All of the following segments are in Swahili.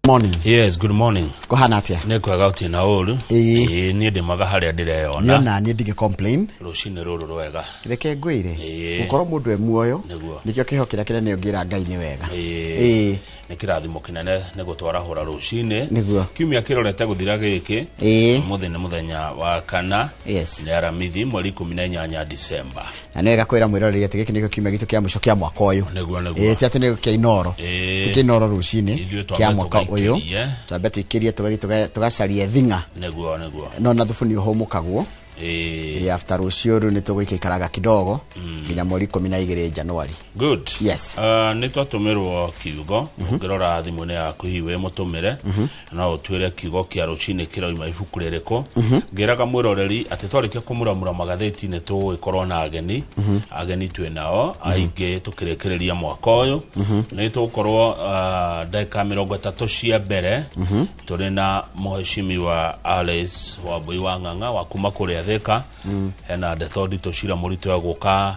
Morning. Yes, good morning. Kuhana atia? Nekwega uti na uru. Nie ndimaga haria ndireyona. Niona nie ndige complain. Rucine ruru rwega. Reke ngwire. Gukoro mundu e muoyo. Nikio kiho kira kinene ngira Ngai ni wega. Ni kirathimo kinene ne gutwara hura rucine. Niguo. Kiumia kirorete guthira giki. Muthenya wa kana. Yes. Ni aramithi mweri 18 December. Na nega kwira mwiroreri ati giki nikio kiumia gitu kia muco kia mwaka uyu. Niguo. Ti ati ni kia inoro. Ti inoro rucine. Kia mwaka uyu. Twambe twikirie tugacarie thinga. Niguo. No na thubu ni uhumukagwo. After rucio ru nitugwikaraga kidogo nginya mweri 12 January. Good. Yes. Nitwatumirwo kiugo ngirora thimu ne yaku hiwe mutumire na utwire kiugo kia rucine kirauma ibuku ririko ngiraga mwiroreri ati twarike kumuramura magatheti ne tugikorwo na ageni twinao ainge tukirekereria mwaka uyu ni tukorwo dakika 30 cia mbere turi na muheshimiwa Alice Wambui wa Ng'ang'a wa kuma kuri Thika hena ndeto ndito cira murito ya guka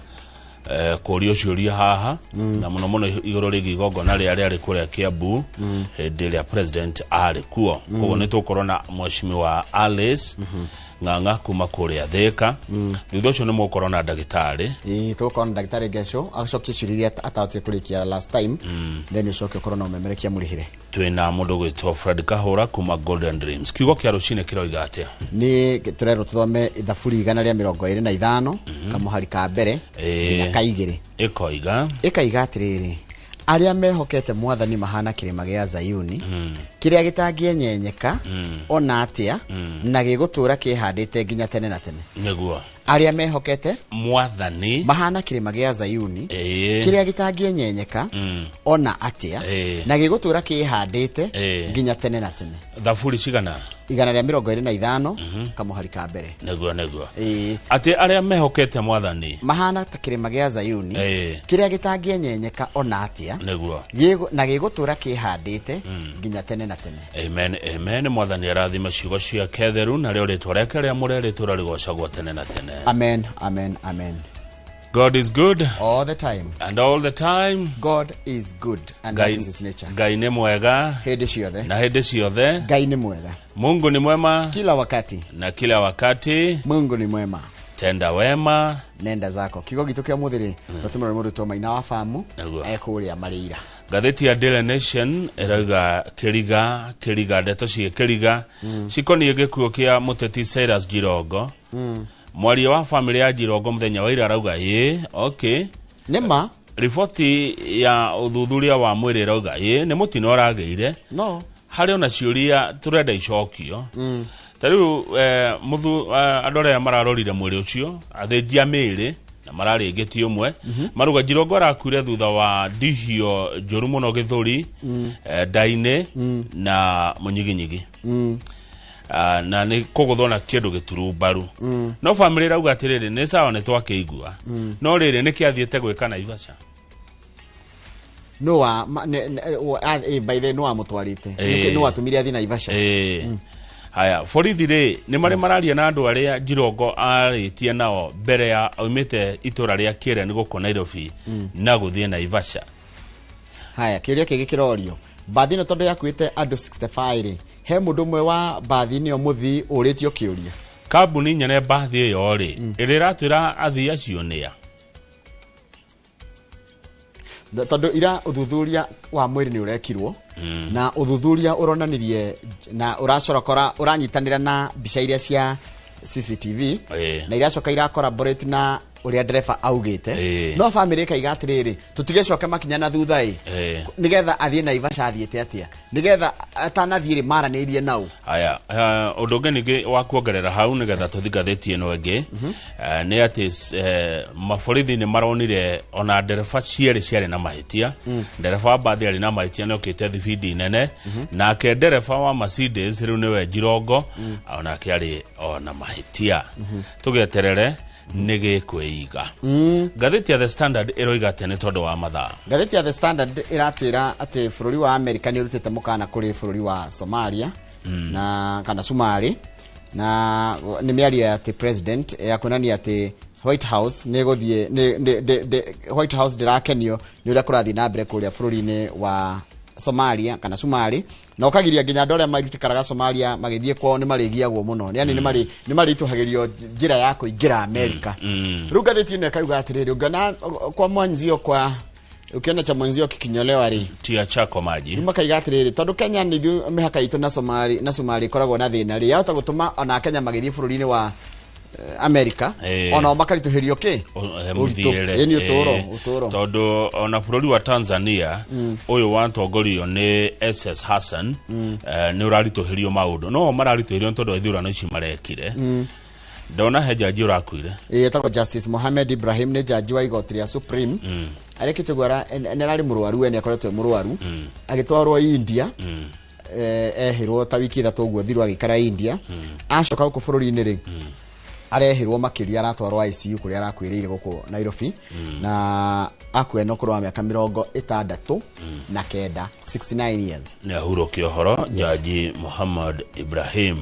kuri uciuria haha na muno igoro rigi igongona ria kuria Kiambu ndiria president ari kuo koguo ni tukorwo na mheshimiwa Alice Ng'ang'a kuma kuri Thika thutha ucio ni mukorwo na ndagitari tukorwo na ndagitari gesho acokie ciriria atawatire kurikia last time then ucoke ukorwo na umemerekia murihire twina mundu gwitwo Fred Kahura kuma Golden Dreams kiugo kia rucine kiroiga atia ni turero tuthome ithaburi 125 kamuhari ka mbere nginya kaigire ikoiga atiriri aria mehokete mwathani mahana kirima gia Zayuni kiria gitangienyenyeka ona atia na gigutura kihandite nginya tene na tene niguo aria mehokete mwathani mahana kirima gia Zayuni kiria gitangienyenyeka ona atia na gigutura kihandite nginya tene na tene thaburi cigana 125 kamuhari ka mbere niguo ati aria mehokete mwathani mahana ta kirima gia Zayuni kiria gitangienyenyeka ona atia niguo na gigutura kihandite nginya tene na tene amen mwathani arathima ciugo cia ketheru na rio ritwa reke ria murere turarigocagwo tene na tene amen. God is good all the time, and all the time God is good, and that is his nature. Ngai ni mwega Hede ciothe na hede ciothe. Ngai ni mwega, Mungu ni mwema kila wakati, na kila wakati Mungu ni mwema. Tenda wema nenda zako. Kigo gitu kia muthiri tutumira mundu to maina wa famu ekuria marira. Gatheti ya Daily Nation erauga kiriga ndeto cie kiriga cikoni gikuo kia muteti Cyrus Jirongo. Mwari wa family ya Jirongo muthenya wa ira arauga okay nema ripoti ya uthuthuria wa mwiri arauga ni mutino arageire no hari ona ciuria turenda icokio tariu muthu andore ya mararorire mwiri ucio athenjia miri na mararingetie umwe maruga Jirongo arakuire thutha wa ndihio njoru muno githuri ndaine na munyiginyigi na ni kuguthona kindu gituru baru no family rauga atiriri ni sawa ni twakeigua no riri ni kiathiete gwika Naivasha no by the no amutwarite no atumire athi Naivasha haya borithi ni mararia na andu aria Jirongo aritie nao mbere ya aumite itura ria Kire ni guko Nairobi na guthie Naivasha. Haya kiria kigikirorio bathino tondu yakuite andu 65 he mundu mwe wa bathi ni omuthi uritio kiuria kambuni nyene bathi iyo ri iriratwira athi acio nia tondu ira uthuthuria wa mwiri ni urekirwo na uthuthuria uronanirie na uracorokora uranyitanira na bica iria cia CCTV na iracoka ira collaborate na uria dereva augite no family kaiga atiriri tutigecoke makinya na thutha nigetha athie Naivasha athiete atia nigetha atanathire maranirie nau. Haya undu ngi wa kuongerera hau nigetha tuthigatheti eno enge ni ati maborithi ni maronire ona dereva ciari na mahitia dereva wa bathi ari na mahitia no kite thibidi nene na ke dereva wa Mercedes riu niwe Jirongo ona kiari ona mahitia tugeterere nige kweiga. Gatheti ya The Standard eroiga tene todo wa mathaa. Gatheti ya The Standard iratwira ati bururi wa America ni urutete mukana kuri bururi wa Somalia na kana Somali na ni miario ya ati president ya kunani ati White House negothie White House dirakenio ni ura kurathi na mbere kuria bururi-ini wa Somalia kana Somali na ukagiria nginya andũ arĩa marutikaraga Somalia magĩthiĩ kwao nĩ marĩgiagwo mũno yani nĩ marĩtuhagĩrio njĩra ya kũingĩra Amerika rĩu ngathĩti-inĩ ĩkauga atĩrĩrĩ ũngana kwa mwanzio kwa ukiona cha mwanzio kikinyolewa ri tia chako maji makaiga atĩrĩrĩ tondũ Kenya nĩ mĩhaka itũ na Somalia koragwo na thĩna rĩ yahota gũtũma ona Kenya magĩthiĩ bũrũri-inĩ wa Amerika ona makarituhirio ki ni utoro tondu ona bũrũri wa Tanzania uyu wantongorio ni SS Hassan ni urarituhirio maundu no mararituhirio tondu ithurano ici marekire ndona he jaji urakuire etagwo Justice Mohamed Ibrahim ni jaji wa igoti rĩa Supreme arekete gwara nĩ mũrwaru ene akoretwo mũrwaru agitwarwo India ehirwo ta wiki 3 ũguo thiru agikara India acoka gũkũ bũrũri-inĩ rĩ arehirwo makiria aratwarwo ICU kuria arakwĩrĩire gũkũ Nairobi na akweno kũrwa mĩaka 69 na kenda 69 years ni ahurũkio horo jaji Muhammad Ibrahim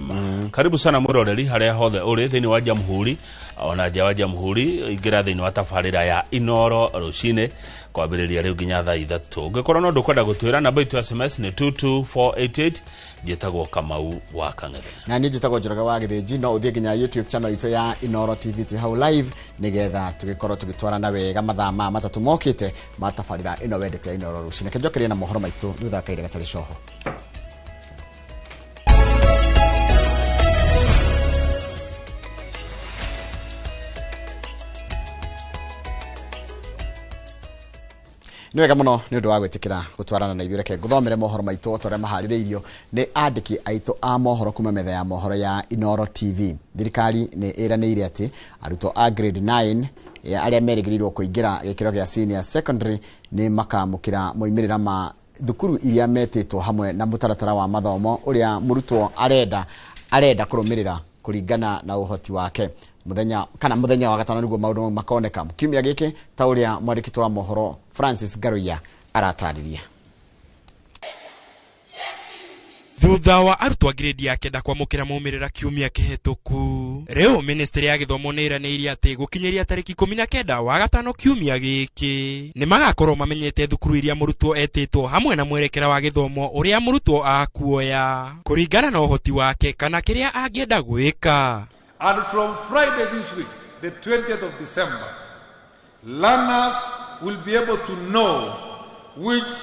karibu sana mũroreri harĩa hothe ũrĩ thĩinĩ wa Jamhuri ona nja wa Jamhuri ingĩra thĩinĩ wa tabarĩra ya Inoro rũcinĩ kwambĩrĩria rĩu nginya thaa 3 ũngĩkorwo no ndũkwenda gũtwĩra namba itu ya SMS ni 22488 njĩtagwo Kamau wa Kang'ethe na niĩ njĩtagwo Njoroge wa Gĩthĩnji no ũthiĩ nginya YouTube channel itu ya Inoro TV tu hau live nigetha tũgĩkorwo tũgĩtwarana wega mathaa matatũ mokĩte matabarĩra ĩno wendete ya Inoro rũcinĩ kĩnjokeria na mohoro maitũ thutha-kaire gatarĩ coho ni wega muno ni undu wa gwitikira gutwarana na ithuĩ reke nguthomere mohoro maitũ otore maharĩrĩirio nĩ andĩki aitũ a mohoro kuma metha ya mohoro ya Inoro TV thirikari nĩ ĩranĩire atĩ arutwo a grade 9 arĩa merĩgĩrĩirwo kũingĩra gĩkĩro gĩa senior secondary nĩ makamũkĩra moimĩrĩra ma thukuru iria metĩtwo hamwe na mũtaratara wa mathomo ũrĩa mũrutwo arenda kũrũmĩrĩra kũringana na ũhoti wake muthenya wa gatano niguo maundu makoneka kiumia giki ta uria mwandĩki wa mohoro Francis Garoya aratarĩria thutha wa arutwo grade ya kenda kwamũkĩra maumĩrĩra kiumia kĩhetũku rĩu ministry ya gĩthomo nĩ ĩranĩire atĩ gũkinyĩria tarĩki 19 wa gatano kiumia gĩkĩ nĩ magakorwo mamenyete thukuru iria mũrutwo etĩtwo hamwe na mwerekera wa gĩthomo ũrĩa mũrutwo akuoya kũringana na ũhoti wake kana kĩrĩa angĩenda gwĩka. And from Friday this week, the 20th of December, learners will be able to know which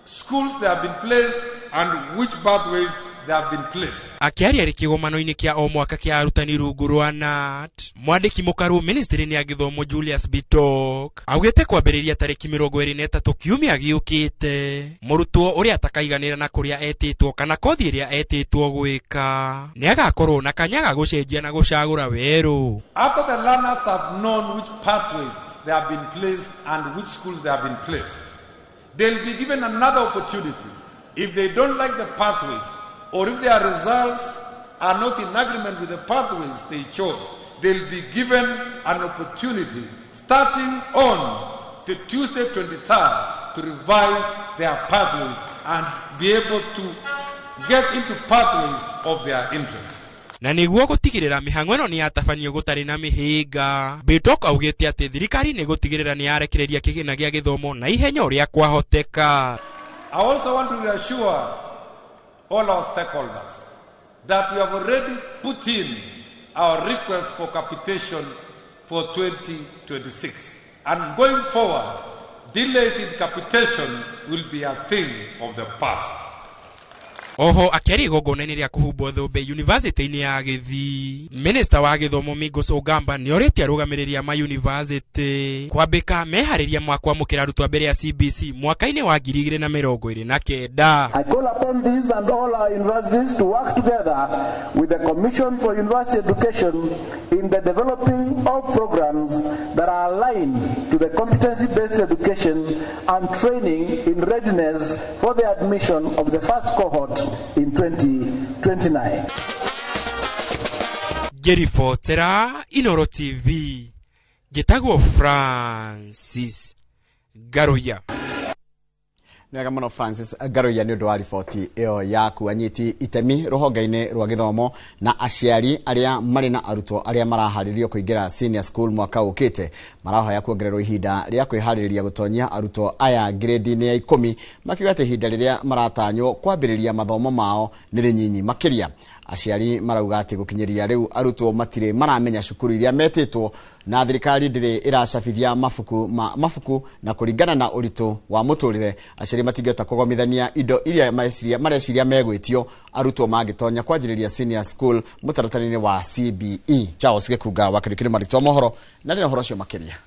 schools they have been placed and which pathways they have been placed. Akiaria kĩgomano-inĩ kĩa o mwaka kĩa arutani rungu rwa NAT, mwandĩki mũkaru ministry-inĩ ya gĩthomo Julius Bitok augĩte kwambĩrĩria tarĩki 23 kiumia gĩũkĩte mũrutwo ũrĩa atakaiganĩra na kũrĩa etĩtwo kana kothi ĩrĩa etĩtwo gwĩka nĩ agakorwo na kanya ga gũcenjia na gũcagũra werũ. After the learners have known which pathways they have been placed and which schools they have been placed, they'll be given another opportunity. If they don't like the pathways or if their results are not in agreement with the pathways they chose, they'll be given an opportunity starting on the Tuesday 23rd to revise their pathways and be able to get into pathways of their interest. Na nĩguo gũtigĩrĩra mĩhang'o ĩno nĩ yatabanio gũtarĩ na mĩhĩnga, Bitok augĩte atĩ thirikari nĩ gũtigĩrĩra nĩ yarekereria kĩgĩna gĩa gĩthomo na ihenya ũrĩa kwahoteka. I also want to reassure all our stakeholders that we have already put in our request for capitation for 2026. And going forward, delays in capitation will be a thing of the past. Oho akiari igongona-inĩ rĩa kũhumbwo thũmbĩ university-inĩ ya Gĩthii, Minister wa gĩthomo Migos Ogamba nĩ orĩtie arũgamĩrĩria ma university kwambĩka meharĩria makwamũkĩra arutwo mbere ya CBC mwaka-inĩ wa 2029. I call upon these and all our universities to work together with the Commission for University Education in the developing of programs that are aligned to the competency-based education and training in readiness for the admission of the first cohort in 2029. Gerifotera Inoro TV. Gitagwo Francis Garoya. Nega muno Francis Garoya ni ndo wa riboti iyo yaku anyiti itemi ruhonge-ini rwa githomo na aciari aria mari na arutwo aria maraharirio kuingira senior school mwaka ukite marahoya kuongererwo ihinda ria kwihariria gutonyia arutwo aya grade-ini ya 10 makiuga ati ihinda riria maratanyo kwambiriria mathomo mao ni rinyinyi makiria. Aciari marauga ati gukinyiria riu arutwo matire maramenya cukuru iria metitwo na thirikari ndire iracabithia mafuku na kuringana na uritu wa muturire. Aciari matingihota kugomithania indo iria mareciria megwitio arutwo magitonya kwanjiriria senior school mutaratara-ini wa CBE. Charles Gikuga wa kirikiri marito mohoro na rino horo cio makiria.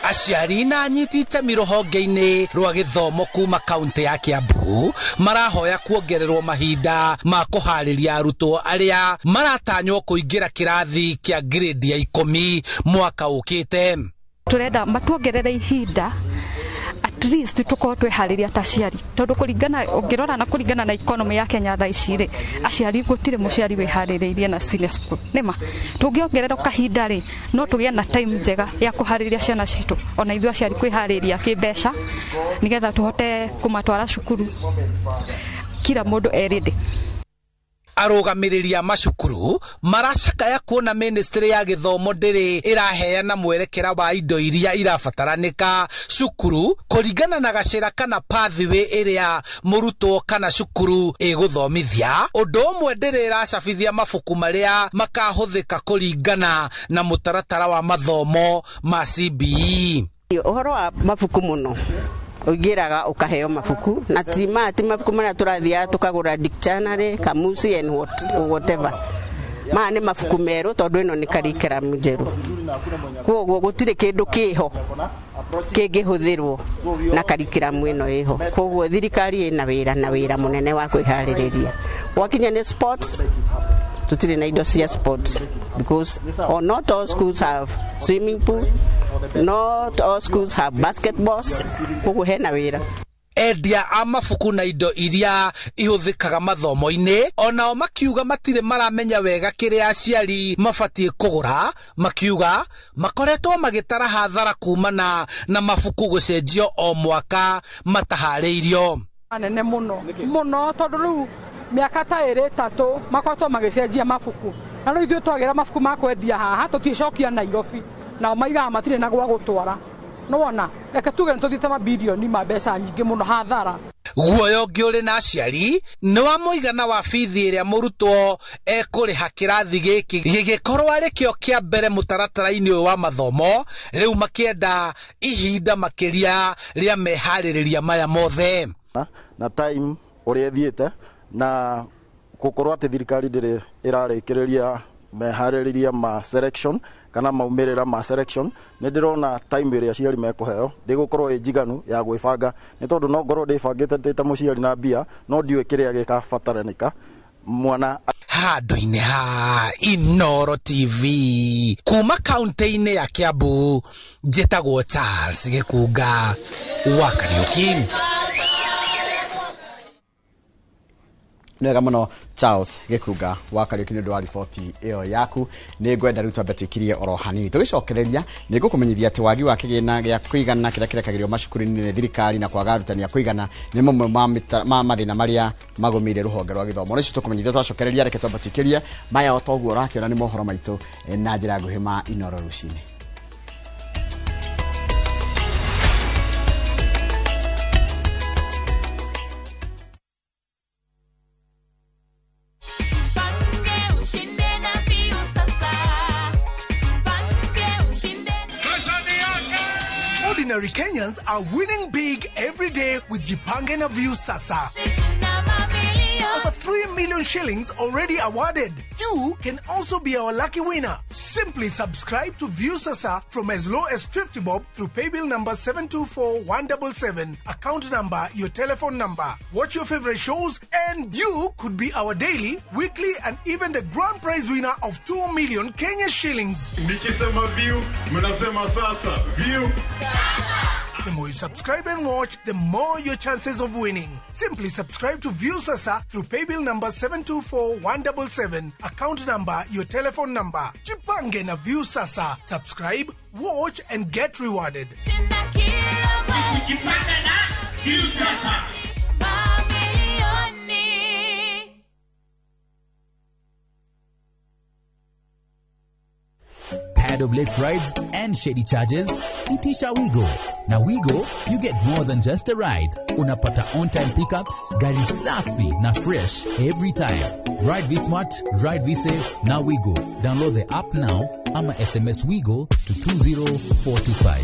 Aciari na anyiti itemi ruhonge-ini rwa githomo kuma kaunti ya Kiambu marahoya kuongererwo mahinda ma kuhariria arutwo aria maratanywo kuingira kirathi kia grade ya 10 mwaka ukite. Turenda matuongerere ihinda at least tuko twehariria taciari tondu kuringana ungirora na kuringana na economy ya Kenya tha ici aciari gutire muciari weharireirie na senior school nima tungiongerera kahinda ri no tugie na time njega ya kuhariria ciana citu ona ithu aciari kwihariria kibeca nigetha tuhote kumatwara cukuru kila mundu erede. Arugamiriria macukuru maracakaya kuona ministry ya githomo ndiri iraheana mwerekera wa indo iria irabataranika cukuru kuringana na gacira kana pathway iria murutwo kana cukuru iguthomithia. Undu umwe ndiri iracabithia mafuku maria makahuthika kuringana na mutaratara wa mathomo ma CBE. Uhoro wa mafuku muno ugiraga ukaheo mafuku na ti mafuku mana turathia tukagura dictionary kamusi and whatever maane mafuku meru tondu ino ni curriculum njeru kwoguo gutire kindu kiho kingihuthirwo na curriculum ino iho kwoguo thirikari ina wira munene wa kwihariria wakinya ni sports tutire na indo cia sports because not all schools have swimming pool, not all schools have basketballs. Kwoguo hena wira. Endia amafuku na indo iria ihuthikaga mathomo-ini onao makiuga matire maramenya wega kiria aciari mabatie kugura, makiuga makoretwo magitara hathara kumana na mafuku gucenjio o mwaka matahariirio anene muno tondu riu miaka ta iri tatu makoretwo magicenjia mafuku na riu ithuĩ twagira mafuku ma kwendia haha tuticokia Nairobi na maigaga matire na gwa gutwara no wona reke tuge tuthiĩte mabilioni ma mbeca nyingĩ muno hathara. Guoyo ngiuri na aciari ni wa muigana wa bithi iria murutwo ekuriha kirathi giki gigikorwo ari kio kia mbere mutaratara-ini wa mathomo riu makienda ihinda makiria ria mehaririria maya mothe na time uria thiete na gukorwo ati thirikari ndiri irarikiriria mehaririria ma selection kana maumirira ma selection ni ndirona time iria ciari mekuheo ndigukorwo ijiganu ya gwibanga ni tondu no ngorwo ndibangite ta muciari na bia no ndiwe kiria gikabataranика mwana handu-ini ha Inoro TV kuma kaunti-ini ya Kiambu njitagwo Charles Gikuga wa Kariuki. Nega muno Charles Gikuga wa Kariuki ndu wa riboti iyo yaku ni ngwenda riu twambe twikirie oro hanini tugicokereria ni ngukumenyithia ati wagi wa kigina gia kuigana kiria kirekagĩrio macukuru-ini ni thirikari na kwaga arutani a kuigana ni mamwe ma mathina maria magumire ruhonge rwa githomo nicio tukumenyithia twacokereria reke twambe twikirie maya otoguo ũrakiona ni mohoro maitu na njira nguhi ma Inoro rucini. Ordinary Kenyans are winning big every day with Jipange na View Sasa. Over 3 million shillings already awarded. You can also be our lucky winner. Simply subscribe to View Sasa from as low as 50 bob through paybill number 724-177, account number, your telephone number. Watch your favorite shows and you could be our daily, weekly and even the grand prize winner of 2 million Kenya shillings. Nikisema View, mnasema Sasa. View Sasa. The more you subscribe and watch, the more your chances of winning. Simply subscribe to View Sasa through paybill number 724-177, account number, your telephone number. Jipange na View Sasa. Subscribe, watch and get rewarded. kujipanga na View Sasa. Tired of late rides and shady charges? Itisha Wigo. Now Wigo, you get more than just a ride. Unapata on-time pickups, gari safi na fresh every time. Ride V-Smart, ride V-Safe, now Wigo. Download the app now, ama SMS Wigo to 20425.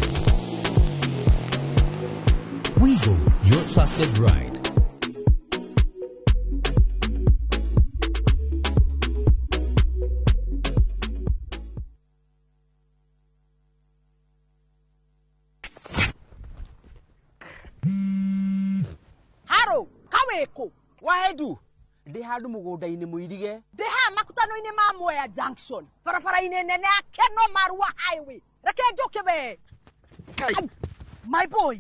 Wigo, your trusted ride. Wahedu ndi handu mugunda-ini muirige ndi ha makutano-ini ma Mwea Junction barabara-ini nene ya Keno Marua Highway reke njoke be my boy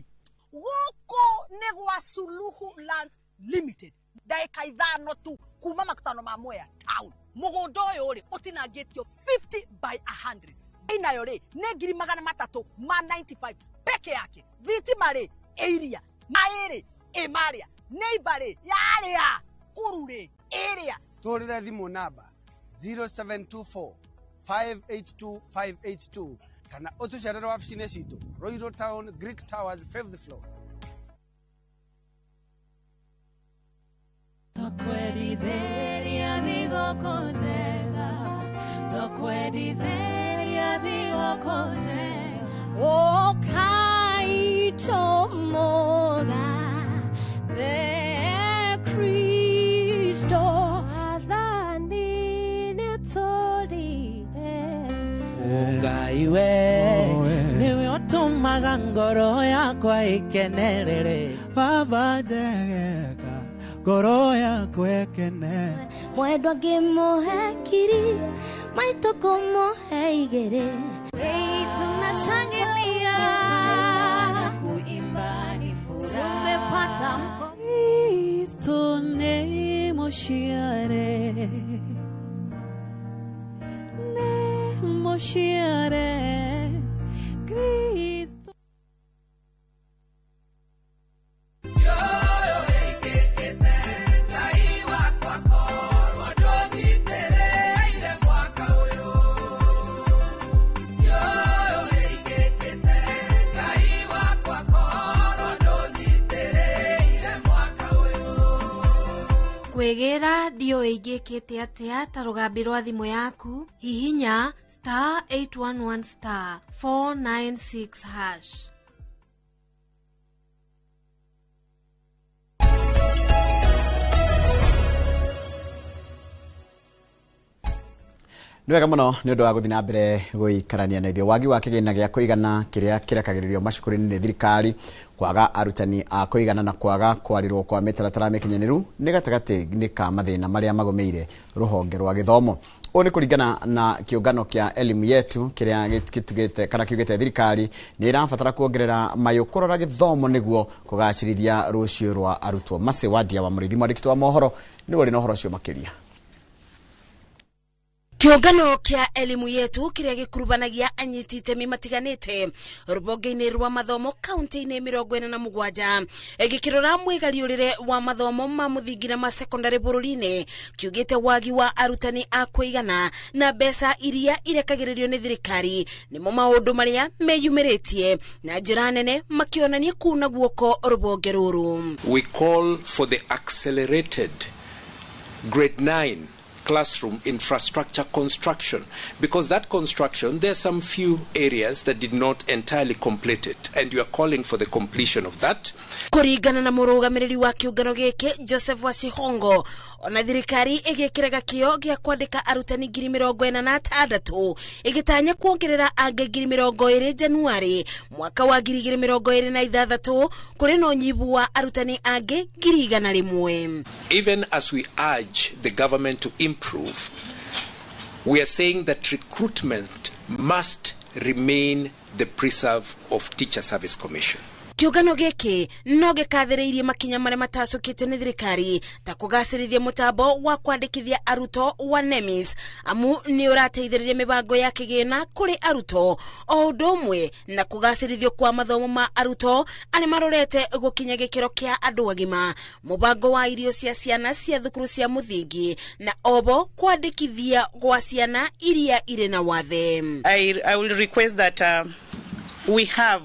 guko ni gwa Suluhu Land Limited ndaika ithano tu kuma makutano ma Mwea Town mugunda uyu ri utinangitio 50 by 100 inayo ri ni 395 peke yake thitima ri area mairi emaria neighbor yaria kurure area torira thimu namba 0724 582 582 kana utucerera wabici-ini citu Royal Town Greek Towers 5th floor. O kaito moga the Cristo adhani netorire ungaiwe niwe otumaga ngoro yakwa ikenerere baba jegeka ngoro yakwa ikene mwendwa ngimuhe kiri maito kumuhe igere tunashangilia kuimba ni furaha tumepata mko Cristo nemoshiare Cristo kwegera dio igikite atia ta rugambi rwa thimu yaku hihinya *811 *496#. Nĩ wega mũno nĩ ũndũ wa gũthiĩ na mbere gũikarania na ithuĩ wagi wa kĩgĩna gĩa kũigana kĩrĩa kĩrekagĩrĩrio macukuru-inĩ nĩ thirikari kwaga arutani a kũigana na kwaga kwarĩrwo kwa mĩtaratara mĩkinyanĩru nĩ gatagatĩ-inĩ ka mathĩna marĩa magũmĩire rũhonge rwa gĩthomo. Ũũ nĩ kũringana na kĩũngano kĩa elimu yetu kĩrĩa gĩtugĩte kana kiugĩte thirikari nĩ ĩrabatara kuongerera mayũ kũrora gĩthomo nĩguo kũgacĩrithia rũciũ rwa arutwo. Mase Wadia wa Mũrĩithi mwandĩki wa mohoro nĩ ũrĩ na ũhoro ũcio makĩria. Kĩũngano kĩa elimu yetu kĩrĩa gĩkurubanagia anyiti itemi matiganĩte rũhonge-inĩ rwa mathomo kaunti-inĩ 47 gĩkĩrora mwĩgariũrĩre wa mathomo ma mũthingi na ma secondary bũrũri-inĩ kiugĩte wagi wa arutani a kũigana na mbeca iria irekagĩrĩrio nĩ thirikari nĩmo maũndũ marĩa meyumĩrĩtie na njĩra nene makĩonania kuna guoko rũhonge rũrũ. We call for the accelerated grade 9 classroom infrastructure construction, because that construction, there are some few areas that did not entirely complete it, and you are calling for the completion of that. Kũringana na mũrũgamĩrĩri wa kĩũngano gĩkĩ Joseph Wasihongo, ona thirikari ĩgĩkĩraga kĩo gĩa kwandĩka arutani 46,000 ĩgĩtanya kuongerera angĩ 20,000 Januari mwaka wa 2026 kũrĩ na ũnyihu wa arutani angĩ 100,000. Even as we urge the government to improve, we are saying that recruitment must remain the preserve of Teacher Service Commission. Kiũngano gĩkĩ no gĩkathĩrĩirie makinya marĩa matacũkĩtio nĩ thirikari ta kũgacĩrithia mũtambo wa kwandĩkithia arutwo wa NEMIS amu nĩ ũrateithĩrĩria mĩbango ya kĩgĩna kũrĩ arutwo o ũndũ ũmwe na kũgacĩrithio kwa mathomo ma arutwo arĩa marorete gũkinya gĩkĩro kĩa andũ agima, mũbango wa irio cia ciana cia thukuru cia mũthingi na obo kwandĩkithia gwa ciana iria irĩ na wathe. I will request that we have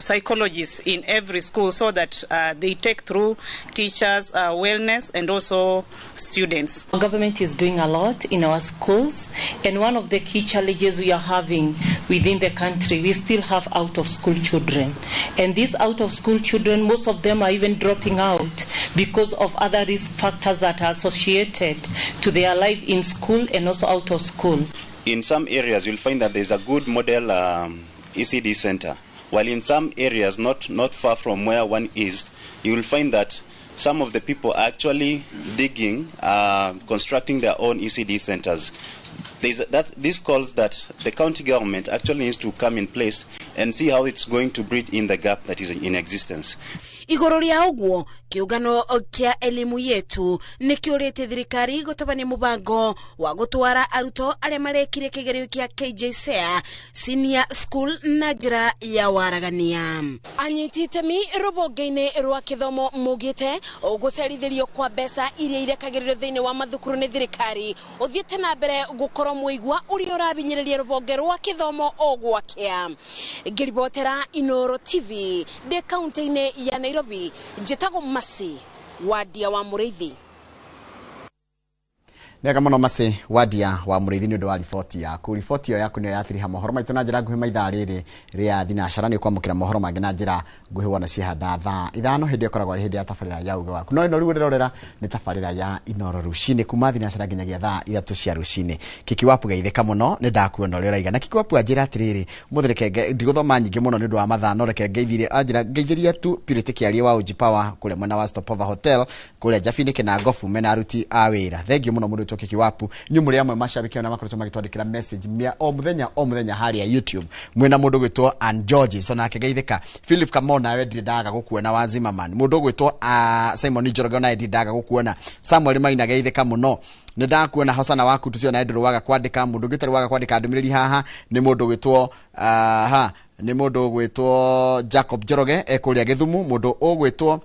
psychologists in every school so that they take through teachers, wellness and also students. Our government is doing a lot in our schools, and one of the key challenges we are having within the country, we still have out of school children, and these out of school children, most of them are even dropping out because of other risk factors that are associated to their life in school and also out of school. In some areas you'll find that there's a good model ECD center. While in some areas, not far from where one is, you will find that some of the people are actually digging, constructing their own ECD centers. This calls that the county government actually needs to come in place and see how it's going to bridge in the gap that is in existence. Igũrũ rĩa ũguo kĩũngano kĩa elimu yetu nĩ kĩũrĩte thirikari gũtabania mũbango wa gũtwara arutwo arĩa marekire kĩgerio kĩa KJSEA senior school na njĩra ya waragania. Anyiti itemi rũhonge-inĩ rwa gĩthomo maugĩte gũcerithĩrio kwa mbeca iria irekagĩrĩrio thĩinĩ wa mathukuru nĩ thirikari ũthiĩte na mbere gũkorwo mũigua ũrĩa ũrabinyĩrĩria rũhonge rwa gĩthomo o gwakĩa. Ngĩribotera Inooro TV de kaunti-inĩ ya Nairobi, njĩtagwo Masi Wadia wa Mũrĩithi. Nega mũno Masi Wadia wa Mũrĩithi nĩ ũndũ wa riboti yaku. Riboti ĩyo yaku nĩyo yatiriha mohoro maitũ na njĩra nguhĩ maithaa rĩrĩ rĩa thinacara nĩ kwamũkĩra mohoro mangĩ na njĩra nguhĩ wona cihanda thaa ithano hĩndĩ ĩkoragwo arĩ hĩndĩ ya tabarĩra ya uga waku. No ĩno rĩu ũrĩrorera nĩ tabarĩra ya Inooro rũcinĩ kuma thinacara nginyagia thaa 3 cia rũcinĩ. Kiki Wapu geithĩka mũno nĩ ndakuona ũrĩa ũraiga. Na Kiki Wapu anjĩra atĩrĩrĩ mũthireke ndigũthoma nyingĩ mũno nĩ ũndũ wa mathaa no reke ngeithirie tu Purity Kĩarie wa Uji Power kũrĩa mwena wa Stopover Hotel kũrĩa Njabinĩ Kĩnangofu mena aruti a wĩra. Thengiũ mũno mũndũ Kiki Wapu nyumuri amwe mashabiki na makoretwo magitwandikira message mia o muthenya hari ya YouTube mwena mundu gwitwo and George so nake geithika Philip Kamona we ndidaga gukuona wa Zimmerman mundu gwitwo Simon Njoroge na ndidaga gukuona Samuel Maina geithika muno ndakuona Hosana waku tucio na nduru waga kwandika mundu gitari waga kwandika ndumiriri haha ni mundu gwitwo ni mundu gwitwo Jacob Njoroge ekuria Githumu mundu ogwitwo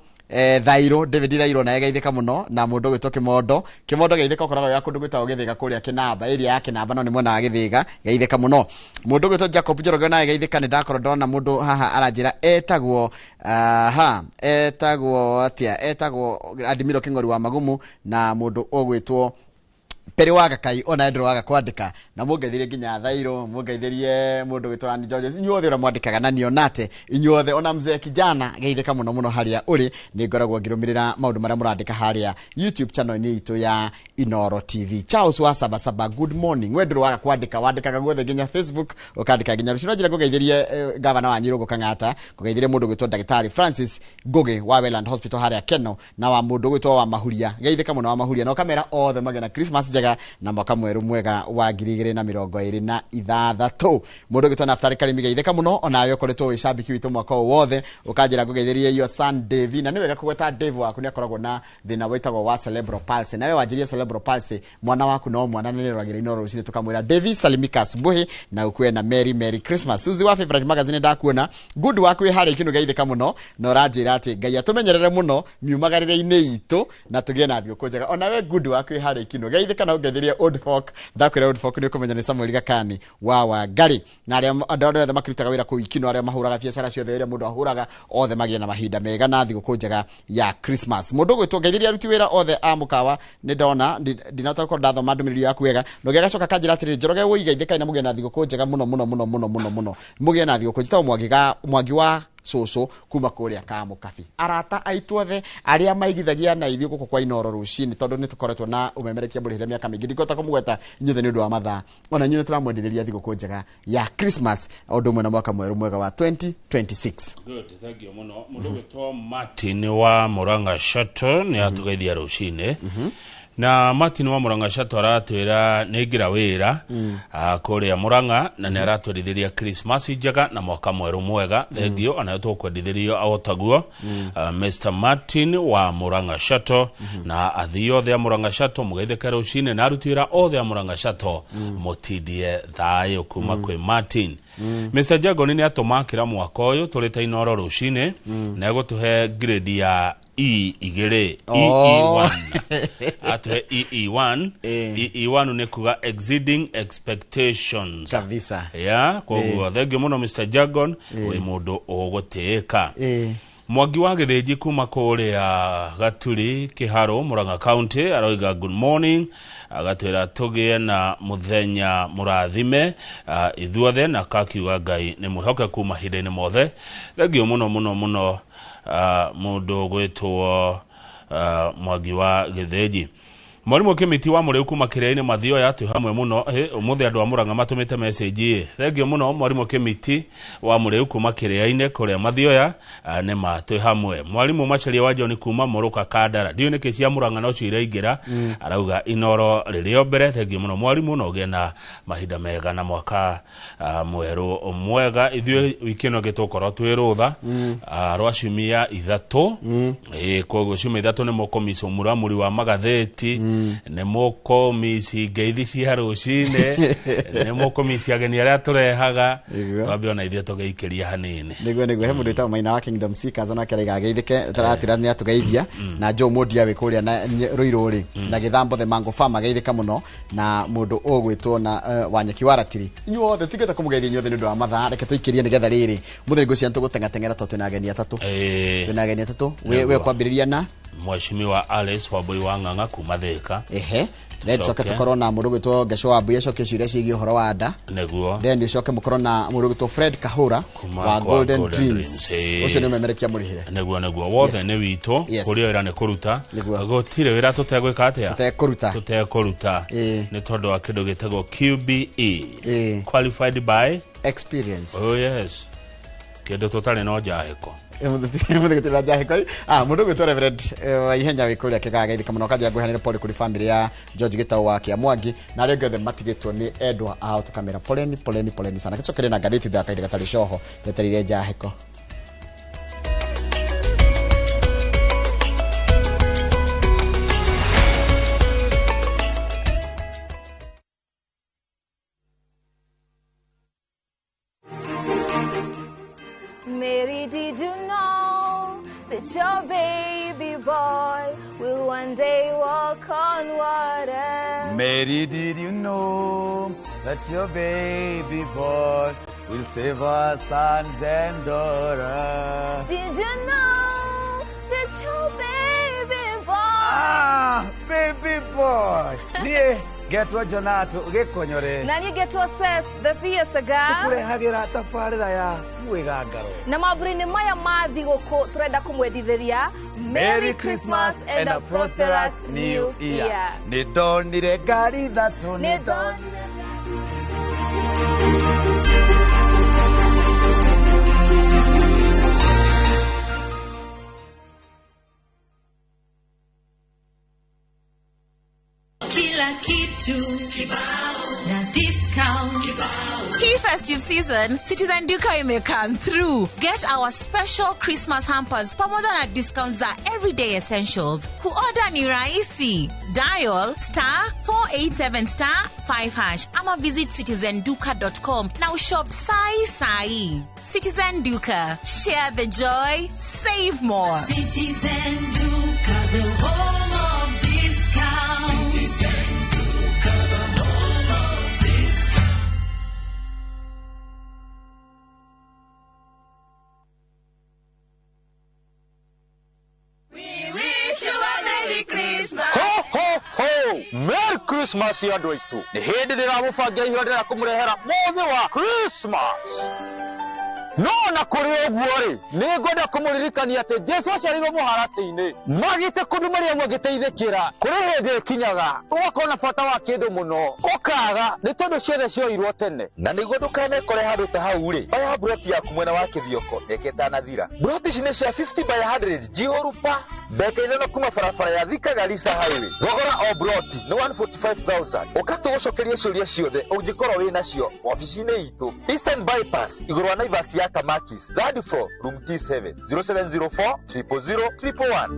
Thairo David Thairo na geithika muno na mundu gwitwo Kimondo geithika ukoragwo ya kundu gwitwo Githiga kuria Kinamba area ya Kinamba no ni mwena wa Githiga geithika muno mundu gwitwo Jacob Njoroge na geithika ni ndakorwo ndona mundu haha aranjira etagwo etagwo Admiro Kingori wa Magumu na mundu ogwitwo Pere waga kai ona ndro waga kwandika na mungeithirie nginya Thairo mungeithirie mundu gwitwa ni George inyuothe ora mwandikaga na nionate inyuothe ona mzee kijana geithika muno muno haria uri ni ngoragwo ngirumirira maundu maria murandika haria YouTube channel ni itu ya Inooro TV. Charles wa Sabasaba, good morning. We ndro waga kwandika wandikaga guothe nginya Facebook ukandika nginya rucino njira kugeithirie gavana wa Nyirugu Kang'ata kugeithirie mundu gwitwa Dagitari Francis Ngugi wa Wayland Hospital haria Keno na wa mundu gwitwa wa Mahuria geithika muno wa Mahuria no kamera othe magena Christmas njega na mwaka mweru mwega wa 2026 mundu gitwa Naftali Karimi geithika muno onawe ukoretwo wi shabiki witu mwaka wothe ukanjira kugeithiria iyo San Devi na niwega kugweta Dave waku ni akoragwo na thina witagwo wa cerebral palsy nawe wanjirie cerebral palsy mwana waku no mwana nene rwagira Inooro rucini tukamwira David Salimikas Buhi na ukwe na Merry Christmas. Suzi wa Favorite Magazine ndakuona good waku hari ikinu geithika muno no ranjira ati Ngai atumenyerere muno miumagarire-ini itu na tugie na thio kunjega onawe good waku hari ikinu geithika na ugeithirie Old Folk ndakwira Old Folk ni kumenya ni Samuel Gakani wa Wangari na aria andorere makirutaga wira ku ikino aria mahuraga biacara ciothe iria mundu ahuraga othe magie na mahinda mega na thigũkũ njega ya Christmas. Mundu gwitwo geithirie aruti wira othe a mukawa ni ndona ndinata ko ndathoma ndumiriri yaku wega no gegacoka kanjira atiri Njoroge uigeithika ina mugie na thigũkũ njega muno mugie na thigũkũ njitao mwangi wa Soso kuma kuria Kamukabi arata aitwothe aria maigithagia na ithio guko kwa Inooro rucini tondu ni tukoretwo na umemerekia burihire miaka mingi ndikota kumugweta inyuothe ni undu wa mathaa ona inyuothe turamwendithĩria thigũkũ njega ya Christmas undu mwe na mwaka mweru mwega wa 2026. Good, thank you muno mundu gwitwo Martin wa Muranga Shuttle ni atugeithia rucini na Martin wa Muranga Shato aratwira ningira wira kuria Muranga na ni aratwirithiria Christmas njega na mwaka mweru mwega thengio anayo tukwendithirio awotaguo Mr Martin wa Muranga Shato na athio the Muranga Shato mugeitheke rucine na arutira othe a Muranga Shato mutidie thayo kuma kwi Martin. Mr Jago ni atomakira mwaka uyu turita inoro rucine na egutuhe grade ya E2 EE1 atuhe EE1 EE1 ni kuga exceeding expectations kabisa ya kwa thengio muno Mr Jagon we mundu oguteka Mwangi wa Githĩnji kuma kuria Gaturi Kiharo Murang'a County aroiga good morning agatwira tugie na muthenya murathime ithuothe na kakiuga Ngai ni muhoke kuma hinde-ini mothe thengio muno mundu gwitwo Mwangi wa Githĩnji Mwalimu Kimiti wa Mureu kuma Kiria-ini Mathio ya tu hamwe muno umuthe andu a Murang'a matumite message thengio muno Mwalimu Kimiti wa Mureu kuma Kiria-ini kuria Mathio ya ne matu hamwe Mwalimu Macharia wa John kuma Muruka Kandara ndio niki cia Murang'a no cire ingira arauga inoro ririo mbere thengio muno Mwalimu no gena mahinda mega na mwaka mweru mwega ithue wikino gitukorwo twirutha rwacumia ithatu koguo cuma ithatu ni mukomiso muramuri wa magatheti ne moko misi ngeithi cia rucine ne moko misi ageni aria turehaga twambio na ithio tugeikiria hanini niguo he mundu ta Maina wa Kingdom Seekers ona kerega geithike taratira ni atugeithia na Joe Modia we kuria na Ruiruri na Githambo the Mango Farm geithika muno na mundu ogwitwo na Wanyeki Waratiri inyuothe tigeta kumugeithia inyuothe ni ndu wa mathaa reke tuikirie nigetha riri mutheringo cia tugutengatengera to twina ageni atatu we kwambiriria na Mheshimiwa Alice Wabui wa Ng'ang'a kuma Thika then soke tukoro na mundu gwitwo Gasho wa Mbuya coke ciuria ciigi uhoro wa nda neguo then soke mukoro na mundu gwitwo Fred Kahura wa Golden Dreams ucio ni memerekia murihire neguo wothe ni wito kuria wira ni kuruta gotire wira tutegwika atia tutekuruta ni tondu wa kindu gitego QBE qualified by experience yes kindu tutari no jahiko mundu gitira jahiko mundu gwitwo Reverend wa ihenya wikuria kigageithika muno kaja guhanire pole kuri family ya George Gitau wa Kiamwangi na rege the matigitwo ni Edwa out kamera poleni sana kichokere na gatheti thaka ile gatari shoho yeterire jahiko Mary, did you know that your baby boy will one day walk on water? Mary, did you know that your baby boy will save our sons and daughters? Did you know that your baby boy? Baby boy! Getwa Jonato gekonyore Nani getwa Seth the Fiesta ga turehagira tafarira ya mwigangaro na mabrini maya mathi guko turenda kumwendithĩria Merry Christmas and a prosperous new year. Ni donire ngari thatu ni donire kila kitu na discount kibao. Key festive season, Citizen Duka may come through. Get our special Christmas hampers pamoja na discounts za everyday essentials. Kuorder ni rahisi. Dial *487*5# ama visit citizenduka.com na ushop sai. Citizen Duka, share the joy, save more. Citizen Duka, the home of discount. Citizen Duka, the home of discount. We wish you a Merry Christmas. Ho ho ho! Merry Christmas ya doistu. Ni hindi ndiramubangia ihondera kumurehera muthi wa Christmas. No na kuri oguo-ri ni ngoda kumuririkania ati Jesu aciarirwo muharati-ini magite kundu maria mwagiteithikira kuri hindi ikinyaga ugakona bata wa kindu muno ukaga ni tondu ciothe cioirwo tene na niguo ndukanekore handu ta hau-ri baya broti yaku mwena wa kithioko eketanathira broti ici ni cia 50 by 100 jiurupa Beka ino kuma farafara ya Thika Garissa Highway. Thogora o broti ni 145,000. Ukatugucokeria ciuria ciothe ungikorwo wi nacio ofici-ini itu. Eastern Bypass iguru wa Naivas ya Kamakis. Third floor, room T7. 0704 000 111.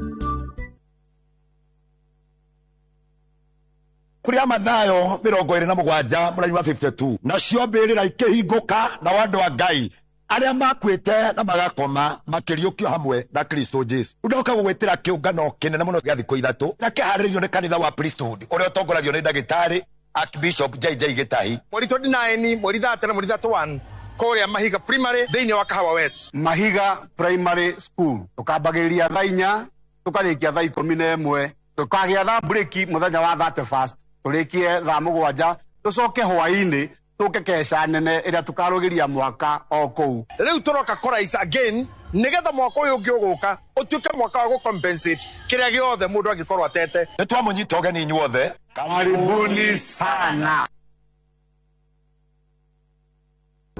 Kuria mathayo 27 mũthenya wa 52 nacio mbĩrĩra ikĩhingũka na andũ a Ngai arĩa makwĩte na magakoma makĩriũkio hamwe na Kristo Jesu. Ndoka gũgwĩtĩra kĩũngano kĩnene mũno gĩa thikũ ithatũ na kĩharĩrĩirio nĩ kanitha wa Priesthood ũrĩa ũtongoragio nĩ ndagĩtarĩ Archbishop JJ Gĩtahi. Mweri 29 mweri 30 na mweri 31 kũrĩa Mahiga Primary thĩinĩ wa Kahawa West. Mahiga Primary School tukambagĩrĩria thaa 4 tukarĩkia thaa 11 tukagĩa thaa break mũthenya wa 31st tulikie thaa 7 tucoke hwaini tuke kesha nene ira tukarũgĩria mwaka o kuu. Rĩu turoka Chorus again nigetha mwaka ũyũ ũngĩ ũgũka ũtuĩke mwaka wa gũcompensate kĩrĩa gĩothe mũndũ angĩkorwo atete. Nĩtwamũnyita ũgeni inyuothe. Karibuni sana.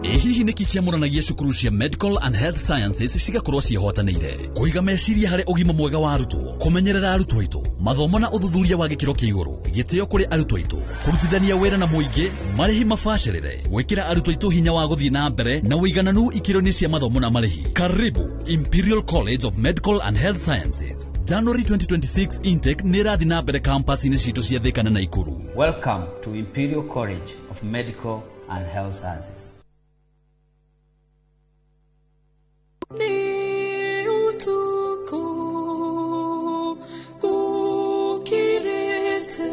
Hihi niki kiamũranagia cukuru cia Medical and Health Sciences cigakorwo ciĩhotanĩire kũiga meciria harĩ ũgima mwega wa arutwo, kũmenyerera arutwo aitũ, mathomo na ũthuthuria wa gĩkĩro kĩa igũrũ, gĩtĩo kũrĩ arutwo aitũ, kũrutithania wĩra na mũingĩ, marĩhi mabacĩrĩre, gwĩkĩra arutwo aitũ hinya wa gũthiĩ na mbere na ũigananu ikĩro-inĩ cia mathomo na marĩhi. Karibu Imperial College of Medical and Health Sciences. January 2026 intake nĩ ĩrathiĩ na mbere campus-inĩ citũ cia Thika na Naikuru. Welcome to Imperial College of Medical and Health Sciences. Ni utuko kukirete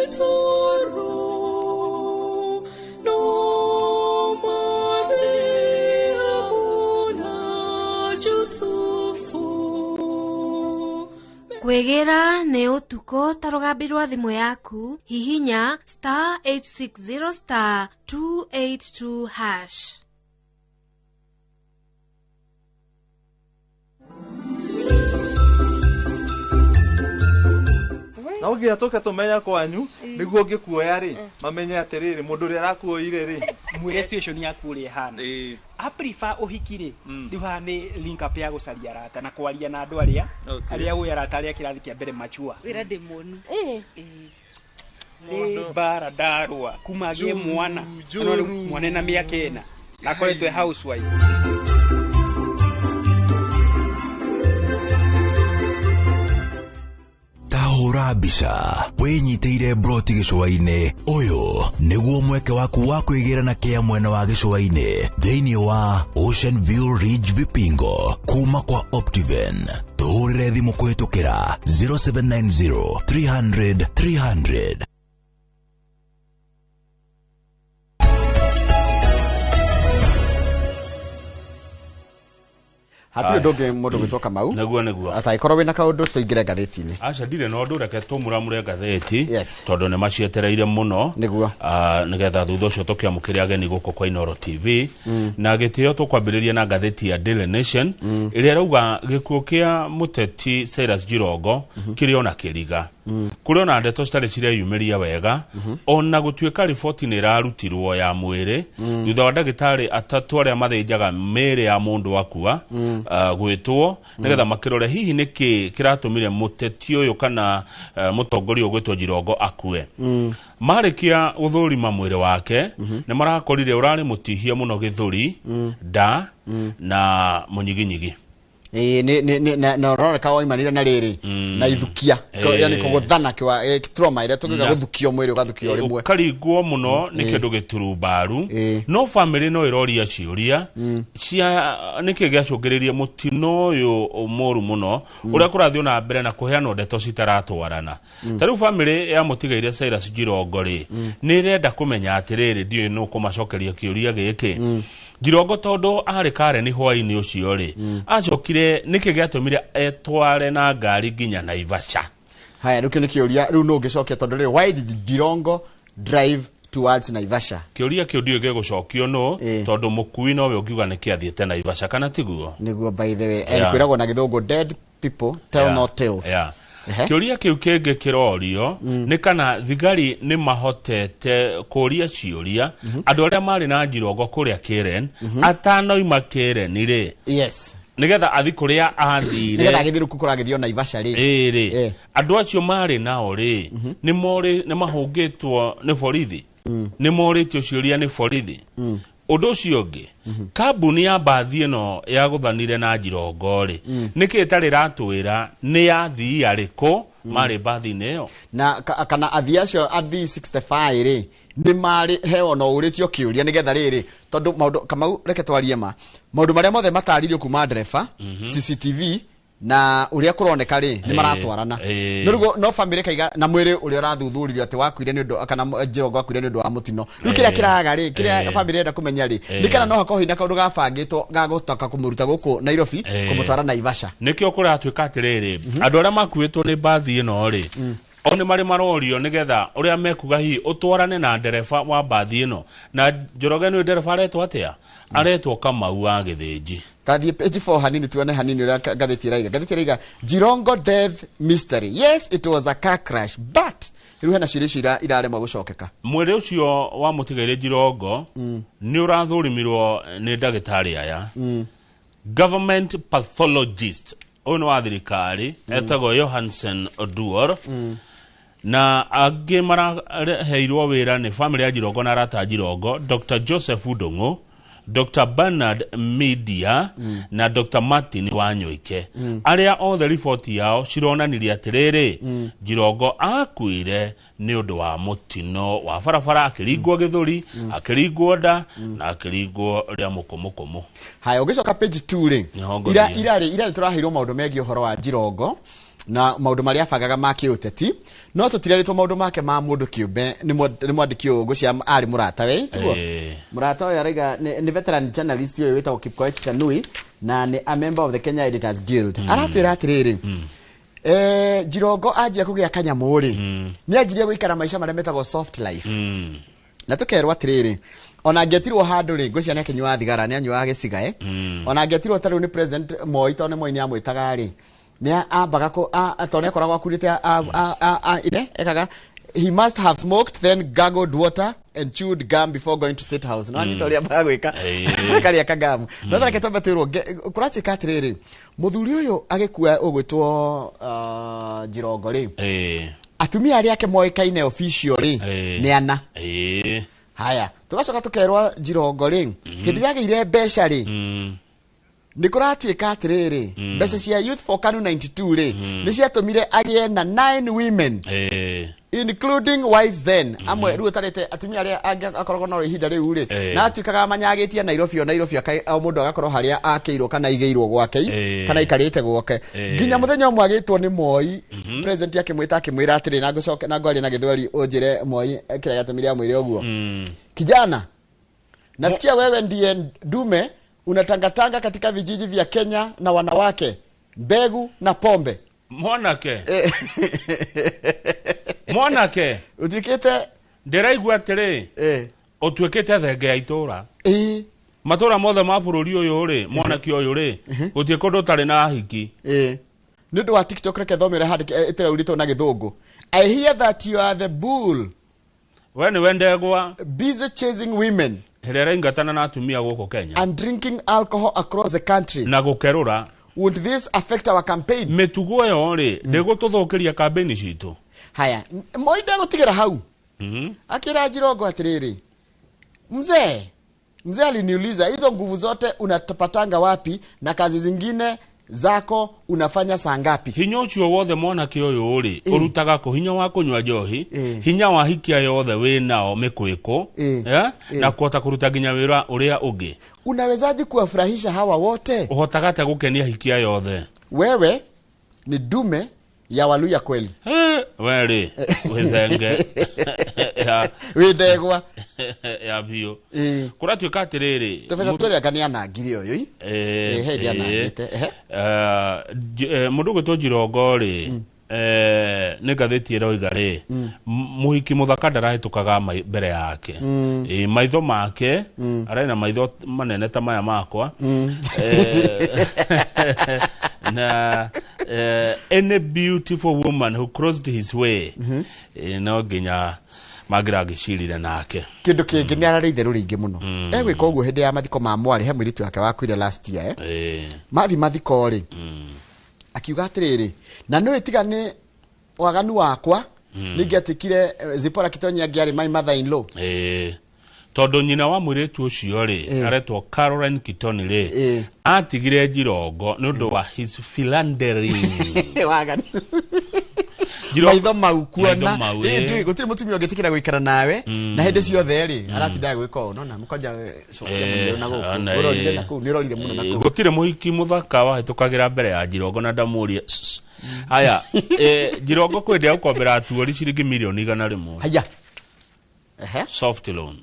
etoro no Maria una Yusufu. Kwegera nĩ ũtukũ ta rũgambi rwa thimũ yaku hihinya *860*282#. Na ũngĩatoka tũmenya kwanyu nĩguo ngĩkuoya rĩ mamenye atĩrĩrĩ mũndũ ũrĩa arakuoire rĩ mwĩre station yaku ũrĩa ihana. I prefer ũhiki rĩ rĩu haha nĩ link up ya gũcaria arata na kwaria na andũ arĩa ũĩ arata arĩa kĩrathi kĩa mbere machua. Wĩra ndĩ mũnu. Bara ndarũa kuma gĩe mwana mwana na mĩaka 4 na akoretwo housewife. Tahũra mbica wĩnyitĩire broti gĩcũa-inĩ. Ũyũ nĩguo mweke waku wa kwĩgĩra kĩa mwena wa gĩcũa-inĩ thĩinĩ wa Ocean View Ridge Vipingo kuma kwa Optiven. Tũhũrĩre thimũ kũhĩtũkĩra 0790 300 300. Hatire ndonge mundu gwitwa Mau. Neguo. Ataikorwo wina kaundu tuingire ngatheti-ini. Aca ndire no ndu reke tumuramure ngatheti tondu ne macietereire muno. Neguo. Nigetha thutha ucio tukiamukire ageni guko kwa Inoro TV. Na gitio tukwambiriria na ngatheti ya Daily Nation iria rauga gikuo kia muteti Cyrus Jirongo kiriona kiriga. Kuriona ndeto citari ciria yumiria wega ona gutuika riboti ni rarutirwo ya mwiri thutha wa ndagitari atatu aria mathinjaga mĩĩrĩ ya mundu wakua gwitwo nigetha makirore hihi niki kiratumire muteti uyu kana mutongoria gwitwo Jirongo akue. Marikia guthurima mwĩrĩ wake ni marakorire urari mutihia muno githuri nda na munyiginyigi. Na rora kawa imanira na riri na ithukia yani kuguthana kwa trauma ile tukiga guthukio mwiri ugathukio rimwe karingwo muno ni kindu giturubaru no family no iroria ciuria cia niki giacungiririe mutino uyu moru muno uria kurathio na mbere na kuheana ndeto citaratwarana. Tariu family ya mutigaire Cyrus Jirongo ri ni renda kumenya atiriri ndio no kumacokeria kiuria giki Jirongo tondu ari kare ni hwaini ucio ri acokire niki giatumire etware na ngari nginya Naivasha. Haya rukio ni kiuria riu no gicokia tondu ri why did Jirongo drive towards Naivasha? Kiuria kiu ndio gigocokio no tondu mukui no we ukiuga ni kiathiete Naivasha kana tiguo. Niguo by the way kwiragwo na githungu dead people tell no tales. Kiuria kiu kenge kirorio ni kana thigari ni mahotete kuria ciuria andu aria mari na Njirongo kuria Karen atanoima Karen ri. Yes. Nigetha athi kuria athire. Nigetha agithiruku kuragithio na Ivasha ri. Ri. Andu acio mari nao ri ni mahungitwo ni borithi. Ni moritio ciuria ni borithi. Undu ucio ungi kambuni ya mbathi ino ya guthanire na Njirongo ri niki itari ratwira ni yathii ariku mari mbathi neyo na kana athii acio athii 65 ri ni mari heo no uritio kiuria nigetha riri tondu maundu Kamau reke twarie maundu maria mothe mataririo kuma ndereba CCTV na uria kuroneka ri ni maratwarana no family kaiga na mwiri uria rathuthuririo ati wakuire ni undu kana Njirongo akuire ni undu wa mutino riu kiria kiraga ri kiria family enda kumenya ri ni kana no hakohi na kaundu gabangitwo gagutaka kumuruta guku Nairobi kumutwara na Ivasha nikio kuratwika atiriri andu aria makuitwo ni mbathi ino ri oni mari marorio nigetha uria mekuga hi utwarane na ndereba wa mbathi ino na Njoroge ni ndereba aretwo atia aretwo Kamau wa Githinji. Tathie page 4 hanini tuone hanini uria gatheti raiga Njirongo death mystery. Yes, it was a car crash but riu hena ciria irarema gucokeka. Mwiri ucio wa mutigaire Njirongo ni urathurimirwo ni ndagitari aya government pathologist ono wa thirikari etagwo Johansen Oduor na angi maraheirwo wira ni family ya Njirongo na arata Njirongo Dr. Joseph Udongo, Dr. Bernard Media na Dr. Martin Wanyoike aria othe report yao cironanirie atiriri Njirongo akuire ni undu wa mutino wa barabara akiringwo githuri akiringwo nda na akiringwo ria mukomukomu. Haya ugicoka page 2 ri ira turaheirwo maundu megie uhoro wa Njirongo na maundu maria bagaga ma kiuteti no tutiraritwo maundu make ma mundu kiumbe ni mwandiki ugu cia ari murata we tiguo murata we araiga ni veteran journalist we witagwo Kipkoech Chanui na ni a member of the Kenya Editors Guild aratwira atiriri Njirongo ajia kugia kanyamu ri ni ajirie guikara maisha maria metagwo soft life na tukerwa atiriri ona ngetirwo handu ri ngucia ni akinywa thigara ni anywa gicigae ona ngetirwo tariu ni president Moi tone Moi ni amwitaga ri ni ambaga ko atone koragwo akurite ine ekaga he must have smoked then gargled water and chewed gum before going to State House no anyitoria bagwika kali akagamu no thara ketombe twirwo kurachi katiriri muthuri uyu agikua ugwitwo Njirongo ri atumia ari yake moikaine official ri ni ana haya tugacoka tukerwa Njirongo ri hindi yageire mbeca ri ni kuratwika atiriri mbeca cia Youth for Kanu 92 ri ni ciatumire agie na 9 women including wives then amwe riu tarete atumia aria akoragwo no ihinda riu ri na atwikaga manyagitia Nairobi o mundu agakorwo haria akeirwo kana igeirwo gwake kana ikarite gwake nginya muthenya umwe agitwo ni Moi president yake mwita akimwira atiri na gucoka na ngwari na githwari unjire Moi kira yatumire amwire uguo kijana nasikia wewe ndiye ndume unatangatanga katika vijiji vya Kenya na wanawake mbegu na pombe mwanake mwanake utikete ndiraigua atiri utwikite thenge ya itura matura mothe ma bururi uyu ri mwanake uyu ri utikondo tari na hiki nindu wa TikTok reke thomere hadi itira urito na githungu I hear that you are the bull when wendegwa busy chasing women herera ingatana na atumia guko Kenya and drinking alcohol across the country na gukerura. Would this affect our campaign? Metugo yo ri ndigututhukiria campaign citu. Haya Moi ndagutigira hau akira Njirongo atiriri mzee aliniuliza hizo nguvu zote unatapatanga wapi na kazi zingine zako unafanya saa ngapi? Hinya ucio wothe mwanake uyu uri urutaga ko hinya wa kunywa njohi hinya wa hikia yothe winao mikwiko na kuota kuruta ginya wira uria ungi. Unawezaje kuwafurahisha hawa wote? Uhotaga ta gukenia hikia yothe. Wewe ni dume ya Waluya kweli. Weri withenge widegwa ya bio kuratwika atiriri tufeza twele akania na ngiri uyu hedi anagite mundu gwitwo Njirongo ri nĩ ngathĩti ĩroiga rĩ mũhiki mũthaka ndarahĩtũkaga mbere yake maitho make arĩ na maitho manene ta maya makwa na any beautiful woman who crossed his way no nginya magira gicirire nake kindu kingi ni ararĩitherũ rĩingĩ mũno gwĩka ũguo hĩndĩ ya mathiko ma mwarĩ he mũirĩtu wake wakuire last year mathiko rĩ akiuga atĩrĩrĩ na nĩ ĩtigane waganu wakwa nĩngĩatuĩkire Zipora Kitonyi angĩarĩ my mother in law tondũ nyina wa mũirĩtu ũcio rĩ aretwo Caroline Kitoni rĩ atigire Jirongo nĩ ũndũ wa his philandering waganu maitho mau kuona gũtirĩ mũtumia ũngĩtĩkĩra gũikara nawe na hĩndĩ ciothe rĩ aratindaga gwĩka ũũ nona mũkonja cokia mũndũ na gũkũ ũrorire na kũu nĩũrorire mũno na kũu gũtirĩ mũhiki mũthaka wahĩtũkagĩra mbere ya Jirongo na ndamũrie haya Jirongo kwendea gũkombera atuori ciringi milioni 100 haya soft loan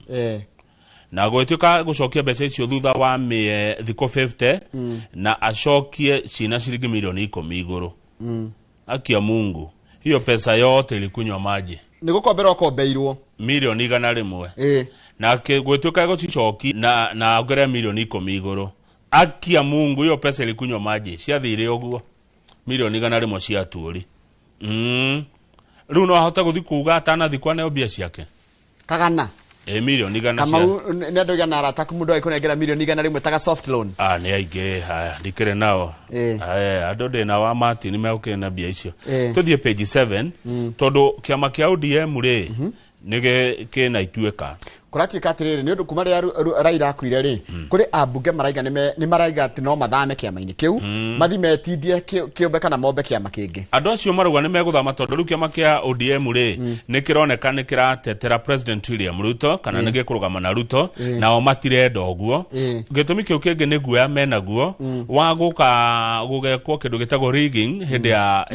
na gwĩtuĩka gũcokia mbeca icio thutha wa thikũ 50 na acokie cina ciringi milioni 10 igũrũ akia Mungu hiyo pesa yote ilikunywa maji ni gukombera ukombeirwo milioni 100 na gwĩtuĩka gũcicoki na ongere milioni 10 igũrũ akia Mungu hiyo pesa ilikunywa maji ciathire ũguo milioni 100 cia atuori rĩu no ahota gũthi kuuga atanathikwa nayo mbia ciake kagana milioni 100 kama nĩ andũ igana arataku mũndũ agĩkũnengera milioni 100 taga soft loan nĩ aingĩ haya ndikĩrĩ nao andũ ndĩna wa Martin megũkĩrĩ na mbia icio tũthiĩ page 7 tondũ kĩama kĩa ODM rĩ nĩ kĩna ituĩka kuratuĩka atĩrĩrĩ nĩ ũndũ kuma rĩrĩa Raila akuire rĩ kũrĩ ambunge maraiga nĩ maraiga atĩ no mathame kĩama-inĩ kĩu mathi metindie kĩũmbe kana mombe kĩama kĩngĩ andũ acio marauga nĩ megũthama tondũ rĩu kĩama kĩa ODM rĩ nĩ kĩroneka nĩ kĩratetera President William Ruto kana nĩ gĩkũrũgama na Ruto nao matirenda ũguo gĩtũmi kĩu kĩngĩ nĩ guoya menaguo wa gũgekwo kĩndũ gĩtagwo rigging hĩndĩ ya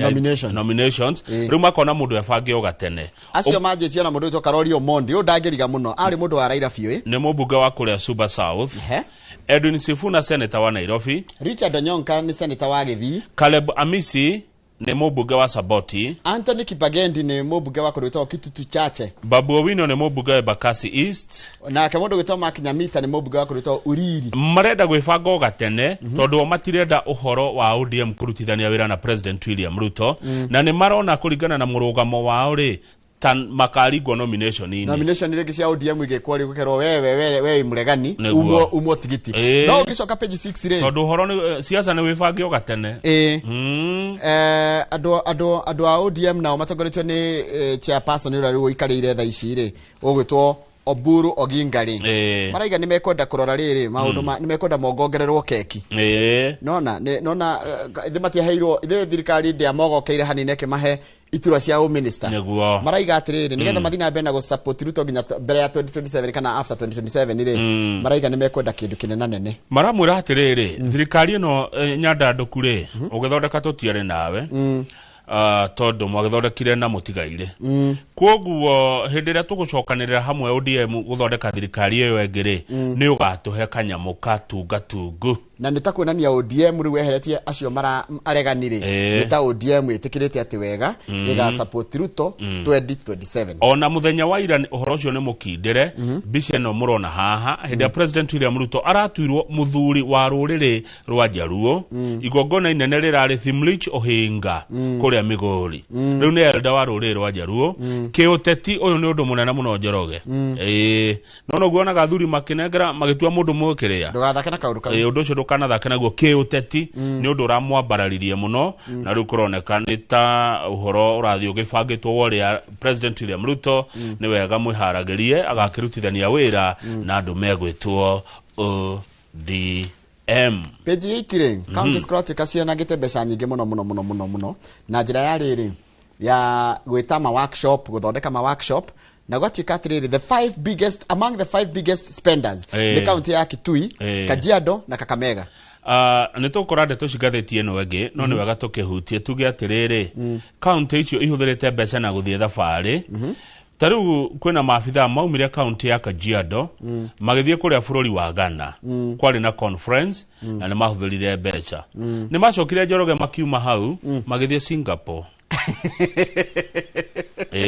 nominations rĩu makona mũndũ ebange o gatene acio manjĩtio na mũndũ wĩtwo Karori Omondi ũyũ ndangĩriga mũno arĩ mũndũ wa Raila biũ nĩ mũmbunge wa kũrĩa Suba South Edwin Sifuna senator wa Nairobi Richard Onyonka ni senator wa Githii Caleb Amisi ni mũmbunge wa Saboti Anthony Kibagendi ni mũmbunge wa kũrĩa Kitutu Chache Babu Owino ni mũmbunge wa Bakasi East na mũndũ wĩtwo Mark Nyamita ni mũmbunge wa kũrĩa Uriri marenda gwĩbanga gatene tondũ matirenda ũhoro wa ODM kũrutithania wĩra na President William Ruto na nĩ marona kũringana na mũrũgamo wao rĩ tan makaringwo nomination rĩngĩ cia ODM igĩkwo rĩ gũkerwo wewe mũregani umwo tigiti no ũgĩcoka page 6 rĩ tondũ ũhoro nĩ siasa nĩ wĩbange o gatene andũ a ODM nao matongoretio nĩ chairperson ũrĩa rĩu ikarĩire thaa ici rĩ ũgwĩtwo Oburu Oginga rĩ maraiga nĩ mekwenda kũrora rĩrĩ maũndũ nĩ mekwenda mongongererwo keki nona thĩ matiaheirwo thirikari ndĩa mogokeire hanine kĩmahe itura cia minister maraiga atĩrĩrĩ nĩgetha mathi na mbere na gũsupport Ruto nginya mbere ya 2027 kana after 2027 rĩ maraiga nĩ mekwenda kĩndũ kĩnene nene maramwĩra atĩrĩrĩ thirikari ĩno nyandandũku rĩ ũgĩthondeka tũtiarĩ nawe tondũ mwagĩthondekire na mũtigaire kwoguo hĩndĩ ĩrĩa tũgũcokanĩrĩra hamwe ODM gũthondeka thirikari ĩyo ĩngĩ rĩ nĩ ũgatũhe kanyamũ katungatungu na nĩ ta kuonania ODM rĩu weheretie acio areganire nĩ ta ODM ĩtĩkĩrĩte atĩ wega ĩga support Ruto 2027 ona mũthenya wa ira ũhoro ũcio nĩ mũkindĩre mbica ĩno mũrona haha hĩndĩ ya President William Ruto aratuirwo mũthuri wa rũrĩrĩ rwa Jaruo igongona inene rĩrarĩ Thimlich Ohinga kũrĩa Migori rĩu nĩ elder wa rũrĩrĩ rwa Jaruo kĩũteti ũyũ nĩ ũndũ mũnene mũno Njoroge no guonaga athuri makĩnengera magĩtua mũndũ mũkĩrĩa ndũgathake na kaũndũ kau ũndũ ũcio ndũkanathake naguo kĩũteti nĩ ũndũ ũramwambararirie mũno na rĩu kũroneka nĩ ta ũhoro ũrathiĩ ũgĩbangĩtwo ũrĩa President William Ruto nĩ wega mwĩharagĩrie agakĩrutithania wĩra na andũ megwĩtwo ODM page 8 rĩ county scrotic acianagĩte mbeca nyingĩ mũno na njĩra ya rĩrĩ ya gwĩta ma workshop gũthondeka ma workshop na gwatuĩka atĩrĩrĩ among the 5 biggest spenders nĩ county ya Kitui Kajiado na Kakamega nĩ tũkora ndeto cigathĩtie ĩno ĩngĩ no nĩ wega tũkĩhutie tuge atĩrĩrĩ county icio ihũthĩrĩte mbeca na gũthiĩ thabarĩ tarĩu kwĩna maabitha maumire county ya Kajiado magĩthiĩ kũrĩa bũrũri wa Ghana kwarĩ na conference na nĩ mahũthĩrire mbeca nĩ macokire Njoroge makiuma hau magĩthiĩ Singapore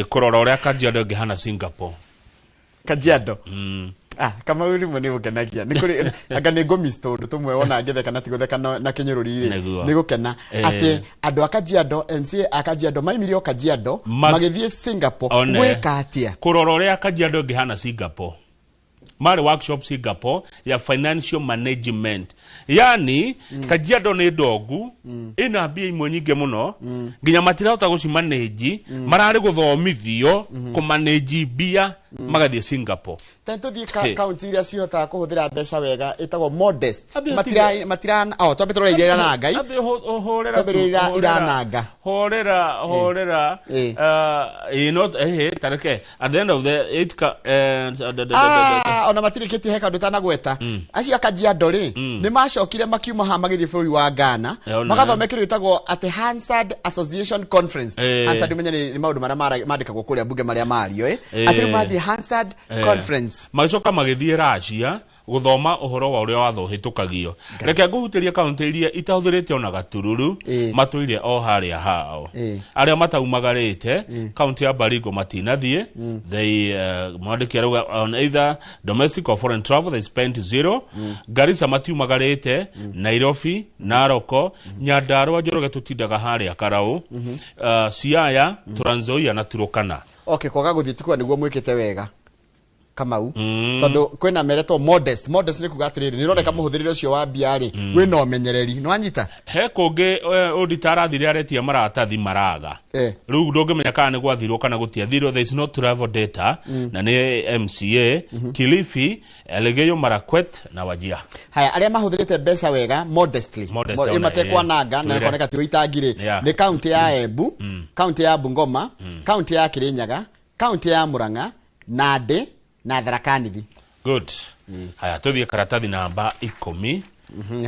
kurora uria Kajiado ngihana Singapore. Kajiado. Kama uri mwe nigukenagia ni kuri anga ni ngomis tondu tumwe wona ngetheka na tigutheka na kinyururi ni gukena ati andu Kajiado MCA Kajiado maimirio Kajiado magithie Singapore weka atia kurora uria Kajiado ngihana Singapore. Mari workshop Singapore ya financial management. Yani Kajiado ni dogu ina mbia imwe nyinge muno nginya matirahota gucimanage marari guthomithio ku manage mbia magathie Singapore. Tanto di county iria ciota kuhuthira mbeca wega itagwo modest matira to betro iria na ngai horera irananga horera tareke at the end of the it ona matirikiti heka ndutana gweta acio Kajiado ri ni macokire makiuma ha magithie bũrũri wa Ghana magathomekire itagwo at Hansard Association Conference. Hansard menya ni maundu maria mandikagwo kuria bunge maria mario atiri mathi Hansard Conference magicoka magithie Russia guthoma uhoro wa uria wathohitukagio. Reke nguhutiria county iria itahuthirite ona gatururu matuire o haria hao aria mataumagarite county ya Baringo matinathie they mwandikia on either domestic or foreign travel they spent 0. Garissa matiumagarite Nairobi Naroko Nyandarua Njoroge tutindaga haria Karau Siaya Trans Nzoia na Turkana. Okay, kwaga guthie tukwa niguo mwikite wega Kamau tondu kwina mereto modest ni kugatiriri ni roneka muhuthirire ucio wa biari wina umenyereri no anyita he kungi auditara thire aretia maratathi maraga riu ndungimenya kana ni gwathirwo kana gutiathirwo. There is no travel data na ni MCA Kilifi Elgeyo Marakwet na Wajir. Haya aria mahuthirite mbeca wega modestly imatekwa nanga na koneka ti itangire ni county ya Embu, county ya Bungoma, county ya Kirinyaga, county ya Murang'a, Nandi na Tharaka Nithi. Good. Haya tuthie karatathi namba 10.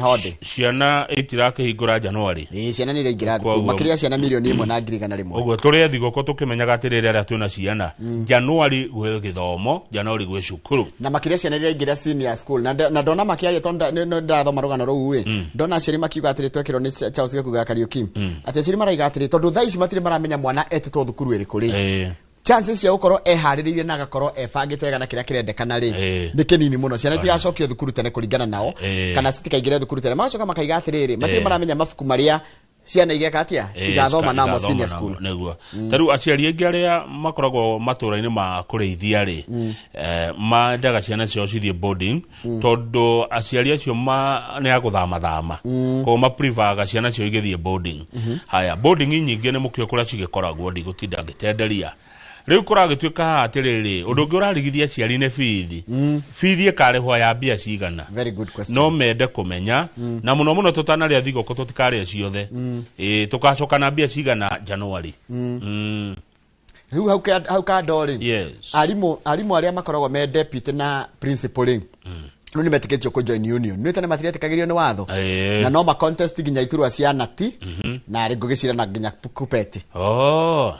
Hode. Ciana itirakihingura January. Ciana ni iringira thukuru makiria ciana milioni 1 na ngiri igana rimwe. Uguo turi thigoko tukimenyaga atiriri aria twina ciana January gwe githomo January gwe cukuru na makiria ciana iringira senior school na ndona makiaria tonda ndathoma rugano ruu ndona ciri makiuga atiri twekirwo ni Charles Gekuga Kariuki ati ciri maraiga atiri tondu thaici matire maramenya mwana etetwo thukuru iri kuri chances ya gukoro ehariririe na gakoro ebangite wega na kiria kirendekana ri ni kinini muno ciana itigacokio thukuru tene kuringana nao kana citikaingire thukuru tene magacoka makaiga atiriri matire maramenya mabuku maria ciana igeka atia igathoma namo senior school neguo taru aciari aingi aria makoragwo matura-ini ma kureithia ri mandaga ciana cio cithie boarding tondu aciari acio ni aguthama ko ma privaga ciana cio igithie boarding. Haya boarding nyingi ni mukio kuria cigikoragwo ndigutinda ngitenderia riu kuragituika atiriri undu ungi urarigithia ciari ne fithi ikarehwa ya mbia cigana. Very good question. No mende kumenya na muno tutanaria thigoko tutikaria ciothe tukacoka na mbia cigana January. Riu hau ka ndori arimu aria makoragwo me deputy na principal no ni metiketio ko join union no tane matiretikigirio ni watho na no ma contest ginya iturwa cia nati na ari ngugicira na ginya kupeti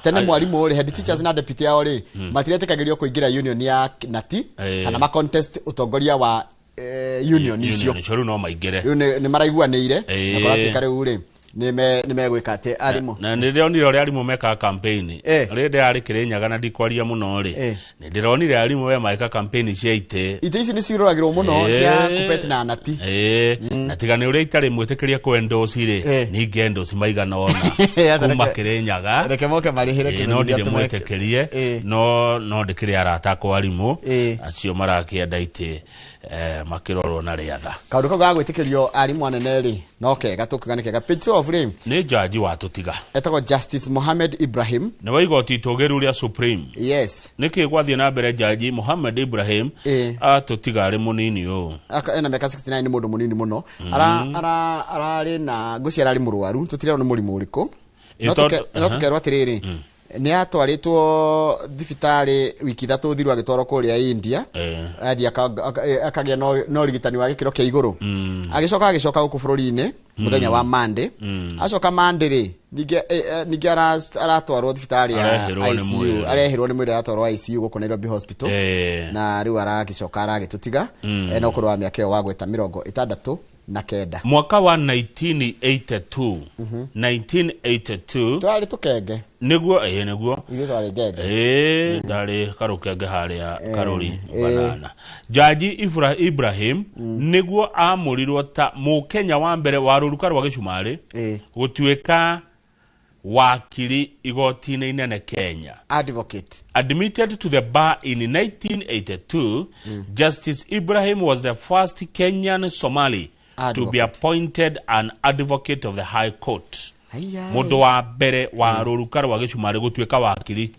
tene mwarimu uri head teachers na deputy yao ri matiretikigirio kuingira union ya nati kana ma contest utongoria wa union icio nicio no maingire ni maraiguanire na koratuika riu ri nimegwika ate arimu na ndironire uri arimu meka campaign rinde ari Kirinyaga na ndikwaria muno ri ndironire arimu we maika campaign cia ite ici ni ciroragirwo muno cia kupeti na nati na tigane uri itari mwitikiria kwendo cire ni ngendo cimaigana ona kuma Kirinyaga reke moke marihire no ndi mwitikirie no ndikiri arata kwa arimu acio marakienda ite makirorwo na riatha kaundu ko gagwitikirio arimu anene ri no kega tukugane kega picture of rim ni jaji wa tutiga etagwo Justice Mohamed Ibrahim ne waigoti togeru ria Supreme niki gwathie na mbere jaji Mohamed Ibrahim atutiga ari munini u ena meka 69 ni mundu munini muno arari na guciara ari murwaru tutire no murimu uriku no tukerwa atiriri ni atwaritwo thibitari wiki 3 thiru agitwaro kuria India athi akagia no rigitani wa gikiro kia iguru agicoka guku bururi-ini muthenya wa Monday acoka Monday ri ninge aratwarwo thibitari ya ICU arehirwo ni mwira aratwarwo ICU guku Nairobi Hospital na riu aragicoka aragitutiga no kurwa miaka yo wagweta 60 na kenda. Mwaka wa 1982. 1982. Twari tukenge. Niguo Ile twari ngenge. Ndari karukenge haria karuri banana. Jaji Ibrahim niguo amurirwo ta Mukenya wa mbere wa ruruka rwa Gicumari gutuika wakiri igoti-inĩ inene Kenya. Advocate. Admitted to the bar in 1982, Justice Ibrahim was the first Kenyan Somali to be appointed an advocate of the High Court. Mundu wa mbere wa ruruka rwa Gicumari gutuika wakiri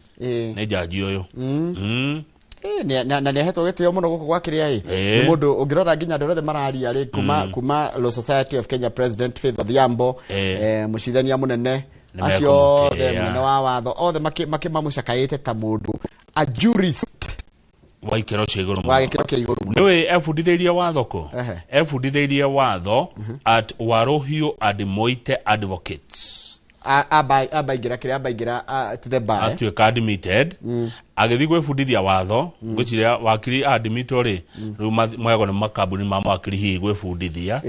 ni jaji uyu. Na nehetwo gitio muno guku gwakiria ni mundu ungirora nginya ndorothe mararia ri kuma Law Society of Kenya President Faith Odhiambo mucithania munene acio the munene wa watho othe makimamucakaite ta mundu a jurist wa ikero cia iguru niwe efundithĩirie watho ko efundithĩirie watho at Warohio and Moite Advocates abaingira to the bar atuĩka admitted agĩthiĩ gwĩbundithia watho ngwĩciria wakiri admitted rĩ rĩu mwego nĩ makambuni ma wakiri hihi gwĩbundithia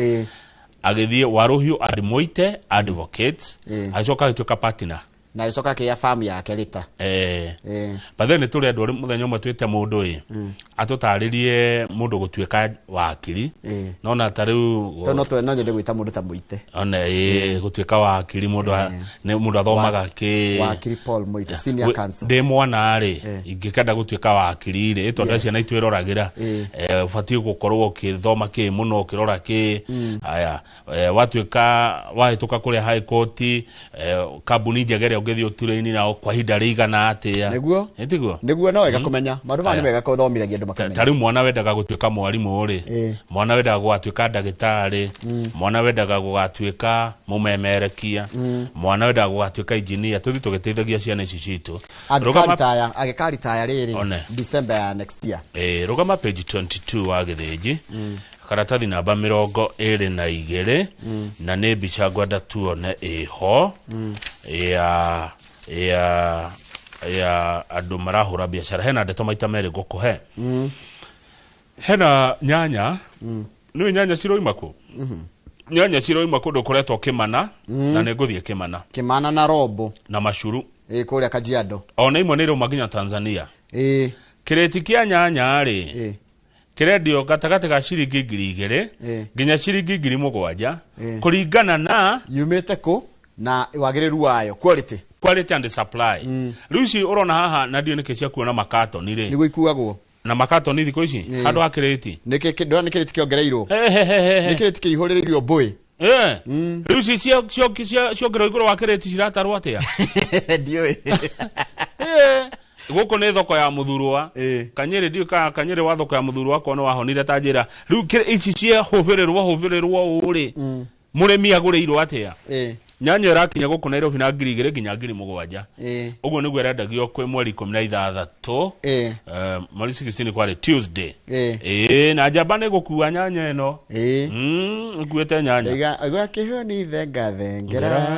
agĩthiĩ Warohio and Moite Advocates acoka agĩtuĩka partner na icoka kia farm yake rita but then tuli andũ mũthenya ũmwe twĩte mũndũ atũtarĩrie mũndũ gũtuĩka wakiri nona ta rĩu no nyende gwĩta mũndũ ta Mũite ona gũtuĩka wakiri mũndũ athomaga wakiri Paul Mũite senior counsel ndĩ mwana rĩ ingĩkenda gũtuĩka wakiri rĩ tondũ ciana itwĩroragĩra ũbatiĩ gũkorwo ũkĩthoma kĩ mũno ũkĩrora kĩ haya watuĩka wahĩtũka kũrĩa High Court kambuni njegere ũngĩthio turĩini nao kwa hinda rĩigana atĩa nĩguo no wega kũmenya maũndũ ma nĩ wega gũthomithia andũ makamenya tarĩu mwana wendaga gũtuĩka mwarimũ rĩ mwana wendaga gũgatuĩka ndagĩtarĩ mwana wendaga gũgatuĩka mũmemerekia mwana wendaga gũgatuĩka engineer tũthi tũgĩteithagia ciana ici citũ agĩkaritaya rĩrĩ December ya next year rũgama page 22 wa gĩthĩnji karatathi namba 22 na nĩ mbica ngwenda tuone ĩho ya andũ marahũra biacara hena ndeto maita merĩ ngũkũhe hena nyanya nĩ nyanya ciroima kũ nyanya ciroima kũndũ kũretwo Kĩmana na nĩ ngũthiĩ Kĩmana na Rombo na Macuru kũrĩa Kajiado ona imwe nĩ irauma nginya Tanzania kĩrĩti kĩa nyanya rĩ kĩrendio gatagatĩ ga ciringi 2,000 nginya ciringi 7,000 kũringana na yumĩte kũ na wagĩrĩru wayo quality and supply rĩu ici ũrona haha na ndio nĩkĩ cia kuona makatoni rĩ nĩguo ikuagwo na makatoni thikũ ici handũ ha kĩrĩti ndona nĩ kĩrĩti kĩongereirwo nĩ kĩrĩti kĩihũrĩrĩirio mbũĩ rĩu ici ciongerwo igũrũ wa kĩrĩti ciratarwo atĩa ndiũĩ gũkũ nĩ thoko ya mũthurwa Kanyĩrĩ ndio Kanyĩrĩ wa thoko ya mũthurwa kono wahonire ta njĩra rĩu ici cia hũbĩrĩrwo ũrĩ mũrĩmi agũrĩirwo atĩa nyanya ĩrakinya gũkũ Nairobi na 2,000 nginya 7,000 ũguo nĩguo ĩrendagio kwĩ mweri 16 mweri 16 kwarĩ Tuesday na njamba nĩ gũkua nyanya ĩno ĩkuĩte nyanya agakĩhwo nĩ thengera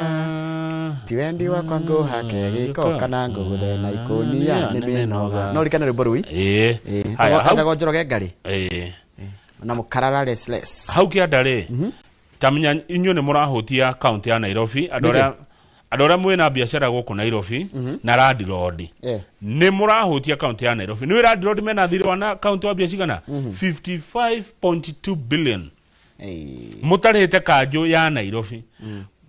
tiwendi wakwa ngũhake gĩko kana ngũgũthe na ikũnia nĩ mĩnoga no rikana rwĩmbo rũi hagwo Njoroge Ngarĩ na mũkarara restless hau kĩanda rĩ tamenya inyuĩ nĩ mũrahutia kaunti ya Nairobi andũ arĩa mwĩna biacara gũkũ Nairobi na Landlord nĩ mũrahutia kaunti ya Nairobi nĩ Landlord mena thirĩ wa kaunti wa biacara 55.2 billion mũtarĩte kanjũ ya Nairobi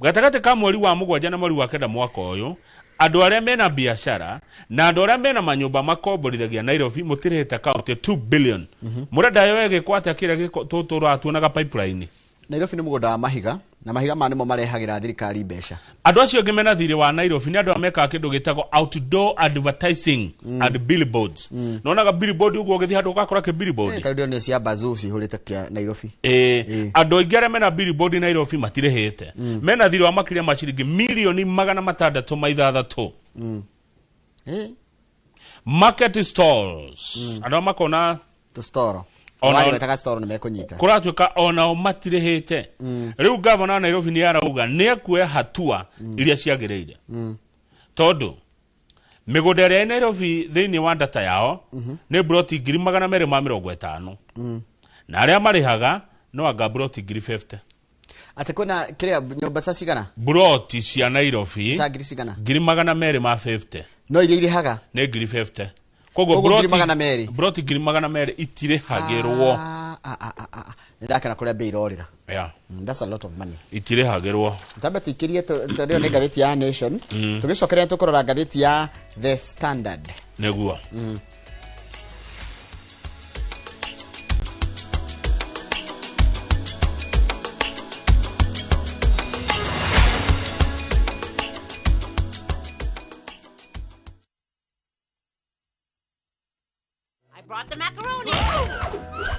gatagatĩ ka mweri wa Mũgwanja na mweri wa Kenda mwaka ũyũ andũ arĩa mena biacara na andũ arĩa mena manyũmba makomborithagia Nairobi mũtirĩte kaunti 2 billion mũrenda yo ĩgĩkwata kĩrĩa tũratuonaga pipeline Nairobi nĩ mũgũnda wa mahiga na mahiga ma nĩmo marehagĩra thirikari mbeca andũ acio angĩ mena thirĩ wa Nairobi nĩ andũ amekaga kĩndũ gĩtagwo outdoor advertising and billboards nonaga billboard ũguo ũgĩthiĩ handũ ũgakora kĩ billboard tondũ nĩ cia bazoo cihũrĩte kia Nairobi andũ aingĩ arĩa mena billboard Nairobi matirĩhĩte mena thirĩ wa makĩria ma ciringi milioni 606 market stalls andũ makona to store ona wetaka store nimekunyita kuratuika ona matirĩhĩte rĩu governor wa Nairobi nĩ arauga nĩ akuoya hatua iria ciagĩrĩire tondũ mĩgũnda ĩrĩa Nairobi thĩinĩ wa data yao nĩ broti 250 na arĩa marĩhaga no anga broti ngiri 50 ate kuna kiria nyumba sasa cigana broti cia Nairobi ta ngiri cigana ngiri 250 no ile irihaga ne ngiri 50 kogo broti ngiri 200 itirihagirwo ndakana kuria bei irorira yeah that's a lot of money itirihagirwo tambe tukirie turio ne gatheti ya Nation tugicokerera tukorora gatheti ya The Standard neguo Brought the macaroni.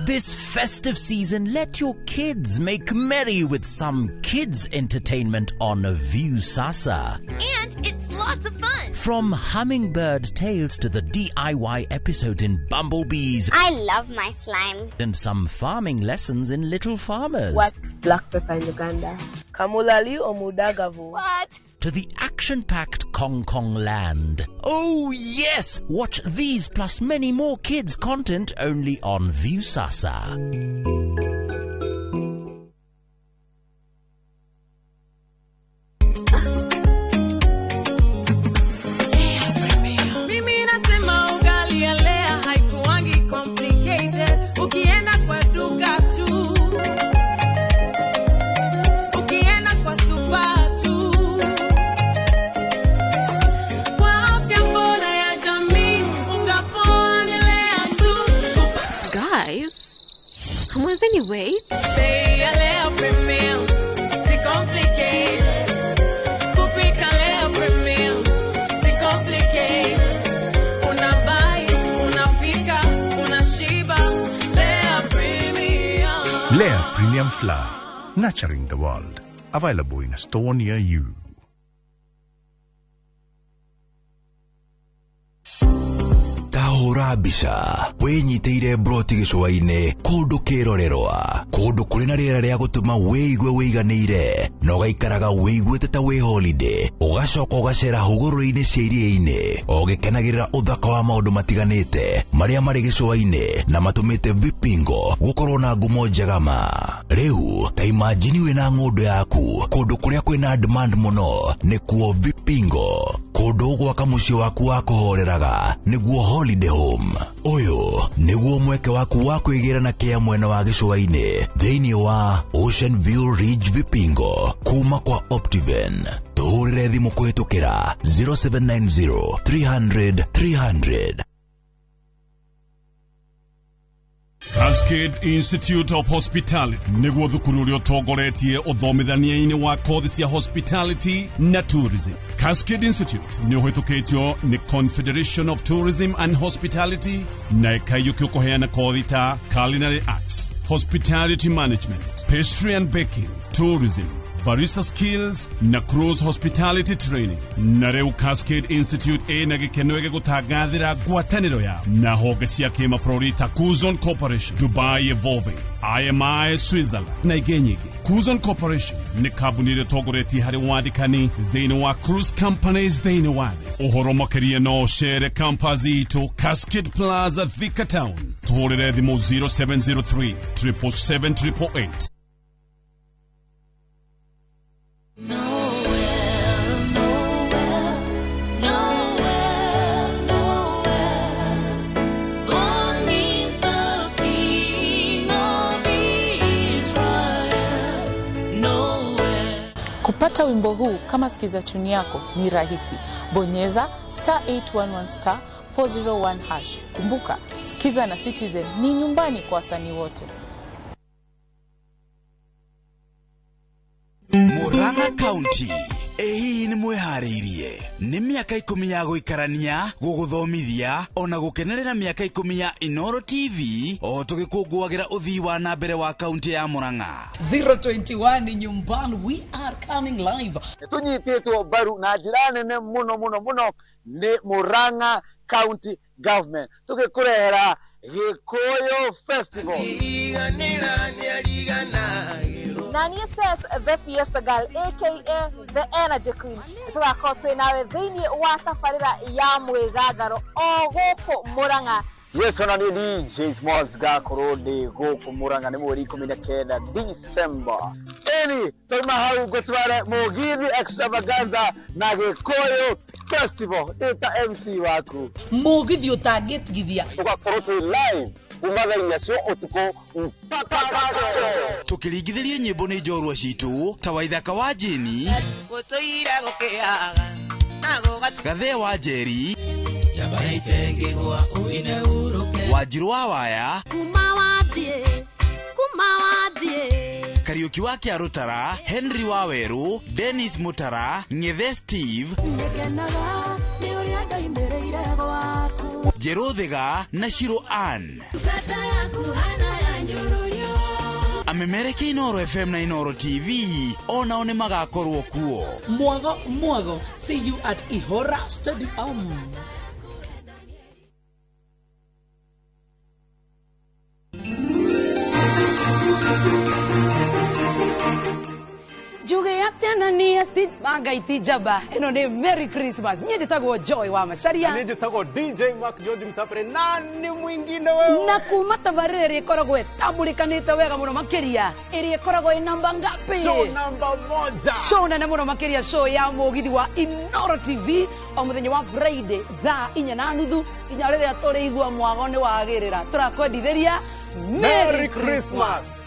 This festive season, let your kids make merry with some kids entertainment on View Sasa. And it's lots of fun. From hummingbird tales to the DIY episode in Bumblebees. I love my slime. And some farming lessons in Little Farmers. What's black pepper in Uganda? Kamulali or Mudagavu? What? To the action-packed Kong Kong land. Oh yes! Watch these plus many more kids content only on View Sasa. Mimi nasema ugali ya lea haikuwangi complicated. Ukienda kwa duka tu, ukienda kwa super tu, kwa afya bora ya jamii ungapoa ni lea tu. Guys, hamwezeni wait? Bei ya lea premium, si complicated. Kupika lea premium, si complicated. Unabai, unapika, unashiba. Lea premium. Lea Premium Flour, nurturing the world. Available in a store near you. Tahura mbica winyiteire broti gicua-ini kundu kirorerwa kundu kuri na riera ria gutuma wiigue wiiganire na ugaikaraga wiiguite ta wi holiday ugacoka ugacera huguru-ini cia iria-ini ugikenagirira uthaka wa maundu matiganite maria mari gicua-ini na matumite Vipingo gukorwo na ngumo njega ma riu ta imagine wina ng'undu yaku kundu kuria kwina demand muno ni kuo Vipingo kundu gwaka muciĩ waku wa kuhoreraga niguo holiday home uyu niguo mweke waku wa kwĩgĩra na kĩa mwena wa gĩcũa-inĩ thĩinĩ wa Ocean View Ridge Vipingo kuma kwa Optiven tuhũrĩre thimũ kũhĩtũkĩra 0790 300 300. Cascade Institute of Hospitality niguo thukuru uria utongoretie uthomithania-ini wa kothi cia hospitality na tourism. Cascade Institute ni uhitukitio ni Confederation of Tourism and Hospitality na ikayuki kuheana kothi ta culinary arts, hospitality management, pastry and baking, tourism, barista skills na cruise hospitality training. Na rĩu Cascade Institute ĩna gĩkeno gĩa gũtangathĩra ngwatanĩro ya na honge cia kĩmabũrũri ta Kuzon Corporation, Dubai Evolving, IMI Switzerland na ingĩ nyingĩ. Kuzon Corporation nĩ kambuni ĩrĩa ĩtongoretie harĩ wandĩkani thĩinĩ wa cruise companies thĩinĩ wa thĩ. Ũhoro makĩria no ũcere campus itũ Cascade Plaza Thika Town. Tũhũrĩre thimũ 0703 777 888. Kupata wimbo huu kama sikiza tuni yako ni rahisi. Bonyeza *811 *401#. Kumbuka, sikiza na Citizen ni nyumbani kwa wasanii wote. Murang'a County ehi ni mwehariirie ni miaka 10 ya guikarania guguthomithia ona gukenerera miaka 10 ya Inoro TV o tugikungwagira uthii wa na mbere wa county ya Murang'a. 021 nyumbani, we are coming live. Tunyititwo baru na njira nene muno ni Murang'a County Government tugikurehera Gikuyu Festival. Nani says the Fiesta Girl, aka the Energy Queen. Tugakorwo twĩ nawe thĩinĩ wa safarĩra ya mwĩgangaro o gũkũ Murang'a Yes, ona ni DJ Smalls gakorwo ndi guku Murang'a ni mweri 19 December. Eni tuma hau gutware Mugithi Extravaganza na Gikuyu Festival. Ita MC waku Mugithi utagitigithia ugakorwo live umathenya cio utuko mpaka tukirigithĩria nyĩmbo nĩ njorua citũ ta Waithaka wa Jeni gutuire gukiaga Gathe wa Njeri yabaite ngigwa uine uruke Wanjiru wa Waya kuma wathie Kariuki wa Kiarutara Henry wa Weru Dennis Mutara Ngethe Steve ngekenaga ni uria ndaimereire gwaku Jerothiga na Shiro Ann tata yaku hana ya njurunyo amemereke Inoro FM na Inoro TV ona one magakorwo kuo mwago see you at Ihora Stadium. Juge atena ni ati magaiti jaba eno ni Merry Christmas. Nye nditagwo Joy wa Macharia. Nye nditagwo DJ Mark George Msapre nani mwingine wewe. Na kuma tabarere ikoragwo etambulikanite wega muno makiria. Iri ikoragwo e namba ngapi? Show namba 1. Show nene muno makiria show ya Mugithi wa Inoro TV o muthenya wa Friday thaa 4:30 inya riria turi igua mwago ni wagirira. Turakwendithiria Merry Christmas.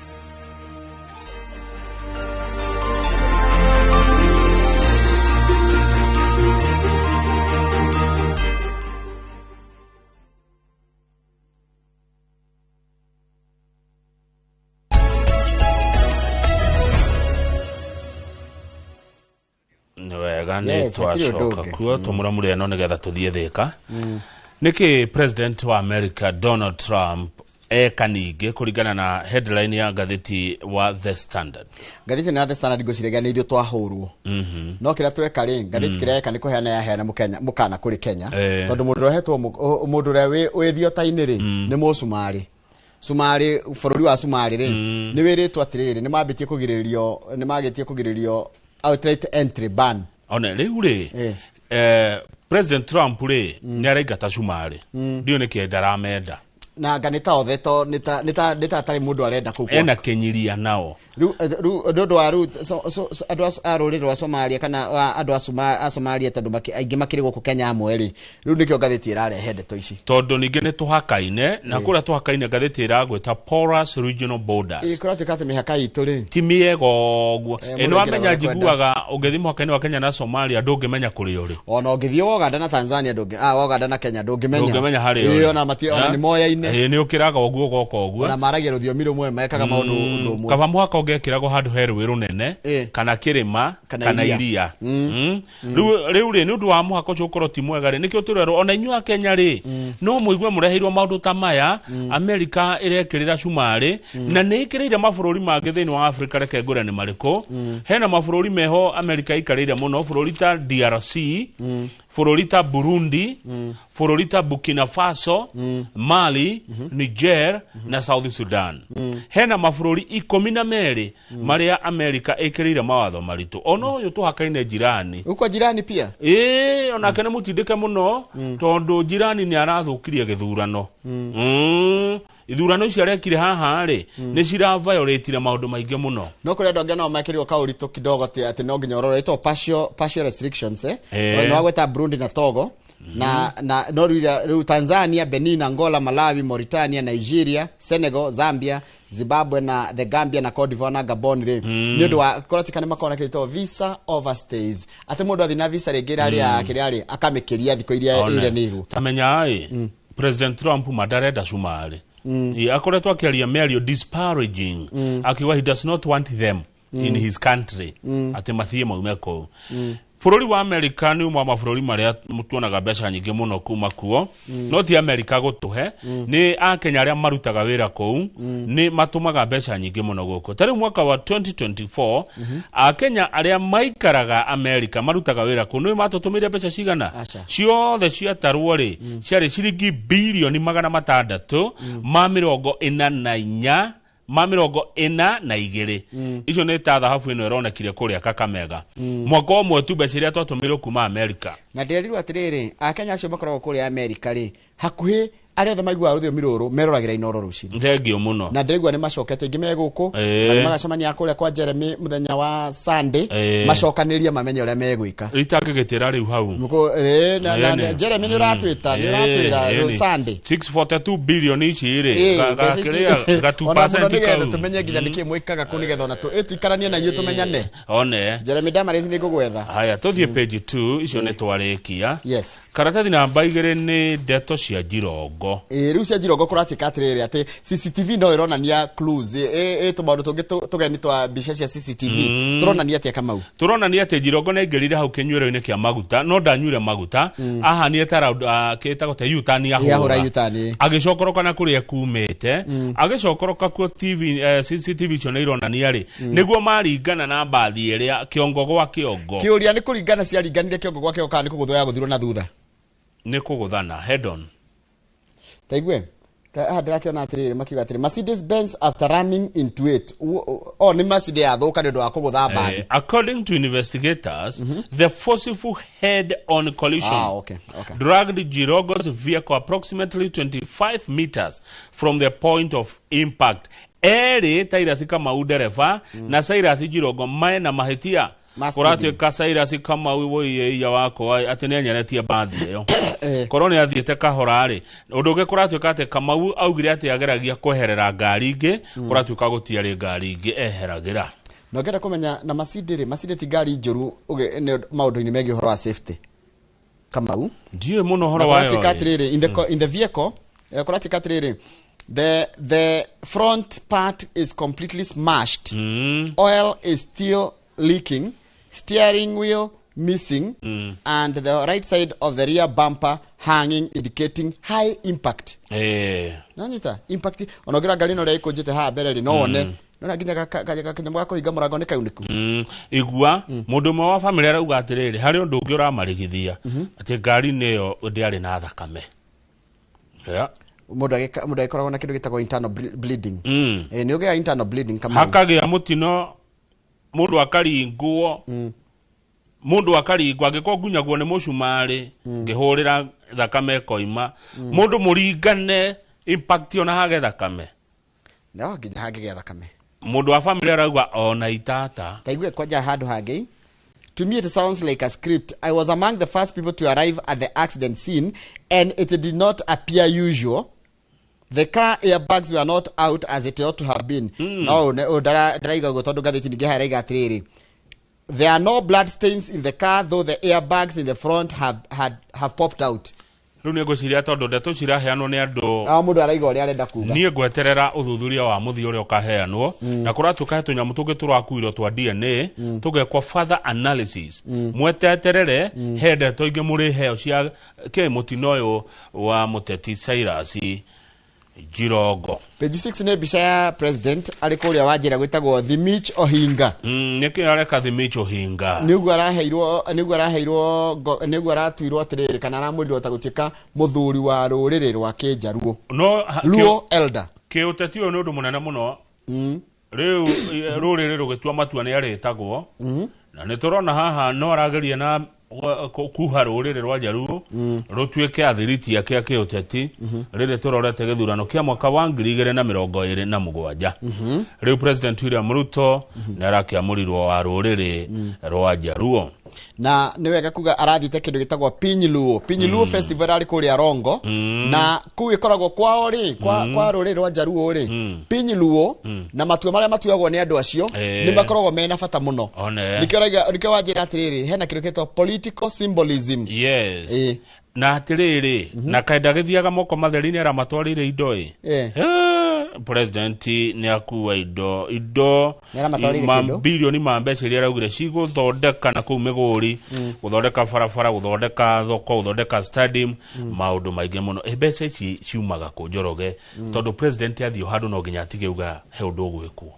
Wega nĩ twacoka kuo tũmũramũre no nĩgetha tũthiĩ thĩka nĩkĩ president wa America Donald Trump eka ningĩ kũringana na headline ya ngathĩti wa The Standard. Ngathĩti na The Standard ngũcirega nĩ ithuĩ twahũrwo no kĩrĩa tweka rĩ ngathĩti kĩrĩa eka nĩ kũheana yaheana mũkana kũrĩ Kenya tondũ mũndũ ũrehetwo mũndũ ũrĩa wĩ thiota-inĩ rĩ nĩ mũcumarĩ Sumari bũrũri wa Sumari rĩ nĩ wĩrĩtwo atĩrĩrĩ nĩ mambĩtie kũgirĩrĩrio outright entry ban. Ona rĩu rĩ President Trump rĩ nĩ araingata Sumari ndio nĩ kĩenda aramenda na nganita othe to nita atari mundu arenda kuko ena kenyiria nao ndodo wa andũ a rũrĩrĩ rwa Somalia kana andũ a Somalia tondũ aingĩ makĩrĩ gũkũ Kenya amwe rĩ rĩu nĩkĩo ngathĩti ĩrarehe ndeto ici tondũ ningĩ nĩ tũhakaine na kũrĩa tũhakaine ngathĩti ĩragwĩta Porous Regional Borders ĩkũratĩka atĩ mĩhaka itũ rĩ ti mĩega ũguo ĩno amenya njiguaga ũngĩthiĩ mũhaka-inĩ wa Kenya na Somalia ndũngĩmenya kũrĩa ũrĩ ona ũngĩthiĩ Uganda na Tanzania Uganda na Kenya ndũngĩmenya harĩa ũrĩ ona nĩ moya-inĩ nĩ ũkĩraga ũguo goka ũguo ona maragia rũthiomi rũmwe mekaga maũndũ ũmwe kaba mũhaka ũngĩkĩragwo handũ he rũĩ rũnene kana kĩrĩma kana iria rĩu rĩ nĩ ũndũ wa mũhaka ũcio ũkorwo ti mwega rĩ nĩkĩo tũrerwo ona inyuĩ a Kenya rĩ no mũigue mũreheirwo maũndũ ta maya Amerika ĩrekĩrĩra cumarĩ na nĩ ĩkĩrĩire mabũrũri mangĩ thĩinĩ wa Afrika reke ngũre nĩ marĩkũ hena mabũrũri meho Amerika ĩikarĩire mũno bũrũri ta DRC bũrũri ta Burundi bũrũri ta Burkina Faso Mali Niger na South Sudan hena mabũrũri 12 marĩa Amerika ĩkĩrĩire mawatho maritũ ona ũyũ tũhakaine jirani uko jirani pia ona kene mũtindĩke mũno tondũ jirani nĩ arathũkirie gĩthurano ithurano icio arekire haha rĩ nĩ cira violate maũndũ maingĩ mũno no kũrĩa andũ angĩ nao mekĩrirwo kaũritũ kidogo atĩ no nginya ũrorwo partial restrictions no wagweta Burundi na Togo na no rĩu Tanzania Benin Angola Malawi Mauritania Nigeria Senegal Zambia Zimbabwe na the Gambia na Cote d'Ivoire na Gabon rĩ nĩ ũndũ wa kũratika nĩ makona kĩrĩtwo visa overstays atĩ mũndũ athi na visa rĩngĩ rĩarĩ kĩrĩa akamĩkĩria thikũ iria irenirwo tamenya President Trump madarenda cumarĩ akoretwo akĩaria mĩario disparaging akiuga he does not want them in his country atĩ mathiĩ maume kũu bũrũri wa Amerika nĩ ũmwe wa mabũrũri marĩa tuonaga mbeca nyingĩ mũno kuma kuo no ti Amerika gũtũhe nĩ a Kenya arĩa marutaga wĩra kũu nĩ matũmaga mbeca nyingĩ mũno gũkũ tarĩ mwaka wa 2024 a Kenya arĩa maikaraga Amerika marutaga wĩra kũu nĩ matũtũmĩire mbeca cigana ciothe ciatarwo rĩ ciarĩ ciringi bilioni 600 ma 44 ma 42 icio nĩ ta thahabu ĩno ĩronekire kũrĩa Kakamega mwaka ũmwe tu mbeca iria twatũmĩirwo kuma Amerika na ndĩrerirwo atĩrĩrĩ a Kenya acio makoragwo kũrĩa Amerika rĩ hakuhĩ aria othe maigua ruthio miruru meroragira inoro rucini thengio muno na ndirigwa ni macokete ingi meguku na magacamania kuria kwa Jeremy muthenya wa Sunday macokaniria mamenye uria megwika ritangigitira riu hau na Jeremy ni ratwita Sunday 642 billion ici ri gatupaza ntiga tumenye nginya nikimwikaga ku nigetha na tuikaranie na ithu tumenyane one Jeremy Damaris ni ngugwetha haya tuthie page 2 icio ni twarikia yes karatathi namba 2 ni ndeto cia Jirongo riu cia Jirongo kuratika atiriri ati CCTV no ironania clues tumaundu tungi tugeni twa mbica cia CCTV turonania atia Kamau turonania ati Jirongo na ingirire hau kinyuero-ini kia maguta no ndanyure maguta ahanie tara kitago te yutani yahura yutani agicokoroka na kuria kumete agicokoroka ku TV CCTV cio ni ironania ri niguo maringana na mbathi iria kiongo gwa kiongo kiuria ni kuringana cia ringanire kiongo gwa kiongo kana ni kugutho ya guthirwo na thutha ni kuguthana head on taigwe ndirakiona atiriri makiuga atiri Mercedes Benz after ramming into it ni Mercedes athuka ndio akugutha mbathi according to investigators the forceful head on collision dragged Jirongo's vehicle approximately 25 meters from the point of impact Tairasi Kamau dereva na Sairasi Jirongo mae na mahitia kuratuika Sairasi Kamau woiya wako atene nyaretie bathi iyo korone athiete kahora ri unduge kuratuika ate Kamau augire ati ageragia kweherera ngari ingi kuratuika gutiari ngari ingi eheragira no ngenda kumenya na Mercedes ti ngari njuru maundu-ini megie horo wa safety Kamau ndiye muno horo wayo kuratuika atiriri in the vehicle kuratuika atiriri the front part is completely smashed oil is still leaking steering wheel missing and the right side of the rear bumper hanging indicating high impact nanyita impact onogira gari no reiko jete ha mbere ri no one no nginya kanyamu gako hinga murango ne kauniku igua mundu mwe wa family arauga atiriri hari undu ungi uramarigithia ati ngari neyo ndiari na thakame mundu agikoragwo na kindu gitagwo internal bleeding ni ugia internal bleeding kama hakagia mutino mundu akaringwo mundu akaringwa agiko gunyagwo ni mucumari ngihurira thakame koima mundu muringane impact ona hage thakame no nginya hage thakame mundu wa family arauga ona itata taigwe kwaja handu hage. To me, it sounds like a script. I was among the first people to arrive at the accident scene, and it did not appear usual. The car airbags were not out as it ought to have been. No, there are no blood stains in the car, though the airbags in the front have popped out. Rune gociria tondu ndeto ciraheanwo ni andu mundu araiga uria arenda kuga nie gweterera uthuthuria wa muthio uria ukaheanwo na kuratuka he tunyamu tungi turakuirwo twa DNA tugekwa further analysis mweteterere he ndeto ingi muri heo cia ke mutino uyu wa muteti Cyrus Jirongo. Page 6 ne bica ya president ari kuria wajira gwitagwo Thimich Ohinga. Niki areka Thimich Ohinga. Niguo aratuirwo atiriri kana aramwirirwo ta gutika muthuri wa ruriri rwa Kijaruo. No Luo elder. Ke uteti uyu ni undu munene muno. Riu ruriri rugitua matua ni aretagwo. Na niturona haha no arageria na kuha ruriri rwa Jaruo rutuike athiriti yake ake uteti riri turorete githurano kia mwaka wa 2027 riu president William Ruto na arakiamurirwo wa ruriri rwa Jaruo na niwega kuga arathite kindu gitagwo Pinyiluo festival ari kuria Rongo na kuikoragwo kwao ri kwa ruriri rwa Jaruo ri Pinyiluo na matua maria matuagwo ni andu acio ni makoragwo mena bata muno nikio wajira atiriri hena kindu gitagwo political symbolism na atiriri na kaida githiaga moko matheri ni ara matwarire indo president ni akuwa indo mabilioni ma mbeca iria araugire ciguthondeka na kuu Miguri guthondeka barabara guthondeka thoko guthondeka stadium maundu maingi muno mbeca ici ciumaga ku Njoroge tondu president athio handu no nginya atigeuga he undu gwikwo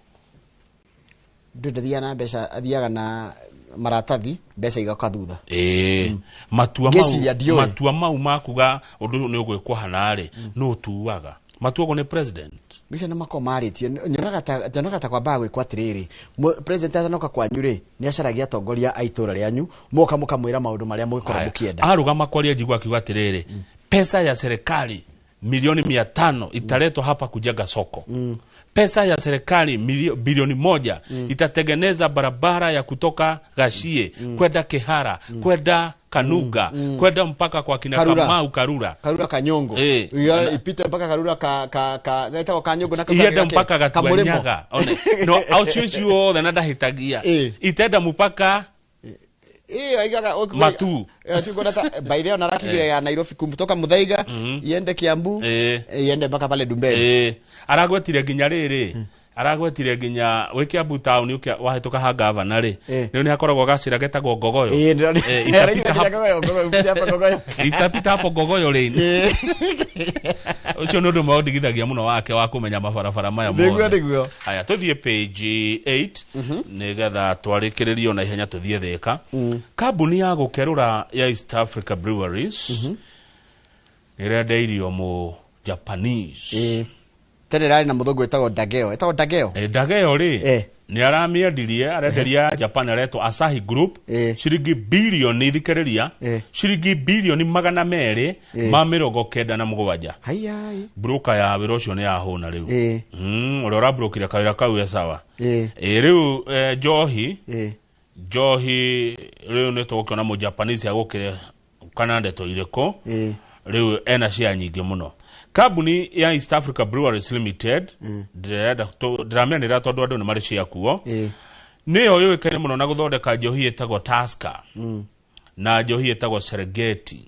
nduthia na mbeca athiaga na maratathi mbeca igaka thutha matua mau makuga undu ni ugwikwo hanari no tuaga matuago ni president bica na mako maritie nyonaga ta kwa bagwe kwa tiriri president atanoka kwanyure ni acaragia atongoria aitura rianyu muka mwira maundu maria mugikora mukienda arugama kwaria njigwa kiuga tiriri pesa ya serikali milioni 500 italetwa hapa kujenga soko. Pesa ya serikali bilioni 1 itatengeneza barabara ya kutoka Gashie kwenda Kihara, kwenda Kanuga, kwenda mpaka kwa kina Kamau Karura Kanyongo. Ipite mpaka Karura gaita Kanyongo na ienda mpaka Gatuanyaga. No, auchuchu the nada hitagia. Itenda mpaka Matu. By the way narakibire ya Nairobi kutoka Muthaiga iende Kiambu iende mpaka pale Dumberi. Aragwetire ginya riri. Aragwetire ginya Kiambu town ukia wahetoka ha governor ri. Ni ni hakoragwo gacira getagwo Ngogoyo. Itapita hapo Ngogoyo ri. Ucio nundu maundigithagia muno wake wa kumenya mabarabara maya mo. Haya tuthie page 8 nigetha twarikiririo na ihenya tuthie theka. Kambuni ya gukerura ya East Africa Breweries irendeirio mu Japanese. Tererari na muthungu etagwo Dageo. Dageo ri. Ni aramiendirie arenderia Japan areto Asahi Group shiringi bilioni thikiriria shiringi bilioni 297. Hayai. Broker ya wiro cio ni yahuna riu. Urora brokire kawira kau ya sawa. Riu Johi riu ni tukiona mu Japanese agukire kana ndeto iriko. Riu ena cia nyingi muno. Kambuni ya East Africa Breweries Limited ndramyanira tondu andu ni mari cia kuo niyo yoikene muno na guthondeka njohi etagwo Tusker na njohi etagwo Serengeti.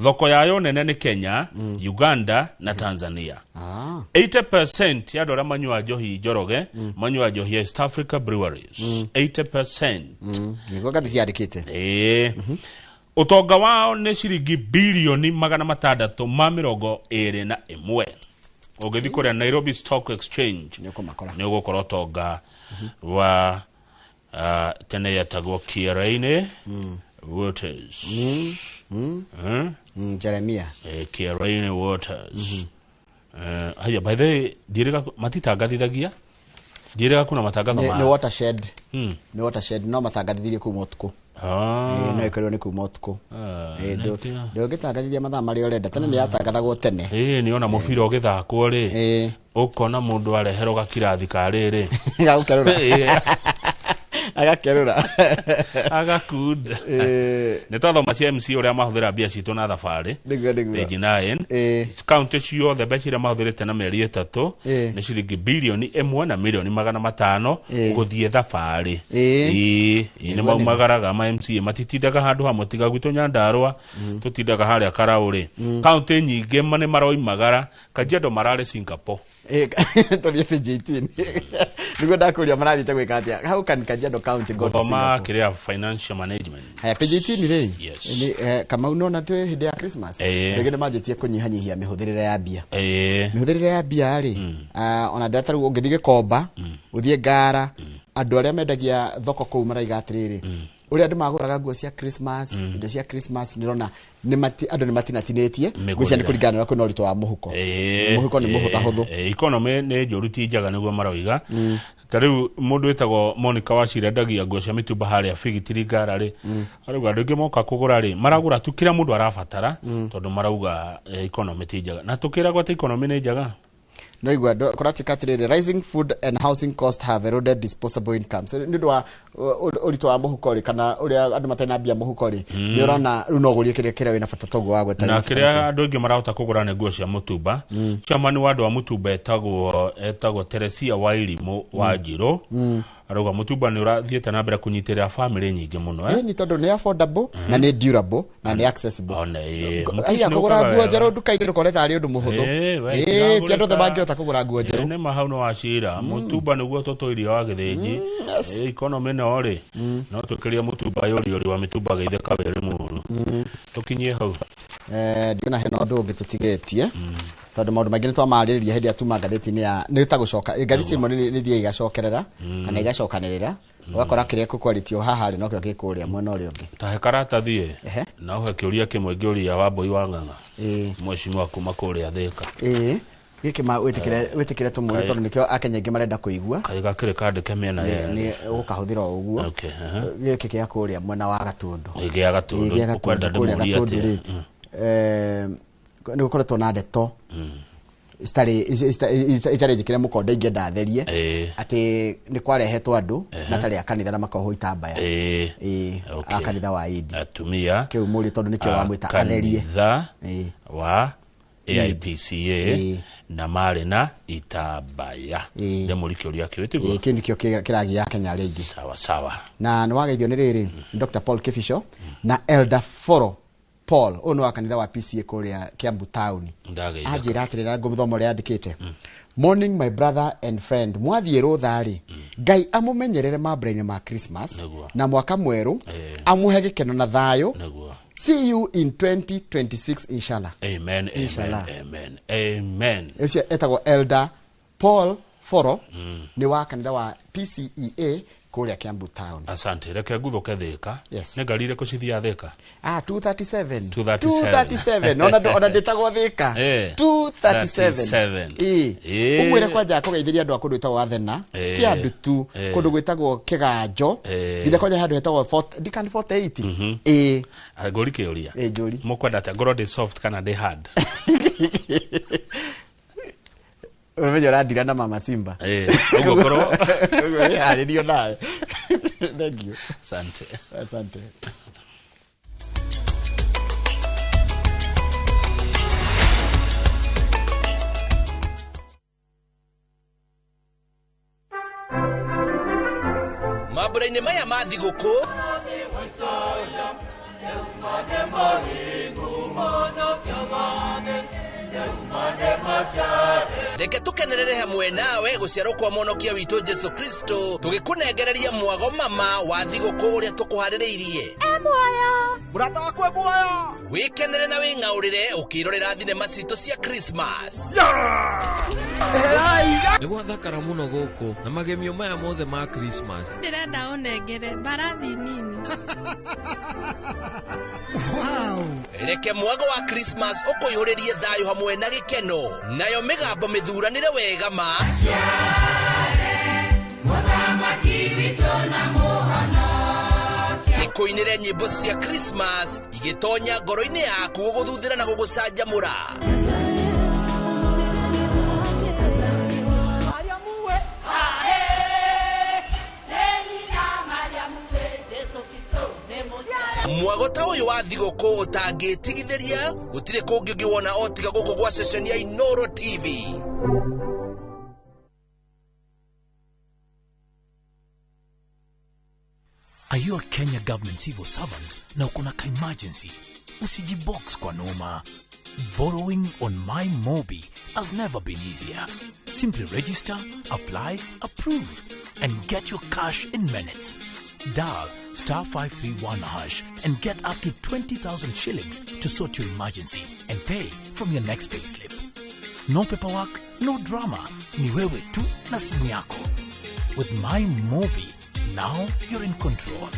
Thoko yayo nene ni Kenya, Uganda na Tanzania. 80% ya andũ arĩa manyua njohi njoroge manyua njohi ya East Africa Breweries. 80%. Nĩguo gathi yandĩkĩte. Utonga wao ni shiringi bilioni 621. Ugithi kuria Nairobi Stock Exchange ni ugukorwo utonga wa tene yatagwo Kiaraine Waters. Jeremia. Kiaraine Waters. Haya by the way direka matitangathithagia. Direka kuna matangatho ma. Ni Watershed. Ni Watershed no matangathithirie ku motuko. No ikorwo ni ku motuko. Ndio gitangathithia mathaa mari orenda tene ni yatangathagwo tene. Ni ona mubira ugithakwo ri. Ukona mundu arehero gakirathi ka riri. Gagukerura. Agakunda. Ni twathoma cia MC uria mahuthira bia citu na thabari. Page 9. County cio the bechira mahuthirite na meri 3 ni shiringi bilioni 1 na milioni 500 guthie thabari. Ni maumagaraga ma MC matitindaga handu hamwe tiga gwitu Nyandarua tutindaga haria Karauri. County nyingi mane maroimagara Kajiado marare Singapore. Tabia page 18. Niguo ndakuria marathite gwika atia. How can Kajiado County go to Singapore? Kiria financial management. Haya page 18 ri. Ni kama unaona tu hindi ya Christmas. Ndegene majetie kunyihanyihia mihuthirire ya bia. Mihuthirire ya bia ri. Ona ndataru ungithige komba, uthie Ngara, andu aria mendagia thoko kuu maraiga atiriri. Uri andu maguraga nguo cia Christmas, indo cia Christmas nirona andu ni matinatinĩtie gucia ni kuringana na kuno rito wa muhuko. Muhuko ni muhuta huthu. Economy ni njuru ti njaga niguo maroiga. Tariu mundu etagwo Monica Wachira ndagia nguo cia mitumba haria Figitiri Ngara ri. Arauga andu moka kugura ri maragura tu kira mundu arabatara tondu marauga economy ti njaga. Na tukira gwata economy ni njaga. No igwa kuratika atiriri rising food and housing cost have eroded disposable income. So ndu wa urito wa muhuko ri kana uria andu matena bia muhuko ri ni urona runo gurie kiria wina bata togo wa gweta na kiria andu ingi marahota kugura ne nguo cia mutumba chamani wa andu wa mutumba etagwo Teresia Wairimu wa Njiro. Arauga mutumba ni urathiete na mbere kunyitirira family nyingi muno ni tondu ni affordable na ni durable na ni accessible. Aya kugura nguo njero duka-ini rukoreta ari undu muhuthu. Ti andu othe mangihota kugura nguo njero. Ni mahau no Wachira mutumba niguo totoirio wa githinji. Economy no ri no tukiria mutumba yori wa mitumba geithe kawere muru. Tukinyie hau. Ndiona heno ndu ungi tutigetie. Tondu maundu maingi nitwamaririria hindi atuma ngatheti-ini ya ni ta gucoka ngatheti imwe ni thie igacokerera kana igacokanirira ugakora kiria kukwalitio haha ri no kio gikuria mwena uri ungi tahe karata thie na uhe kiuria kimwe ngiuria wa Mbui wa Ng'ang'a mweshimwa kuma kuria Thika giki ma witikire tumuri tondu nikio Akenya ingi marenda kuigua kaiga kire kande kemena ni ukahuthira uguo giki kia kuria mwena wa Gatundu giki ya Gatundu kwenda ndumuria ati gukoretwo na ndeto itari njikire mukonde ingenda therie ati ni kwarehetwo andu na tari akanitha na makoho itambaya akanitha wa Idi atumia kiu muri tondu nikyo wamwita atherie wa AIPCA na mari na itambaya ne muri kioria kiwitigo iki nikyo kiragia Kenya regi sawa na nwageithio ni riri Dr. Paul Kifisho na Elder Foro Paul ono akanitha wa PCA kuria Kiambu town ajira atirira ngomthomo ria andikite morning my brother and friend mwathie ruthari ngai amumenyerere mambra-ini ma Christmas na mwaka mweru amuhe gikeno na thayo see you in 2026 inshallah amen ese etagwo Elder Paul Foro ni wa kanitha wa PCEA kuria Kiambu town. Asante reke nguthoke thika ne ngarire kucithia thika 237 ona nditagwo thika 237 umwire kwanja kugeithiria andu akundu wa thena kia andu tu kundu gwitagwo kiganjo ithia kwanja handu hetagwo 48 agori kioria njuri mukwenda ta ngoro de soft kana de hard Umejo radira na Mama Simba. Ugokoro. Ndio naye. Thank you. Asante. Maburaine maya mathiguku. Reke tukenerere hamwe nawe guciarwo kwa Mwonokia witu Jesu Kristo tugikunengereria mwago mama wa thiguku uria tukuhaririirie muoyo murata wakwe muoyo wikenere na wingaurire ukirorera thinema citu cia Christmas ni gwathakara muno guku na magemio maya mothe ma Christmas ndirenda unengere barathi nini reke mwago wa Christmas ukuyuririe thayo hamwe na gikeno nayo migambo mithuranire wega ma ikuinire nyimbo cia Christmas igitonya ngoro-ini yaku guguthuthira na gugucanjamura mwago ta uyu wa thiguku utangitigithiria gutire kungi ungiwona otiga guku gwa session ya Inoro TV. Are you a Kenya government civil servant na uko na emergency? Usijibox kwa noma. Borrowing on MyMobi has never been easier. Simply register, apply, approve, and get your cash in minutes. Dial *531# and get up to 20,000 shillings to sort your emergency and pay from your next payslip. No paperwork, no drama. Ni wewe tu na simu yako. With MyMobi, now you're in control.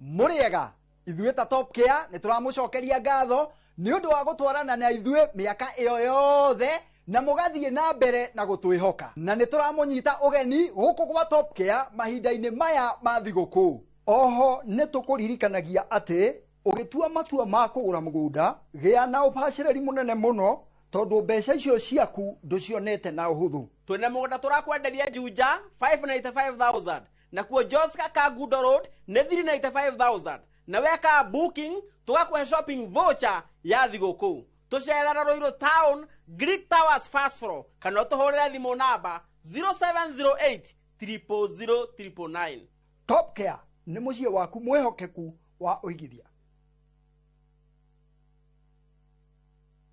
Muriega ithueta Top Care nituramucokeria ngatho ni undu wa gutwarana na ithue miaka iyo yothe na mugathie na mbere na gutwihoka na nituramunyita ugeni guku gwa Top Care mahinda-ini maya ma thiguku. Oho nitukuririkanagia ati ugitua matua ma kugura mugunda gia na ubaciriri munene muno tondu mbeca icio ciaku nducionete na uhuthu. Twina mugunda turakwenderia Juja 595,000 na kuo Joska Kagudo Road ne 395,000 na weka booking tugakuhe shopping voucher ya thiguku. Tucerera Roiro Town Greek Towers first floor kana tuhorera thimu namba 0708 0000999. Top Care ni mucie waku mwehokeku wa uigithia.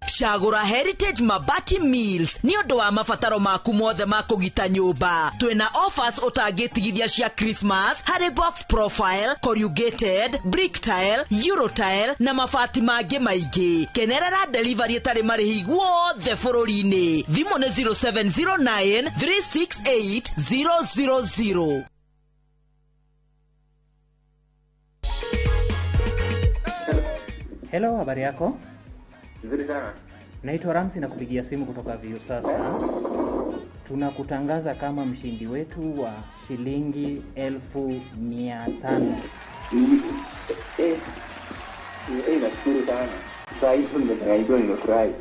Shagura Heritage Mabati Mills ni undu wa mabataro maku mothe ma kugita nyumba. Twina offers utangitigithia cia Christmas, harry box profile, corrugated, brick tile, euro tile na mabati mangi maingi. Kenerera delivery etari marihi guothe bururi-ini. Thimu ni 0709 368 000. Hello, habari yako? Nzuri sana. Naitwa Ramsi na kupigia simu kutoka Viusasa. Tunakutangaza kama mshindi wetu wa shilingi 1,500. Nashukuru sana. Sasa hivi nimechanganyikiwa, nimefurahi.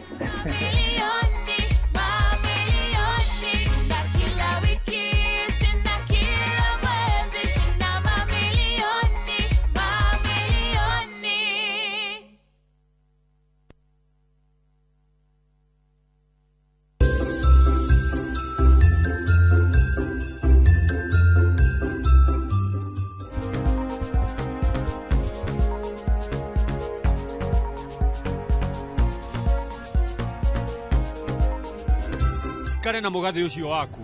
Kare na mugathi ucio waku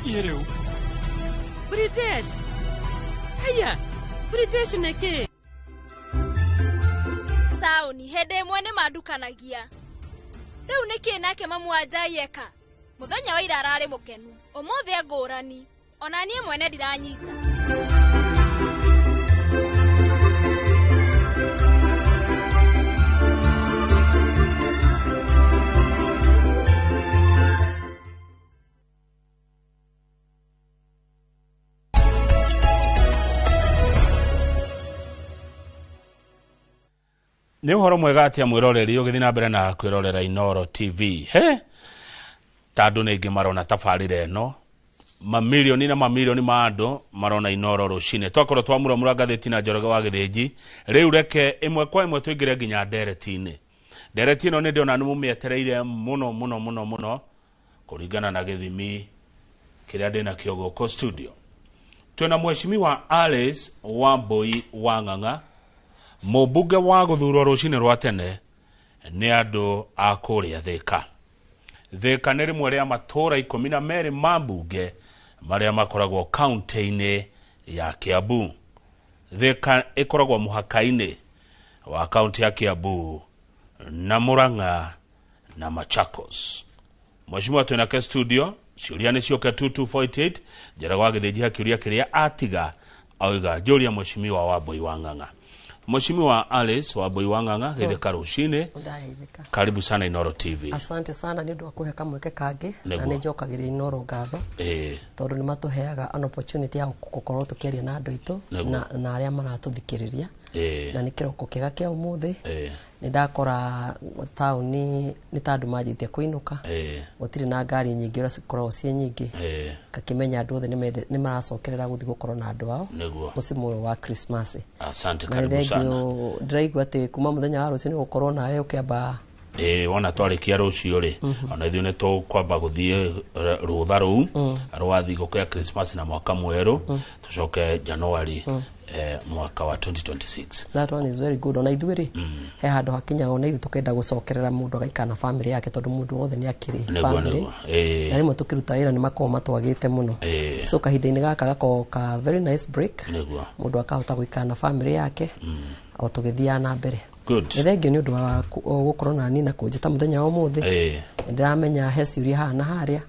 ireu British haya British neke tauni hede mwene madukanagia riu niki nake mamu ajayeka muthenya wa ira arari mukenu omothe ngurani ona nie mwene ndiranyita Nĩ ũhoro mwega atia mwĩroreri ũgĩthiĩ na mbere na kwĩrorera Inoro TV. Tandũ nĩ ingĩ marona tabarĩra ĩno. Mamilioni na mamilioni ma andũ marona Inoro rũcinĩ. Twakorwo twamuramura ngathĩti na Njoroge wa Gĩthĩnji. Rĩu reke ĩmwe kwa ĩmwe tũingĩre nginya ndereti-inĩ. Ndereti ĩno nĩ ndĩona nĩ mũmĩetereire mũno kũringana na gĩthimi kĩrĩa ndĩna kĩo gũkũ studio. Twĩna Mheshimiwa Alice Wambui Wang'ang'a, mũmbunge wa gũthurwo rũcinĩ rwa tene nĩ andũ a kũrĩa Thĩka. Thĩka nĩ rĩmwe rĩa matũũra 12 ma mbunge marĩa makoragwo kaunti-inĩ ya Kiambu. Thĩka ĩkoragwo mũhaka-inĩ wa kaunti ya Kiambu na Murang'a na Machakos. Mheshimiwa twĩnake studio, ciũria nĩ cioke 2248, Njoroge wa Gĩthĩnji hakĩũria kĩrĩa atiga auga njũria Mheshimiwa Wambui Wang'ang'a. Mheshimiwa Alice Wambui Wang'ang'a Gĩthĩka rũcinĩ. Karibu sana Inoro TV. Asante sana nĩ ũndũ wa kũhe kamweke kangĩ na nĩ njokagĩria Inoro ngatho. Tondũ nĩ matũheaga an opportunity ya gũkorwo tũkĩaria na andũ aitũ na arĩa maratũthikĩrĩria. Na nĩ kĩroko kĩega kĩa ũmũthĩ. Nĩ ndakora taũni nĩ ta andũ manjĩtie kũinũka. Gũtirĩ na ngari nyingĩ ũrĩa cikoragwo ciĩ nyingĩ. Ngakĩmenya andũ othe nĩ maracokerera gũthiĩ gũkorwo na andũ ao mũciĩ ũyũ wa Christmas. Asante, karibu sana. Ndĩraigua atĩ kuma mũthenya wa rũciũ nĩ gũkorwo nawe ũkĩamba wona twarĩkia rũciũ rĩ ona ithuĩ nĩ tũkwamba gũthiĩ rũtha rũu rwa thigũkũ ya Christmas na mwaka mwerũ tũcoke January mwaka wa 2026. That one is very good. Ona ithuĩ rĩ he handũ hakinyaga ona ithuĩ tũkenda gũcokerera mũndũ agaikara na family yake tondũ mũndũ wothe nĩ akĩrĩ family. Na rĩmwe tũkĩruta wĩra nĩ makoragwo matwagĩte mũno. So kahinda-inĩ gaka gakoragwo ka very nice break. Mũndũ akahota gũikara na family yake o tũgĩthiaga na mbere. Thengio nĩ ũndũ wa gũkorwo na nini na kũnjĩta mũthenya wa ũmũthĩ. Ndiramenya he ciũria haha na harĩa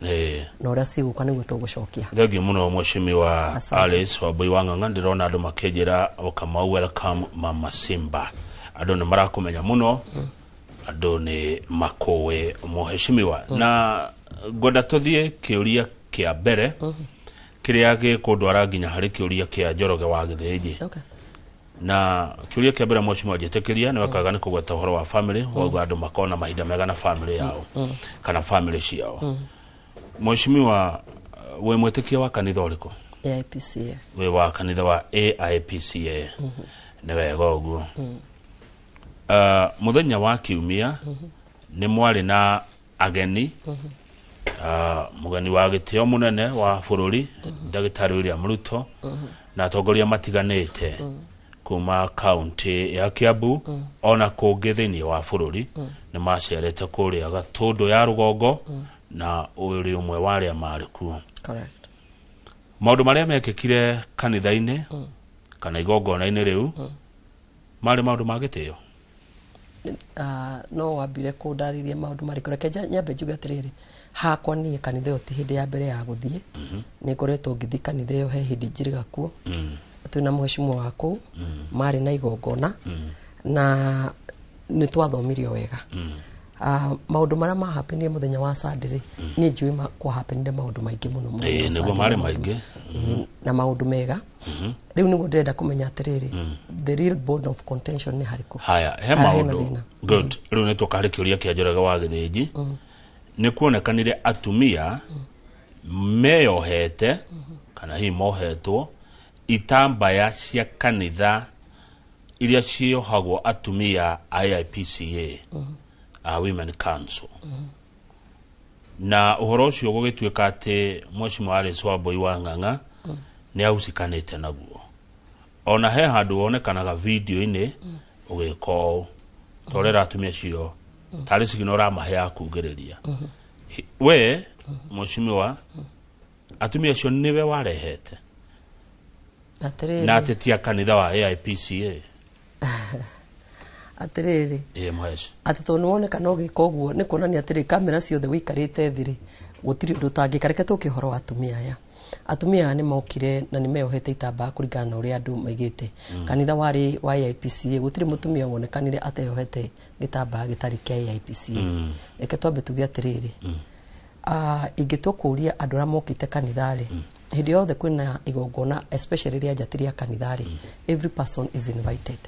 na ũrĩa cigũka nĩguo tũgũcokia. Thengio mũno Mheshimiwa Alice Wambui Wang'ang'a. Ndĩrona andũ makĩnjĩra Kamau welcome Mama Simba. Andũ nĩ marakũmenya mũno, andũ nĩ makũĩ Mheshimiwa. Na ngwenda tũthiĩ kĩũria kĩa mbere kĩrĩa gĩkũndwara nginya harĩ kĩũria kĩa Njoroge wa Gĩthĩnji. Na kiuria kĩa mbere Mheshimiwa njĩtĩkĩria nĩ wakaga nĩ kũgweta ũhoro wa family wauga andũ makona mahinda mega na family yao kana family ciao. Mheshimiwa we mwĩtĩkia wa kanitha ũrĩkũ? AIPCA. We wa kanitha wa AIPCA. Nĩ wega ũguo. Mũthenya wa kiumia nĩ mwarĩ na ageni mũgeni wa gĩtĩo mũnene wa bũrũri Ndagĩtarĩ William Ruto na atongoria matiganĩte kuma kaunti ya Kiambu ona kũngĩ thĩinĩ wa bũrũri nĩ macerete kũrĩa Gatũndũ ya rũgongo na ũrĩ ũmwe wa arĩa marĩ kuo. Correct. Maũndũ marĩa mekĩkire kanitha-inĩ kana igongona-inĩ rĩu marĩ maũndũ ma gĩtĩo. No wambire kũndarĩria maũndũ marĩkũ. Reke nyambe njuge atĩrĩrĩ, hakwa niĩ kanitha ĩyo ti hĩndĩ ya mbere ya gũthiĩ. Nĩ ngoretwo ngĩthiĩ kanitha ĩyo he hĩndĩ njĩrĩga kuo. Twĩna Mheshimiwa wa kũu marĩ na igongona na nĩ twathomirio wega. maundu maria mahapenie muthenya wa Sunday ni njui kwa hapenire maundu maingi muno muno niguo mari maingi na maundu mega riu niguo ndirenda kumenya atiriri the real bone of contention ni hariku haya he maundu good riu ni tukarikiuria kianjuraga wa githinji ni kuonekanire atumia meyohete kana hi mohetwo itambaya cia kanitha iria ciohagwo atumia IPCA Women Council na uhoro ucio gugituika ati Mheshimiwa Alice Wambui wa Ng'ang'a ni ausikanite naguo ona he handu wonekanaga video-ini ugiko torera atumia cio tari signora mahe ya kugiriria we Mheshimiwa atumia cio niwe warehete na atetia kanitha wa IPCA atiriri ati to nuonekana ugika uguo ni kuonania atiri kamera ciothe wikarite thiri gutiri undu tangikareke tukihoro wa atumia aya atumia ni mokire na ni meohete itamba kuringana na uria andu maigite kanitha wari wa IPCA gutiri mutumia wonekanire ateyohete gitamba gitari kia IPCA eke twambe tuge atiriri ingitukuria andu ra mokite kanitha ri hindi yothe kwina igongona especially ria njatiria kanitha ri every person is invited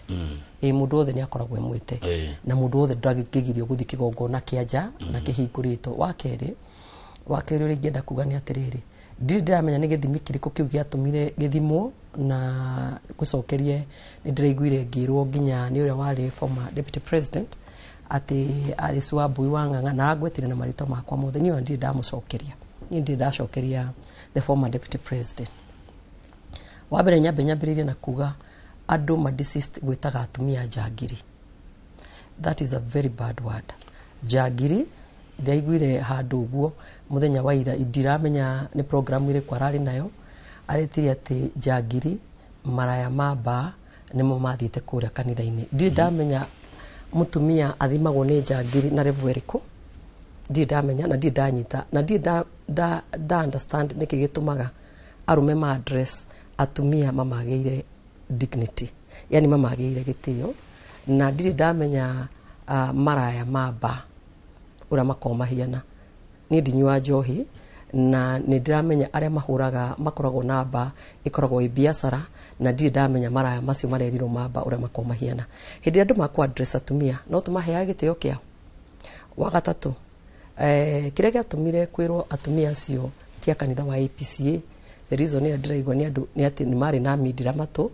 mundu wothe ni akoragwo mwite na mundu wothe ndagigirio guthi kigongona kia nja na kihingurito wakeri uri ngenda kuga ni atiriri ndiramenya ni githimi kiriko kiu giatumire githimo na gucokerie ni ndiraiguire ngirwo nginya ni uria wari former deputy president ati Alice Wambui wa Ng'ang'a na agwetire na marito makwa mothe ni ndi ndamucokeria ni ndi ndacokeria the former deputy president wabere nyambiririe na kuga andu madisist gwitaga atumia njagiri that is a very bad word njagiri ndaiguire handu guo muthenya wa ira ndiramenya ni program ire kwarari nayo aretiri ati njagiri maraya mamba nimo mathiite kuria kanitha-ini ndamenya mutumia athimagwo ni njagiri na level iriku ndamenya na ndanyita na da understand niki gitumaga arume ma address atumia mamageire dignity yani mamageire gitio na ndamenya maraya mamba ura makoma hiana ni ndinywa njohi na ni ndiramenya aria mahuraga makoragwo namba ikoragwo ibiasara na ndamenya maraya macio marerirwo mamba ura makoma hiana hindi andu makwa address atumia no tumaheaga gitio kiao wa gatatu kire giatumire kwirwo atumia acio tia kanitha wa IPCA the reason ni ndiraigwa ni andu ni ati ni mari na midira matu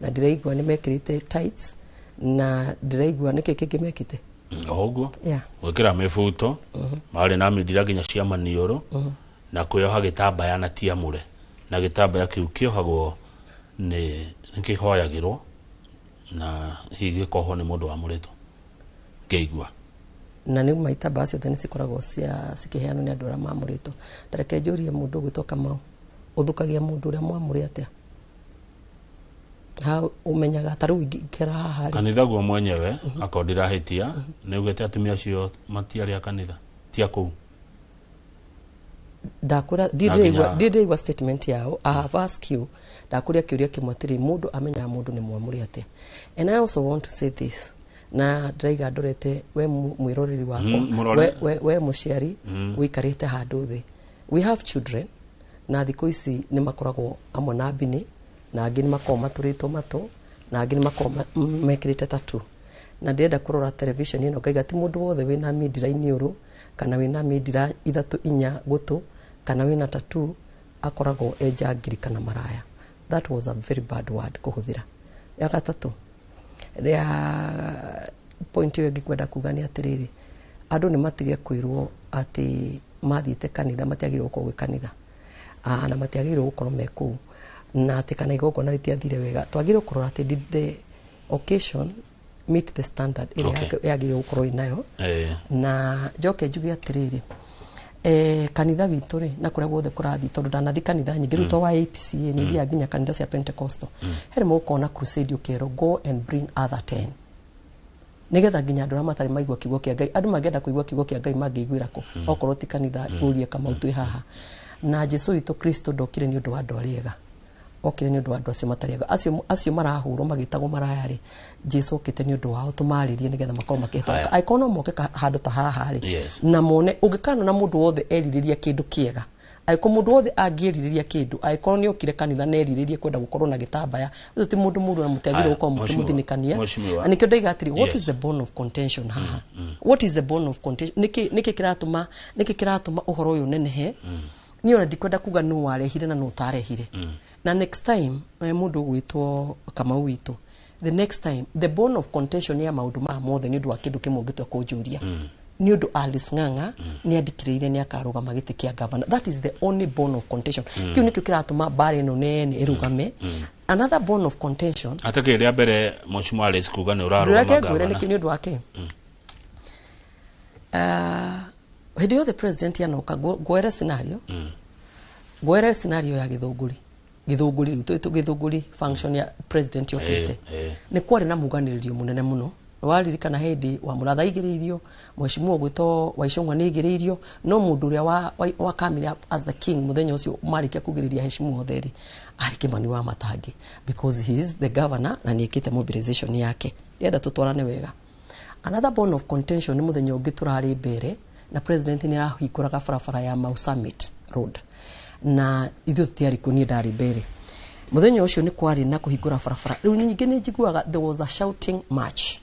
na ndiraigwa ni mekirite tights na ndiraigwa niki kingi mekite oguo gwikira mibuto mari na midira ginya cia manioro na kuyoha gitambaya na tiamure na gitambaya kiu kiohagwo ni kihoyagirwo na higi koho ni mundu wa mureto ngeigua na ni maita basi thani sikoragwo cia sikiheano ni andu ara mamurito tareke njurie mundu gwitoka mau uthukagia mundu uria mwamuri atia ha umenyaga taru ingikera haha kanitha guo mwenyewe akondira hitia neugete atumia cio matiari a kanitha tia ku ndakura ndiraigwa statement yao I have asked you ndakuria kiuria kimwatiri mundu amenya mundu ni mwamuri atia and I also want to say this na ndaiga ndorete we mwiroreri wako we muciari wikarite handu thi we have children na thiko ici ni makoragwo amwe na bini na angi ni makoma turito mato na angi ni makoma mekirite tatu na ndenda kurora television ino ngaiga ti mundu wothe wina midira iniuru kana wina midira ithatu inya gutu kana wina tatu akoragwo njagiri kana maraya that was a very bad word kuhuthira ya gatatu ria point yo ngikwenda kuga ni atiriri andu ni matige kwirwo ati mathiite kanitha matiagirwo kwa kanitha na matiagirwo gukorwo meku na ati kana igongona ritiathire wega twagirwo kurora ati did the occasion meet the standard ile yagirwo gukorwo inayo na njoke njuge atiriri kanitha witu ri na kuria guothe kurathi tondu ndanathi kanitha nyingi ruto wa APCA ni thia nginya kanitha cia Pentecostal here mukona crusade ukero go and bring other 10 nigetha nginya andu matari maigwa kiugo kia Ngai andu magenda kuigwa kiugo kia Ngai mangiiguira ku okorwo ti kanitha urie kama utwi haha na Jesu itu Kristo ndokire ni undu wa andu ariega okire ni undu andu acio matariaga acio marahurwo magitagwo maraya ri Jesu okite ni undu wao tumaririe nigetha makorwo makihetoka aikono moke handu ta haha ri na mone ungikana na mundu wothe eririria kindu kiega aiko mundu wothe angieririria kindu aiko ni okire kanitha neriririe kwenda gukorwo na gitambaya ucio ti mundu na mutagire gukorwo mukimuthinikania ani kyo ndaiga atiri what is the bone of contention haha what is the bone of contention niki kiratuma uhoro uyu nenehe ni ona ndikwenda kuga no warehire na no tarehire na next time mundu gwitwo kama witu the next time the bone of contention ya maundu ma mothe ni ndu wa kindu kimwe ngitwa kunjuria ni undu Alice Ng'ang'a ni andikireire ni akarugama giti kia governor. That is the only bone of contention. Kiu nikyo kiratuma bare no nene irugame. Another bone of contention atake ria mbere Mheshimiwa Alice kuga ni urarugama governor ndureke ni undu wake hidio the president yanoka gwera scenario ya githunguri githunguri function ya president yokete ni kwari na muganiririo munene muno waririkana hindi wa muratha igiriirio Mheshimiwa gwito Waicong'wa ni igiriirio no mundu uria wa kamira as the king muthenya ucio marikia kugiriria Mheshimiwa Otheri ari Kimani wa Matangi because he is the governor na ni ikite mobilization yake yenda tutwarane wega. Another bone of contention ni muthenya ungi turari mbere na president ni arahikuraga barabara ya Mau Summit Road na ithu tiari kuni ndari mbere muthenya ucio ni kwari na kuhingura barabara riu nyingi ni njiguaga there was a shouting match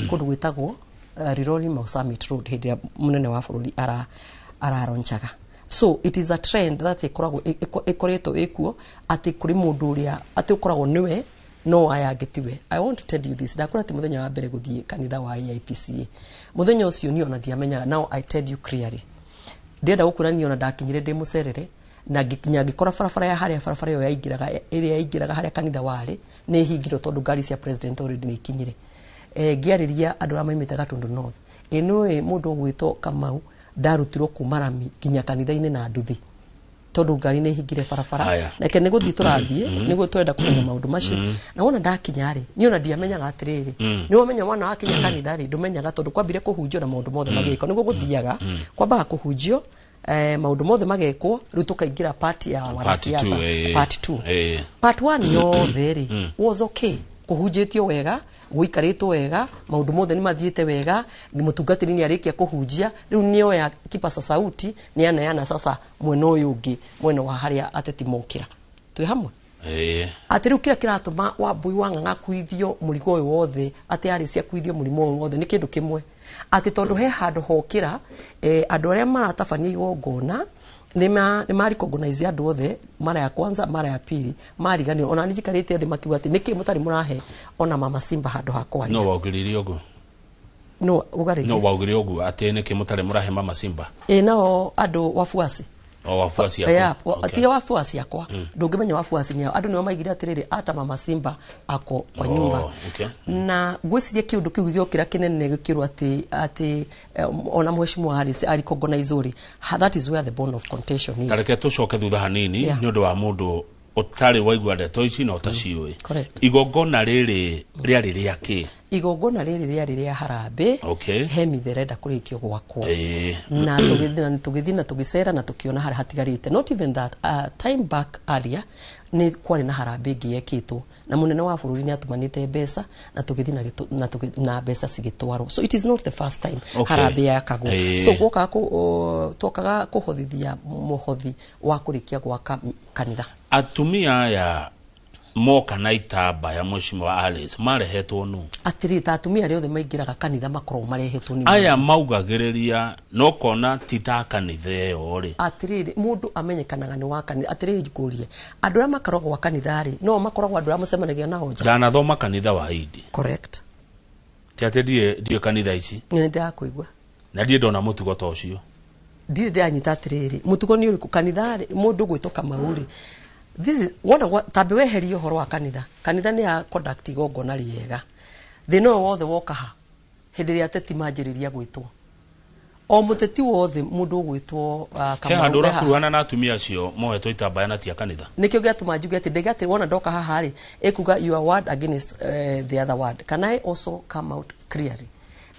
kundu gwitagwo Riroli Mau Summit Road hindi munene wa bururi araronchaga. So it is a trend that ikoretwo ikuo ati kuri mundu uria ati ukoragwo niwe no ayagetiwe. I want to tell you this, ndakora ati muthenya wa mbere guthie kanitha wa IPCA muthenya ucio ni ona ndiamenyaga. Now I tell you clearly ndenda gukurani ona ndakinyire ndi mucerere na gikinya gikora barabara ya haria barabara yo yaingiraga haria kanitha wari ni hingiro tondu ngari cia president already ni ikinyire ngiariria andu ara maimite Gatundu North eno mundu gwito Kamau ndarutirwo kumarami ginya kanitha-ini na nduthi tondu ngari ni hingire barabara na kene guthii turathie niguo twenda kumenya maundu macio na wona ndakinya ri ni ona ndiamenyaga atiriri ni wamenya mwana wa kinya kanitha ri ndumenyaga tondu kwambire kuhunjio na maundu mothe magiko niguo guthiaga kwambaga kuhunjio maundu mothe magekwo riu tukaingira part ya wanasiasa part 2 part 1 yothe ri was okay kuhunjitio wega guikaritwo wega maundu mothe ni mathiete wega mutungatiri ni arikia kuhunjia riu nio ya kipasa sauti ni ana sasa mwena uyu ungi mwena wa haria ateti mokira twi hamwe ati riu kira kiratuma Wambui wa Ng'ang'a kuithio murigo uyu wothe ati ari cia kuithio murimo uyu wothe ni kindu kimwe ati tondu he handu hokira andu aria maratabania igongona ni mari recognize andu othe mara ya kwanza mara ya pili mariganio ona nijikarite thi makiuga ati niki mutari murahe ona Mama Simba handu hakwa no waugiririe ugu no ugari no waugiririe ugu ati niki mutari murahe Mama Simba nao andu wafuasi wafuasi yako ati wafuasi yakwa ndungimenya wafuasi ni andu niyo maigire atiriri ata Mama Simba ako kwa nyumba na gwicirie kiundu kiu giokira kinene gikirwo ati ona Mheshimiwa Harris ari recognize uri that is where the bone of contention is. Tareke tucoke thutha hanini ni undu wa mundu utari waigua ndeto ici no taciui igongona riri riari riaki igongona riri riari ria harambe he mitherenda kurikio gwakwo na tugithina na tugicera na tukiona hari hatigarite not even that time back earlier ni kwari na harambe ngiyekitwo na munene wa bururi ni atumanite mbeca na tugithina na mbeca cigitwaro so it is not the first time harambe yakagwo so gwoka twokaga kuhothithia muhothi wa kurikia gwaka kanitha atumia ya moka na itaba ya Mheshimiwa Alice marehetwo nu atiri ta atumia riothe maingiraga kanitha makorwo marehetwo ni aya maugagiriria no kona tita kanitha yo ri atiri mundu amenyekanaga ni wa kanitha atiri jikurie andu ara makoragwo wa kanitha ri no makoragwo andu ara mucemanagia nao nja ndana thoma kanitha wa Idi correct tiate die kanitha ici ni ndakuigwa na die ndona mutugo ta ucio ndire ndanyita atiriri mutugo ni uriku kanitha ri mundu gwitoka mauri this is what tabe weherio horo wa kanitha ni ya conduct igongona riega thino wothe woka ha hindi ria teti manjiriria gwitwo o muteti wothe mundu gwitwo kama handu rakuruana na atumia acio mohetwo itambaya na tia kanitha nikio giatuma njuge ati ndegati wona ndoka haha ri ekuga your word against the other word can I also come out clearly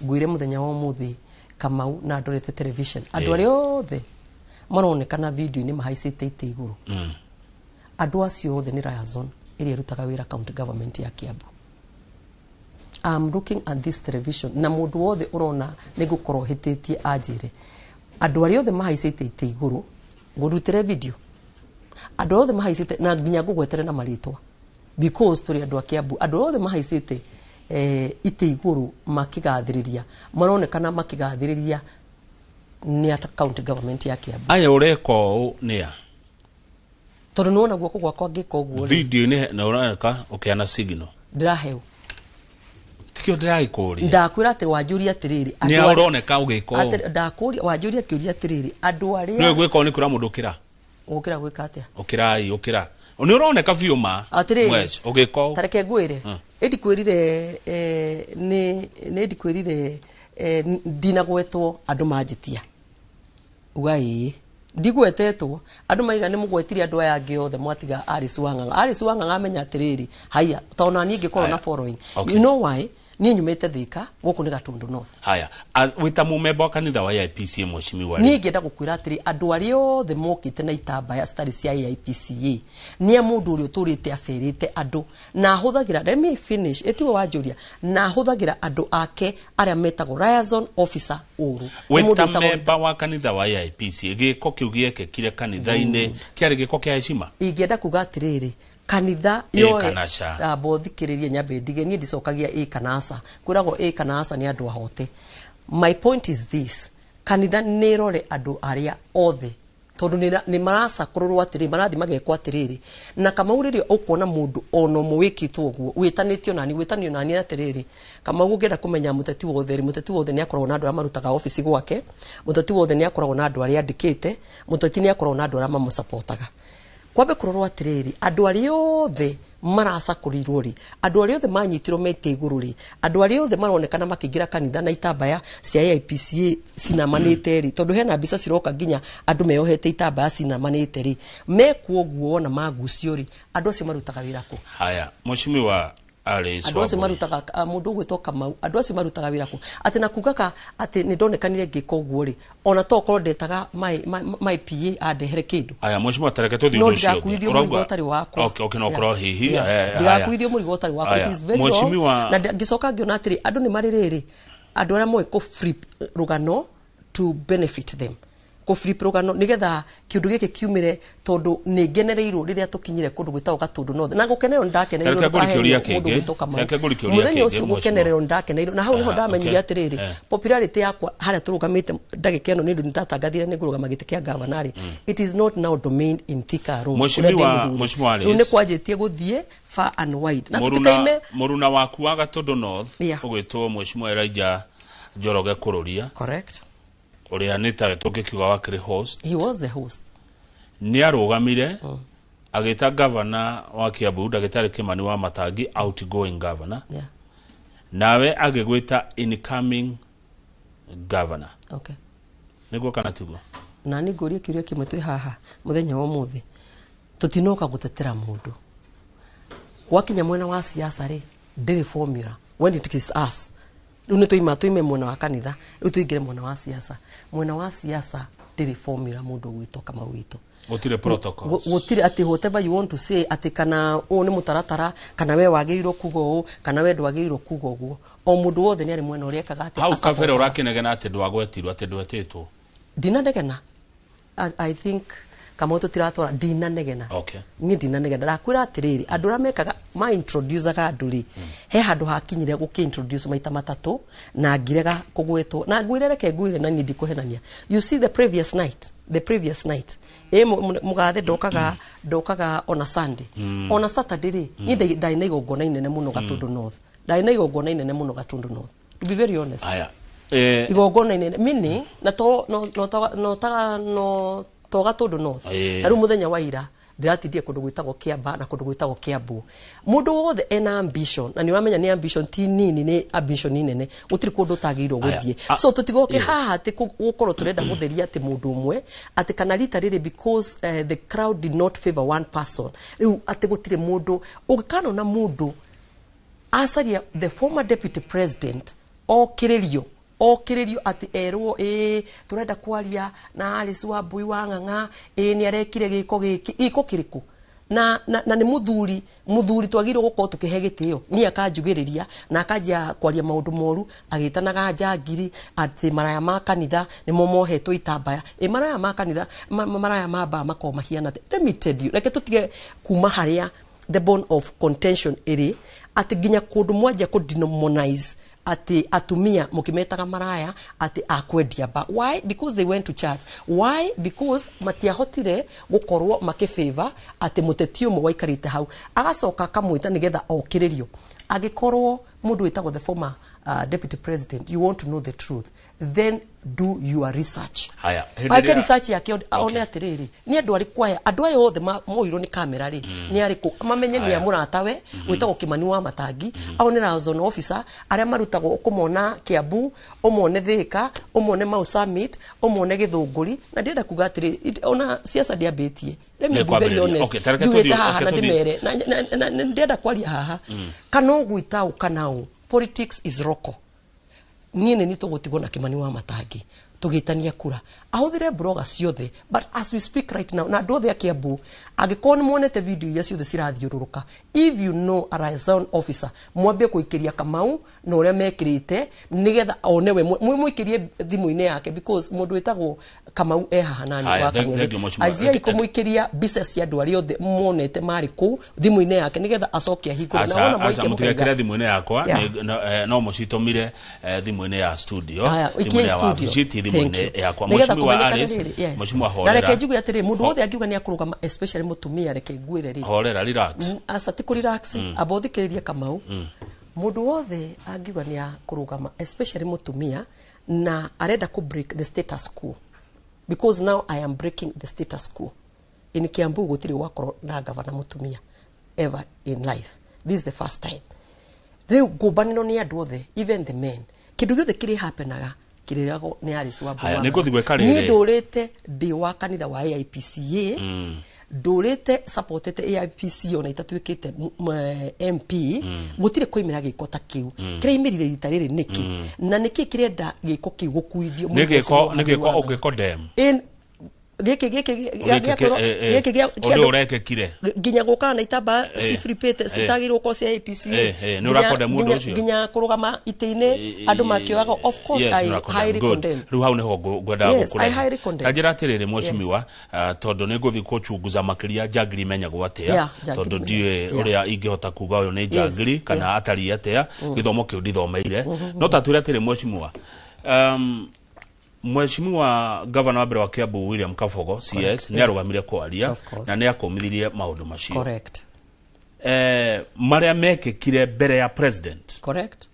gwire muthenya wa muthi Kamau na ndorete television andu ari othe maronekana video ni mahaicite ite iguru Andũ acio othe nĩ liaison ĩrĩa ĩrutaga wĩra county government ya Kiambu. I'm looking at this television na mũndũ wothe ũrona nĩ gũkorwo hĩtĩtie anjĩre. Andũ arĩa othe mahaicĩte itĩ igũrũ ngũrutĩre video. Andũ othe mahaicĩte na nginya ngũgwetere na marĩtwa. Because tũrĩ andũ a Kiambu, andũ othe mahaicĩte itĩ igũrũ makigathĩrĩria. Maronekana makigathĩrĩria nĩ ata county government ya Kiambu. Aya ũreka ũũ nĩa? Tondũ nĩwona guoko gwakwa ngĩka ũguo. Video nĩ na ũreka ũkĩana signal. Ndĩraheo. Tikio ndĩragĩkũria. Ndakwĩra atĩ wanjũria atĩrĩrĩ. Nĩ ũroneka ũgĩka ũũ. Atĩ ndakũria wanjũria kĩũria atĩrĩrĩ. Andũ arĩa. Nĩ gwĩka ũũ nĩ kũra mũndũ ũkĩra. Ũkĩra gwĩka atĩa? Ũkĩra. Nĩ ũroneka biũ ma. Atĩrĩrĩ. Ũgĩka ũũ. Tareke ngwĩre. Ndikwĩrire nĩ ndikwĩrire ndinagwetwo andũ manjĩtia. Ugai. Ndigwetetwo andũ maiga nĩ mũgwetire andũ aya angĩ othe mwatiga Alice Wang'ang'a. Alice Wang'ang'a amenya atĩrĩrĩ haya tona niĩ ngĩkorwo na following. You know why? Niĩ nyumĩte Thika gũkũ nĩ Gatundu North. Haya wĩta mũmemba wa kanitha wa IPCA Mheshimiwa. Niĩ ngĩenda gũkwĩra atĩrĩ andũ arĩa othe mokĩte na itambaya citarĩ cia IPCA nĩ mũndũ ũrĩa ũtũrĩte aferĩte andũ na ahũthagĩra, let me finish, etiwe wanjũria, na ahũthagĩra andũ ake arĩa metagwo liaison officer ũru. Wĩta memba wa kanitha wa IPCA gĩko kĩu gĩekĩkire kanitha-inĩ kĩarĩ gĩko kĩa heshima. Ingĩenda kuga atĩrĩrĩ kanitha yoe bothikĩrĩrie nyambe ndige niĩ ndicokagia kanasa kwĩragwo kanasa nĩ andũ ahote. My point is this, kanitha nĩ rore andũ arĩa othe tondũ nĩ maracakorwo atĩrĩ marathi magekwo atĩrĩrĩ na Kamau rĩrĩa ũkuona mũndũ ono mwĩkĩtwo ũguo wĩtanĩtio nani atĩrĩrĩ Kamau ũngĩenda kũmenya mũteti wothe nĩ akoragwo na andũ arĩa marutaga ofici gwake, mũteti wothe nĩ akoragwo na andũ arĩa andĩkĩte, mũteti nĩ akoragwo na andũ arĩa mamũsapotaga. Kwambe kũrorwo atĩrĩrĩ andũ arĩa othe maracakũrirwo rĩ, andũ arĩa othe manyitirwo mete igũrũ rĩ, andũ arĩa othe maronekana makĩingĩra kanitha na itambaya cia IPCA cinamanĩte rĩ, tondũ hena mbica ciroka nginya andũ meyohete itambaya cinamanĩte rĩ, mekuo ũguo na magucio rĩ, andũ acio marutaga wĩra kũ? Haya Mheshimiwa Alice andũ acio marutaga mũndũ ũgwĩtwo Kamau, andũ acio marutaga wĩra kũ? Atĩ na kugaga atĩ nĩ ndonekanire ngĩka ũguo rĩ, ona to korwo ndetaga my PA andehere kĩndũ. Haya Mheshimiwa tareke tũthiĩ ũndũ ũcio. No ndigakuithio mũrigo ũtarĩ wakwa. Okay no korwo hihi. Ndigakuithio mũrigo ũtarĩ wakwa. It is very wrong. Na ngĩcoka ngĩona atĩrĩ andũ nĩ marĩ rĩrĩ, andũ arĩa moĩ kũ flip rũgano to benefit them. Kũ flip rũgano nigetha kĩndũ gĩkĩ kiumire tondũ nĩ ngenereirwo rĩrĩa tũkinyire kũndũ gwĩtagwo Gatundu North. Na gũkenererwo ndakeneirwo mũthenya ũcio gũkenererwo ndakeneirwo na hau niho ndamenyire atĩrĩrĩ popularity yakwa harĩa tũrũgamĩte ndagĩka ĩno nĩ ndũ nĩndatangathire nĩ ngũrũgama gĩtĩ kĩa governor. It is not now domain in Thika Road. Mheshimiwa rĩu nĩ kwanjĩtie gũthiĩ far and wide. Na tũtikaime mũruna waku wa Gatundu North ũgwĩtwo Mheshimiwa Elijah Njoroge Kururia. Correct. Uria nita tũngĩkiuga wakĩrĩ host. He was the host. Nĩ arũgamire agĩta governor wa Kiambu Ndagĩtarĩ Kimani wa Matangi outgoing governor. Yeah. Nawe agĩgwĩta incoming governor. Okay. Nĩguo kana tiguo? Na nĩ ngũria kĩũria kĩmwe twĩ haha mũthenya wa ũmũthĩ. Tũtinoka gũtetera mũndũ. Wakinya mwena wa siasa rĩ, ndĩrĩ formula. When it is us. Rĩu nĩ tuime mwena wa kanitha, rĩu tuingĩre mwena wa siasa. Mwena wa siasa ndĩrĩ formula mũndũ gwĩtwo Kamau witũ. Gũtirĩ protocols. Gũtirĩ atĩ whatever you want to say atĩ kana ũũ nĩ mũtaratara kana we wagĩrĩirwo kuga ũũ kana we ndwagĩrĩirwo kuga ũguo. O mũndũ wothe nĩ arĩ mwena ũrĩa ekaga atĩ. Hau kabere ũrakĩnegena atĩ ndwagwetirwo atĩ ndwetĩtwo. Ndinanegena. I think Kamau tũtiratwara ndinanegena. Okay. Niĩ ndinanegena. Ndakwĩra atĩrĩrĩ andũ arĩa mekaga ma introduceaga andũ rĩ, he handũ hakinyire gũkĩ-introduce maita matatũ na ngirega kũgwĩtwo na ngwĩre reke ngwĩre na niĩ ndikũhenania. You see the previous night mũgathe ndokaga on a Sunday. On a Saturday rĩ, niĩ ndari na igongona inene mũno Gatundu North. Ndari na igongona inene mũno Gatundu North. To be very honest. Aya. Igongona inene meaning na to Gatundu North. Na rĩu mũthenya wa ira ndiratindie kũndũ gwĩtagwo Kiamba na kũndũ gwĩtagwo Kiambu. Mũndũ wothe ena ambition na nĩ wamenya nĩ ambition ti nini, nĩ ambition nene, gũtirĩ kũndũ ũtagĩrĩirwo gũthiĩ. So tũtigoke haha atĩ gũkorwo tũrenda gũtheria atĩ mũndũ ũmwe atĩ kana rita rĩrĩ because the crowd did not favor one person. Rĩu atĩ gũtirĩ mũndũ ũngĩkanona mũndũ acaria the former deputy president okĩrĩrio atĩ erwo tũrenda kwaria na Alice Wambui Wang'ang'a nĩ arekire gĩko kĩrĩkũ na ni muthuri twagirwo gukorwo tukihe gitio ni akanjugiriria na akajia kwaria maundu moru agitanaga njangiri ati maraya ma kanitha nimo mohetwo itambaya maraya ma kanitha maraya ma ba mako mahiana. Let me tell you, like tutige kuma haria the bone of contention iri ati ginya kundu mwaja ku demonize ati atumia mukimetaga maraya ati akwendia ba. Why? Because they went to church. Why? Because matiahotire gukorwo makifavor ati mutetio mo waikarite hau agacoka kamwita nigetha okiririo agikorwo mundu witagwo the former deputy president. You want to know the truth, then do your research. Haya, ake research yake aone atiriri ni andu ari kwaya andu ayo othe moiro ni kamera ri ni ari ku mamenye ni amuratawe witagwo Kimani wa Matangi aonera zone officer aria marutagwo kumona Kiambu umone Thika umone Mau Summit umone Githunguri na ndienda kuga atiri ona siasa ndiambitie. Let me be very honest. Juweta haha na ndimere na ndienda kwaria haha kana ugwita ukanao politics is roko. Niene ni tugutigwo na Kimani wa Matangi tugitania kura ahuthire bloga ciothe, but as we speak right now na andu othe Kiambu agikon muonete video iria ciothe cirathiururuka, if you know a liaison officer mwambie kuikiria Kamau na uria mekirite nigetha onewe muikirie thimu-ine yake because mundu witagwo Kamau haha nani wa Kang'ethe azia ikumuikiria business ya andu aria othe monete mari ku thimu-ine yake nigetha acokia hingura na ona moike mukiria thimu-ine yakwa no mucitomire thimu-ine ya studio thimu-ine ya wabici thimu-ine yakwa Mheshimiwa Horera. Na reke njuge atiri mundu wothe angiuga ni akurugama especially mutumia reke ngwire ri. Horera relax. Asati ku relax abothikiririe Kamau. Mundu wothe angiuga ni akurugama especially mutumia na arenda ku break the status quo. Because now I am breaking the status quo. In Kiambu gutiri wakoro na governor mutumia ever in life. This is the first time. Riu gobanino ni andu othe even the men. Kindu giothe kiri happenaga kirirago ni Alice Wambua. Haya niko thigweka riri. Ni ndurite ndi wa kanitha wa AIPCA. Ndurite supportete AIPCA ona itatwikite MP. Gutire koimira giko ta kiu. Kiraimirire rita riri niki. Na niki kirenda giko kiu gukuithio. Nigiko ugikodem. Giki ureke kire ginya gukana itamba cifripete citagirwo ko cia APC ni urakode mundu ucio ginya kurugama iteine andu makioaga. Of course I highly condemn. Ru hau neho gwenda gukura. I highly condemn. Tajira atiriri Mheshimiwa tondu ni nguthi kuchunguza makiria jagiri menyagwo atia tondu ndiwe uria ingihota kuga uyu ni jagiri kana atari atia githomo kiu ndithomeire no tatwira atiri Mheshimiwa Mheshimiwa Governor wa mbere wa Kiambu William Kabogo CS ni arugamire kwaria na ni akomithirie maundu macio. Correct. Maria mekekire mbere ya president. Correct.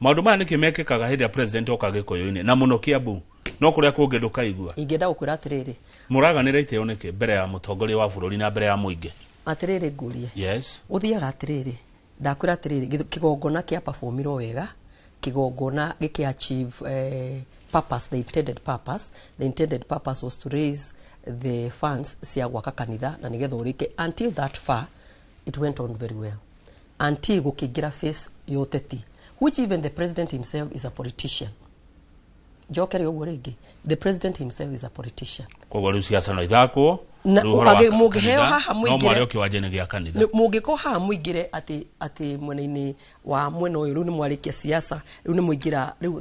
Maundu maya nikimekekaga hindi ya president okagikoyo-ini na muno Kiambu no kuria kungi ndukaigua. Ingenda gukwira atiriri muraganira iteo niki mbere ya mutongoria wa bururi na mbere ya muingi atiriri ngurie. Yes. Uthiaga atiriri ndakwira atiriri kigongona kia performiro wega kigongona giki achieve purpose, the intended purpose was to raise the funds cia gwaka kanitha na nigetha urike. Until that far it went on very well until gukigira face yoteti, which even the president himself is a politician. Jokeri ogwo ringi, the president himself is a politician. Kwa ru siasa no ithako age mugiheo haha muingire no mwari kiwajene gya kanitha mugiko haha muingire ati mwena-ini wa mwena uyu ni mwarikia siasa riu ni muingira riu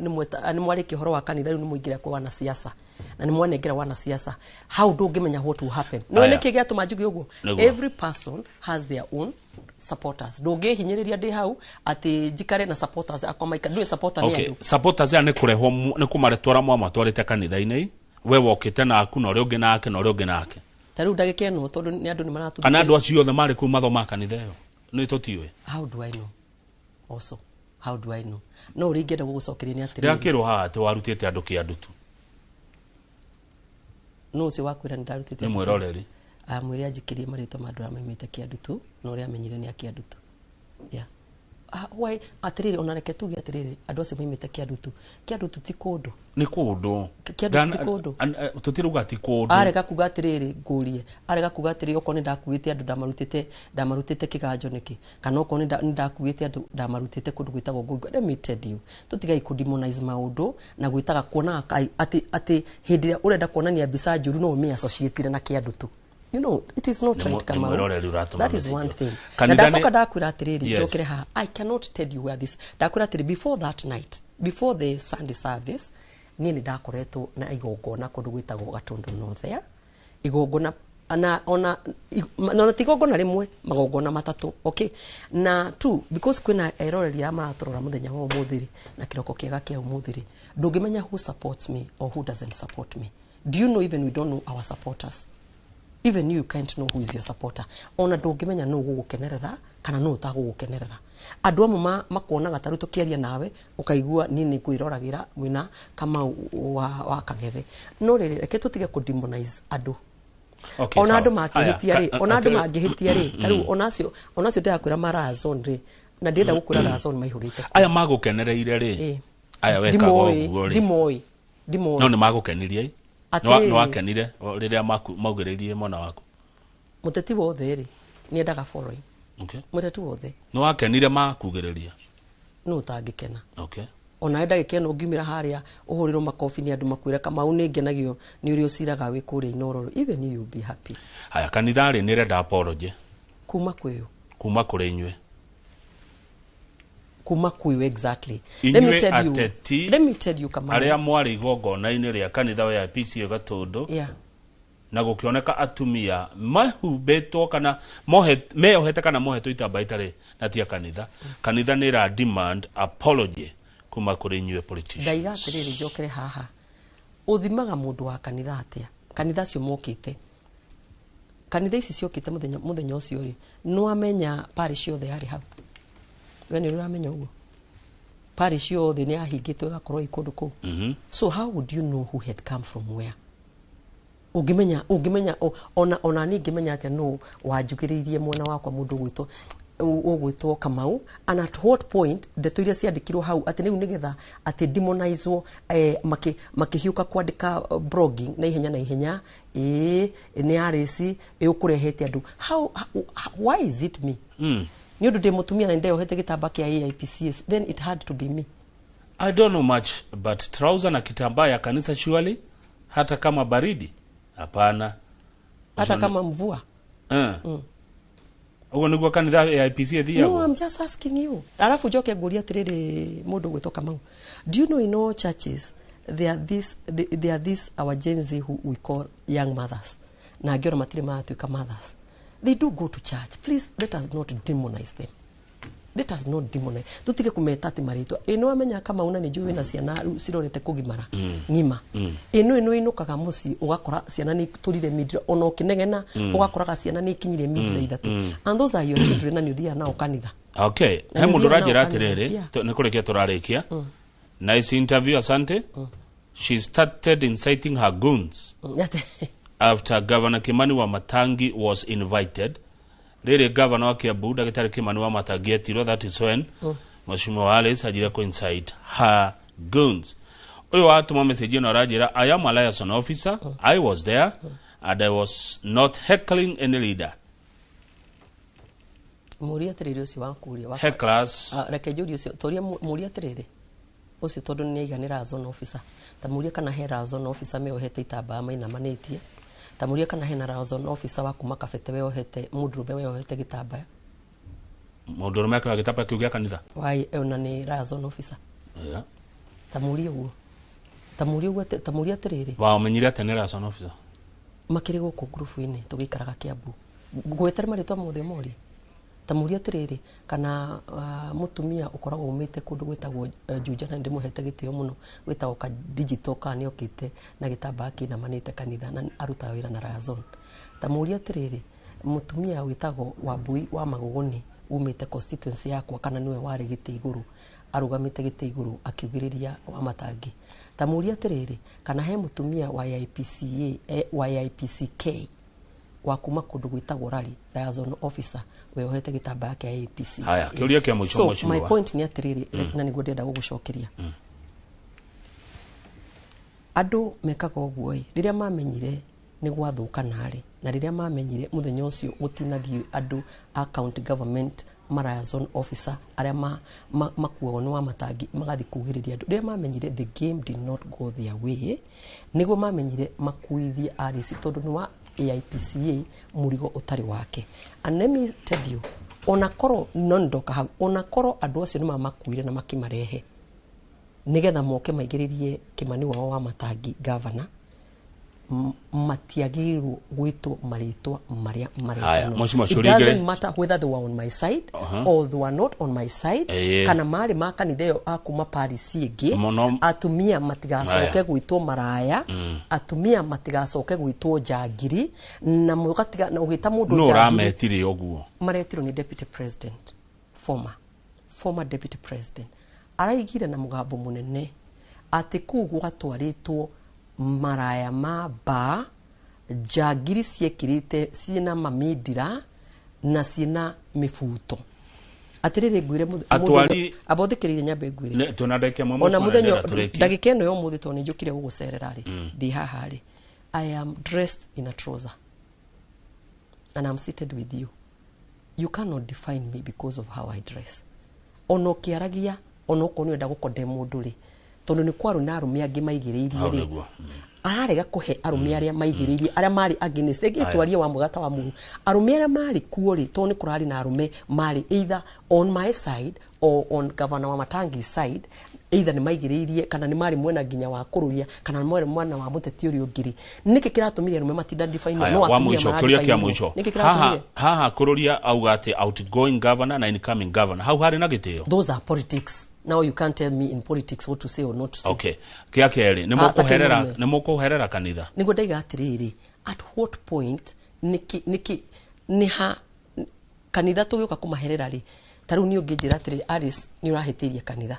ni mwarikia horo wa kanitha riu ni muingira kwa wana siasa na ni mwanengera wana siasa. How do ngimenya what will happen? No niki giatuma njuge uguo every person has their own supporters. Doge hinyiriria ndi hau ati jikare na supporters akomaika ndwe supporter ni andu. Supporters ya ne kureho ne kumaretwara mwa twarite kanitha-ini we wokite na aku no ri nake no ri nake. Taru ndagike no tondu ni andu ni maratu. Kana andu acio othe mari ku mathoma kanitha yo. No tutiwe. How do I know? Also, how do I know? No ringenda gugucokeria ni atiri. Ndakiro ha te warutite andu ki andu tu. No se wakwira ndarutite. Ni mwiroreri. Mwiri ajikirie marito madura maimite ki andu tu no ri amenyire ni aki andu tu. Yeah. Why atiriri onareke tugi atiriri andu acio maimite ki andu tu ti kundu ni kundu kiandu ti kundu tutiruga ti kundu arega kuga atiriri ngurie arega kuga atiriri okoni ndakuite andu ndamarutite kiganjo niki kana okoni ndakuite andu ndamarutite kundu gwitagwo ngungu. Let me tell you tutigai kudemonize maundu na gwitaga kuona ati hindi urenda kuonania mbica njuru no me associate na kiandu tu You know, it is not right, Kamau. That is one thing. Na ndacoka ndakwira atiriri njokere ha, I cannot tell you where this. Ndakwira atiri before that night, before the Sunday service, ni ndakoretwo na igongona kundu gwitagwo Gatundu North. Igongona ona tigongona rimwe magongona matatu, okay? Na two, because kwina eroreri ya maratorora muthenya wa umuthiri na kiroko kiega kia umuthiri, ndungimenya who supports me or who doesn't support me. Do you know even we don't know our supporters? Even you can't know who is your supporter. Ona ndungimenya no gugukenerera kana no utagugukenerera. Andu amwe makuonaga taru tukiaria nawe ukaigua nini kwirораgira mwina kama wa Kangethe. No reke tutige ku demonize andu. Okay, ona andu magihitia ri taru onacio ndakwira Marazon ri na ndienda gukwira Marazon maihurite aya magukenereire ri aya weka goguo ri dimo no ni magukenirie no wakenire riria maugiririe mona waku muteti wothe ri ni endaga following. Okay, muteti wothe no wakenire makugiriria no utangikena. Okay, ona enda gikeno ngimira haria uhuriro makofi ni andu makwira Kamau ni ngenagio ni uri uciraga wi kuria Inororo, even you be happy. Haya, kanitha ri ni renda apology kuma kwiyo kuma kuri inywe kuma kwiyo exactly. Let me tell you Kamau aria mwari igongona-ini ria kanitha ya PCA Gatundu na gukioneka atumia mahumbetwo kana meohete kana mohetwo itamba itari na tia kanitha ni ra demand apology kuma kuri inywe politicians. Ndaiga atiriri njokere haha uthimaga mundu wa kanitha atia kanitha cio mokite kanitha ici ciokite muthenya ucio ri no amenya parish yothe yari hau we ni uramenya uguo parish yothe ni ahingitwe gakorwo ikundu ku. So how would you know who had come from where? Ungimenya ona ni ngimenya atia no wanjugiririe mwana wakwa mundu gwitwo Kamau, and at what point ndeto iria ciandikirwo hau ati niu nigetha ati demonizewo makihiuka kwandika blogging na ihenya ni arisi ukurehete andu. Why is it me? Ni undu mutumia na ndeo hete gitamba kia AIPCS, then it had to be me. I don't know much, but trouser na kitambaa ya kanisa surely hata kama baridi hapana, hata kama mvua ugo niguo kanitha ya IPC thia. No, I'm just asking you. Alafu joke nguria tiriri mundu gwitwo Kamau. Do you know in all churches there are this our Gen Z who we call young mothers. Na ngiora matire matuika mothers. They do go to church. Please let us not demonize them. Let us not demonize. Tutige kumeta ati maritwa. Eno amenya kama una ni juwe na ciana cirorete kugimara. Ngima. Eno kaga muci ugakora ciana ni turire midira ono kinegena ugakora ciana ni kinyire midira ithatu. And those are your children and you thia na kanitha. Okay. He mundu rajira atiriri ni kurekia turarikia. Nice interview, asante. She started inciting her goons after Governor Kimani Wamatangi was invited. Rere governor wa Kiambu Daktari Kimani Wamatangi etiro, that is when Mheshimiwa Wallace ajira ko inside her goons. Oyo atuma message no rajira, I am a liaison officer, I was there and I was not heckling any leader. Muria terere ucio wakuria hecklers reke juri ucio toria muria terere ucio tondu ni aiganira zone officer ta muria kana hera zone officer me ohete itamba maina manetie ta muria kana hena zone officer wa kuma kafete we ohete mudrume we ohete gitamba mudrume ka gitamba kiugia kanitha wai ona ni zone officer ta muria terere wa umenyire atene zone officer makiri guku group ini tugikaraga Kiambu gwetera maritwa mothe mori tamuria terere kana mutumia ukoragwo umite kundu gwetagwo Juja na ndimuhete gitio muno gwetagwo ka digital kani okite na gitamba kina manite kanitha na aruta wira na Razon. Tamuria terere mutumia wetagwo Wambui wa Magogoni umite constituency yakwa kana niwe wari gite iguru arugamite gite iguru akiugiriria Wamatangi. Tamuria terere kana he mutumia wa IPCK wa kuma kundu gwitagwo Rari Razon officer we ohete gitamba yake APC. Haya kiuria kia mwisho mwisho. So my point ni atiriri na niguo ndenda gugucokeria. Andu mekaga uguo riria mamenyire ni gwathuka nari na riria mamenyire muthenya ucio gutinathie andu account government Razon officer aria makuo no Wamatangi magathi kugiriria andu riria mamenyire the game did not go their way niguo mamenyire makuithie arisi tondu ni wa AIPCA murigo utari wake. And let me tell you, onakoro nondoka hau, onakoro andu acio ni mamakuire na makimarehe nigetha moke maigiririe Kimani wao wa Matangi governor, matiagirwo gwitwo maritwa maria maretano. It doesn't matter whether they were on my side or they were not on my side. Kana mari makanitha yo akuma Paris igi atumia matigacoke gwitwo maraya, atumia matigacoke gwitwo jagiri na mugatiga na ugita mundu jagiri. No rametire oguo. Maretiro ni deputy president, former deputy president. Araigire na mugambo munene ati kugu gatwaritwo maraya maba jagiri ciekirite ciina mamidira na ciina mifuto atirire gwire atwari abothikirire nyambe gwire tunadeke mamo ona muthenya ndagika eno yo muthi to ni njukire gugucerera ri ndi haha ri I am dressed in a trouser and I'm seated with you. You cannot define me because of how I dress. Ono kiaragia ono ko ni ndaguko de mundu ri tondu ni kwaru na arume angi maigiriirie ri ararega kuhe arume aria maigiriirie aria mari against egitwaria wa mugata wa muru arume aria mari kuori tondu ni kurari na arume mari either on my side or on Governor wa Matangi side, either ni maigiriirie kana ni mari mwena ginya wa kururia kana ni mwere mwana wa muteti uri ungiri niki kiratumire arume matinda define no atumia mari niki kiratumire haha kururia auga ati outgoing governor na incoming governor how hari na gitio. Those are politics. Now you can't tell me in politics what to say or not to say. Okay. Kia keri, nemo kuherera kanitha. Nigo ndaiga atiriri, at what point niha kanitha tugioka kumaherera ri. Taru ni ungijira atiri Alice ni urahitiria kanitha.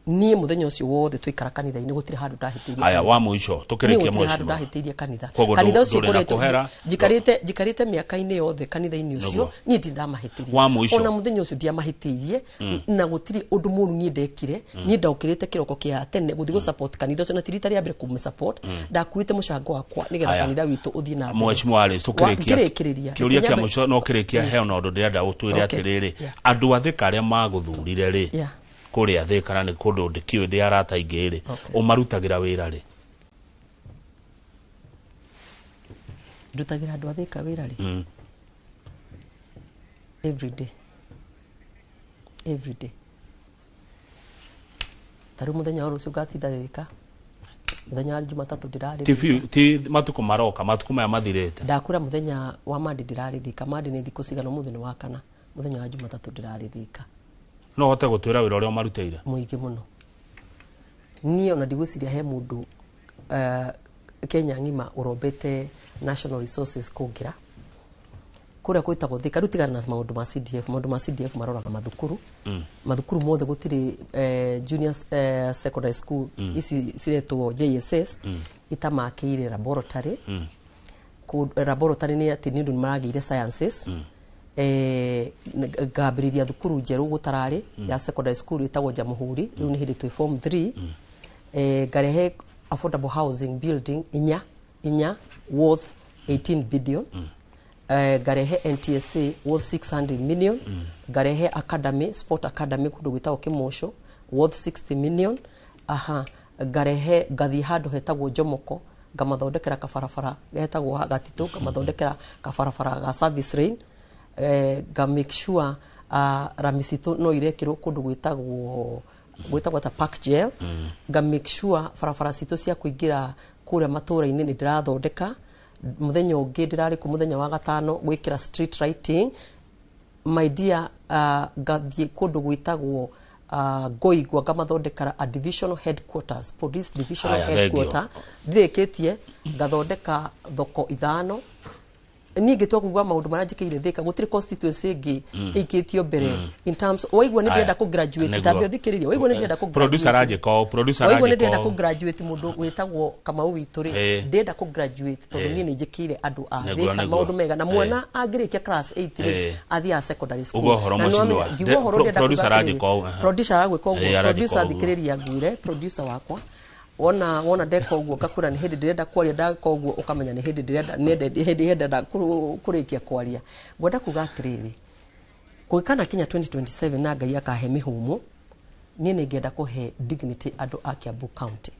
Nie muthenya ucio wothe twikara kanitha ini gutire handu ndahitiria. Aya wa muico tukirekia muico. Handu ndahitiria kanitha. Kanitha ucio kuretwo jikarite miaka ine yothe kanitha ini ucio ni ndamahitiria. Ona muthenya ucio ndia mahitirie na gutiri undu muru ni ndekire ni ndaukirite kiroko kia tene guthi go support kanitha ucio na tirita ria mbere kum support ndakuite mucango wakwa nigetha kanitha witu uthie na mbere. Mheshimiwa Alice tukirekia. Kiuria kia muico no kirekia he ona undu ndirenda utwire atiriri andu athika aria maguthurire ri kuri athikana ni kundu ndikiwe ndi arata ingiri umarutagira wira ri ndutagira andu athika wira ri every day taru muthenya wa rucio gatinda thika muthenya wa Jumatatu ndirari ti matuko maroka matuko maya mathirete ndakura muthenya wa mandi ndirari thika mandi ni thiku cigana muthenya wa kana muthenya wa Jumatatu ndirari thika no hote gutwira wira uria marutire muingi muno ni ona ndigwiciria he mundu Kenya ngima urombete national resources kungira kuria kwitagwo thika rutigana na maundu ma CDF maroraga mathukuru mathukuru mothe gutiri junior secondary school isi ciretwo JSS itamakire laboratory laboratory ni ati ni ndu maragire sciences gabiriria thukuru njeru gutarari ya secondary school itagwo Jamuhuri riu ni hindi twi form 3 garehe affordable housing building inya worth 18 billion garehe NTSA worth 600 million garehe academy sport academy kundu gwitagwo Kimosho worth 60 million garehe gathi handu hetagwo Jomoko gamathondekera kabarabara hetagwo Gatitu gamathondekera kabarabara ga service lane ga make sure Ramisito no irekirwo kundu gwitagwo ta park jail ga make sure barabara cito cia kuingira kuria matura-ini ni ndirathondeka muthenya ungi ndirari ku muthenya wa gatano gwikira street lighting my dear gathie kundu gwitagwo Goigwa gamathondekara a divisional headquarters police divisional headquarter ndireketie gathondeka thoko ithano ningi twakugwa maundu maranjikire thika gutiri constituency ingi ikitio mbere in terms waigwa ni ndenda ku graduate tabio thikiriria waigwa ni ndenda ku producer waigwa ni ndenda ku graduate mundu witagwo Kamau Wituri ndenda ku graduate tondu ni njikire andu a thika maundu mega na mwana angirikia class 8 athia secondary school na producer agwika producer thikiriria ngwire producer wakwa wona ndeka uguo ngakura ni hindi ndirenda kwaria ndaka uguo ukamenya ni hindi ndirenda kurikia kwaria ngwenda kuga atiriri kuikana Kenya 2027 na Ngai akahe mihumu ni ngenda kuhe dignity andu a Kiambu County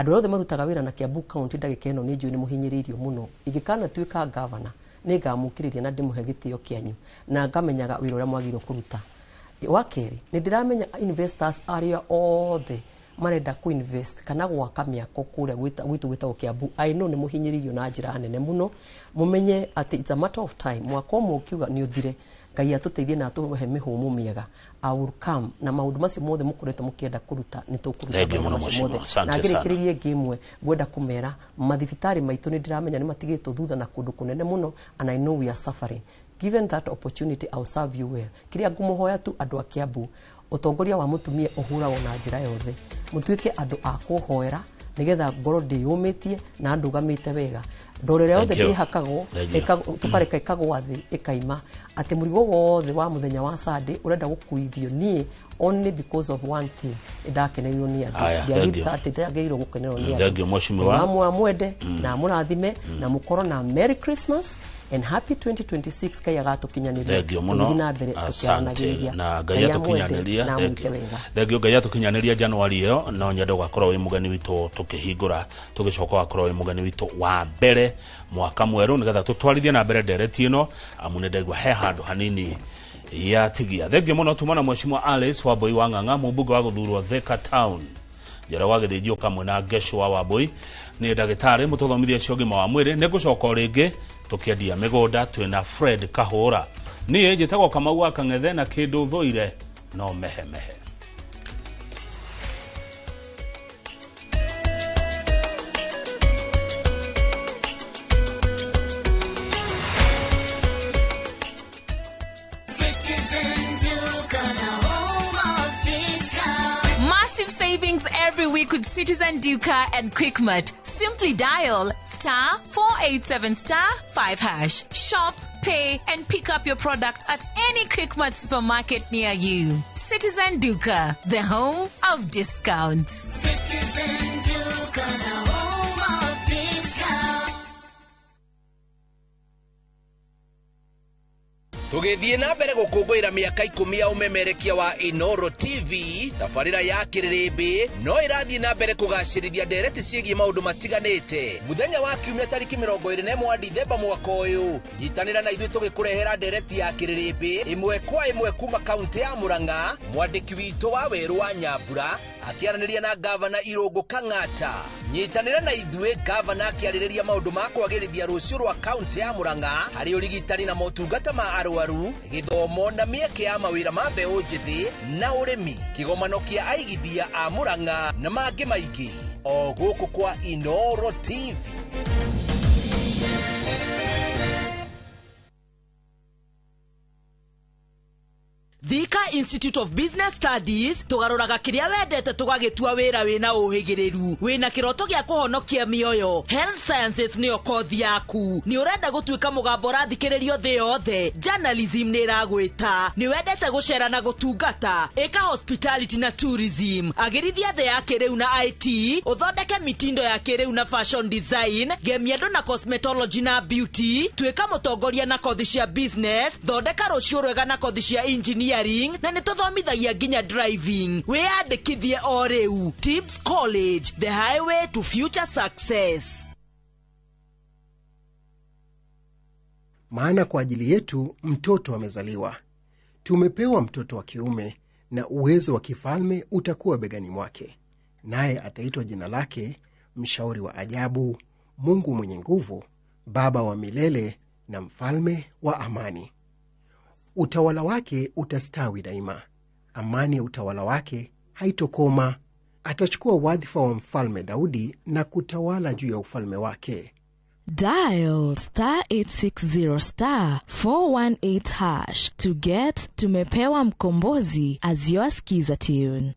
Andũ othe marutaga wĩra na Kiambu County ndagĩka ĩno nĩ njũĩ nĩ mũhinyĩrĩirio mũno. Ingĩkana tuĩka governor nĩ ngamũkĩrĩria na ndĩmũhe gĩtĩo kĩanyu na ngamenyaga wĩra ũrĩa mwagĩrĩirwo kũruta. Wa kerĩ nĩ ndĩramenya investors arĩa othe marenda kuinvest kana gwaka mĩako kũrĩa gwitũ gwĩtagwo Kiambu. I know nĩ mũhinyĩrĩirio na njĩra nene mũno. Mũmenye atĩ it's a matter of time. Mwaka ũmwe ũkiuga nĩ ũthire, Ngai atũteithie na atũhe mĩhũmũ mĩega. I will come na maũndũ macio mothe mũkoretwo mũkĩenda kũruta nĩ tũkũruta macio mothe. Na ngĩrĩkĩrĩrie ngĩmwe ngwenda kũmera mathibitarĩ maitũ nĩ ndĩramenya nĩ matigĩtwo thutha na kũndũ kũnene mũno, and I know we are suffering. Given that opportunity, I'll serve you well. Kĩrĩa ngũmũhoya tu andũ a Kiambu, ũtongoria wa mũtumia ũhũragwo na njĩra yothe. Mũtuĩke andũ a kũhoera nigetha ngoro ndĩyũmĩtie na ndũgamĩte wega. Ndorere yothe ndĩhakagwo tũkareka ĩkagwa thĩ ĩkaima atĩ mũrigo wothe wa mũthenya wa Sunday ũrenda gũkuithio niĩ only because of one thing. Ndakeneirwo nĩ andũ ndagĩrĩirwo gũkenerwo nĩ andũ. Mwende na mũrathime na mũkorwo na Merry Christmas and happy 2026. Kai agatukinyanĩria tũgĩthiĩ na mbere tũkĩaranagĩrĩria na Ngai atukinyanĩria thengio Ngai atukinyanĩria Januari ĩyo. No nyende gũkorwo wĩ mũgeni witũ tũkĩhingũra tũgĩcoka gũkorwo wĩ mũgeni witũ wa mbere mwaka mwerũ nigetha tũtwarithie na mbere ndereti ĩno amu nĩ ndaigua he handũ hanini ya tigia. Thengio mũno tumana Mheshimiwa Alice Wambui wa Ng'ang'a mũmbunge wa gũthurwo Thika Town njara wa gĩthĩnjio kamwe na Geshu wa Wambui nĩ ndagĩtarĩ mũtũthomithia cio ũgima wa mwĩrĩ. Nĩ ngũcoka rĩngĩ tũkĩendia mĩgũnda twĩna Fred Kahũra. Niĩ njĩtagwo Kamau wa Kang'ethe na kĩndũ thũire no mehe. Every week with Citizen Duka and Quickmart. Simply dial *487*5#. Shop, pay, and pick up your product at any Quickmart supermarket near you. Citizen Duka, the home of discounts. Citizen Duka, the home of discounts. Tugithie na mbere gũkũngũĩra mĩaka 10 ya ũmemerekia wa Inoro TV, tabarĩra ya Kĩrĩrĩmbĩ no ĩrathiĩ na mbere kũgacĩrithia ndereti ciĩgiĩ maũndũ matiganĩte. Mũthenya wa kiumia tarĩki 21 wa Dithemba mwaka ũyũ, nyitanĩra na ithuĩ tũgĩkũrehera ndereti ya Kĩrĩrĩmbĩ ĩmwe kwa ĩmwe kuma kaunti ya Murang'a. Mwandĩki witũ wa Werũ wa Nyambura akĩaranĩria na gavana Irũngũ Kang'ata. Nyitanĩra na ithuĩ gavana akĩarĩrĩria maũndũ ma kwagĩrithia rũciũ rwa kaunti ya Murang'a harĩ ũrigitani na motungata ma arwaru, gĩthomo na mĩeke ya mawĩra ma mbeũ njĩthĩ na ũrĩmi, kĩgomano kĩa aigithia a Murang'a na mangĩ maingĩ o gũkũ kwa Inoro TV. Thika Institute of Business Studies tugaroraga kiria wendete tugagitua wira wina uhigiriru wina kiroto gya kuhonokia mioyo. Health Sciences niyo kothi yaku. Ni urenda gutuika mugambo rathikiririo thi yothe. Journalism ni ragwita. Ni wendete gucera na gutungata. Eka hospitality na tourism. Agirithia thi ya kiriu na IT. Uthondeke mitindo ya kiriu na fashion design. Gemiendo na cosmetology na beauty. Tuika mutongoria na kothi cia business. Thondeka rucio rwega na kothi cia engineering na nituthomithagia nginya driving. Wiyandikithie o riu. Tibbs College, the highway to future success. Maana kwa ajili yetu mtoto amezaliwa. Tumepewa mtoto wa kiume na uwezo wa kifalme utakuwa begani mwake. Naye ataitwa jina lake Mshauri wa Ajabu, Mungu mwenye nguvu, Baba wa milele na Mfalme wa amani. Utawala wake utastawi daima. Amani ya utawala wake haitokoma. Atachukua wadhifa wa Mfalme Daudi na kutawala juu ya ufalme wake. Dial *860*418# to get Tumepewa Mkombozi as your skiza tune.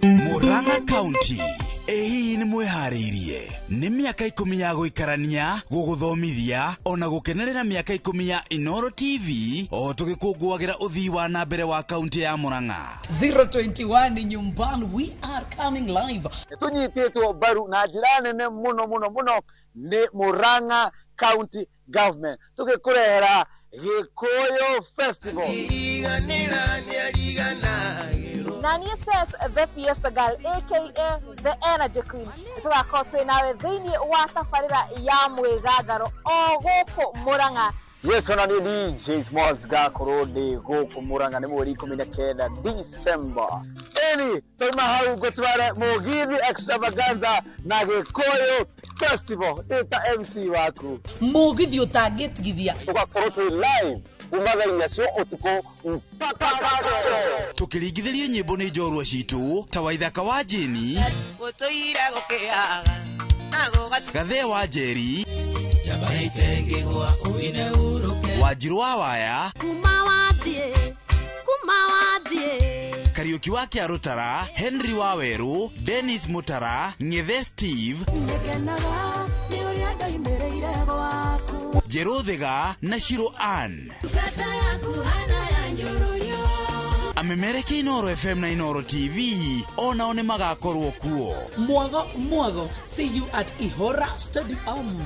Murang'a County ehi ni mweharirie ni miaka 10 ya guikarania guguthomithia ona gukenerera miaka 10 ya Inoro TV o tugikungwagira uthii wa na mbere wa kaunti ya Murang'a. 021 nyumbani, we are coming live. Tunyititwo baru na njira nene muno ni Murang'a County Government tugikurehera Gikuyu Festival. Nani says the Fiesta Girl, aka the Energy Queen. Tugako twenawe thiini wa tafarira ya mwigagaro o guku Murang'a. Yes, ona ni DJ Smalls gakoro ndi guku Murang'a ni mweri 19 December. Eni tuma hau gotware Mugithi Extravaganza na Gikuyu Festival ita MC waku. Mugithi utagitigithia ugakorwo twi live umaga sio utuko mpaka tukiringithĩrio nyĩmbo nĩ njorua citũ ta Waithaka wa Jeni gũtũire gũkĩaga Gathee wa Njeri jabaite ngĩgwa ũine ũrũke Wanjiru wa Waya kuma wathiĩ Kariuki wa Kĩarũtara Henry wa Werũ Dennis Mutara Ng'ethe Steve nĩgenaga nĩ ũrĩa ndoimĩrĩire gwaku Njerũ Thĩga na Shiro Ann amemereke Inoro FM na Inoro TV onao nĩ magakorwo kuo. Mwago see you at Ihora Stadium.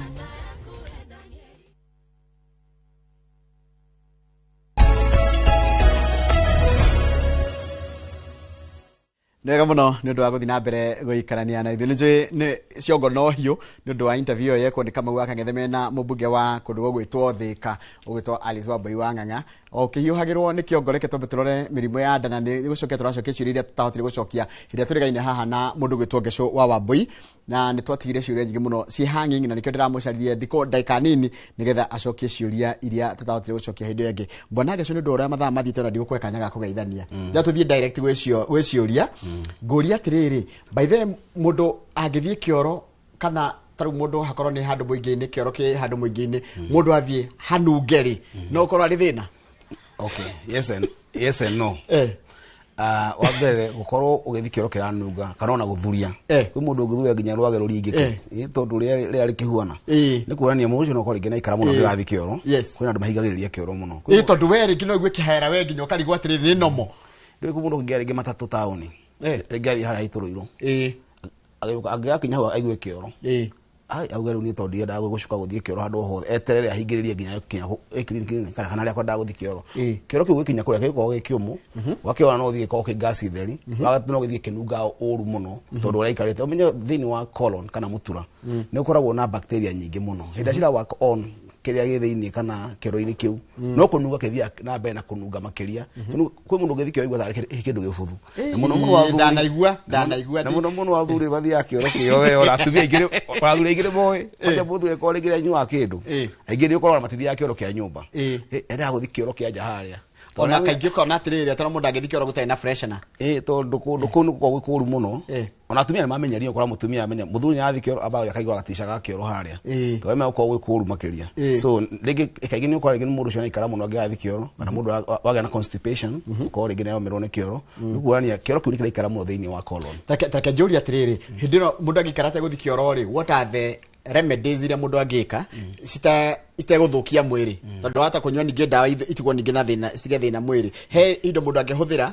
Nega muno nĩ ũndũ wa gũthiĩ na mbere gũikarania na ithuĩ nĩ nĩ ciongo no hiũ nĩ ũndũ wa interview yekwo nĩ Kamau wa Kang'ethe mena mũmbunge wa kũndũ gwĩtwo Thĩka ũgwĩtwo Alice Wambui wa Ng'ang'a o kĩhiũhagĩrwo nĩ kĩongo reke twambe tũrore mĩrimũ ya nda na nĩ gũcokia tũracokia ciũria iria tũtahotire gũcokia hĩndĩ tũrĩgaine haha na mũndũ gwĩtwo Ngecũ wa Wambui na nĩ twatigire ciũria nyingĩ mũno ci hanging na nĩkĩo ndĩramũcaririe thikũ ndagĩka nini nĩgetha acokie ciũria iria tũtahotire gũcokia hĩndĩ ĩngĩ mbona Ngecũ nĩ ũndũ ũrĩa mathaa mathiĩte na ndigũkũhe kanya ga kũgeithania nda tũthiĩ direct gwĩ ciũria ngũria atĩrĩrĩ by the mũndũ angĩthiĩ kĩoro kana taru mũndũ hakorwo nĩ handũ mũingĩ-inĩ kĩoro kĩ handũ mũingĩ-inĩ mũndũ athiĩ hanungeri no ũkorwo arĩ thĩna. Okay, yes and no. Wa mbere gukorwo ugĩthi kĩoro kĩranunga kana ona gũthuria kwĩ mũndũ ũngĩthuria nginya rwage rũringĩke tondũ rĩrĩa rĩkĩhuana nĩ kuonania mũndũ ũcio no korwo na ikara mũno ngĩgathi kĩoro kwĩna andũ mahingagĩrĩria kĩoro mũno tondũ we rĩngĩ no igue kĩhera we nginya ũkarigwo atĩrĩrĩ nĩ nomo rĩu mũndũ ũngĩarĩngĩ matatũ taũni rĩngĩ harĩa hitũrũirwo angĩgakinya hau aigue kĩoro auga rĩu nĩ tondũ ndiendaga gũcuka gũthiĩ kĩoro handũ hothe eterere ahingĩrĩrie nginya kinya kana rĩakwa ndagũthiĩ kĩoro kĩoro kĩu gĩkinya kũrĩa gĩkoragwo gĩ kĩũmũ wakĩona no ũthiĩ gĩkoragwo kĩ gasi theri wagatũ no gĩthiĩ kĩnunga ũru mũno tondũ ũraikarĩte ũmenye thĩinĩ wa colon kana mũtura nĩ ũkoragwo na bacteria nyingĩ mũno hĩndĩ ĩrĩa work on kĩrĩa gĩ thĩinĩ kana kĩoro-inĩ kĩu no kũnunga kĩthiĩ na mbere na kũnunga makĩria kwĩ mũndũ ũngĩthiĩ kĩoro aigua tarĩ kĩndũ gĩbuthu na mũno mũno wa thuri na mũno mũno wa thuri bathiaga kĩoro kĩo we ũratumia igĩrĩ ũrathura igĩrĩ moĩ aja mũndũ gĩkorwo rĩngĩ anyuaga kĩndũ aingĩ nĩ ũkorwo matithiaga kĩoro kĩa nyũmba endaga gũthiĩ kĩoro kĩa nja harĩa ona kaingĩ ũkona atĩrĩrĩ atĩ mũndũ angĩthiĩ kĩoro gũtarĩ na freshener tondũ kũndũ kũu nĩ gũkoragwo gwĩ kũũru mũno ona atumia nĩ mamenyeria ũkora mũtumia amenya mũthuri nĩarathiĩ kĩoro ambaga akaigua gatica ga kĩoro harĩa tondũ ĩmwe gũkoragwo gwĩ kũũru makĩria so rĩngĩ kaingĩ nĩ ũkora rĩngĩ nĩ mũndũ ũcio naikara mũno angĩgathiĩ kĩoro kana mũndũ wagĩa na constipation ũkorwo rĩngĩ nĩaromerwo nĩ kĩoro nĩ kuonania kĩoro kĩu nĩ kĩraikara mũno thĩinĩ wa colon. Tareke njũrie atĩrĩrĩ hĩndĩ ĩno mũndũ angĩikara ategũthiĩ kĩoro rĩ what are the remedies iria mũndũ angĩka citegũthũkia mwĩrĩ tondũ wata kũnyua ningĩ ndawa itigwo ningĩ na thĩna cige thĩna mwĩrĩ he indo mũndũ angĩhũthĩra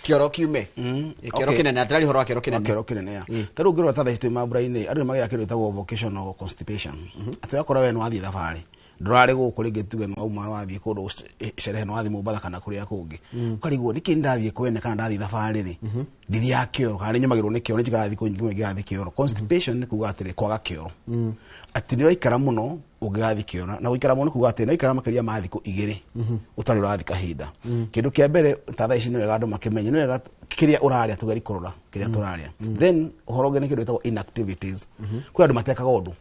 kĩoro kiume kĩoro kĩnene atarĩ horo wa kĩoro kĩnene tarĩu ngĩrora ta thaa mambura-inĩ andũ nĩ magĩaga kĩndũ gĩtagwo vocational constipation atĩ wakora we nĩ wathiĩ thabarĩ ndũrarĩ gũkũ rĩngĩ tuge nĩ wauma wathiĩ kũndũ cerehe nĩ wathiĩ Mombatha kana kũrĩa kũngĩ ũkarigwo nĩkĩ ndathiĩ kwene kana ndathiĩ thabarĩ rĩ ndithiaga kĩoro kana nĩnyũmagĩrwo nĩ kĩoro nĩnjikaraga thikũ nyingĩ ngĩgathiĩ kĩoro constipation nĩ kuuga atĩrĩ kwaga kĩoro atĩ nĩ ũraikara mũno ũngĩgathiĩ kĩoro na gũikara mũno nĩ kuuga atĩ nĩ ũraikara makĩria ma thikũ igĩrĩ ũtarĩ ũrathiĩ kahinda kĩndũ kĩa mbere ta thaa ici nĩ wega andũ makĩmenye nĩ wega kĩrĩa ũrarĩa tũgeri kũrora kĩrĩa tũrarĩa then ũhoro ũngĩ nĩ kĩndũ gĩtagwo inactivities kwĩ andũ matekaga ũndũ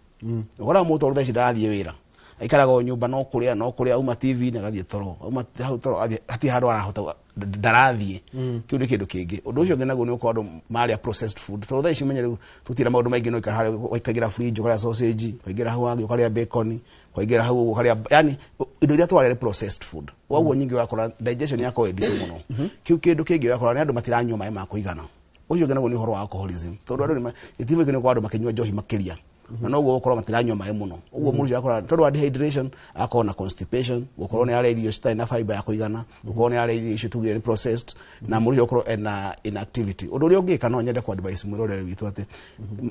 ũkora mũndũ tondũ thaa ici ndarathiĩ wĩra aikaraga nyũmba no kũrĩa auma TV na gathiĩ toro auma hau toro hatirĩ handũ arahota ndarathiĩ kĩu nĩ kĩndũ kĩngĩ ũndũ ũcio ũngĩ naguo nĩ ũkorwo andũ marĩa processed food tondũ thaa ici menye rĩu tũtira maũndũ maingĩ no ikara harĩa ũkaingĩra fridge ũkarĩa sausage ũkaingĩra hau hangĩ ũkarĩa bacon ũkaingĩra hau ũkarĩa yani indo iria twarĩa processed food woguo nyingĩ wakora digestion yako nditũ mũno kĩu kĩndũ kĩngĩ wakora nĩ andũ matiranyua maĩ ma kũigana ũcio ũngĩ naguo nĩ ũhoro wa alcoholism tondũ andũ gĩtimo gĩkĩ nĩ kwa andũ makĩnyua njohi makĩria na no gukorwo matiranywa mai muno uguo mũrũcio akora tondu wa dehydration akona na constipation gukorwo ni ari irio citarĩ na fiber ya kuigana gukorwo ni ari irio icio tugire processed na mũrũcio akorwo ena inactivity undu uri ungika no nyende ku advice mwirorere witu ati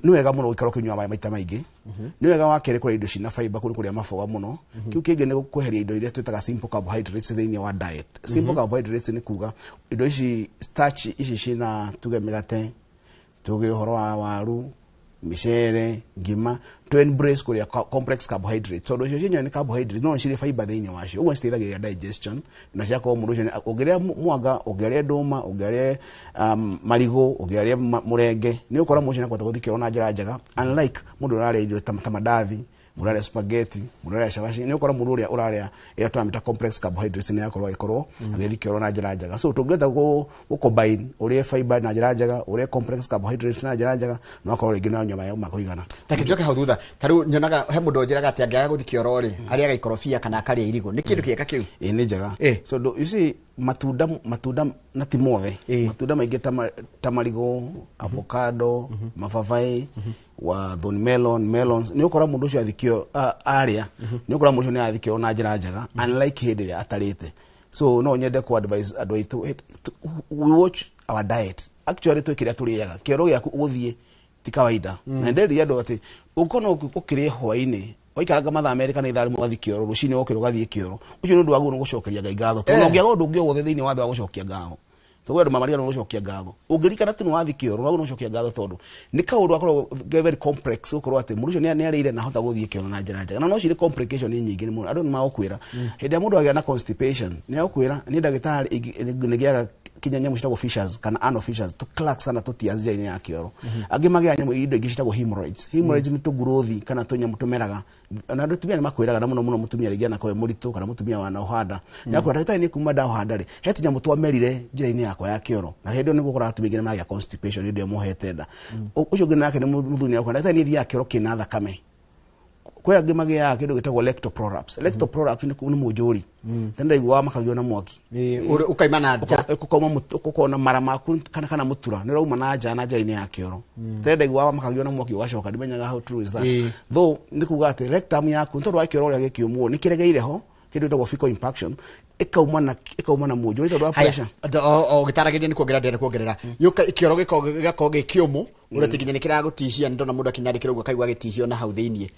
ni wega muno gukaro kinywa mai maita maingi ni wega wakere kuri indo cina fiber kuri kuria mafoga muno kiu kingi ni kweheria indo iria twitaga simple carbohydrates thiini wa diet simple carbohydrates ni kuga indo ici starch ici cina tuge migate tuge horo wa waru micere ngima to embrace kuria complex carbohydrates so icio cinywa ni carbohydrates no cire fiber thiini wacio uguo citeithagia digestion na cia kwa mũrũcio ũgeria mwanga ũgeria ndũma ũgeria marigo ũgeria murenge ni ukora mũcio na kwata guthikira na njira njega unlike mundu ũrarĩa irio ta mandathi murare spaghetti murare shabashi ni ukora mundu uria uraria ira twamita complex carbohydrates ni yakorwo agithikirwo na njira njega so tungeta go combine uria fiber na njira njega uria complex carbohydrates na njira njega no akorwo ringi na nyama ya makuigana takijoke hau thutha taru nyonaga he mundu njiraga ati angiaga guthikirwo ri aria ikorofia kana akaria irigo ni kindu kieka kiu ni njega so you see matunda na timothe matunda maingi ta marigo avocado mafavai wa thorn melons ni ukora mundu ucio athikio aria ni ukora mundu ni athikio na njira njega unlike hindi ya atarite so no nyende ku advise adwaitu we watch our diet actually twekiria turiyaga kioro giaku uguthie ti kawaida na nderi ando ati ukono ukirie hwaini oikaraga matha America na ithari mwathi kioro rucini okiro gathie kioro ucio ndu wagu no gucokeria ngai ngatho to ngia gondu ngio wothe thiini wa thwa gucokia ngatho to wedo mamaria no gucokia ngatho ungirikana tu wathi kioro wagu no gucokia ngatho tondu ni kaundu akorwo very complex ukorwo ati murucio ni arire na hota guthie kioro na njira njega na no cire complication nyingi ni mundu andu ni magukwira hindi ya mundu agia na constipation ni agukwira ni ndagitari ni giaga kinya nyamu citagwo fissures kana anal fissures to crack sana to tiazia ine ya kioro angi magia nyamu indo ingi citagwo hemorrhoids ni to growth kana to nyamu tumeraga na ndu tumia ni makwiraga na muno mutumia rigia na kwa muritu kana mutumia wana uhanda ni akwira ndagitari ni kuma da uhanda ri hetu nyamu twamerire njira ine yakwa ya kioro na hindi ni gukora tumigire magia constipation ndio muhete nda ucio ngina yake ni muthuni yakwa ndagitari ni thia kioro kina thakame kwa ngimage ya kindu gitagwo lectoprolapse lectoprolapse ni mujuri tenda igwa makagio na mwaki ukaima na nja ukona mara maku kana mutura ni rauma na nja ine ya kioro tenda igwa makagio na mwaki ugacoka ndimenyaga how true is that though ndikuga ati rectum yaku ntondo wa kioro ria gikiumwo ni kiregeire ho kindu gitagwo fecal impaction ikauma na mujuri tondu wa pressure o gitaragiria ni kuongerera yuka kioro gikao gikiumu uratikinya ni kiragutihia ndo na mundu akinyarikira uguo kaigwa gitihio na hau thiini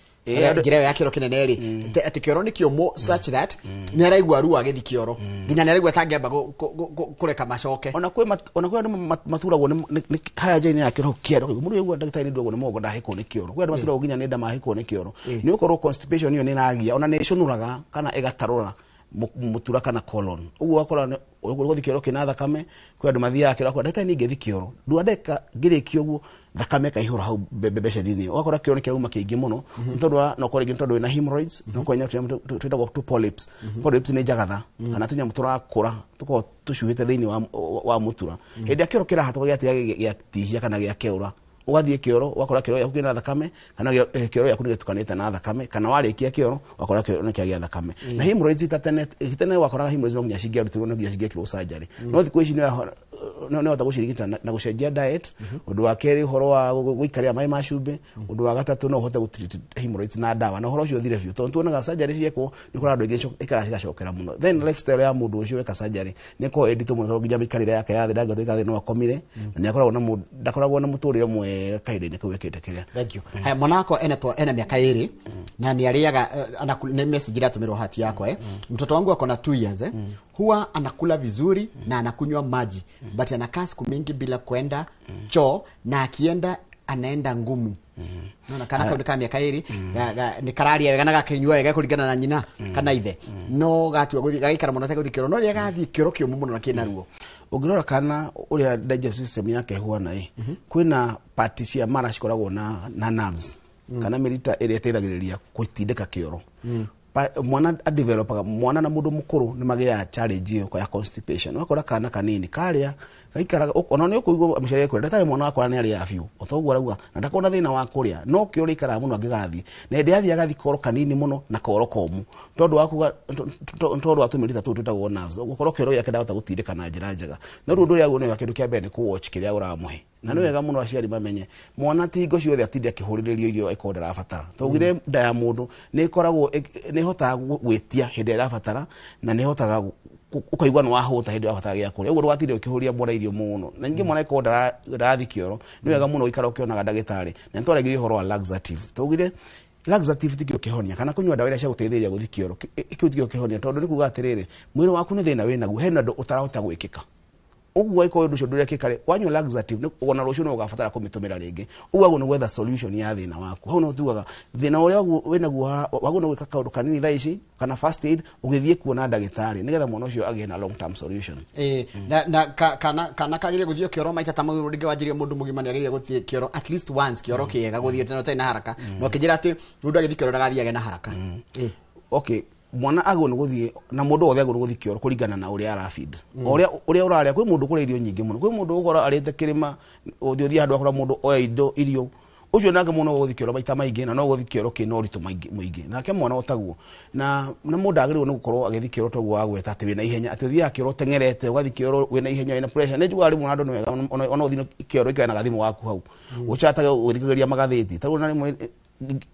njira ya kioro kinene ri ati kioro ni kiumu such that ni araigwa ruwa githi kioro nginya ni araigwa tangiamba kureka macoke ona kwe mathuragwo ni haya jaini ya kioro kiero mundu yegwa ndagitari ndogwo ni mogo ndahiko ni kioro kwe mathuragwo nginya ni ndamahiko ni kioro ni ukorwo constipation iyo ni nagia ona ni cunuraga kana igatarura mutura kana colon uguo akora uguthi kioro kina thakame kwa andu mathia akira kwa ndagitari ni ngethi kioro ndu andeka ngiriki uguo thakame kaihura hau bebeceni wakora kioro kiauma kiingi muno ntondu no kore ntondu na hemorrhoids no kwenya twitagwo two polyps ni jagatha kana tunya mutura kura tuko tushuhite thiini wa mutura hindi ya kioro kira hatoka gia tihia kana gia keura ugathie kioro wakora kioro yaku kina thakame kana kioro yaku nigitukanite na thakame kana warikia kioro wakora kioro ni kia thakame na hemorrhoids tene wakora hemorrhoids no nginya cingia rutirwo no nginya cingia kirwo surgery no thiku ici no hota gucirigita na gucenjia diet undu wa keri horo wa guikaria mai macumbi undu wa gatatu no hote gutreat hemorrhoids na dawa na horo ucio thire biu tondu tuonaga surgery ciekwo ni kora andu ingi ikara muno then lifestyle ya mundu ucio weka surgery ni ko edit muno nginya mikarire yake ya thida gathika no akomire na akoragwo na ndakoragwo na muturire mwe kaide ni kuwekete kiria thank you mwanako ena miaka 2 na ni aliaga na message ila tumirwa hati yako mtoto wangu ako na 2 years huwa anakula vizuri na anakunywa maji but anakaa siku mingi bila kwenda choo na akienda anaenda ngumu na kana kama miaka 2 ni kararia wega na gakinywa wega kuringana na nyina kana ithe no gatiwa guthi gaikara muno tega thikiro no ria gathi kioro kiumu muno na kina ruo ungirora kana uria digestive system yake huana kwina part cia mara cikoragwo na nerves kana mirita iria teithagiriria gutindika kioro mwana developaga mwana na mundu mukuru ni magia challenge yo ya constipation wakora kana kanini karia gaikara ona ni ukuigwa micere kure ndatari mwana wakora ni ari afiu otoguo arauga na ndakona thina wa kuria no kiori ikara muno angigathi na ndi athi agathi koro kanini muno na koro komu tondu wakuga tondu atumirita tu nerves gukoro kioro yake ndahota gutindika na njira njega no rundu ria guo ni kindu kia mbere ni ku watch kiria uramuhe na nĩ wega mũno aciari mamenye mwana ti hingo ciothe atinde akĩhũrĩrĩrio irio eko ndarabatara twaugire nda ya mũndũ nĩ ĩkoragwo nĩ hotaga gwĩtia hĩndĩ ĩrabatara na nĩ hotaga ukaigua no wahota hĩndĩ ĩrabatara gĩa kũrĩa ũguo watinde ũkĩhũria mwana irio mũno na ningĩ mwana eko ndarathi kĩoro nĩ wega mũno ũikara ũkĩonaga ndagĩtarĩ na nĩtwaragĩrio ũhoro wa laxative twaugire laxative tikio kihonia kana kunywa dawa cia guteithĩrĩria guthi kĩoro ikio tikio kihonia tondu nĩ kuga atĩrĩrĩ mwĩrĩ waku nĩ thĩna wĩnaguo hena ndũ ũtarahota gwĩkĩka ũguo iko ũndũ ũcio ndũrĩa kĩkare wanyua laxative ona rũciũ no ũgabatara kũmĩtũmĩra rĩngĩ ũguo nĩ gwetha solution ya thĩna waku hau no tugaga thĩna ũrĩa wĩnaguo wagu no gwĩka kaũndũ kanini thaa ici kana first aid ũgĩthiĩ kuona ndagĩtarĩ nĩgetha mwana ũcio agĩe na long term solution na kana kagĩrĩire gũthiĩ kĩoro maita ta mũndũ rĩngĩ wanjĩrĩe mũndũ mũgima nĩ agĩrĩire gũthiĩ kĩoro at least once kĩoro kĩega gũthiĩ tena na haraka no kĩnjĩra atĩ mũndũ agĩthiĩ kĩoro ndagathiage na haraka okay mwana agwo nĩ gũthiĩ na mũndũ wothe agwo nĩ gũthiĩ kĩoro kũringana na ũrĩa arafeed ũrĩa ũrarĩa kwĩ mũndũ kũrĩa irio nyingĩ mũno kwĩ mũndũ ũgora arĩte kĩrĩma ũthiĩ handũ akora mũndũ oya irio ucio nake mũno gũthiĩ kĩoro maita maingĩ na no gũthiĩ kĩoro kĩna ũritũ mũingĩ nake mwana otagwo na mũndũ agĩrĩirwo nĩ gũkorwo agĩthiĩ kĩoro toguo wagweta atĩ wĩna ihenya atĩ ũthiaga kĩoro tengerete ũgathiĩ kĩoro wĩna ihenya wĩna pressure nĩ njugaga rĩmwe andũ nĩ wega ona ũthiĩ kĩoro ikae na gathimũ waku hau ũcataga ũthikagĩria magathĩti tarĩu na rĩmwe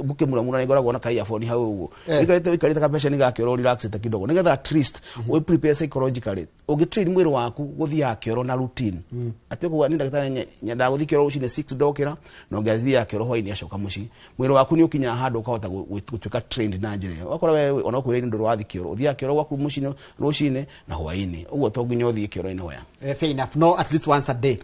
buke muramura nĩ ngoragwo na kai afoni hau ũguo ikarĩte ka pressure nĩ gakĩoro relaxete kidogo nĩgetha at least we prepare psychologically ũgĩtrain mwĩrĩ waku gũthiaga kĩoro na routine atĩ kuga nĩ ndagĩtarĩ nyenda gũthiĩ kĩoro rũcinĩ 6 ndokĩra na ũgathiaga kĩoro hwainĩ acoka mũciĩ mwĩrĩ waku nĩ ũkinya handũ ũkahota gũtuĩka trained na njĩra ĩyo wakora we ona kwĩrĩ ndũ rwathiĩ kĩoro ũthiaga kĩoro gwaku mũcinĩ rũcinĩ na hwainĩ ũguo to nginya ũthiĩ kĩoro-inĩ hoya fair enough no at least once a day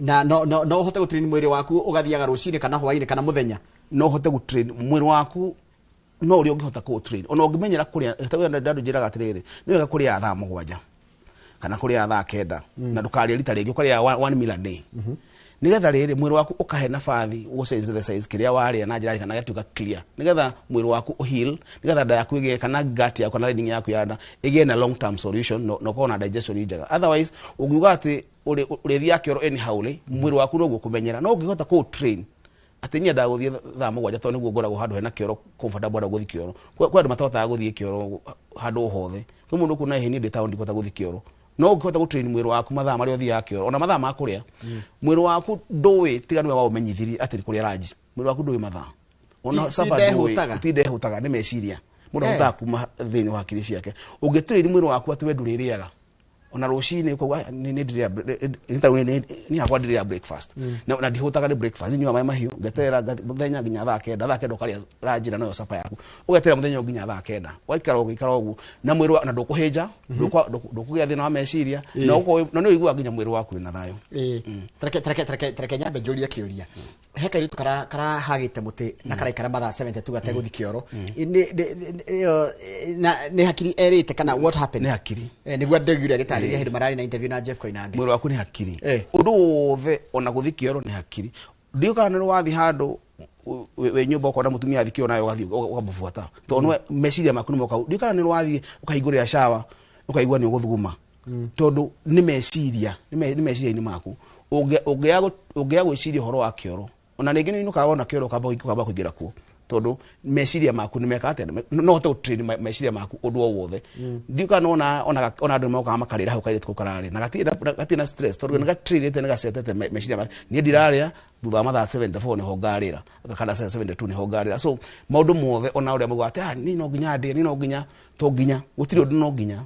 na no ũhote gũtrain mwĩrĩ waku ũgathiaga rũcinĩ kana hwainĩ kana mũthenya no hote gutrain mwĩrĩ waku no ũrĩa ũngĩhota kũũtrain ona ũngĩmenyera kũrĩa ndandũ njĩraga atĩrĩrĩ nĩ wega kũrĩa thaa 7 kana kũrĩa thaa 9 na ndũkarĩe rita rĩngĩ ũkarĩa 1 meal a day nĩgetha rĩrĩ mwĩrĩ waku ũkahe nabathi gũsensitize kĩrĩa warĩa na njĩra kana gatuĩka clear nĩgetha mwĩrĩ waku ũheal nĩgetha nda yaku ĩgĩe kana gut yaku kana lining yaku ya nda ĩgĩe na long term solution no kona digestion njega otherwise ũngiuga atĩ ũrĩthia kĩoro anyhow mwĩrĩ waku no gũkũmenyera no ũngĩhota kũũtrain atĩ niĩ ndagũthiĩ thaa 7 tondũ nĩguo ngoragwo handũ hena kĩoro comfortable gũthiĩ kĩoro kwa andũ matahotaga gũthiĩ kĩoro handũ hothe kwĩ mũndũ kuna ihenya ndĩ town ndikota gũthiĩ kĩoro no ũkĩhota gũtrain mwĩrĩ waku mathaa marĩa ũthiaga kĩoro ona mathaa ma kũrĩa mwĩrĩ waku ndũĩ tiga nĩwe waũmenyithirie atĩ kũrĩa ranji mwĩrĩ waku ndũĩ mathaa ona saba ndũĩ ti ndehũtaga nĩ meciria mũndũ ahotaga kuma thĩinĩ wa hakiri ciake ũngĩtrain mwĩrĩ waku atĩ we ndũrĩrĩaga ona rũcinĩ kuga nĩ hakwa ndĩrĩa breakfast na ndihũtaga nĩ breakfast nyua maĩ mahiũ ngeterera mũthenya nginya thaa 9 ũkarĩa ranji na no sapa yaku ũgeterera mũthenya nginya thaa 9 waikara ũguo na mwĩrĩ na ndũkũhĩnja ndũkũgĩa thĩna wa meciria na nĩ ũiguaga nginya mwĩrĩ waku wĩna thayũ tareke nyambe njũrie kĩũria he kairĩtu karahagĩte mũtĩ na karaikara mathaa 72 gategũthiĩ kĩoro nĩ hakiri erĩte kana what happened nĩ hakiri nĩguo ndegire gĩtarĩria hĩndĩ mararĩ na interview na Jeff Koinange mwĩrĩ waku nĩ hakiri ũndũ wothe ona gũthiĩ kĩoro nĩ hakiri ndiũka nĩ wathiĩ handũ we nyũmba ũkona mũtumia athiĩ kĩoro nayo ũgathiĩ ũkamũbuata tondũ meciria maku nĩ moka ndiũka nĩ wathiĩ ũkahingũrĩra shawa ũkaigua nĩ ũgũthuguma tondũ nĩ meciria-inĩ maku ũngĩaga gwĩciria ũhoro wa kĩoro ona rĩngĩ nĩ inũkaga wona kĩoro ũkamba kũingĩra kuo tondu meciria maku nimeka atĩ no hote gũtrain meciria maku ũndũ o wothe ndiũka ona andũ mokaga makarĩra hau kairĩtu kararĩ na gatirĩ na stress tondu nĩ gatrainĩte nĩ gasetete meciria maku niĩ ndirarĩa thutha wa mathaa 74 nĩho ngarĩra kana 72 nĩho ngarĩra so maũndũ mothe ona ũrĩa mauga atĩ ni no nginya ndĩe ni no nginya to nginya gũtirĩ ũndũ no nginya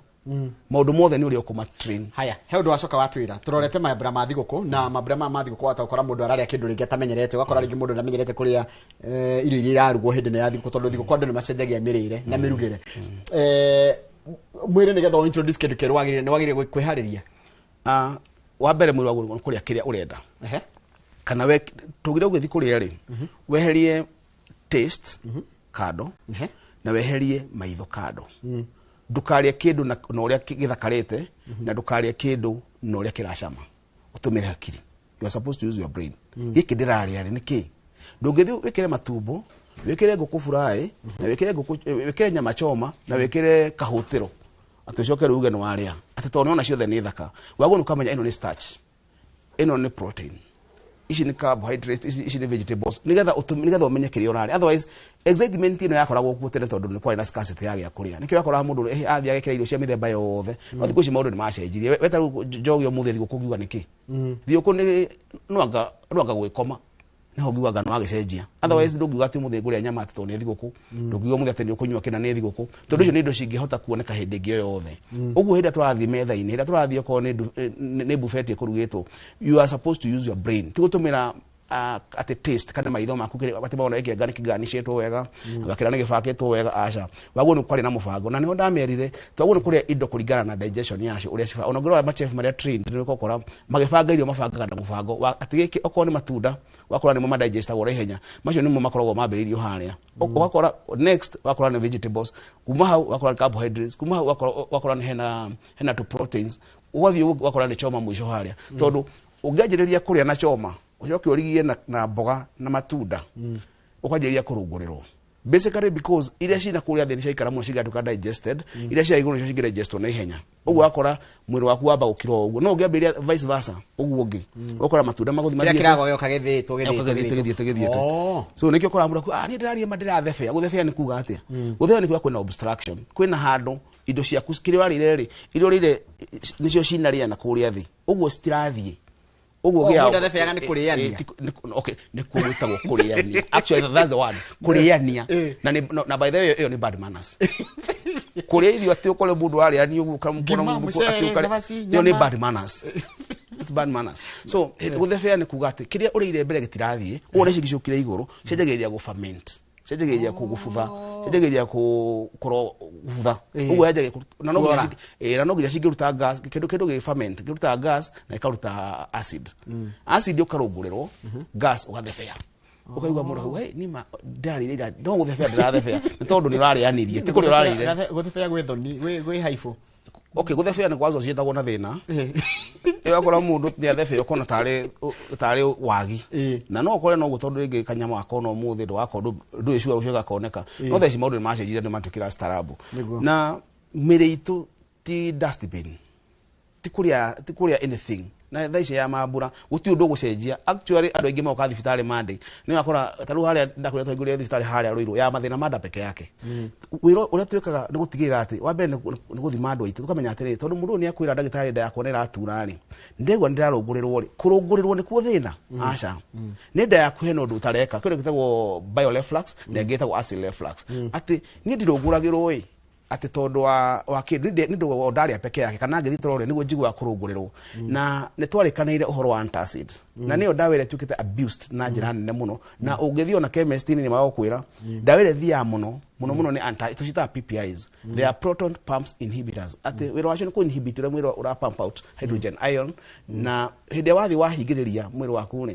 maũndũ mothe nĩ ũrĩa ũkũma train haya he ũndũ wacoka watwĩra tũrorete mambura ma thigũkũ na mambura ma thigũkũ watakora mũndũ ararĩa kĩndũ rĩngĩ atamenyerete ũgakora rĩngĩ mũndũ ndamenyerete kũrĩa irio iria irarugwo hĩndĩ ya thigũkũ tondũ thigũkũ andũ nĩ macenjagia mĩrĩre na mĩrugĩre mwĩrĩ nĩgetha o introduce kĩndũ kĩerũ wagĩrĩire kwĩharĩria wa mbere mwĩrĩ wagĩrĩirwo kũrĩa kĩrĩa ũrenda kana we tũgire ũgĩthiĩ kũrĩa rĩ weherie taste kando na weherie maitho kando ndukarĩa kĩndũ na ũrĩa gĩthakarĩte na ndukarĩa kĩndũ na ũrĩa kĩracama ũtũmĩre hakiri you are supposed to use your brain gĩkĩ ndĩrarĩa nĩ kĩ ndũngĩthiĩ wĩkĩre matumbo wĩkĩre ngũkũ fry na wĩkĩre nyama choma na wĩkĩre kahũtĩro atĩ ũcoke rĩu uge nĩ warĩa atĩ tondũ ona ciothe nĩ thaka waguo nĩ ũkamenya ĩno nĩ starch ĩno nĩ protein ici ni carbohydrates ici ni vegetables nigetha umenye kirio urari otherwise excitement ino yakoragwo kuo tene tondu ni kwari na scarcity ya kuria nikio yakora mundu athi agekira irio cia mithemba yothe no thikũ ici maundu ni macenjirie weta njogi umuthi thigũkũ ngiuga niki thigũkũ ni nwanga gwikoma niho ngiuga ngano agicenjia otherwise ndungiuga ati umuthi nguria nyama ati tondu ni thigũkũ ndungiuga umuthi ati ni ukunyua kina ni thigũkũ tondu icio ni indo cingihota kuoneka hindi ngi yothe uguo hindi turathi metha-ini hindi turathi oko ni buffet ikurugitwo you are supposed to use your brain tigutumira at a taste kana maitho maku kire bati bona iki ngani kigani cetwo wega agakira ni gibakitwo wega aca waguo ni kwari na mubango na niho ndamerire twaguo ni kuria indo kuringana na digestion yacio uria cifa ona ngoro ma chef maria trained ni gukora magibanga irio mabangaga na mubango ati giki okoro ni matunda wakora ni mo digesta gora ihenya macio nimo makoragwo mambiririo haria wakora next wakora ni vegetables kuma hau wakora carbohydrates kuma hau wakora ni hena to proteins ugathi wakora ni choma mwisho haria tondu ungejereria kuria na choma ucoke urigie na mboga na matunda ukajeria kurungurirwo basically because iria cina kuria thini ciaikara muno cigatuka digested iria cia iguru cio digestwo na ihenya uguo akora mwiri waku wamba gukiro uguo no ungiambiria vice versa uguo ungi ukora matunda maguthi mathie kirago gioka githitwo so nikio kora mura ni ndiraria mandirathebea guthebea ni kuga atia guthebea ni kuga kwina obstruction kwina handu indo ciaku kiri warire ri irio rire nicio cinaria na kuria thi uguo stirathie uguo gia ndethega ni kuriania okay ni kuitagwo kuriania actually that's the word kuriania na by the way iyo ni bad manners kuria irio ati ukole mundu ari ani uguka mukona mundu ati ni bad manners it's bad manners so guthebea ni kuga ati kiria urire mbere gitirathie uone cigicukire iguru cenjagiria go ferment cenjagiria kugubutha cenjagiria kuro gubutha uguo yaje na no nginya cingiruta gas kindu gi ferment kiruta gas na ikaruta acid acid ukarungurirwo gas ugathebea ukaigwa mundu hey nima ndari ira no guthebea ndirathebea ni tondu ni urarianirie ti kuri urarire guthebea gwe thoni gwe haifu okay guthebea ni kwazo cietagwo na thina yakora mundu ni athebea ukona tari wagi na no ukore no gutondu ringi kanyama akona umuthi ndo akondu ndu icua ucio gakoneka no theci maundu ni macenjire ni matukira starabu na mire itu ti dustbin ti kuria anything na thaici ya mambura guti undu gucenjia actually andu aingi moka thibitari mande ni akora taru haria ndakuria twaiguria thibitari haria ruiru ya mathina manda peke yake wiro uria twikaga ni gutigira ati wa mbere ni guthima andu aitu tukamenya atiri tondu mundu ni akwira ndagitari nda yakonera aturari ndegwa ndirarungurirwo ri kurungurirwo ni kuo thina aca ni nda yaku hena undu utareka kwire gitagwo bioreflux na ngitagwo acid reflux ati ni ndirunguragirwo wi ati tondu wa kindu ni ndo ndaria peke yake kana ngithi torore niguo njigwa kurungurirwo na ni twarikanire uhoro wa antacid na niyo ndawire tukite abused na njira nene muno na ungithio na chemist ni magakwira ndawire thia muno ni anti tucita PPIs they are proton pumps inhibitors ati wiro wacio ni ku inhibit ure mwiro ura pump out hydrogen ion na hinde wathi wahingiriria mwiro waku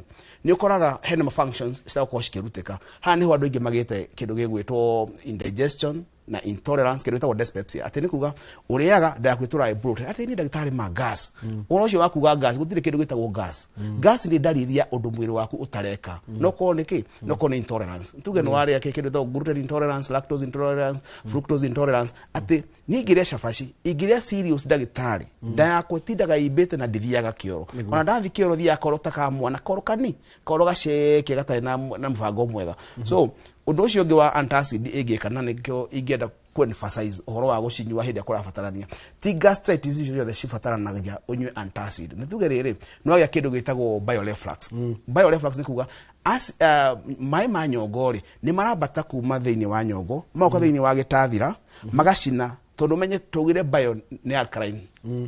ni ukoraga hena functions citagwo cikiruteka ha ni andu ingi magite kindu gigwitwo indigestion na intolerance kindu gitagwo dyspepsia ati ni kuga uriaga ndakwitura bloat ati ni ndagitari ma gas unocio wakuga gas gutire kindu gitagwo gas ni ndariria undu mwiri waku utareka no ko niki no ko ni intolerance tuge no aria kindu gitagwo gluten intolerance lactose intolerance fructose intolerance ati ni ngiria shafashi igiria serious ndagitari ndakwetindaga ibete na ndithiaga kioro ona ndathi kioro thia korotaka mwana korokani koro gaceke gatari na mbango mwega so undu ucio ngi wa antacid igikana nikio ingienda ku emphasize uhoro wa gucinywa hindi akora batarania ti gastritis icio yothe cibataranagia unywe antacid nituge riri no agia kindu gitagwo bioreflux bioreflux ni kuga as mai ma nyongori ni marabata kuma thiini wa nyongo mauka thiini wa gitathira magacina tondu menye tugire bio ni alkaline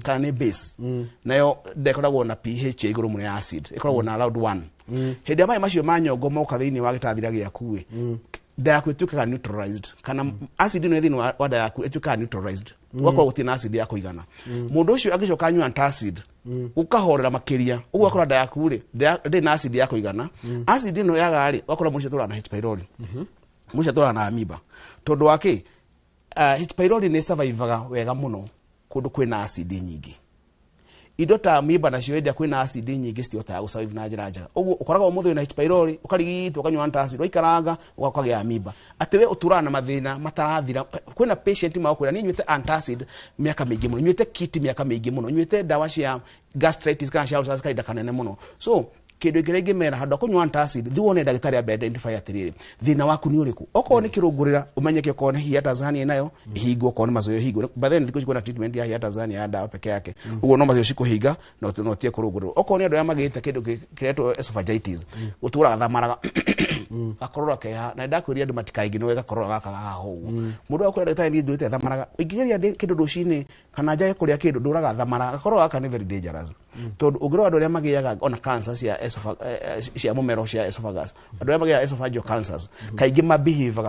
kana ni base nayo ndekoragwo na pH iguru muno ya acid ikoragwo na around 1 hindi mai macio ma nyongo mauka thiini wa gitathira giaku nda yaku itukaga neutralized kana acid no thiini wa nda yaku itukaga neutralized wakwa gutina acid ya kuigana mundu ucio agicoka anywa antacid ukahorera makiria uguo akora nda yaku ri ndina acid ya kuigana acid no yaga ri wakora mucio tura na H pylori mucio tura na amoeba tondu wake H pylori ni survivaga wega muno kundu kwina acid nyingi indo ta amoeba na cio kwina acid nyingi citiotaga gusurvive na njira njega uguo ukoraga umuthe na H pylori ukarigitwo ukanywa antacid uikaranga ukagia amoeba atiwe uturana na mathina matarathira kwina patient makwira ni nywite antacid miaka mingi muno nywite kit miaka mingi muno nywite dawa cia gastritis kana cia ulcers kaida kanene muno so kindu kirenge mera hando kunywa antacid thi wone ndagitari abe identify atiriri thina waku ni uriku oko ni kirungurira umenyeke ko ni hiya Tanzania nayo ihingo ko ni mazoyo higo but then thiko na treatment ya hiya Tanzania dawa peke yake ugo no mazoyo cikuhiga no tie kurungurira oko ni andu ya magite kindu kireto esophagitis gutura thamaraga akorora keha na ndakwiria andu matikaigi no wega korora gaka haho mundu akora ndagitari ni ndurite thamaraga ingigeria kindu rucini kana njaye kuria kindu nduraga thamaraga akorora gaka ni very dangerous tondu ugiro andu aria magiaga ona cancer cia mumero cia esophagus andu aria magiaga esophageal cancers kaingi mabehave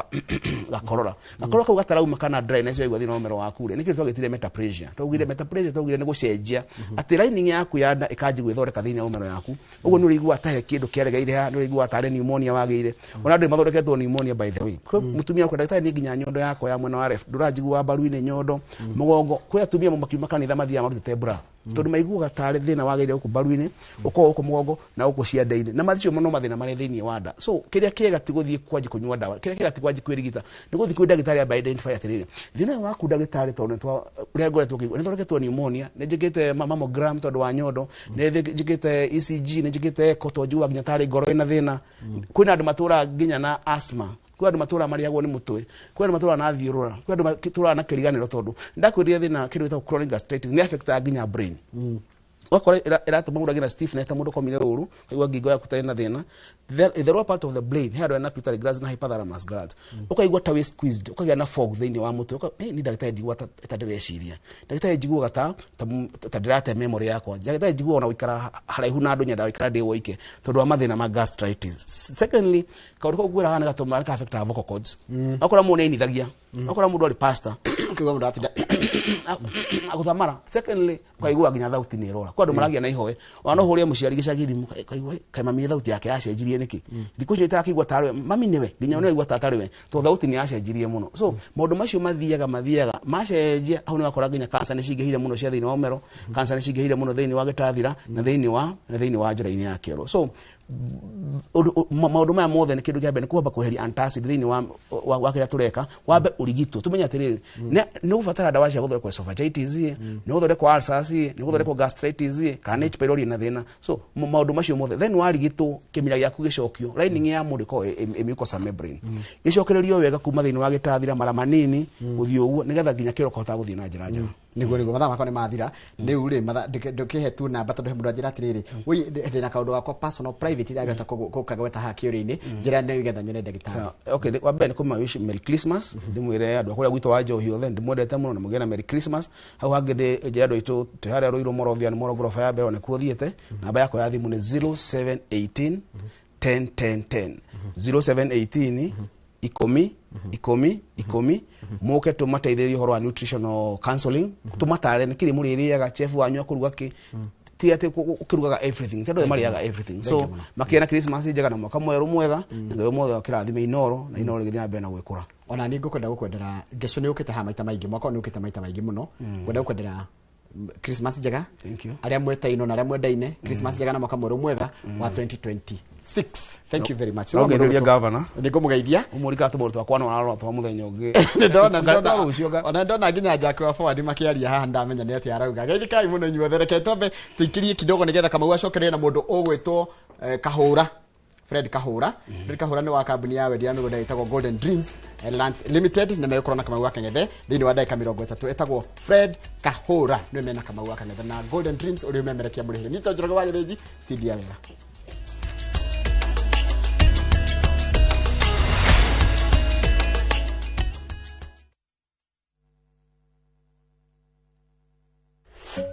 gakorora kau gatarauma kana dryness yo igwa thina mumero waku ri nikiri twagitire metaplasia tugire ni gucenjia ati lining yaku ya nda ikaji gwithoreka thina mumero yaku uguo ni urigwa tahe kindu kieregeire ha ni urigwa tare pneumonia wageire ona ndu mathondeketwo pneumonia by the way mutumia kwa daktari ni nginya nyondo yako ya mwena wa left ndurajigwa baruine nyondo mugongo kwa atumia mumakiuma kanitha mathia marutite bra tondu maiguaga tare thina wageire ku baruine uko mugongo na uko ciande-ini na mathicio no mathina mari thiini wa nda so kiria kiega ti guthie kwaji kunywa dawa kiria kiega ti kwaji kwirigita ni guthie kwi ndagitari aba identify atiriri thina waku ndagitari tondu twa uria ngoretwo kiigua ni thondeketwo pneumonia ni njigite mammogram tondu wa nyondo ni njigite ECG ni njigite echo tondu njigua nginya tari ngoro ina thina kwina andu matura nginya na asthma kwa andu matura mariagwo ni mutwe kwa andu matura na thiurura kwa andu matura na kiriganiro tondu ndakwiria thina kindu gitagwo chronic gastritis ni affect nginya brain wakora iratuma mundu agina stiffness ta mundu komire uru kaigua ngingo yaku tari na thina the lower part of the brain here na pituitary glands na hypothalamus glands ukaigua ta we squeezed ukagia na fog thiini wa mutwe ni ndagitari ndigua ta ndireciria ndagitari njigua gata ta ndirate memory yakwa ndagitari njigua ona wikara haraihu na andu nyenda wikara ndi woike tondu wa mathina ma gastritis secondly kaundu ko gwira hana gatuma ka affect vocal cords akora mundu inithagia akora mundu ari pastor ukigwa mundu atinda aguthamara secondly kaigua nginya thauti ni irora kwa andu maragia na ihoe ona huria muciari gicagiri kaigua kai mami thauti yake yacenjirie niki thikũ icio itarakigua tarwe mami niwe nginya ona igua tarwe to thauti ni yacenjirie muno so maundu macio mathiaga macenjia au ni wakora nginya cancer ni cingihire muno cia thiini wa umero cancer ni cingihire muno thiini wa gitathira na thiini wa njira-ini ya kioro so maundu maya mothe ni kindu kiambe ni kuhamba kuheria antacid thiini wa kiria tureka wambe urigitwo tumenya atiriri ni ubatara dawa cia guthondekwo esophagitis ni guthondekwo ulcers ni guthondekwo gastritis kana H pylori na thina so maundu macio mothe then warigitwo kimira giaku gicokio lining ya mundu ko mucosa membrane gicokererio wega kuma thiini wa gitathira mara manini guthio uguo nigetha nginya kiroko ta guthii na njira njega niguo mathaa makwa ni mathira riu ri ndukihe tu namba tondu he mundu anjira atiriri wi ndina kaundu gakwa personal private ndageta kukagweta ha kiuri-ini njira nigetha nyone ndagitari okay wambe ni kuma wish Merry Christmas ndimwire andu akuria gwitwa wa Njohi othe ndimwendete muno na mugena Merry Christmas hau hangi ndi andu itu tiharia Ruiru Morovia ni moro gorofa ya mbere na kuothiete namba yako ya thimu ni 0718 10 10 10 0718 ikomi muke tumateithĩrĩrie horo wa nutritional counseling tumatare ni kiri muririaga chef wanyu akuruga ki ti ati ukirugaga everything tendo mariaga everything so makiena Christmas njega na mwaka mweru mwega ngai mothe wakirathime Inoro na Inoro githia mbere na gwikura ona ni ngukwenda gukwendera ngeco ni ukite ha maita maingi mwaka ni ukite maita maingi muno kwenda gukwendera Christmas njega thank you aria mwetaino na aria mwendaine Christmas njega na mwaka mweru mwega wa 2026 thank you very much no ngeria governor ningumugeithia umurika tumuru twakwa na arora twa muthenya ungi ndona nginya Jack wa forward makiaria haha ndamenya ni ati arauga geithikai muno inyuothe reke tombe tuikirie kidogo nigetha kama acokerere na mundu ugwitwo Kahura Fred Kahura Fred Kahura ni wa kambuni ya wedia migunda itagwo Golden Dreams Lands Limited na mekorona kama wa Keng'ethe thini wa dakika 30 etagwo Fred Kahura ni mena kama wa Keng'ethe na Golden Dreams uri memerekia muri hiri nito njoroga wa githiji tidia wega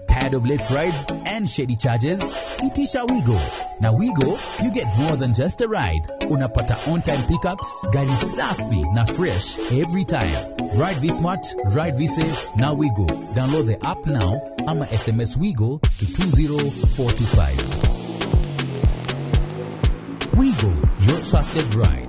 Tired of late rides and shady charges? Itisha Wigo. Na Wigo, you get more than just a ride. Unapata on-time pickups, gari safi na fresh every time. Ride V-Smart, ride V-Safe, na Wigo. Download the app now, ama SMS Wigo to 20425. Wigo, your trusted ride.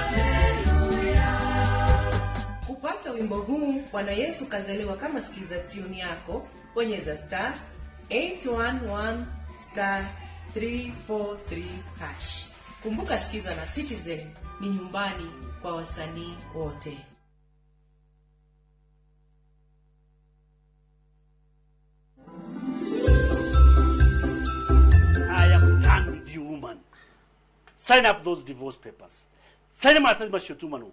Hallelujah. wimbo huu Bwana Yesu kazaliwa kama sikiza tune yako, bonyeza star 811 star 343 hash. Kumbuka sikiza na Citizen ni nyumbani kwa wasanii wote. I am done with you, woman. Sign up those divorce papers. Sign them at Mashotumanu.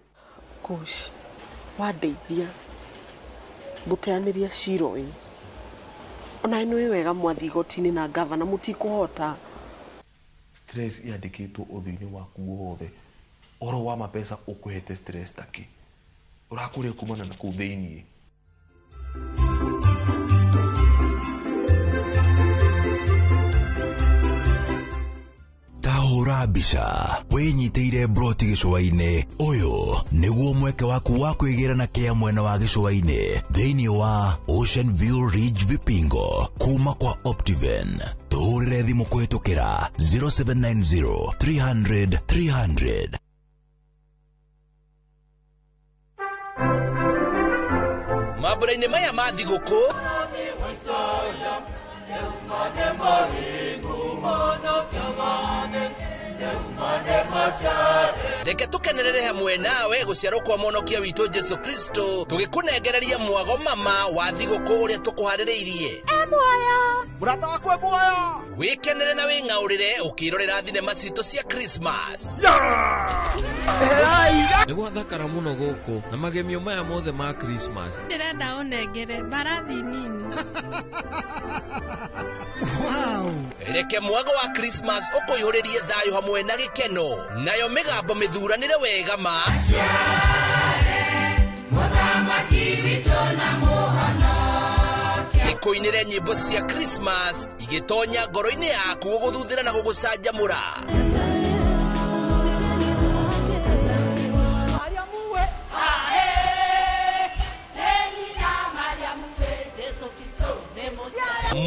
Kush, wadeithia guteaniria ciro ii ona ino wega mwathi gotini na gavana mutikuhota. Stress iandikitwo uthiini waku wothe oro wa mapesa ukuhete stress taki urakuria kumana na kuu thiini. Tahura mbica winyiteire broti gicua-ini uyu niguo mweke waku wa kwigira na kia mwena wa gicua-ini thiini wa Ocean View Ridge Vipingo kuma kwa Optiven. Tuhurire thimu kuhitukira 0790 300 300. Maburaini maya ma thiguku reke tukenerere hamwe nawe guciarwo kwa Mwonokia witũ Jesu Kristo tugikunengereria mwago mama wa thiguku uria tukuhaririirie Muoyo murata wakwe muoyo wikenere na wing'aurire ukirorera thinema citũ cia Christmas niguo thakara muno guku na magemio maya mothe ma Christmas ndirenda unengere barathi nini. Wow. Reke mwago wa Christmas ukoihuririe thayo hamwe na gikeno nayo migambo mithuranire wega ma ikoinire nyimbo cia Christmas igitonya ngoro-ini yaku guguthuthira na gugucanjamura.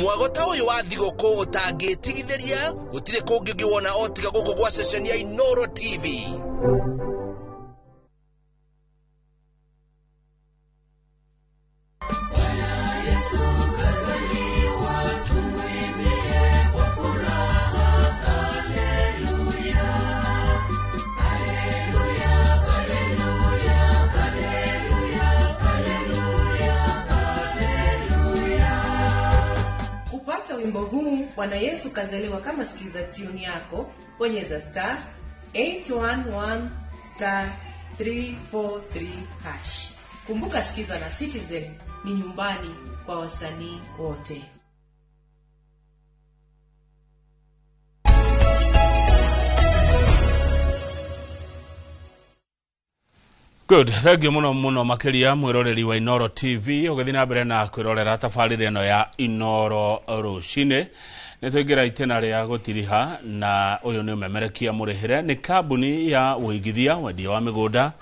Mwago ta uyu wa thiguku utangitigithiria gutire kungi ungiwona otiga guku gwa session ya Inoro TV. Wimbo huu Bwana Yesu kazaliwa kama sikiza tune yako, bonyeza star 811 star 343 hash. Kumbuka sikiza na Citizen ni nyumbani kwa wasanii wote. Good, thank you muno makiria mwiroreri wa Inoro TV ugithi na mbere na kwirorera tabarire ino ya Inoro rucine nitwingira itena ria gutiriha na uyu ni umemerekia murihire ni kambuni ya uigithia wendia wa migunda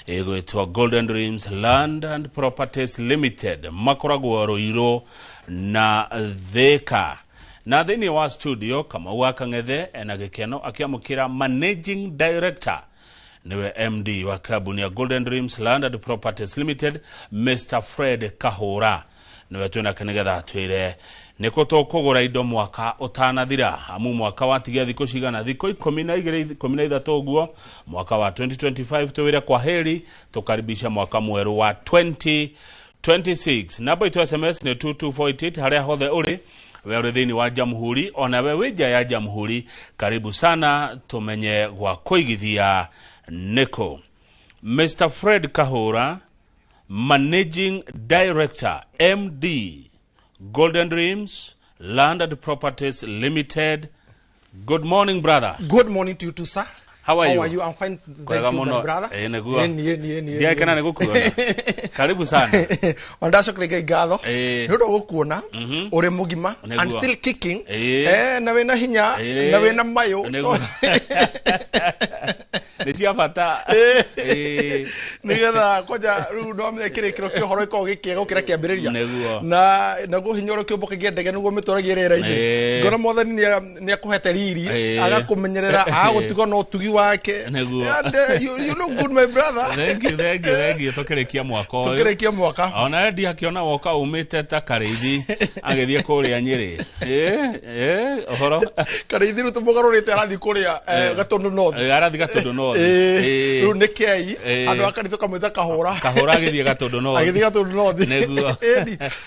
igwitwa Golden Dreams Land and Properties Limited makoragwo Ruiru na Thika na thini wa studio kama Wakang'ethe ena gikeno akiamukira Managing Director niwe MD wa kambuni ya Golden Dreams Land and Properties Limited Mr. Fred Kahura niwe twina kenigetha twire niko tukugura indo mwaka utanathira amu mwaka watigia thiko cigana thiko 12 uguo mwaka wa 2025 twire kwa heri tukaribisha mwaka mweru wa 2026 namba itu SMS ni 22488 haria hothe uri we uri thini wa Jamhuri ona we wija ya Jamhuri karibu sana tumenye gwa kuigithia Neko. Mr. Fred Kahura, Managing Director, MD, Golden Dreams Land and Properties Limited. Good morning, brother. Good morning to you too, sir. How are you? How are you? I'm fine. Thank you, my brother. Dia kana nigukuona. Karibu sana. Ondasho klege gado. Ndodo gukuona. Ore mugima and still kicking. Na we na hinya, na we na mayo. Nĩ cia bata. Nigetha koja riu no mekire kiro kihoro iko gikiega ukira kiambiriria. Nĩguo. Na naguo hinyoro kiumbo kigie ndege niguo mitoragie rera-ini. Ngona Mwathani ni akuhete riri agakumenyerera agutigo no tugi wake. You look good my brother. Thank you. Tukirekia mwaka uyu. Tukirekia mwaka. Ona ndi akiona woka umite ta Kareithi agithie kuria Nyeri. Ohoro. Kareithi ru tumugarurite arathi kuria Gatundu North. Arathi Gatundu North. Ru nekei andu akarithu kamwita kahura. Kahura agithie Gatundu North. Agithie Gatundu North. Neguo.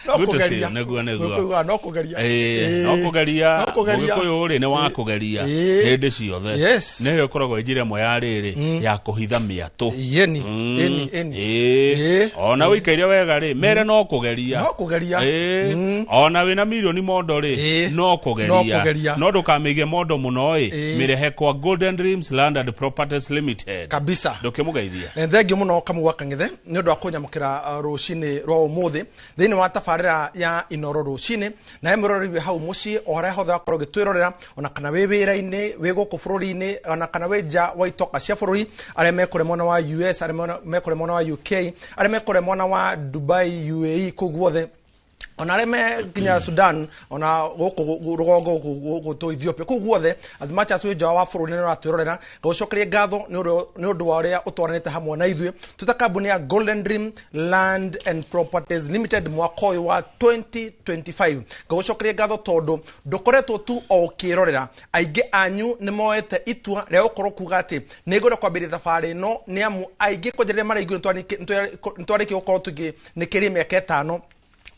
No kugeria. Neguo. No kugeria. No kugeria. Kuyu ri ni wa kugeria. Hindi ciothe. Yes. Neyo koragwo njira imwe ya riri ya kuhitha miatu. Eni. Ona wikaire wega ri mere no kugeria. No kugeria. Ona wina milioni mondo ri no kugeria. No ndukamige mondo muno mirehe kwa Golden Dreams Land and Properties Limited. Kabisa. Ndukimugeithia. Thengi muno kamu wakangithe ni undu wa kunyamukira rucini rwa umuthi thiini wa tabarira ya Inoro rucini na emurori hau mucii ora hothe akorwo gitwirorera ona kana wi wira-ini wi guku bururi-ini ona kana wi nja wa itoka cia bururi aria mekure mwana wa US aria mekure mwana wa UK aria mekure mwana wa Dubai UAE kuguothe ona aria me kinya Sudan ona guku rugongo guku to Ethiopia kuguothe as much as we jawa bururi ni ratwirorera gagucokeria ngatho ni undu wa uria utwaranite hamwe na ithuĩ tuta kambuni ya Golden Dream Land and Properties Limited mwaka uyu wa 2025 gagucokeria ngatho tondu ndukoretwo tu o kirorera aingi anyu ni moete itua ria ukorwo kuga ati ni ngore kwambĩrĩria thabarĩ no ni amu aingi kwenjerera maraigũ ntwarĩkie gukorwo tuginikĩria mĩaka 5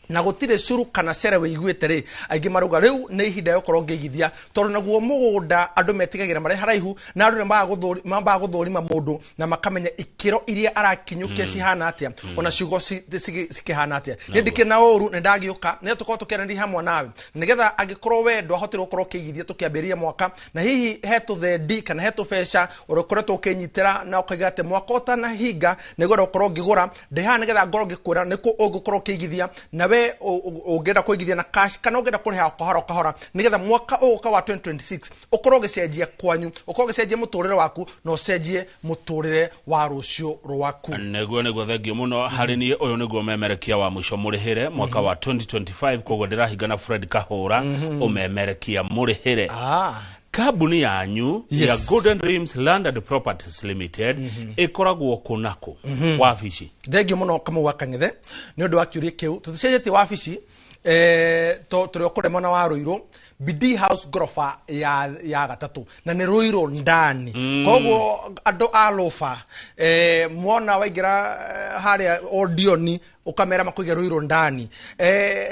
na gutire curu kana cere wiguite ri aingi maruga riu ni ihinda yokorwo ngigithia tondu naguo mugunda andu metigagira mari haraihu na andu mamba guthurima mundu na makamenya ikiro iria arakinyukia cihana atia ona ciugo cikihana atia ni ndikina uru ni ndagiuka ni tukorwo tukiarania hamwe nawe nigetha angikorwo we ndwahotire gukorwo kigithia tukiambiria mwaka na hihi hetu the d kana hetu fesha urokoretwo ukinyitira na ukiga ate mwaka utana hinga nigora ukorwo ngigura ndihana nigetha ngorwo ngikwira niku ungikorwo kigithia na ugenda kuigithia na cash kana ugenda kuriha kahora nigetha mwaka uka wa 2026 ukorwo gicenjia kwanyu ukorwo gicenjia muturire waku no cenjie muturire wa rucio rwaku neguo thengio muno hari ni uyu niguo memerekia wa mwisho murihire mwaka wa 2025 koguo ndirahingana Fred Kahura umemerekia murihire kabuni yanyu ya Golden Dreams Land and Properties Limited ikoragwo kunako wabici thengio muno kamu wakangithe ni undu wa kiuria kiu tuticenjetie wabici turi okore mona wa Ruiru BD House gorofa ya gatatu na ni Ruiru ndani koguo andu alofa mwona waigira haria audioni ukamera makuiga Ruiru ndani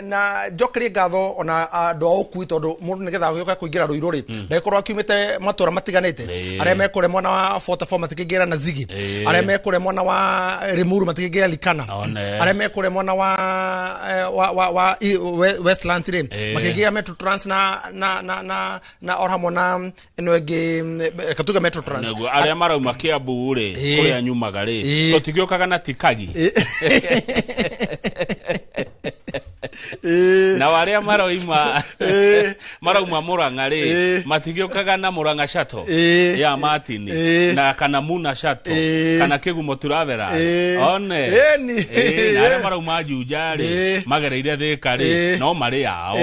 na jokerie ngatho ona andu okui tondu mundu nigetha gioka kuingira Ruiru ri ndaikorwo akiumite matura matiganite aria mekure mwana wa 44 matikigira na Zigi aria mekure mwana wa Rimuru matikigira Likana aria mekure mwana wa Westlands ri makigira Metro Trans na orhamona ino ege katuga Metro Trans nego aria marauma Kiambu ri kuria nyumaga ri tutigiokaga na tikagi na waria marauma Murang'a ri matigiokaga na Murang'a Shuttle ya Martin na kana Muna Shuttle kana Kigumo Travelers one na aria marauma Juja ri magereire Thika ri no mari yao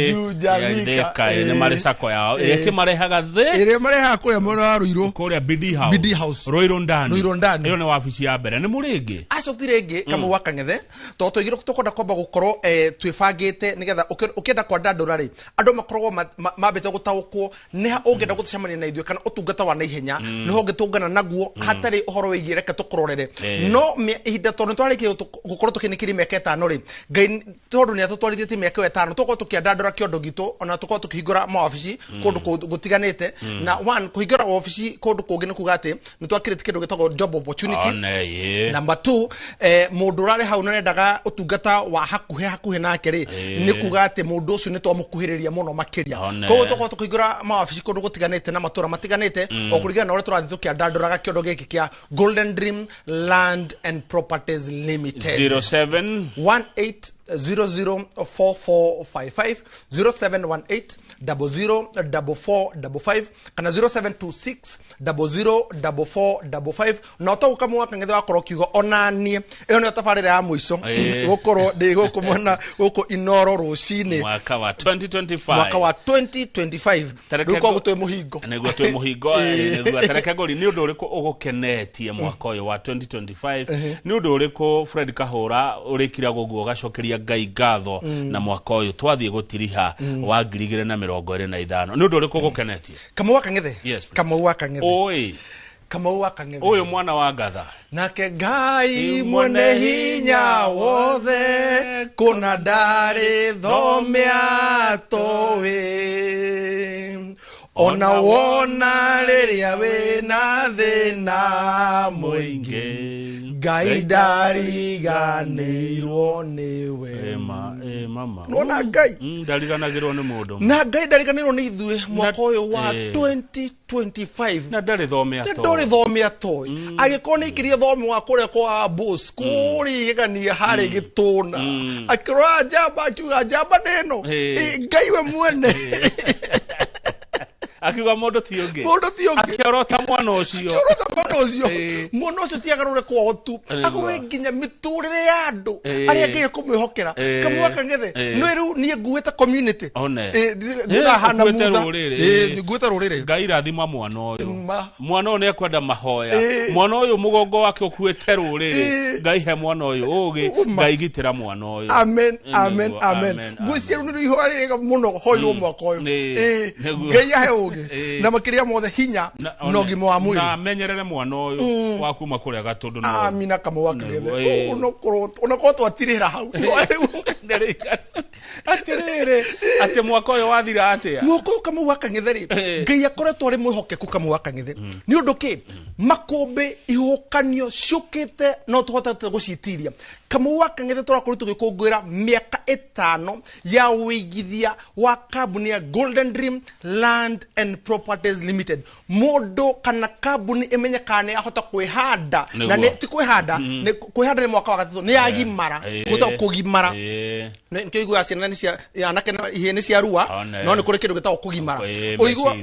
Juja Thika ni mari sako yao ire marehaga ire marehaga kuria mwana wa Ruiru kuria BD House Ruiru ndani iyo ni wabici ya mbere ni muringi acotire ingi kamu wakangithe to toigire tukonda komba gukorwo twibangite nigetha ukienda kwa ndandura ri andu makorwo mambite gutaukwo ni ungenda gucemania na ithuĩ kana utungata wa naihenya niho ngitungana naguo hatari uhoro wigie reke tukurorere no ihinda tondu twariki gukorwo tukinikiri mĩaka 5 ri ngai tondu ni atutwarithĩtie mĩaka 5 tukorwo tukiandandura kiondo gitu ona tukorwo tukihingura mawabici kundu gutiganite na one kuhingura wabici kundu kungi ni kuga ati ni twakirite kindu gitagwo job opportunity number 2 mundu rari hau nendaga utungata wa hakuhe nake ri ni kuga ati mundu ucio ni twamukuhiriria muno makiria koguo tukorwo tukihingura mawabici kundu gutiganite na matura matiganite okurigana na uria turathi tukiandanduraga kiondo giki kia Golden Dream Land and Properties Limited 07 18 004455 0718 004455 kana 0726 004455 na to kama wakangethe wakoro kiugo onanie iyo ni tafarira ya mwiso gukoro ndi gukumona guko Inoro rucini mwaka wa 2025 mwaka wa 2025 ruko gutwe muhingo nego twe muhingo nego tareke gori ni undu uriku ugukenetie mwaka uyu wa 2025 ni undu uriku Fred Kahura urikira guguo gacokeria Ngai ngatho na mwaka uyu twathie gutiriha wa 2025 ni undu uriku ugukenetie kama wakangethe yes kama wakangethe oi kama wakangethe uyu mwana wa Ngatha nake Ngai mwene hinya wothe kuna ndari thomea towe ona wona riria wina thina muingi Ngai ndariganirwo niwe mama nona Ngai ndariganagirwo ni mundu na Ngai ndariganirwo ni ithue mwaka uyu wa 2025 na ndari thomea to ndori thomea to agikoni ikirie thomi wa kuria kwa boss kuri gigania hari gituna akira jamba kiuga jamba neno Ngai we mwene akiuga mondo ti ungi akiorota mwana ucio mwana ucio tiagarure kwa otu agore nginya miturire ya andu aria ngiye kumwihokera kamwa kangethe no riu nie nguite community hana mutha nguite rurire Ngai rathima mwana uyu mwana uyu nekwenda mahoya mwana uyu mugongo wake ukuite rurire Ngai he mwana uyu ugi Ngai gitira mwana uyu amen amen amen gwiciru ni ihora rire muno hoirwo mwaka uyu Ngai he na makiria mothe hinya no gimo wa mwiri na menyerere mwana uyu wakuma kuria gatundu no amina kama wakigethe ono ko twatirira hau atirire ate mwaka uyu wathira atia mwaka kama wakangetheri Ngai akoretwo ari mwihokeku kama wakangethe ni undu ki makombe ihokanio ciukite no tuhota gucitiria kama wakangithe turakorwo tugikungwira miaka 5 ya uigithia wa kambuni ya Golden Dream Land and Properties Limited modo kana kambuni imenyekane ahota kwihanda na ne ti kwihanda ne kwihanda ni mwaka wa 3 ni agimara guta kugimara ne kigwa asiana ni cia anake na ihene cia ruwa no ni kuri kindu gitagwo kugimara uigwa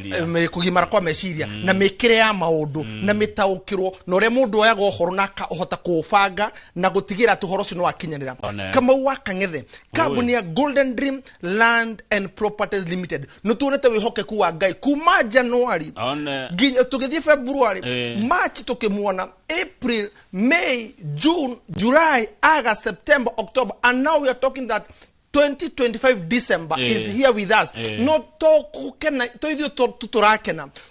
kugimara kwa meciria na mikire ya maundu na mitaukirwo no re mundu oyaga uhoro na ahota kubanga na gutigira tuhoro cino wakinyanira kama wakang'ethe kambuni ya Golden Dream Land and Properties Limited no tuonete wihokeku wa Ngai kuma January ginya tugithie February March tukimuona April May June July August September October and now we are talking that 2025 December is here with us no tokukena toithio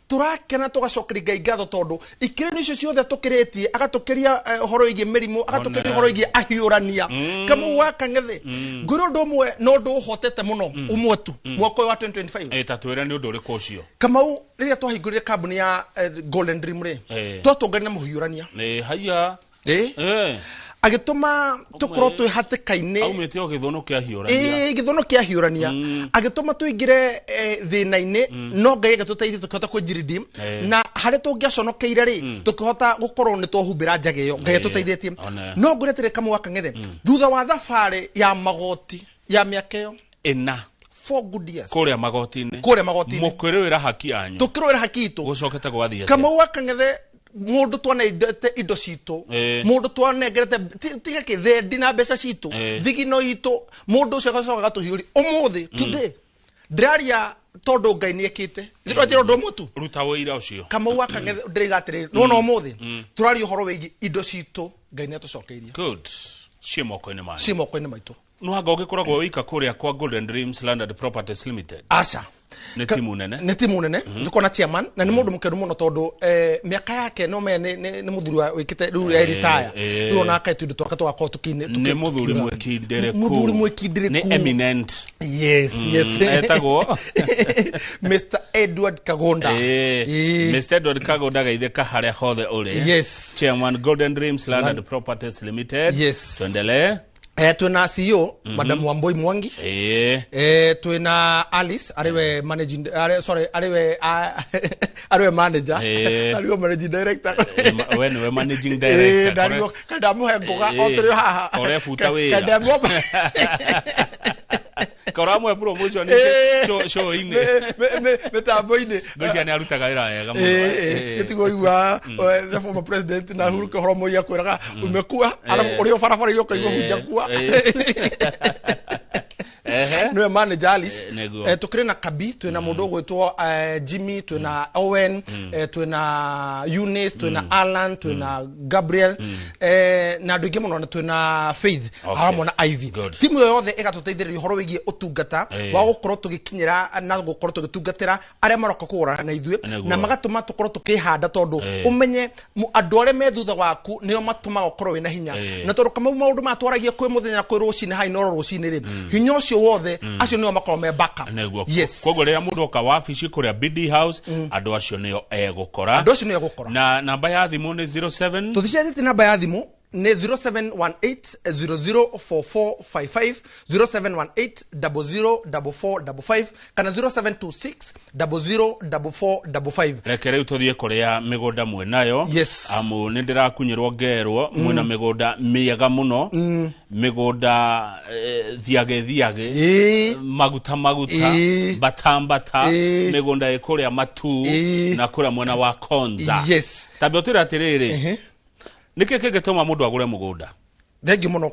turakena tugacokeri Ngai ngatho tondu ikireni icio ciothe tukiretie agatukeria horo igi merimu agatukeria horo igi ahiurania kama wakang'ethe ngoro ndomwe no nduhotete muno umwe tu mwaka wa 2025 tatwira ni undu uriku ucio kama riria twahingurire kambuni ya Golden Dream ri twatungania muhiurania haya agituma tukoro twi hatikaine aumete githono kia hiurania githono kia hiurania agituma tuingire thina-ine no Ngai agituteithia tukihota kwinjiridim na hari tungiaconokeire ri tukihota gukorwo ni twahumbira njage iyo Ngai atuteithietie no nguretire kama wakang'ethe thutha wa thabari ya magoti ya miaka iyo 4 good years kuria magoti-ini mukirwira haki anyu tukirwira haki itu gucokete gwathia kama wakang'ethe mundu twana indo citu mundu twanengerete tiga kithendi na mbeca citu thigino itu mundu ucio gacoka gatuhiuri umuthi today ndaria tondu Ngai niekite ndiro ndo mutu ruta wira ucio kama wakang'ethe ndirigatire no umuthi turari uhoro wigi indo citu Ngai niatucokeirie good cimoko-ini maitu no hanga ugikoragwo wika kuria kwa Golden Dreams Land and Properties Limited aca ni timu nene ndiko na chairman na ni mundu mukeru muno tondu miaka yake no me ni muthuri wa wikite riu ya retire riu na aka tundu twaka twa kotukine ni muthuri mwekindire ni eminent yes etagwo Mr Edward Kagonda Mr Edward Kagonda gaithe kaharia hothe uri yes chairman Golden Dreams Land and Properties Limited yes tuendelee Twina CEO Madam Wamboi Mwangi. Twina Alice ariwe managing ariwe manager. Ariwe managing director. We managing director. Dario kadamu hengoga otrio haha. Ore futa we. Kadamu. Koramwe promotion show ine. Metambo ine. Gocia ni arutaga wira wega muno. Getigo igwa the former president na Uhuru Kenyatta ya kwiraga umekua alafu urio farafara iyo kaigwa hujakua. No manager Alice. Tukire na Kabi, twina mundu gwitwo Jimmy, twina Owen, twina Eunice, twina Alan, twina Gabriel, na andu ingi muno twina Faith, hamwe na Ivy. Timu yothe igatuteithiriria uhoro wigie utungata wa gukorwo tugikinyira na gukorwo tugitungatira aria maroka kugura na ithuĩ na magatuma tukorwo tukihanda tondu umenye andu aria me thutha waku nio matuma gukorwo wina hinya na tondu kama maundu matwaragia kwi muthenya kwi rucini hai no rucini ri hinya ucio wothe acio nio makorwo me backup. Yes, koguo riria mundu oka wabici kuria BD House andu acio nio egukora na namba ya thimu ni 07 tuthicete namba ya thimu ne 0718004455 0718004455 kana 0726004455. Rekere utothie kuria migunda mwe nayo. Amu nindirakunyirwo ngerwo mwina migunda miega muno migunda thiage maguta batambata migunda ikuria matu na kuria mwena wa Konza. Tabio tira atiriri niki kigituma mundu agure mugunda. Thengi muno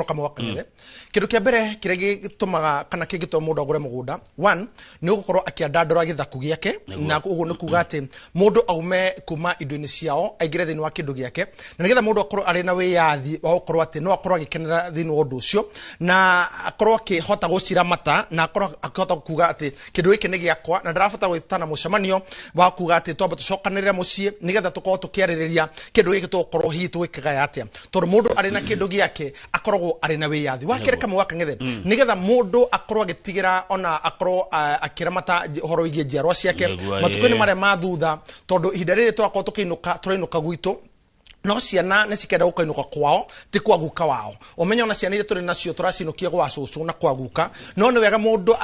kama wakanire kindu kia mbere kiria gitumaga kana kigituma mundu agure mugunda, one ni gukorwo akiandandura githaku giake na uguo ni kuga ati mundu aume kuma indo-ini ciao aigire thini wa kindu giake na nigetha mundu akorwo ari na wiyathi wa gukorwo ati no akorwo agikenera thini wa undu ucio na akorwo akihota guciramata na akorwo akihota kuga ati kindu giki ni giakwa na ndarabata gwitana mucemanio wa kuga ati twamba tucokanirira mucii nigetha tukorwo tukiaririria kindu giki tukorwo hi twikaga atia tondu mundu ari na kindu giake akorwo ari na wiyathi wa kere kama wakang'ethe nigetha mundu akorwo agitigira ona akorwo akiramata horo wigie njiarwa ciake matukuni maria mathutha tondu ihinda riri twakorwo turainuka gwitu no ciana ni cikenda gukainuka kwao ti kwa guka wao umenya ona ciana iria turi nacio turacinukia gwa cucu na kwa guka no ni wega mundu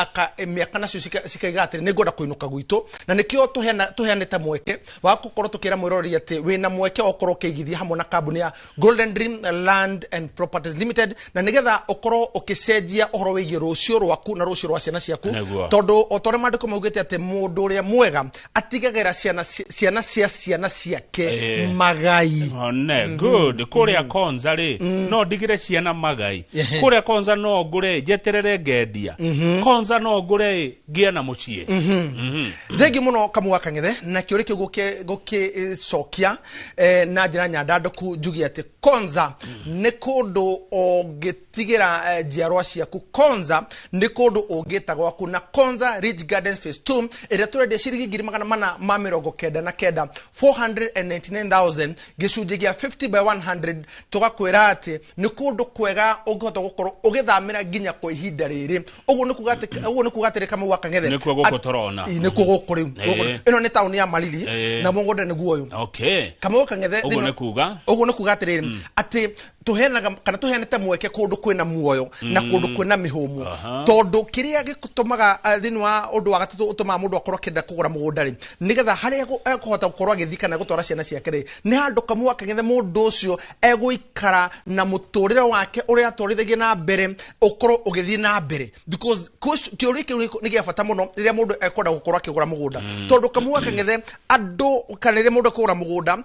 miaka nacio cikaiga atiri ni ngoda kuinuka gwitu na nikio tuheanite mweke wa gukorwo tukira mwirori ati wina mweke okorwo keigithia hamwe na kambuni ya Golden Dream Land and Properties Limited na nigetha okorwo ukicenjia uhoro wigie rucio rwaku na rucio rwa ciana ciaku tondu otore mandiko maugite ati mundu uria mwega atigagira ciana ciake magai. Good. Kuria Konza ri no ndigire ciana magai. Kuria Konza no ngure jeterere ngendia. Konza no ngure ngia na mucie. Thengi muno kamu wakang'ethe na kiuri kiu gukicokia na njira nyandanduku njugi ati Konza ni kundu ungitigira njiarwa ciaku. Konza ni kundu ungita gwaku na Konza Ridge Gardens Phase 2 iria turendia ciringi 499 499,000 gicunji gia 50 by 100 tugakwira ati ni kundu kwega ungihota gukorwo ugithamira nginya kwa ihinda riri uguo ni kuga ati kama wakang'ethe ni kuo gukutorona ni kuo gukuriu ino ni town ya Malili na mungunda ni guoyu kama wakang'ethe uguo ni kuga ati ati tuhenaga kana tuheanite mweke kundu kwina muoyo na kundu kwina mihumu tondu kiria gikutumaga thini wa undu wa gatatu utuma mundu akorwo kenda kugura mugunda ri nigetha haria ekuhota gukorwo agithika na gutwara ciana ciake ri ni handu kamu akang'ethe mundu ucio eguikara na muturire wake uria atwarithagia na mbere ukorwo ugithii na mbere because kiuri kiu ni gia bata muno riria mundu ekwenda gukorwo akigura mugunda tondu kamu akang'ethe andu kana riria mundu akugura mugunda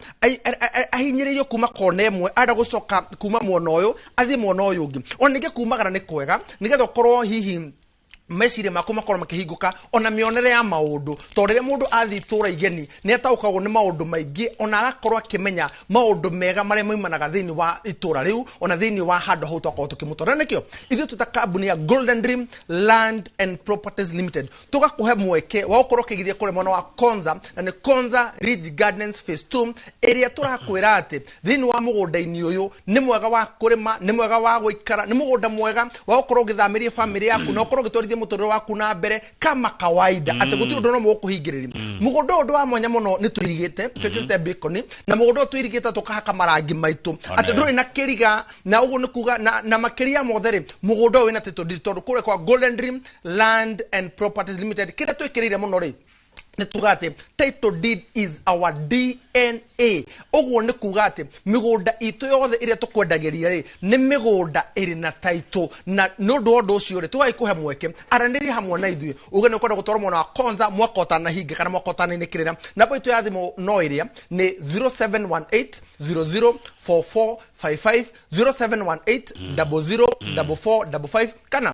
ahinyiririo kuma kona emwe ada gucoka kuma mwona uyu athi mwona uyu ungi ona ninge kumagara ni kwega nigetha ukorwo hihi mesire makoma korwo makihinguka ona mionere ya maundu torire mundu athi tura igeni ni ataukagwo ni maundu maingi ona agakorwo akimenya maundu mega maria moimanaga thini wa itura riu ona thini wa handu hau twakorwo tukimutora nikio ithu tuta kambuni ya Golden Dream Land and Properties Limited tugakuhe mweke wa gukorwo kigithia kure mwana wa Konza na ni Konza Ridge Gardens Phase 2 area turakwira ati thini wa mugunda-ini uyu ni mwega wa kurima ni mwega wa guikara ni mugunda mwega wa gukorwo githamirie family yaku na gukorwo gitorithia uthie muturire waku na mbere kama kawaida ati gutiri ndono mo kuhingiriria mugondo ndo wa mwanya muno ni tuirigite twikirite bacon na mugondo tuirigite tukahaka marangi maitu ati nduri na kiriga na ugu ni kuga na makiria mothere mugondo wina title tondu kure kwa Golden Dream Land and Properties Limited kira twikirire muno ri netugate title deed is our DNA ogwo ne kugate migunda itu yothe ire tukwendageria ri ni migunda iri na title na nundu ndo ucio ri tugai kuhe mweke araniri hamwe na ithuĩ ugene kwenda gutwara mwana wa konza mwakota na hinga kana mwakota na nikirira nabo itu ya thimo no iria ni 0718 004455 0718 004455 kana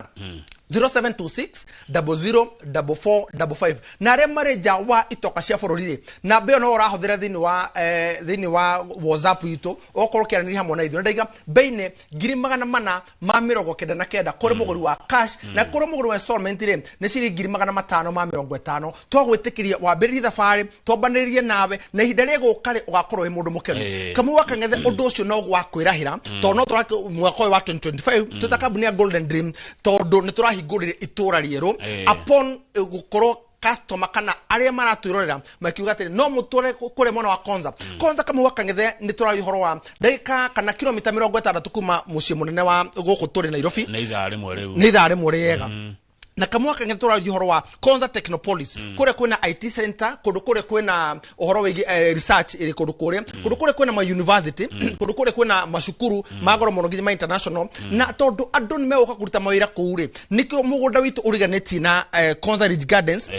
0726 004455 na remareja wa itoka cia bururi na be no urahuthira thini wa WhatsApp ito okorokera ni hamwe na ithu ndaiga beine 499 kuri muguri wa cash na kuri muguri wa installment ire ni ciri 550 twagwitikiria wambiririe thabari twambanirie nawe na ihinda ria gukari ugakorwo hi mundu mukenu kamu wakangethe undu ucio no gwakwirahira to no turake mwaka wa 2025 tutakabuni ya Golden Dream tondu ni turahingurire itura rieru upon gukorwo customer kana aria maratwirorera makiuga ati no mutore kure mwana wa konza kama wakangethe ni turari horo wa ndagika kana kilomita 60 kuma mucie munene wa guku turi Nairobi ni ithare mwere yega na kama wakangethe turari horo wa Konza Technopolis kure kwina IT center kure kwina uhoro wigi research iri kure kwina ma university kure kwina mashukuru magoro monogithi ma international na tondu andu ni meoka kuruta mawira kuure nikio mugunda witu uriganeti na Konza Ridge Gardens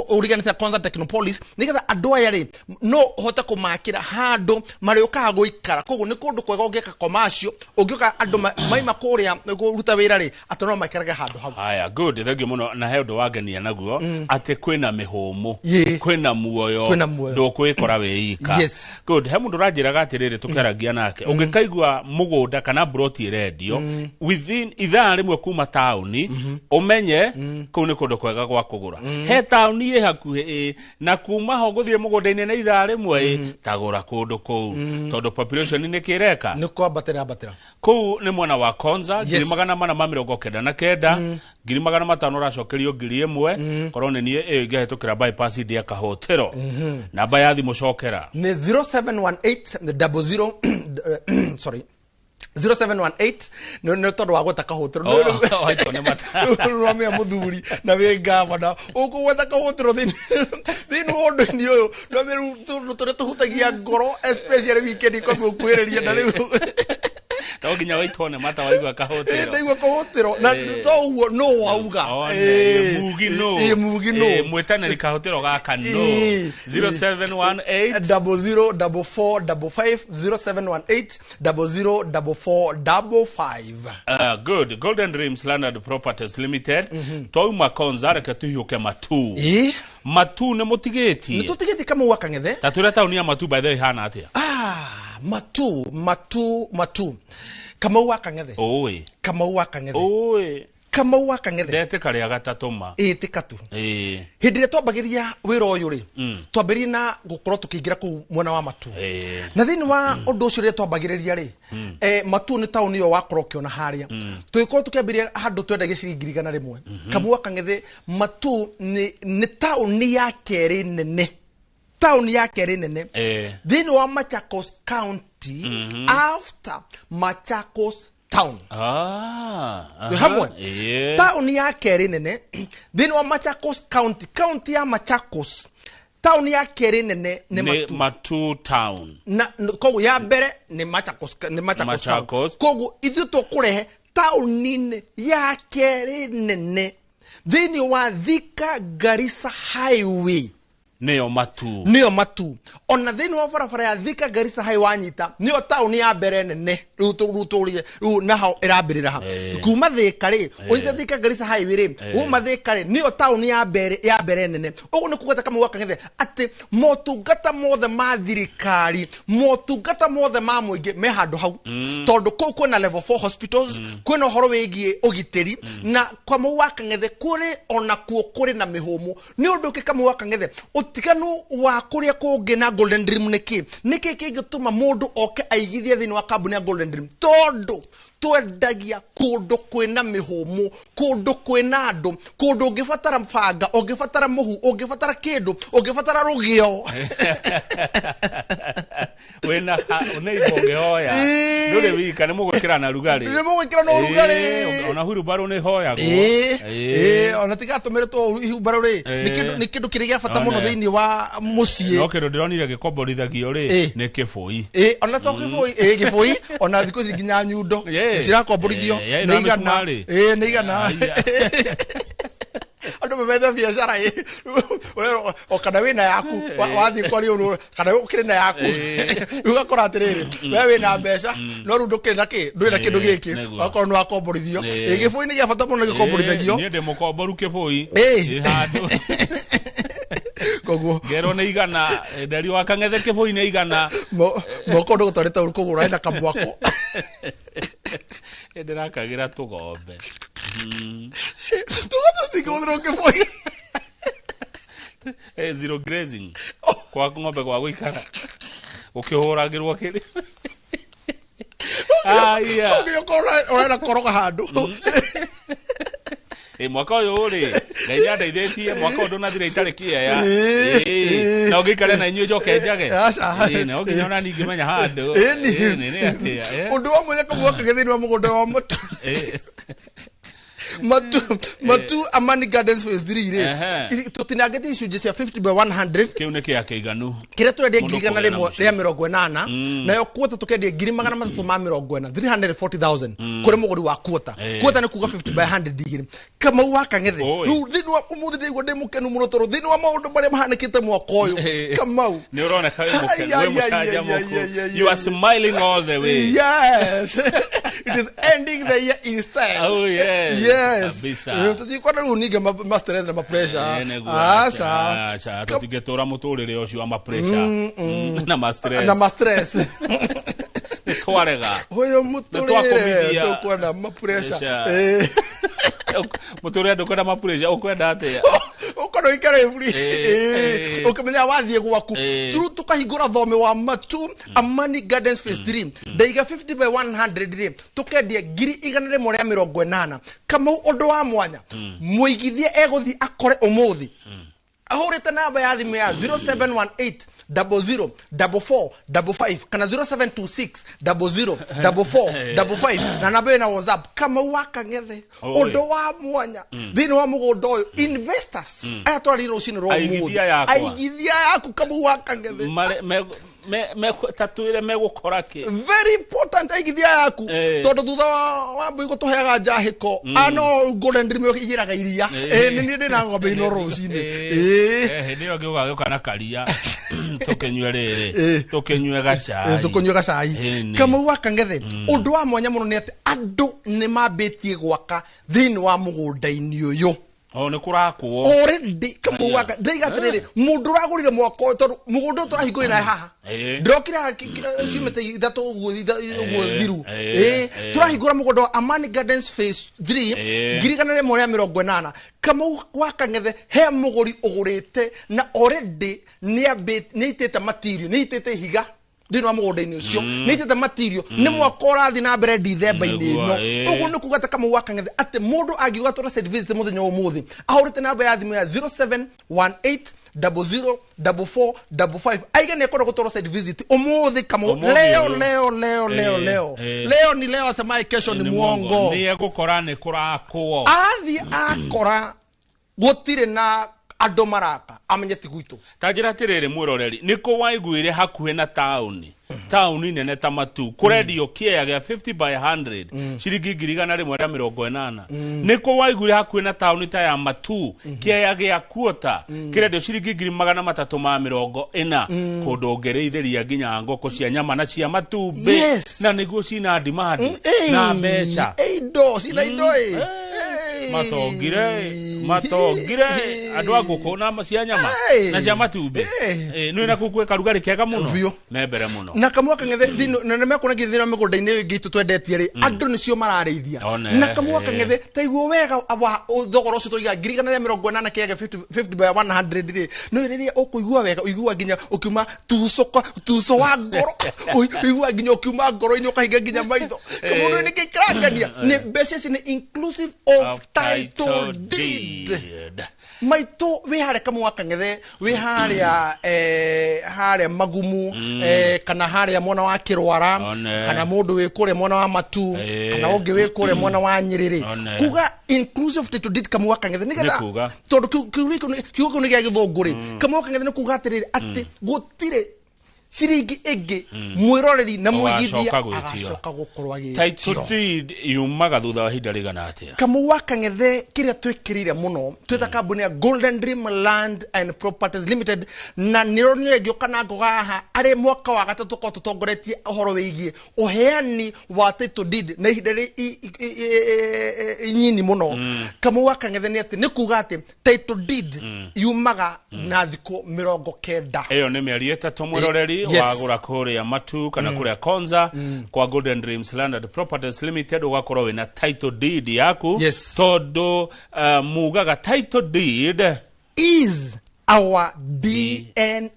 uriganeti na Konza Technopolis niketha andu aya ri no hota kumakira handu mari ukaga guikara kogu ni kundu kwega ungeka commercial ungioka andu maima kuria kuruta wira ri atono makiraga handu hau haya good thegio muno na he undu wagenia naguo ati kwina mihumu kwina muoyo ndukwikora weika good he mundu ranjiraga atiriri tukaragia nake ungikaigua mugunda kana broti radio within ithaa rimwe kuma tauni umenye kuu ni kundu kwega gwa kugura he tauni ye hakuhi na kuma ho guthie mugunda-ini na ithaa rimwe tagura kundu kuu tondu population ni kireka ni kwambatira kuu ni mwana wa Konza 499 500 racokerio 1000 korone nie ngehetukira bypass dia kahotero namba ya thimu cokera ni 0718 sorry 0718 no tondu wa gutaka hotero no mia muthuri na we gavana uko gutaka hotero thini undu ni uyu no meru tuhutagia ngoro especially weekend ko kwiriria na riu Toginya waitone mata waigwa kahotero. Ndaigwa kahotero na to no wauga. Mugi no. Mwetana ni kahotero gaka no. 0718 004455 0718 good. Golden Dreams Land and Properties Limited. Touma Konza reka tuhiuke matu. Matu ne motigeti. Tutigeti kama wakangethe. Tatura tauni ya matu by the way hana atia. Matu kama wakangethe owe kama wakangethe dete kare agatatoma tikatu hindire twambagiria wira uyu ri twambirie na gukorwo tukiingira ku mwana wa matu na thini wa undu ucio ri twambagiriria ri matu ni tauni yo wakorwo kiona haria tuikorwo tukiambiria handu twendagia ciringi 100 kama wakangethe matu ni tauni ya keri nene thini wa Machakos County after Machakos Town hamwe town ya keri nene thini wa Machakos County ya Machakos town ya keri nene ni Matu Town na kogu ya bere ni Machakos kogu ithu tukurehe town ya keri nene thini wa Thika Garissa Highway Neo matu ona thini wa barabara ya Thika Garissa Highway wanyita nio tauni ya mbere nene ru naho irambirira ha kuma Thika ri unyita Thika Garissa Highway ri uma Thika ri nio tauni ya mbere nene ugu ni kugata kama wakangethe ati motungata mothe ma thirikari motungata mothe ma muingi me handu hau tondu kou kwina level 4 hospitals kwina horo wigie ugitiri na kama wakangethe kuri ona kuo kuri na mihumu ni undu kama wakangethe utiganu wa kuria kungi na Golden Dream niki kingituma mundu oke aigithia thini wa kambuni ya Golden Dream tondu twendagia kundu kwina mihumu, kundu kwina andu, kundu ungibatara mbanga, ungibatara muhu, ungibatara kindu, ungibatara rugio. Wena unaiboge hoya. Ndure wika nimugwikira na rugari. Nimugwikira na rugari. Ona huru baro ni hoya go. Ona tiga tumiretwo ihubaro ri. Ni kindu kiri gia bata muno thiini wa mucii. No kindu ndironire gikomborithagio ri ni kibui. Ona to kibui, kibui, ona thiko ici nginya nyundo. Cirakomborithio ni igana. Ni igana. Andu memetha biashara o kana wina yaku wathi kwari uru kana ukire na yaku ugakora atiriri we wina mbeca no ru ndukire na ki nduri na kindu giki akoro no akomborithio gibui ni gia bata muno gikomborithagio ni ndi mukomboru kibui handu koguo ngero ni igana ndari wa Kang'ethe kibui ni igana moko ndo gutwarita uru kugura ina kabwako ndirakagira tugombe tugathikodro kibui zero grazing kwa ng'ombe kwa guikara ukihuragirwo kiri aya ora koroga handu mwaka uyu ri ngai andeithĩtie mwaka undu na thira itari kiaya na ugikare na inyu njoke njage na uginya ona ningi menya handu ni atia undu wa mwaka mwaka githini wa mugunda wa mutu matu Amani Gardens phase 3 ri tutinagete icunjĩ cia 50 by 100 kiu ni kia kĩiganu kire twendia ngirigana rimwe ria 80 nayo kuota tukendia 340,000 340,000 kuri muguri wa kuota ni kuga 50 by 100 digiri kama wa Kang'ethe riu thini wa umuthi ndigwo ndi mukenu muno toro thini wa maundu maria mahanikite mwaka uyu kama ni urona kai mukenu we mutaja moko you are smiling all the way yes it is ending the year in style oh yes tutikwana riu ninge ma stress na ma pressure acha tutingetora muturire ucio wa ma pressure na ma stress twarega hoyo muturire tukwana ma pressure muturire ndukwana ma pressure ukwenda atia ukono ikare free ukimenya wathie gwaku turu tukahingura thome wa matu Amani Gardens phase 3 ndaiga 50 by 100 ri tukendia 180 kama undu wa mwanya muigithie eguthi akore umuthi ahurite namba ya thimu ya 0718 004455 kana 0726 004455 na namba ina WhatsApp kama wa Kang'ethe undu wa mwanya thini wa mugunda uyu investors aya twari rucini ro muthi aigithia yaku kama wa Kang'ethe me tatuire me gukora ki very important aigithia yaku tondu thutha wa mbui gutuheaga njahiko ano golden dream igiraga iria ni ndina ng'ombe ino rucini ndio giuga kana karia tukenywe riri tukenywe gacai kama wa Kang'ethe undu wa mwanya muno ni ati andu ni mambitie gwaka thini wa mugunda-ini uyu ni kurakwo already kama waka ndaiga atiriri mundu uragurire mwako tondu mugunda turahingurira haha ndokira cimete ithatu uguo thiru turahingura mugunda wa Amani Gardens phase 3 ngirigana 180 kama wa Kang'ethe he muguri ugurite na already ni itete material ni itete higa ndino mugunda-ini ucio ni itete material ni mwaka urathi na mbere December-ini ino uguo ni kugata kama wa Kang'ethe ati mundu angiuga tura site visit muthenya umuthi ahurite namba ya thimu ya 0718 004455 aiga ne kono gutoro site visit umuthi kama leo ni leo asema kesho ni muongo ni egukora ni kurakwo athi akora gutire na andu maraka amenyeti gwitu tajira tiriri mwiroreri niko waiguire hakuhe na tauni tauni nene ta matu kuredio kia ya 50 by 100 shiringi 180 niko waiguire hakuhe na tauni ta ya matu kia ya kuota kiredio shiringi 340 kundu ngereithĩria nginya ngoko cia nyama na cia matumbi na niguo cina demand na mbeca indo cina indo matongire Andwa guko na cia nyama na cia matumbi. Nui na kuku karugari kega muno. Membere muno. Na kamwa kangethe thino na mekona githira migunda-ini gitu twendetie ri andu nicio marareithia. Na kamwa kangethe taiguo wega wa thogoro ucio toiga 180 kega 50 by 100 ri. No riria ukuigua wega uigua ginya ukiuma tuso wa ngoro. Uigua ginya ukiuma ngoro-ini ukahinga ginya maitho. Kamuno ni kikrangania ni basis ni inclusive of title deed. Maito we hare kamwa kangethe we hare magumu kana hare mwana wa kirwara kana mundu we kure mwana wa matu kana ungi we kure mwana wa nyiriri kuga inclusive title deed kamwa kangethe nigetha tondu kiugo ni gya githunguri kamwa kangethe ni kuga atiriri ati gutire siringi ege mwiroreri na mwigithia agacoka gukorwo agi title deed yumaga thutha wa hinda rigana atia kamwa kangethe kiria twikirire muno twita kambuni ya Golden Dream Land and Properties Limited na nironire giokana ngogaha ari mwaka wa gatatu ko tutongoretie uhoro wigie uheani wa title deed na hinda nyini muno kamwa kangethe ni ati ni kuga ati title deed yumaga na thiko 90 eyo ni mieri 3 mwiroreri wagura kuria matu kana kuria Konza kwa Golden Dreams Land and Properties Limited ugakorwo wina title deed yaku todo mugaga title deed is our DNA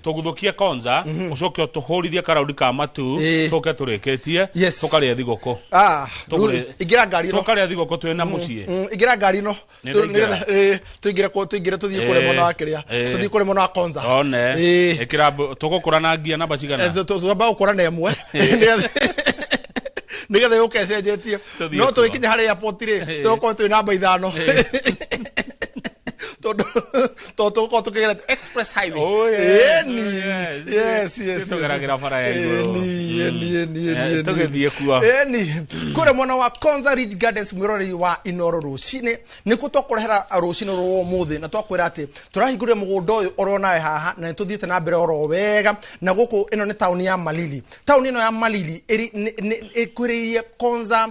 tuguthukia Konza ucoke tuhurithie karaudi ka matu tuke tureketie tukaria thigoko igira ngari no tukaria thigoko twena mucie igira ngari no tuingira tuthie kure mona wakiria tuthie kure mona Konza one ikira tugukura na ngia namba cigana tugamba gukura na emwe nigetha yuke cenjetie no tuikinye hari airport ri tuko tu namba 5 Toto ko tukira express highway. Oh yes. Yes. Tukira fara ya igoro. Ni. Tukithie kuwa. Ni. Kure mwana wa Konza Ridge Gardens mwirori wa Inoro rucine niko tokorehera rucine ro muthi na twakwira ati turahingurire mugundo uyu orona haha na tuthiete na mbere oro wega na guku ino ni town ya Malili. Town ino ya Malili ikuririe Konza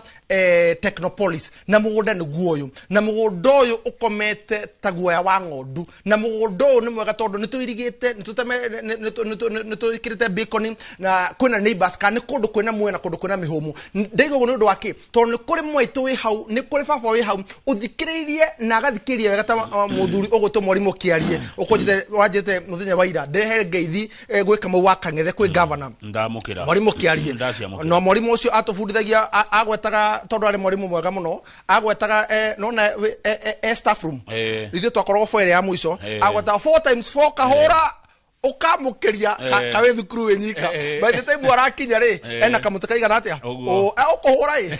Technopolis na mugundo ni guoyo na mugundo uyu ukomete tagua ya wangodu na mugundo ni mwega tondu nituirigite nituikirite beacon na kwina neighbors kana kundu kwina mwena kundu kwina mihumu ndaigo ni undu wake tondu ni kuri mwaitu wi hau ni kuri baba wi hau uthikiririe na agathikiria wega ta muthuri ugutu mwarimo kiarie ukujite wajite muthenya waira ndehe ngeithi gwika mawa kangethe kwi governor ndamukira mwarimo kiarie no mwarimo ucio atufundithagia agwetaga tondu ari mwarimo mwega muno agwetaga nona staff room rithe twakorwo foire ya mwiso agweta 4x4 kahora ukamukiria kawe thukuru wenyika by the time warakinya ri ena kamutaka igana atia ukuhura i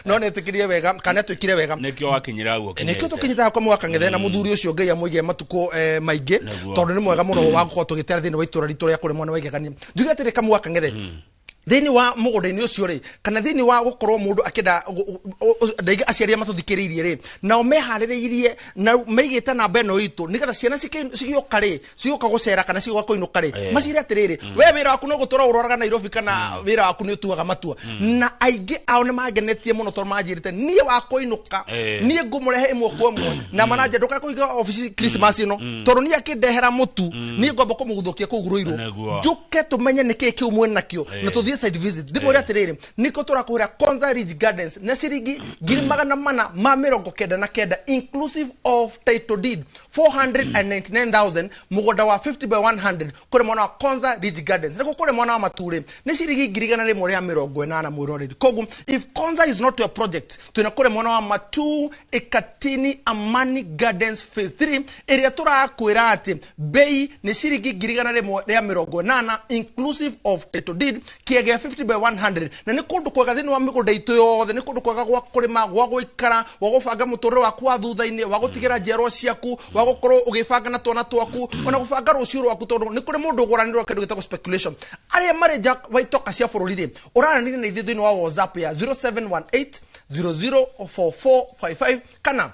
no netikirie wega kana twikire wega nikio wakinyira guo nikio tukinyita kwa mwaka ngethe na muthuri ucio ngai amwige matuko maingi tondu ni mwega muno wa gukorwo tugitera thini wa itura ritu ria kuri mwana waigegania njuge ati kamwaka ngethe thini wa mugundo-ini ucio ri kana thini wa gukorwo mundu akenda ndaiga aciaria matuthikiririe ri na mehaririirie na meigite namba eno itu nigetha ciana cigioka ri cigioka gucera kana cigioka kuinuka ri macire atiriri we wira waku no gutura uroraga Nairobi kana wira waku ni utuaga matua na aingi ao ni magenetie muno tondu manjirite nie wa kuinuka nie ngumurehe imwe kwa imwe na manager nduka kuiga office Christmas ino tondu nie akindehera mutu nie ngomba kumuguthukia kuguruiro njuke tumenye niki kiu mwena nakio na tuthie side visit ndimuri atiriri niko turakuhira Konza Ridge Gardens na ciringi 499 inclusive of title deed 499,000 mugunda wa 50 by 100 kuri mwana wa Konza Ridge Gardens niko kuri mwana wa Mature ni ciringi 180 mwiroreri kogu if Konza is not your project tuna kuri mwana wa Matu Ikatini Amani Gardens phase 3 area turakwira ati bei ni ciringi 180 inclusive of title deed kiege 50 by 100 na ni kundu kwa gathini wa migunda itu yothe ni kundu kwa gwa kurima gwa guikara wa gubanga muturire waku wa thutha-ini wa gutigira njiarwa ciaku wa gukorwo ugibanga na twana twaku ona gubanga rucio rwaku tondu ni kuri mundu guranirwo kindu gitagwo speculation aria mari waitoka cia bururi ri uraranire na ithiini wa WhatsApp ya 0718 004455 kana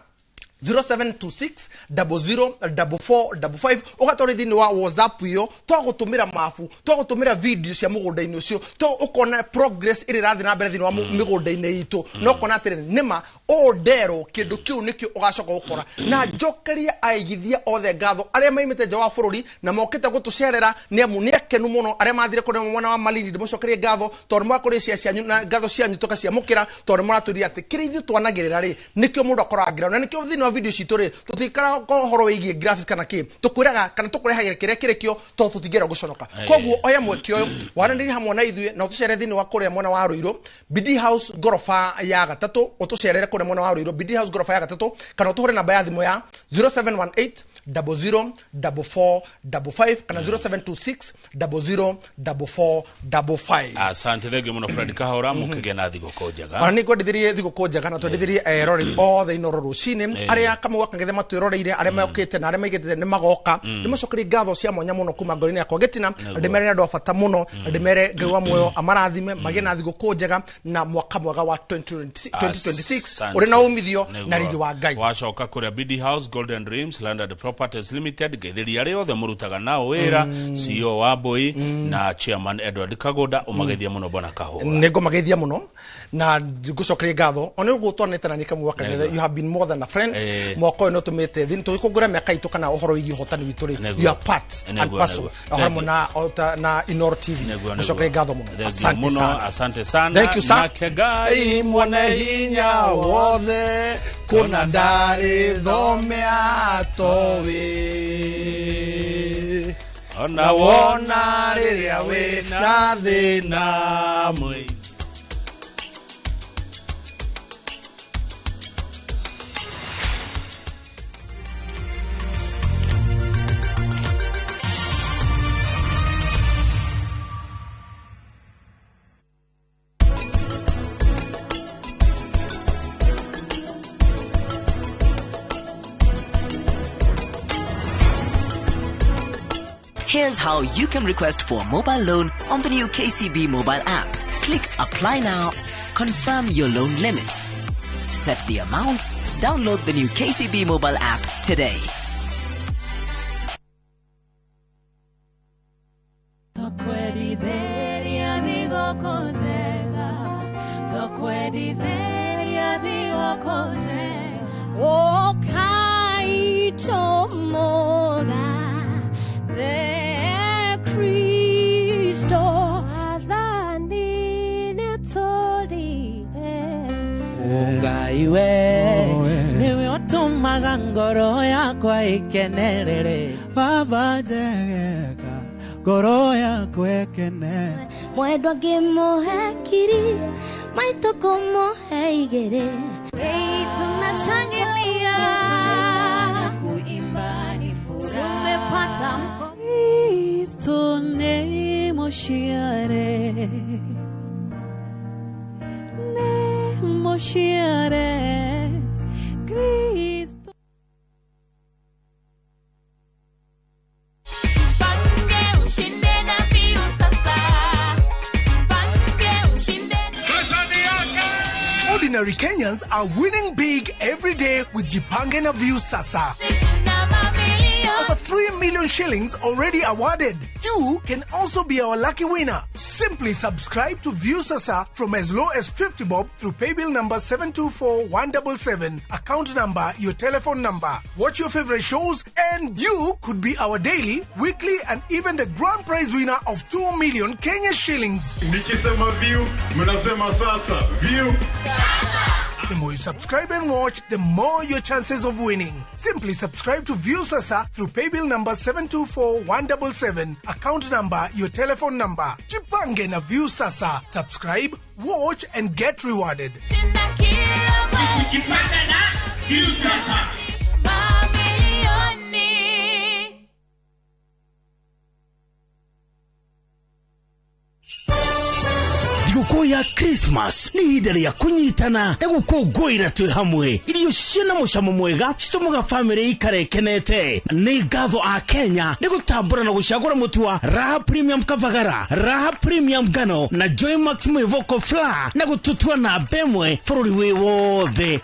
0726 004455 ugatore thini wa WhatsApp yo twagutumira mafu twagutumira video cia mugunda-ini ucio to ukona progress iri rathi na mbere thini wa migunda-ini itu no kona atire nima odero kindu kiu nikio ugacoka ukora na njokeria aigithia othe ngatho aria maimite nja wa bururi na mokite gutucerera ni amu ni akenu muno aria mathire kone mwana wa Malindi ndimucokerie ngatho tondu mwakore cia cianyu na ngatho cianyu tukacia mukira tondu muraturi ati kirithu twanagirira ri nikio mundu akoragira na nikio thini wa video citu ri tutikara horo wigie graphics kana ki tukwiraga kana tukurehagira kiria kirikio to tutigera guconoka koguo oya mwekio uyu waraniri hamwe na ithue na utucere thini wa kuria mwana wa Ruiro BD House gorofa ya gatatu utucerere kuria mwana wa Ruiro BD House gorofa ya gatatu kana tuhure namba ya thimu ya 0718 004455 kana 0726 004455. Asante thenge muno Fred Kahora mukigena thigoko njega. Ani kwendithirie thigoko njega na twendithirie rori othe inoro rucini aria kamwe wakangithe matwiroreire aria mokite na aria maigite ni magoka ni macokeri ngatho cia mwanya muno kuma ngorini yakwa Getina ndimere ndo bata muno ndimere ngewa muoyo amarathime mage na thigoko njega na mwaka mwega wa 2026 uri na umithio na rigi wa Ngai. Wacoka kuria BD House Golden Dreams Landed Properties Limited getheria ria othe murutaga nao wira CEO wa Boy na Chairman Edward Kagoda umagethia muno bona Kahora. Nego magethia muno na gucokeria ngatho oni ugu twanete na nikamwe wakangithe you have been more than a friend mwako no tumete thini tukugura miaka itu kana uhoro igi hotani witu ri you are part and parcel harmona na Inoro TV gucokeria ngatho muno asante sana thank you sir Kegai mwana hinya wothe kuna ndari thomea towi ona wona riria we na thina mwe. Here's how you can request for a mobile loan on the new KCB mobile app. Click Apply Now, confirm your loan limit, set the amount, download the new KCB mobile app today. Oh, Kaito Moga. Ungaiwe niwe otumaga ngoro yakwa ikenerere baba jegeka ngoro yakwa ikenere mwendwa ngimuhekiri maito kumuheigere tunashangilia kuimba ni furaha tumepata Kristo ne moshiare Moshiare Cristo. Jipange ushinde na biu sasa. Jipange ushinde. Ordinary Kenyans are winning big every day with Jipange na View Sasa. Over 3 million shillings already awarded. You can also be our lucky winner. Simply subscribe to View Sasa from as low as 50 bob through paybill number 724-177, account number, your telephone number. Watch your favorite shows and you could be our daily, weekly and even the grand prize winner of 2 million Kenya shillings. Nikisema View, mnasema sasa. View Sasa. The more you subscribe and watch, the more your chances of winning. Simply subscribe to View Sasa through paybill number 724-177, account number, your telephone number. Jipange na View Sasa. Subscribe, watch and get rewarded. Jipange na View Sasa. Thigũkũ ya Christmas nĩ ihinda rĩa kũnyitana na gũkũngũĩra twĩ hamwe. Irio ciĩna mũcamo mwega citũmaga famĩlĩ ikare ikenete. Nĩ ngatho a Kenya nĩ gũtambũra na gũcagũra mũtu wa Raha Premium Kavagara, Raha Premium Ngano na Joy Max Mwĩvoko Flour na gũtũtua na mbemwe bũrũri wĩ wothe.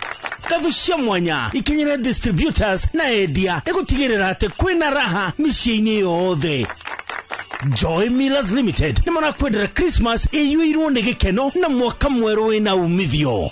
gatho cia mwanya ikenyera distributors na endia igutigirira ati kwina raha miciini yothe. Joy Millers Limited ni marakwendera Christmas iyuirwo ni gikeno na mwaka mweru wina umithio.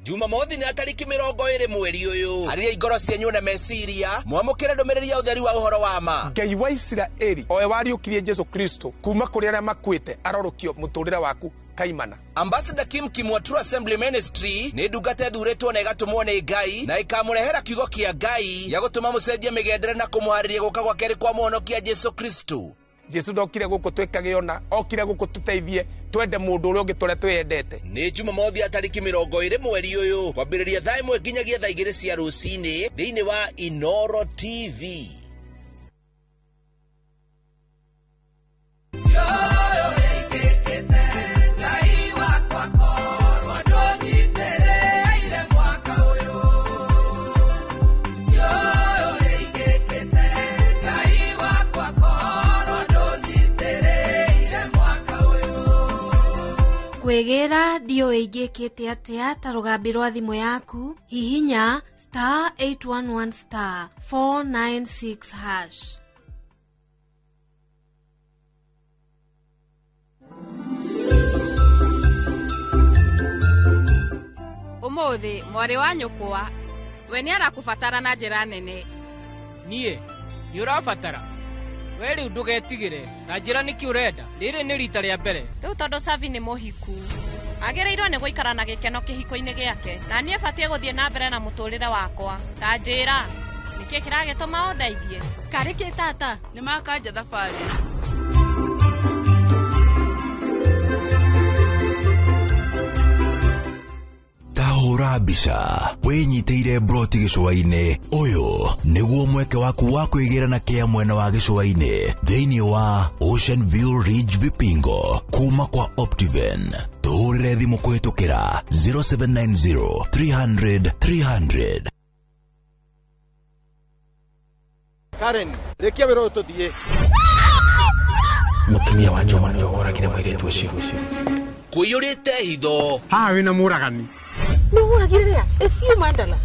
Jumamothi ni atariki 20 mweri uyu. Ariya igoro cienyu na meciria mwamukire ndomereri ya utheri wa uhoro wa ma. Ngai wa Israeli oe wariukirie Jesu Kristo kuma kuri aria makwite arorokio muturira waku kaimana. Ambassador Kim Kimwa True Assembly Ministry ni ndungata thuretwo na igatumwo ni Ngai na ikamurehera kiugo kia Ngai ya gutuma mucenjie migendere na kumuhariria guka gwa keri kwa muhonokia Jesu Kristo. Jesu ndokire guku twikagiona okire guku tuteithie twende mundu uria ungi tore twendete. Ni Jumamothi atariki 20 mweri uyu kwambiriria thaa 1 nginyagia thaa 2 cia rucini thiini wa Inoro TV. Kwegera dio igikite atia ta rugambi rwa thimu yaku hihinya *811 *496#. Umuthi mwari wa nyukwa we ni arakubatara na njira nene. Nie ni urabatara we riu ndugetigire ta njira niki urenda riri ni rita ria mbere riu tondu Savi ni muhiku agireirwo ni guikara na gikeno kihiko-ini giake na nie batie guthie na mbere na muturire wakwa ta njira niki kiragituma ondeithie kariki tata ni makanja thabari. Tahura mbica winyiteire broti gicua-ini uyu niguo mweke waku wa kwigira na kia mwena wa gicua-ini thiini wa Ocean View Ridge Vipingo kuma kwa Optiven. Tuhurire thimu kuhitukira 0790 300 300. Karen rekia wiro tuthie. Mutumia wa Joma ni oragire mwiritu ucio. Kuyurite hitho wina muragani Nuguragiria esiu mandala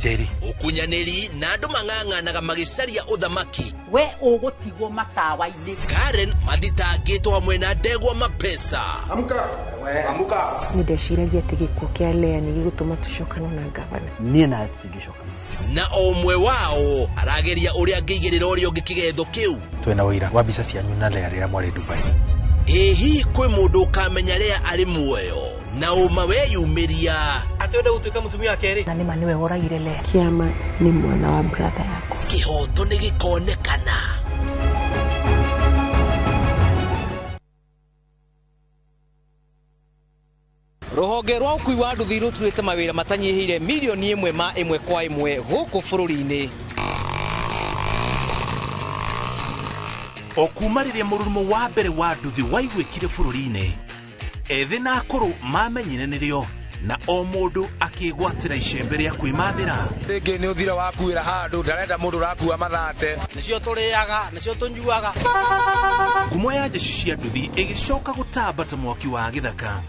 Jerry ukunyaniri na andu mang'ang'anaga magicaria uthamaki we ugutigwo matawa-ini. Karen mathitangitwo hamwe na Ndegwa Mapesa. Amuka nindeciragia ati gikuo kia Lea ni gigutuma tucokane na gavana. Nie na tutingicokana na omwe wao arageria uria ngigirira uria ungikigetho kiu. Twena wira wa mbica cianyu na Lea rira mwari Dubai. Ehi kwe mundu ukamenya Lea ari muoyo na uma weyumiria atwenda gutuika mutumia wa keri na nima niwe woragire Lea. Kiama ni mwana wa brother yako. Kihoto ni gikonekana. Ruhonge rwa ukui wa nduthi ruturite mawira matanyihire milioni 1 kwa 1 guku bururi-ini. Okumariria murumo wa mbere wa nduthi waigwikire bururi-ini ethi na akuru mamenyire nirio na o mundu akigwatira icembe ria kwimathira. Ringi ni uthira wakuira handu ndarenda mundu rakua mathate Nicio turiaga nicio tunyuaga. Ngumo ya jeshi cia nduthi igicoka gutambata mwaki wa githaka.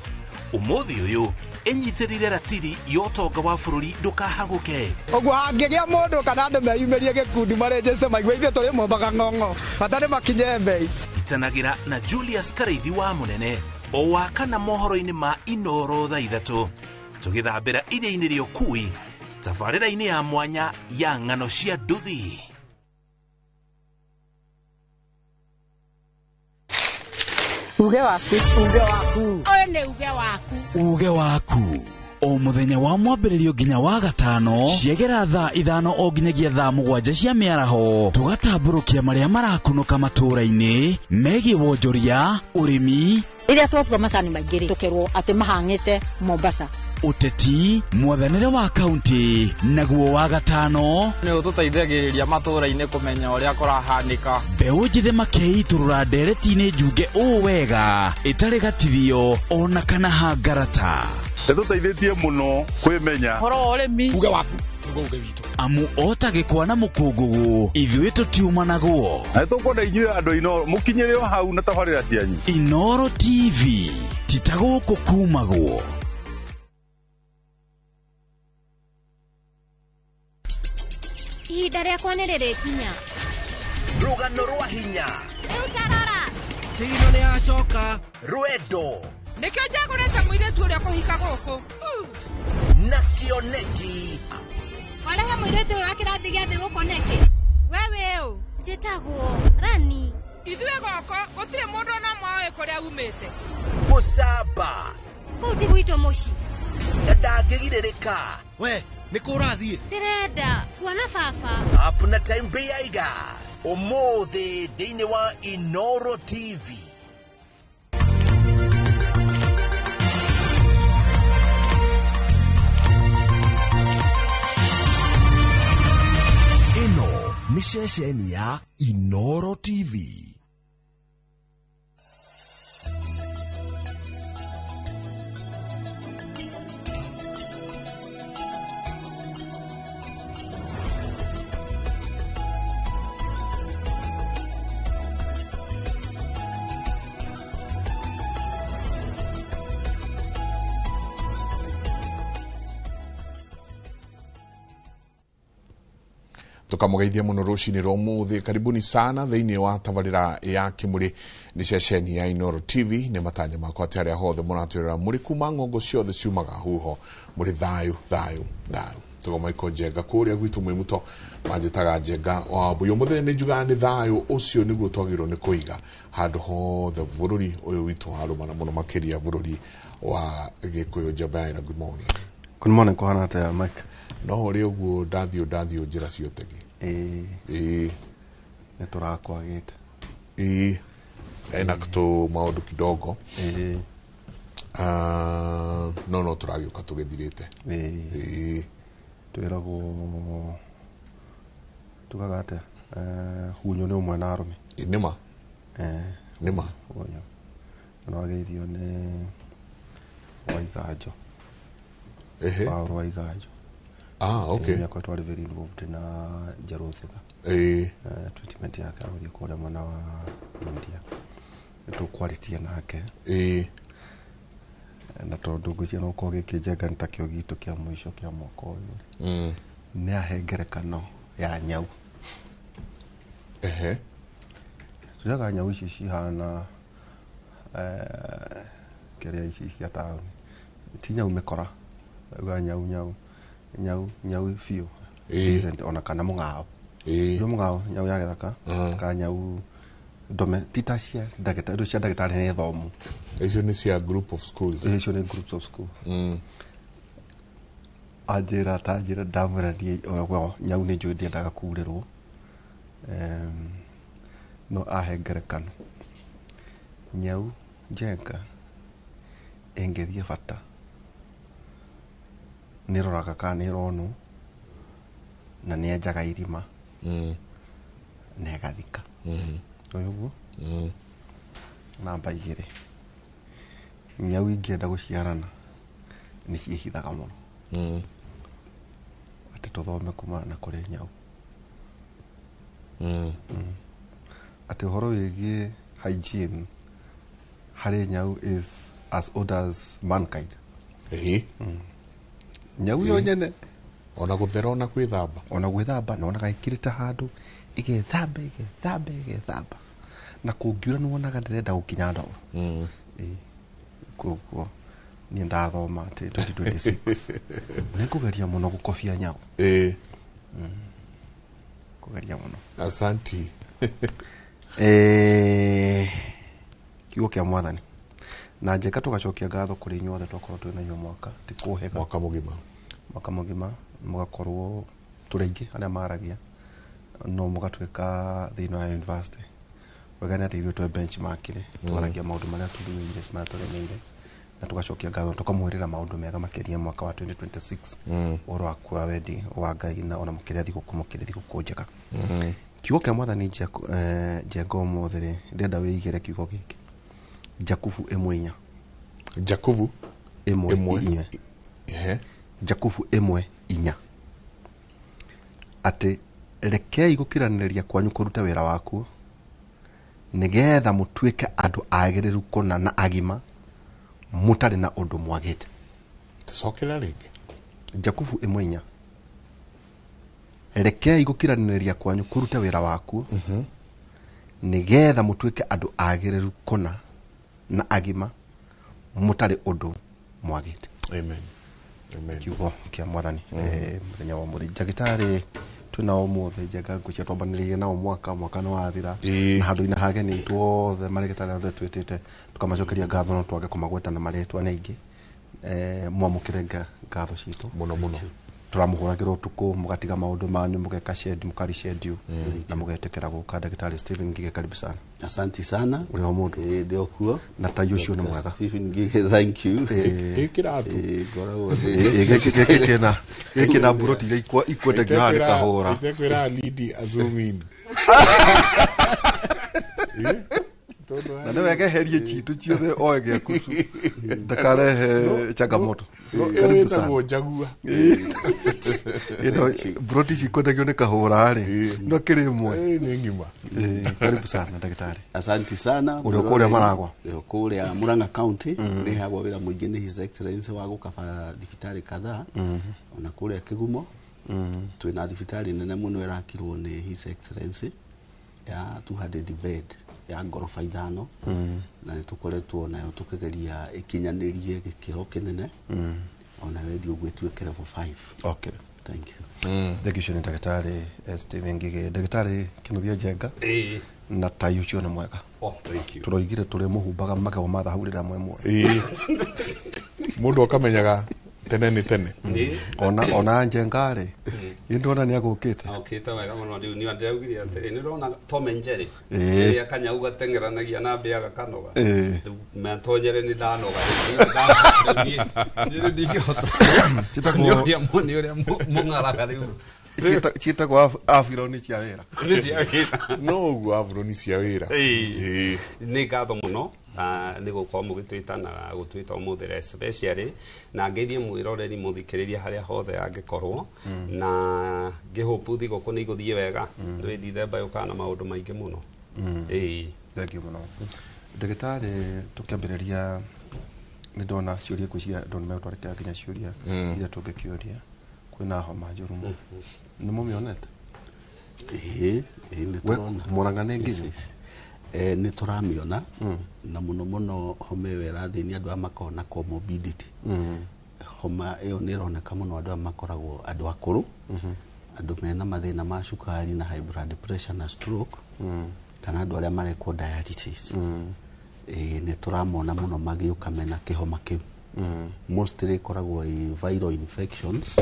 Umuthi uyu enyitirire ratiri yotonga wa bururi ndukahaguke. Ogwo hangigia mundu kana andu meyumirie gikundi marejeste maigwe ithe turi mombaga ng'ong'o batari makinye mbei. Itanagira na Julius Kareithi wa munene o wakana mohoro-ini ma Inoro thaa 3 tugithambira iria-ini ria ukui tabarĩra-ini ya mwanya ya ng'ano cia nduthi. Uge waku oyo ni uge waku Uge waku o muthenya wa mwambĩrĩrio nginya wa gatano ciegera thaa 5 o nginyagia thaa 7 cia mĩaraho tugatamburukia maria marakunuka matũra-ini megie wonjoria urimi iria twatua macani maingĩ tukerwo ati mahang'ite Mombasa uteti mwathanĩre wa kaunti naguo wa gatano ni ututeithagiriria matũra-ini kumenya uria kurahanika mbeũ njĩthĩ makeiturũra ndereti-inĩ njunge ũũ wega ĩtarĩ gatithio ona kana hangarata. Nĩtũteithĩtie mũno kwĩmenya horo wa ũrĩmi. Uge waku nĩguo uge witũ amu ota gĩkwa na mũkũngũgũ ithuĩ tũtiuma naguo. Na nĩtũkwenda inyuĩ andũ a Inoro mũkinyĩre o hau na tabarĩra cianyu. Inoro TV titaguku kumagwo. Ihinda rĩakwa nĩ rĩrĩkinya. Rũgano rwa hinya. Rĩu tarora. Tigino nĩ acoka. Rwendo. Nĩkĩo njagũrĩte mũirĩtu ũrĩa kũhika gũkũ. Na kĩoneki. Warehe mũirĩtu ũyũ wa kĩrathi gĩa thĩ gũkũ nĩkĩ? Wewe ũ. Njĩtagwo Rani. Ithuĩ gũkũ gũtirĩ mũndũ ona mwaĩ kũrĩa umĩte. Mũcamba. Kũu ti gwitũ mũciĩ. Na ndangĩgirĩrĩka. We, nĩ kũ ũrathiĩ? Ndĩrenda kuona baba. Up na time bay aiga. Ũmũthĩ thĩinĩ wa Inoro TV. Ĩno nĩ ceceni ya Inoro TV. Tukamugeithia muno rucini rwa umuthi. Karibuni sana thiini wa tabarira ya kimuri ni ceceni ya Inoro TV. Ni matanya makwa ati aria hothe muratwirira muri kuma ngongo ciothe ciumaga huho muri thayu. Tugoma iko Njenga kuria gwitu mwimuto manjitaga Njenga wa buyo muthenya ni njuga ni thayu ucio niguo twagirwo ni kuiga handu hothe bururi uyu witu harumana muno makiria bururi wa Gikuyu. Jabaira, good morning. Good morning, kuhana ata Mike. No ri uguo ndathio njira ciotegi. Ni turakwagite. Ena kuto maundu kidogo. No turagioka tugithirite. Twiragwo tugagate hunyo ni umwe na arume. Nima. Nima. Hunyo. No ageithio ni Waigajo. Paulo Waigajo. Okay. Yako twali very involved na Jaruthika. Treatment yake aguthie kule mwana wa India. To quality nake. Na tondu gucia no ko gikijenga ntakio gitu kia mwisho kia mwaka uyu. Ni ahengerekano ya nyau. Tujaga nyau ici cihana keria ici cia town. Ti nyau mekora. Ga nyau fio. Isn't ona kana mungao. Mungao nyau ya githaka. Ka nyau dome titacia ndagĩtarĩ cia ndagĩtarĩ nĩ thomu. Icio nĩ cia group of schools. Icio nĩ groups of schools. Ajira ndamũranie oragwo nyau nĩ njũĩ ndiendaga kurĩrwo. No ahengerekano. Nyau Njenga engethie bata. Niroraga kana nironu na nienjaga irima. Negathika. Oyugo. Namba 2. Nyau ingĩenda guciarana ni ciĩhithaga mũno. Ati tuthome kumana na kũrĩ nyau. Ati horo wĩgiĩ hygiene harĩ nyau is as old as mankind. Nyau yo nyene ona guthera ona gwithamba. Ona gwithamba na ona gaikirite handu igethamba. Na kungiura ni wonaga ndirenda gukinya ndo. Koguo ni ndathoma ati 2026 nikugeria muno gukofia nyau. Kugeria muno. Asanti. Kiugo kia Mwathani. Na Njenga tugacokia ngatho kuri inyuothe twakorwo twina inyuo mwaka tikuhega mwaka mugima mugakorwo turaingi aria maragia no mugatwika thiini wa university wegana ati ithuĩ twe benchmarkire twaragia maundu maria tuthuire matũremeire na tugacokia ngatho tukamwirira maundu mega makiria mwaka wa 2026 oro akwa wendi wa Ngai na ona mukiria thigũkũ njega. Kiugo kia Mwathani Njenga ũmũthĩ ndenda wĩigĩre kiugo gĩkĩ. Jakubu 1:4. Jakubu 1:4. Jakubu 1:4. Ati rekei gukiranĩria kwanyu kũruta wĩra waku nigetha mũtuĩke andũ agĩrĩru kũna na agima mutari na undu mwagite tacokera ringi Jakubu 1:4 rekei gukiraniria kwanyu kuruta wira waku nigetha mutuike andu agiriru kona na agima mutari undu mwagite. Amen. Amen. Kiugo kia mwathani muthenya wa muthi jagitari tunao mothe jaga gucia twambanirie nao mwaka no wathira na handu ina hageni tuothe marigitari othe twitite tukamacokeria ngatho no twage kumagweta na maretwa na ingi mwamukirenga ngatho citu muno turamuhuragira utuku mugatiga maundu manyu mugeka schedule mukari schedule na mugetekera guka Daktari Stephen Ngige karibu sana. Asante sana uri mundu ndio kuo na tayo cio ni mwega Stephen Ngige thank you kiratu gorago geke na buroti ile ikwendagio hari kahora itekwira lidi azumin na nä wege herie citu ciothe oege kucu ndakarehe changamoto karibu sana jagua broti cikwendagio nä kahåra rä no kä rä mwe nä ngima karibu sana ndagitari. Asante sana uri kå rä a maragwa kå rä a Murang'a County nä hagwa wä ra må ingä nä His Excellency wa gå kaba thibitarä kadhaa ona kå rä a kä gumo twä na thibitarä nene må no ä rakirwo nä His Excellency ya 200 bed ya ngorofa 5 na nä tå koretwo nayo tå kä geria ä kinyanä rie gä kä ro kä nene ona wendi å gwä tuä ke level 5. Okay. Thank you. Thank you shoni Daktari Stephen Ngige. Daktari Kinuthia Njenga na tayo cio nä mwega. Thank you. Turoigire tå rä må humbaga magego ma thahu rä rä a mwemwe mundu akamenyaga tene ni tene ona Njenga rä indona nä agå kä te okite wega muno riu ni andaugire atiri ni rona Tom and Jerry ya kanyau gatengeranagia na mbia gakanoga mentonyere ni ndanoga ni ndikihota titakuria moni uria mungaraga riu ciitagwo afironi cia wira no uguo afironi cia wira ni ngatho muno nä gå korwo må gä twä ta na gå twä ta må thä especially na ngeithie mwiroreri må thikä rä ria harä a hothe angä korwo na ngä hope thigå kå nä igå thiä wega ndå ndithemba yå kana maå ndå maingä må no. Thengiå må no ndagĩtarĩ tũkĩambä rä ria nä ndona ciå kwä cia andå nä megå twarä nginya ciå ria iria tå ngä kä å ria kwä na homa njå ru nä må mä onete Murang'a nä nginyu nä tå ramä ona na må no må no homa ä yo ĩrathä ni andå a makoragwo na comorbidity homa ä yo nä ĩroneka må no andå a makoragwo andå akå rå andå mena mathä na ma cukari na high blood pressure na stroke kana andå arä a marekwo dialysis nä tå ramona må no magä å ka mena kä homa kä u mostly ĩkoragwo viral infections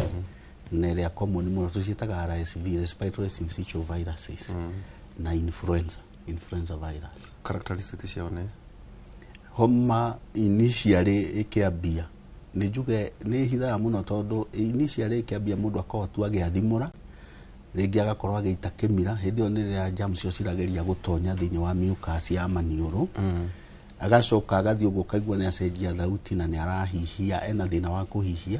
na ĩrä a common må no tå ciĩtaga RSV respiratory syncytial viruses na influenza virus. Characteristics ciao nĩ homa initially ikiambia nĩ njuge nĩ hithaga mũno tondũ initially ikiambia mũndũ akorwo tu agĩathimũra rĩngĩ agakorwo agĩita kĩmira hĩndĩ ĩyo nĩ rĩrĩa germs cio cirageria gũtonya thĩinĩ wa mucus ya maniũrũ agacoka agathiĩ ũguo kaigua nĩ acenjia thauti na nĩ arahihia ena thĩna wa kũhihia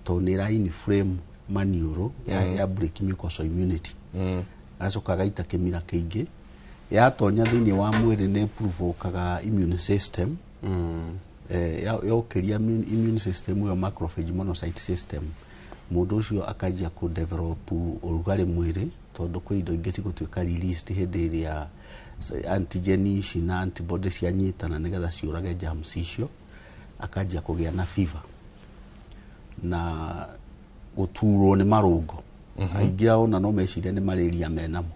tondũ nĩ ĩra inflame maniũrũ ya break mucosal immunity agacoka agaita kĩmira kĩingĩ yatonya thĩinĩ wa mwĩrĩ nĩ provokaga immune system yokeria immune system ĩyo macrophage monocyte system mũndũ ũcio akanjia ku develop ũrugarĩ mwĩrĩ tondũ kwĩ indo ingĩ cigũtuĩka released hĩndĩ ĩrĩa antigen ici na antibody cianyitana nĩgetha ciũrage germs icio akanjia kũgĩa na fever na gũturwo nĩ marũngo aingĩ ao na no meciria nĩ malaria menamo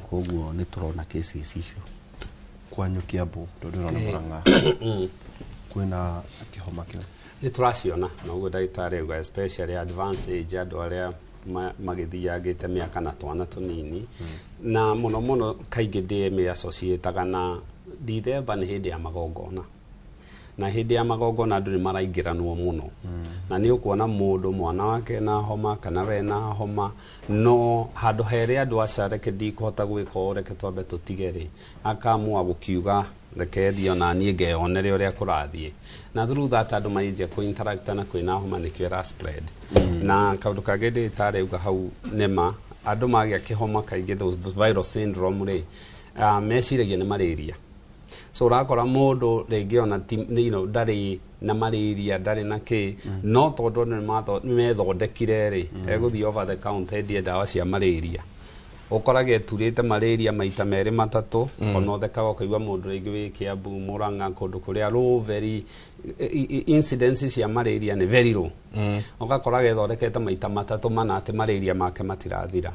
koguo nĩ tũrona cases icio kwanyu Kiambu tondũ nĩ Murang'a kwĩna kĩhoma kĩu nĩ tũraciona na ũguo ndagĩtarĩ auga especially advanced age andũ arĩa magĩthiangĩte mĩaka na twana tũnini na mũno mũno kaingĩ ndĩme associataga na Dithemba nĩ hĩndĩ ya magongona na hĩndĩ ya magongona andũ nĩ maraingĩranwo mũno na nĩ ũkuona mũndũ mwana wake na homa kana we na homa no handũ herĩ andũ aca reke ndikũhota gwĩka ũũ reke twambe tũtige rĩ akamua gũkiuga reke thiĩ ona niĩ ngeyonere ũrĩa kũrathiĩ na through that andũ mayanjia kũ-interact na kwĩna homa nĩkĩo ĩra spread na kaũndũ kangĩ ndagĩtarĩ auga hau nĩma andũ magĩa kĩhoma kaingĩ those viral syndrome rĩ meciragia nĩ malaria so urakora mundu ringi ona ndari na malaria ndari na ki no tondu ni methondekire ri eguthii over the counter endie dawa cia malaria ukorage turite malaria maita meri matatu ona thekaga ukaigua mundu ringi wi Kiambu Murang'a kundu kuria low very incidences cia malaria ni very low ugakorage ethondekete maita matatu mana ati malaria make matirathira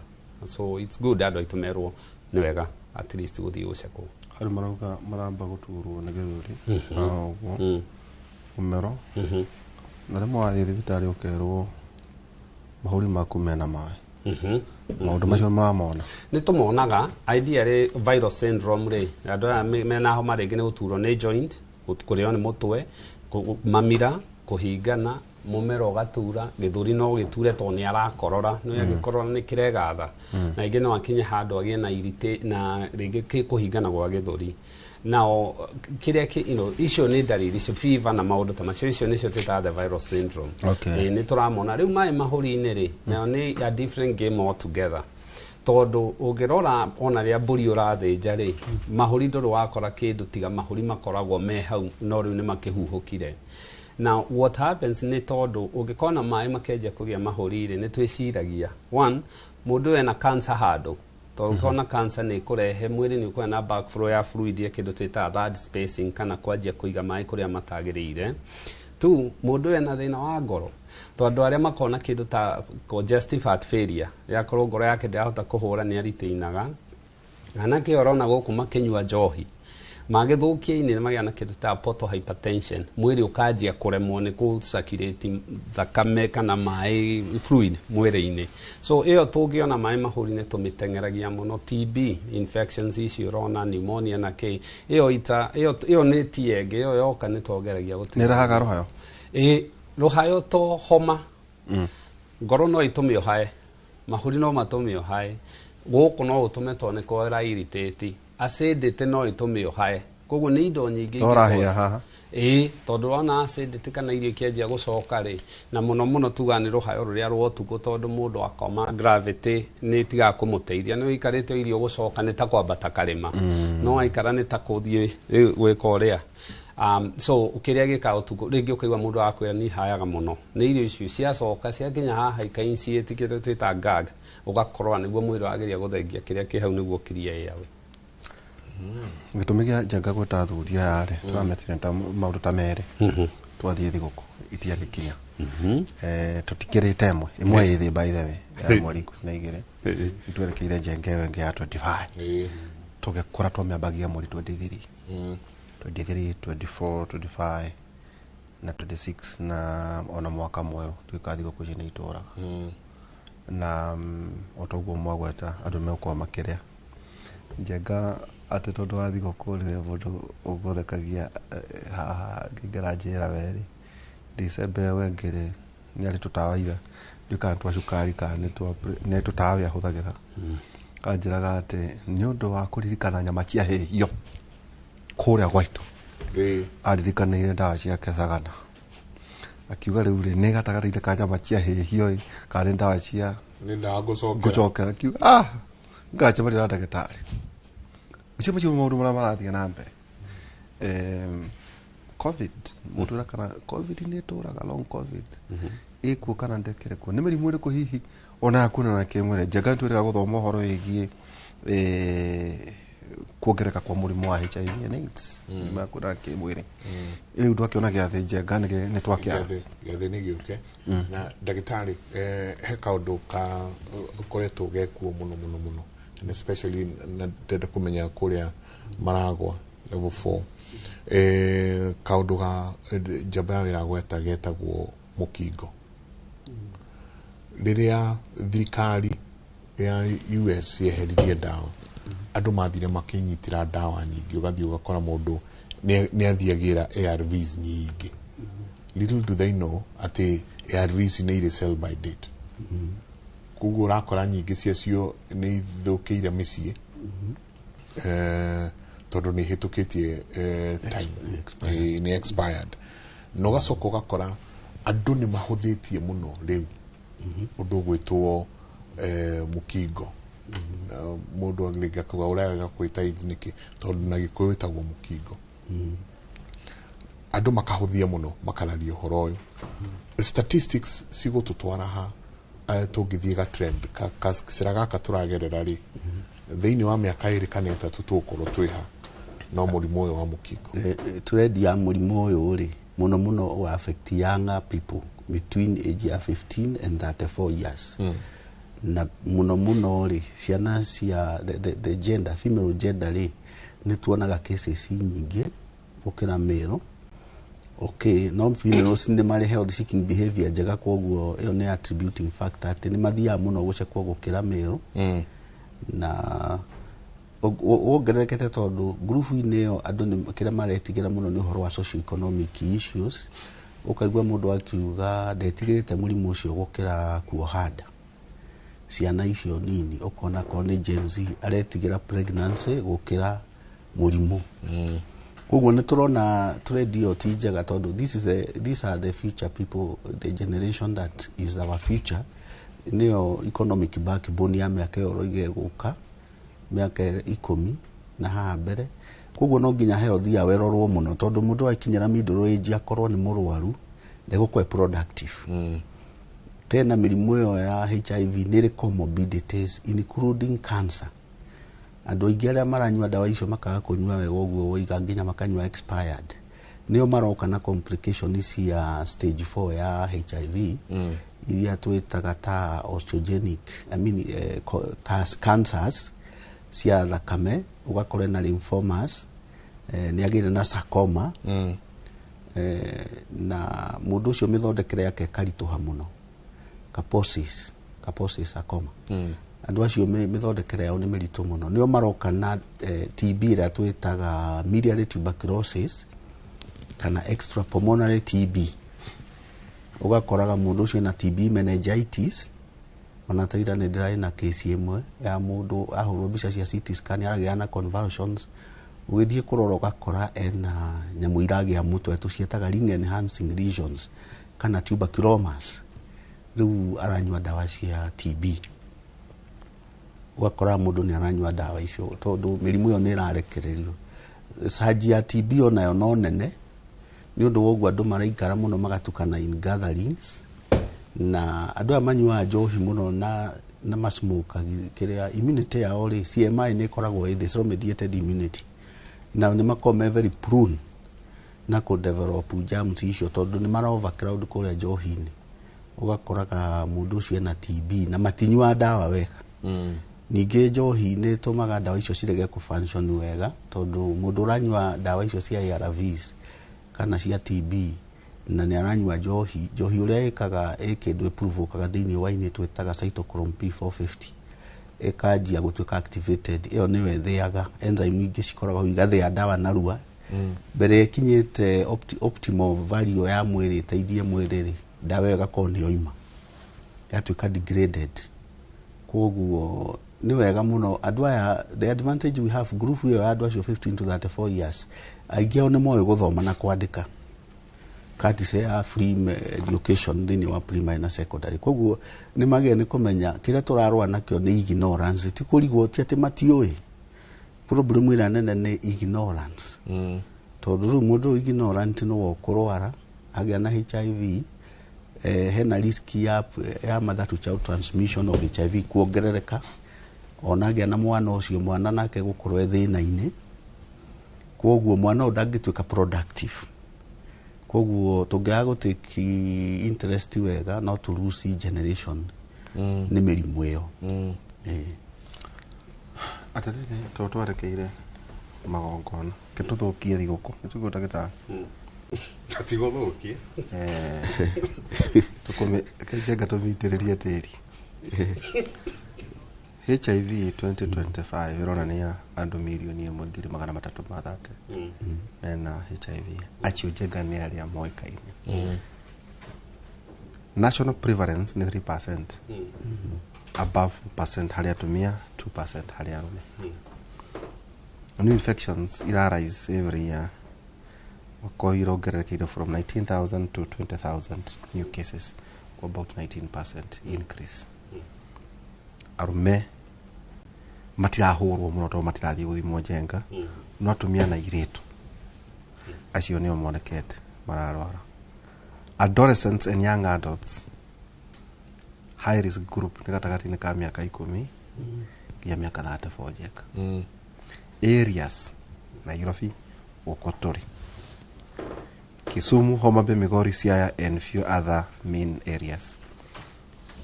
so it's good andu aitumerwo ni wega at least guthii gucekwo hari marauga maramba guturwo ni githuri uguo umero na rimwe wathii thibitari ukerwo mahuri maku mena mai maundu macio maramona ni tumonaga ideally viral syndrome ri andu aya mena homa ringi ni guturwo ni joint kurio ni mutwe mamira kuhingana mumero gatura githuri no giture to ni arakorora no yagikorora ni kiregatha na ingi no akinye handu agie na irite na ringi kuhingana gwa githuri now kiria icio ni dalili cio fever na maundu ta macio icio nicio twita the viral syndrome ni turamona riu mai mahuri-ini ri na ni a different game altogether tondu ungirora ona ria mburi urathinja ri mahuri nduru wakora kindu tiga mahuri makoragwo me hau no riu ni makihuhukire. Now what happens ni tondu ungikona mai makenja kugia mahuri ri ni twiciragia one mundu ena cancer handu tokona cancer ni kurehe mwiri ni uko na backflow ya fluid ya kindu twita third spacing kana kwajia kuiga mai kuria matagirire. Two mundu ena thina wa ngoro tondu aria makona kindu ta congestive heart failure ya korwo ngoro yake ndahota kuhura ni ariteinaga anake orona guku makenyua njohi magithukia ini magia na kindu ta portal hypertension mwiri ukajia kuremwo ni ku circulate thakame kana mai fluid mwiri-ini so iyo tungiona mai mahuri ni tumitengeragia muno TB infections ici urona pneumonia na ki iyo ni tienge iyo yoka ni twongeragia guti ni rahaga rohayo rohayo to homa ngoro no itumio hae mahuri no matumio hae guku no utume to ni kwara irritate acidity no itumio hae koguo ni indo nyingi orahia haha tondu ona acidity kana irio kianjia gucoka ri na muno tuga ni ruhayo ruria rwotuko tondu mundu akoma gravity ni tiga kumuteithia no ikarite irio gucoka ni ta kwambata karima no aikara ni ta kuthie gwika uria so ukiria gika utuko ringi ukaigwa mundu akwira ni hayaga muno ni irio icio ciacoka ciakinya haha ikainsiate kindu twita gag ugakorwa niguo mwiri wageria guthengia kiria ki hau niguo kiria yawe gitumi gia janga gweta thuria yare turametire ta maundu ta mere twathie thiguku itiagikinya tutikirite imwe ithi by the way ya mweri na igire itwerekeire jenge wenge ya 25 tugekora twambagia mweri 23 24 25 na 26 na ona mwaka mweru twikathiko kucina itora na otoguo mwagweta andu mekwa makiria njega ati tondu wa thigũkũ rĩrĩa mũndũ ũgũthekagia haha ngĩngeranjĩra weri December wengere nĩ arĩ tũtawaitha ndĩkana twa cukari kana nĩ tũtawa ahũthagĩra anjĩraga atĩ nĩ ũndũ wa kũririkana nyama ciahĩhio kũrĩa gwitũ aririkanĩire ndawa ciake Thagana akiuga rĩu rĩ nĩ gatagatĩ-inĩ ka nyama ciahĩhio kana nĩ ndawa cia gũcokera akiuga ngacemania na ndagĩtarĩ ucio macio maundu mara marathia na mbere covid mutura kana covid ni turaga long covid ikuo kana ndekere ko ni mirimu iri kuhihi ona akuna na kemwere jaga twirega guthoma horo igie kuongereka kwa murimu wa HIV and AIDS ni makuna kemwere ili ndwakiona giathi jaga ni twakia giathi ni giuke na ndagitari he kaundu ka koretwo gekuo muno and especially na data kumenya kuria maragwa level 4 kaundu ga jaba wira gweta getagwo mukingo riria thirikari ya US yeheririe dawa andu mathire makinyitira dawa nyingi ugathie ugakora mundu ni athiagira ARVs nyingi little do they know ati ARVs ni ile sell by date kugu urakora nyingi ciacio ni ithukiire micii tondu ni hitukitie time ni expired no gacoka ugakora andu ni mahuthitie muno riu undu gwitwo mukingo mundu agriga kuga uraga kwita AIDS niki tondu na gikuyu witagwo mukingo andu makahuthia muno makararia horo uyu statistics sigo tutwara ha tungithie ga trend kasira gaka turagerera ri thiini wa miaka iri kana itatu tukorwo twiha no murimu uyu wa mukingo trend ya murimu uyu ri muno wa affect younger people between age ya 15 and 34 years na muno ri ciana cia the gender female gender ri ni tuonaga cases nyingi ukira male. Okay, no females ni mari health seeking behavior njega koguo iyo ni attributing factor ati ni mathia muno gucekwo gukira male. Na wongererekete tondu group-ini iyo andu ni kira maretigira muno ni uhoro wa socio economic issues ukaigua mundu akiuga ndetigirite murimu ucio gukira kuohada ciana icio nini ukona ko ni Gen Z aretigira pregnancy gukira murimu. Koguo ni turona turedio tijega tondu these are the future people, the generation that is our future. Nio economic backbone ya miaka iyo roige guka miaka 10 na ha mbere. Koguo no nginya health ya werorwo muno tondu mundu akinyira middle age akorwo ni murwaru ndegukwe productive. Tena mirimu iyo ya HIV ni comorbidities including cancer. Andu aingi aria maranyua dawa icio makaga kunyua wega uguo woiga nginya makanyua expired nio maroka na complications ya stage 4 ya HIV iria twitaga ta osteogenic cancers cia thakame ugakora na lymphomas ni agire na sarcoma na mundu ucio mithondekere yake karituha muno Kaposis sarcoma andu acio mithondekere yao ni meritu muno nio maroka na TB ira twitaga miliary tuberculosis kana extrapulmonary TB ugakoraga mundu ucio na TB meningitis ona taira ni ndira na case imwe ya mundu ahurwo mbica cia CT scan aragia na convulsions ugithie kurora ugakora ena nyamu iragia mutwe tucietaga ring enhancing lesions kana tuberculomas riu aranywa dawa cia TB wakora mundu ni aranywa dawa icio tondu mirimu yo ni irarekererio saji ya TB onayo no nene ni undu woguo andu maraikara muno magatukana in gatherings na andu amanywa njohi muno na masmoke kiria immunity yao ri CMI ni koragwo the slow mediated immunity na ni makome very prone na ko develop germs icio tondu ni mara overcrowd kuria njohi-ini ugakoraga mundu ucio na TB na matinywa dawa wega ninge njohi ni tumaga dawa icio cirege ku function wega tondu mundu uranywa dawa icio cia ARVs kana cia TB na ni aranywa njohi uria ikaga ekindu provokaga thiini wa ini twitaga cytochrome P450 ekajia gutuika activated iyo ni wethiaga enzyme ingi cikoragwo igathia dawa narua mbere kinyite optimal value ya mwiri teithie mwiri dawa igakorwo ni oima yatuika degraded koguo ni wega muno andu aya the advantage we have group hiyo andu acio 15 to 34 years aingi ao ni moyo guthoma na kwandika kati se free education thini wa primary na secondary koguo ni mage ni kumenya kire turarwa nakyo ni ignorance ti kurigwo ti ati matioi problem ira nene ni ignorance tondu mundu ignorant no wokurwara agia na HIV hena risk ya mother to child transmission of HIV kuongerereka ona agia na mwana ucio mwana nake gukorwo thina-ini koguo mwana udangituika productive koguo tungiaga gutake interest wega no to lose generation ni mirimu iyo atarene to twarekeire magongona kituthukie thiguku nitugo ndagita atigothukie tukume kenga tumithiririe tiri HIV 2025 ironania andu milioni 1,330 mena HIV achiujenga ni aria moikaine national prevalence ni 3% above percent hari atumia 2% hari arume new infections rise every year wako irogerekeire from 19,000 to 20,000 new cases about 19% increase arume matirahurwo muno to matirathie guthimwo jenga no atumia na iritu acio nio monekete mararwara. Adolescents and young adults high risk group ni gatagati ni ka miaka 10 nginya miaka 34 jeka. Areas Nairobi, Okotori, Kisumu, Homa Bay, Migori, Siaya and few other main areas.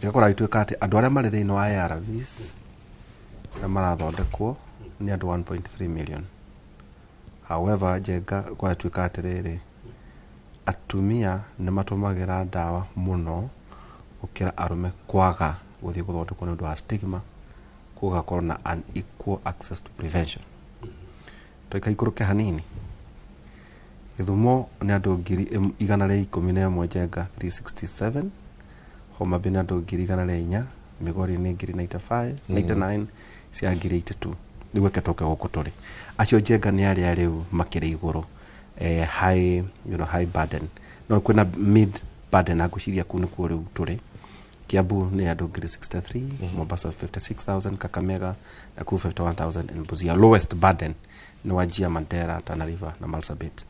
Jekora ituika ati andu aria mari thiini wa ARVs na marathondekwo ni andu 1.3 million. However, jega kwa ituika atiriri atumia ni matumagira ndawa muno gukira arume kwaga guthii guthondekwo ni undu wa stigma, kugakorwo na unequal access to prevention. Toika ikuruke hanini Githumo ni andu 111 Jenga 367, Homa Bay ni andu 104, Migori ni 95, 99, cia 82 niguo ketoke guku turi. Acio Jenga ni aria riu makiri iguru high high burden, no kwina mid burden aguciria kunu ku riu turi. Kiambu ni andu 63, Mombasa 56,000, Kakamega na ku 51,000 and Busia. Lowest burden ni Wajir, Mandera, Tana River na Marsabit.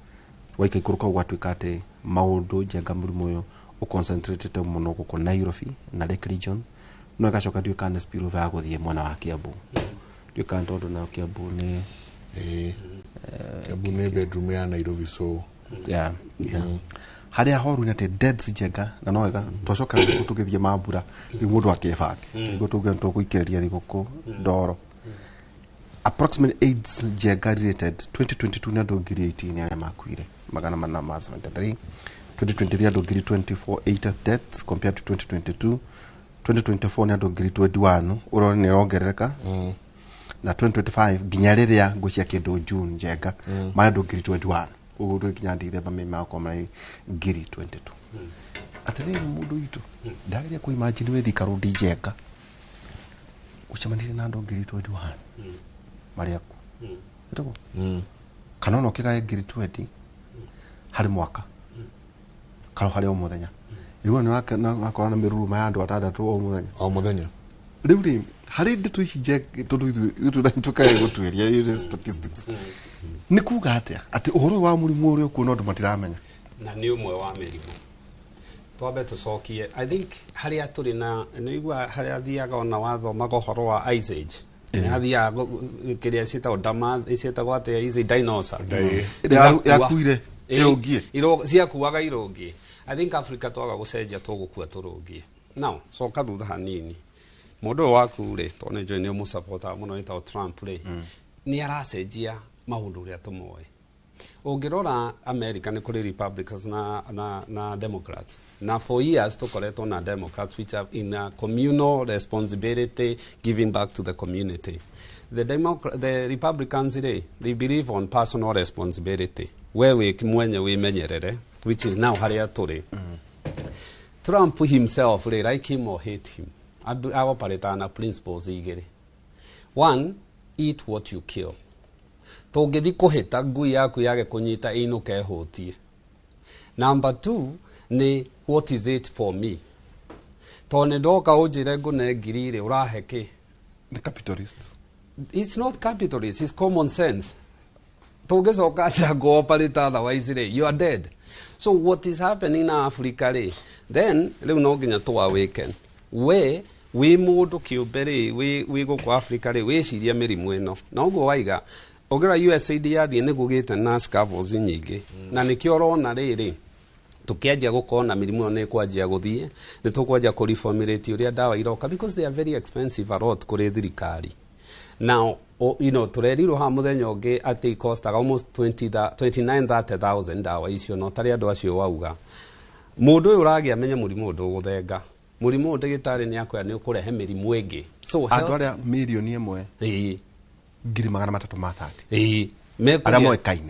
Waika ikuruka gwatuika ati maundu Jenga murimu uyu uconcentrated muno guku Nairobi na Lake region, no gacoka nduika na spillover ya guthie mwena wa Kiambu. Nduika ntondu na Kiambu ni Kiambu ni bedroom ya Nairobi, so yeah. Haria horu ni ati deaths Jenga na no wega twacoka tugithie mambura ni mundu akibake niguo tugento guikiriria thiguku ndoro. Approximately AIDS Jenga related 2022 ni andu 18 aria makuire magana mana ma 73, 2023 andu 24 deaths compared to 2022. 2024 ni andu 21 uro ni rongerereka na 2025 ginya riria ngucia kindu June Jenga ma andu 21 ugu ndo kinya ndithemba mema kwa mai 22. Atiriri mundu itu ndageria ku imagine we thikaru ndi Jenga uchamanire na andu 21 mariaku itako kana no kigae 20 hari mwaka kana hari o muthenya iruo ni nakora na miruru ma andu atandatu o muthenya riu hari nditu ici tundu tukae gutweria ire statistics ni kuga ati uhoro wa murimu uri ku no ndumatiramenya na ni umwe wa mirimu twabe tucokie. I think haria turi na nigua haria thiaga ona wathoma gohoro wa Ice Age hathia kiria cita ndama cita gwate izi dinosaur yakuire irungie cia kuaga irungie. I think Africa twaga gucenjia tugukua turungie. Now coka thutha hanini mundu waku ri tone jo ni mu supporter muno ita Trump ri ni aracenjia maundu uria tumoe. Ungirora America ni kuri Republicans na Democrats. Na for years tukoretwo na Democrats which have in a communal responsibility giving back to the community. The Republicans they believe on personal responsibility where we mwenye we menyerere, which is now haria turi. Trump himself, like him or hate him, I operate on principles igere. One, eat what you kill. Togethi kuhita ngui yaku yage kunyita inuke hutie. Number two, ni what is it for me? Tone doka ujire ngune ngirire uraheke. The capitalist. It's not capitalist, it's common sense. Togecoka jago operate otherwise you are dead. So what is happening in Africa then riu no nginya to awaken. We mundu kiumbere we go kwa Africa we ciria mirimu eno. Na ugo waiga ogira USAID yathie nigugite na scavos nyingi na nikio rona riri tukianjia gukona mirimu ne kwanjia guthie ni tukwanjia ku reformulate uria dawa iroka because they are very expensive a lot kuri thirikari. Now turerirwo ha muthenya ungi ati cost almost 29,000 dawa icio no tari andu acio wauga mundu uyu uragia menye murimu ndu guthenga murimu ndagitari ni akoya ni ukurehe mirimu ingi so andu aria milioni imwe ngiri magana matatu ma 30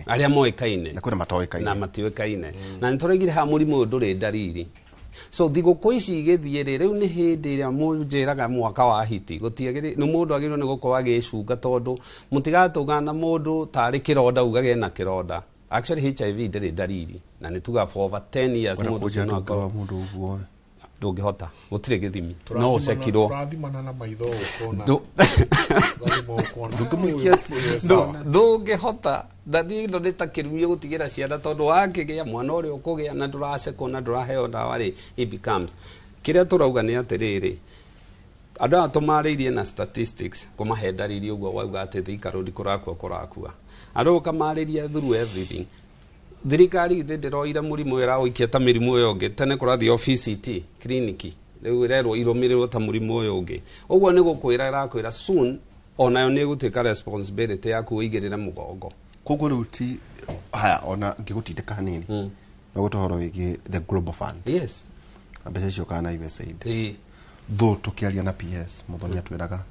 aria moikaine na kuna matoikaine na matioikaine na nitoregire ha murimu nduri ndariri. So thiguku ici igithie riu ni hindi iria munjiraga mwaka wa hiti gutiagiri ni mundu agirwo ni gukorwa agicunga tondu mutigatungana na mundu tari kironda ugage na kironda. Actually HIV ndiri ndariri na nituga for over 10 years mundu no akawa mundu uguo ndungihota gutire githimi no ucekirwo turathimana na maitho ukona ndungihota ndathi ndo nditakirumie gutigira ciana tondu wakigia mwana uria ukugia na nduracekwo na nduraheo ndawa ri it becomes kiria turauga ni atiriri andu aya tumariirie na statistics kumahe ndariri uguo wauga ati thikaro ndikurakua andu ukamariria through everything thirikari ndiroire murimu irawikia ta mirimu uyu ungi tene kurathi OVCT kliniki riu irerwo irumirirwo ta murimu uyu ungi uguo ni gukwira irakwira soon onayo ni gutika responsibility yaku uigirire mugongo koguo riu ti haya ona ngigutindika hanini no gutohoro wigi the global fund yes mbeca icio kana USAID tho tukiaria na PS muthoni atwiraga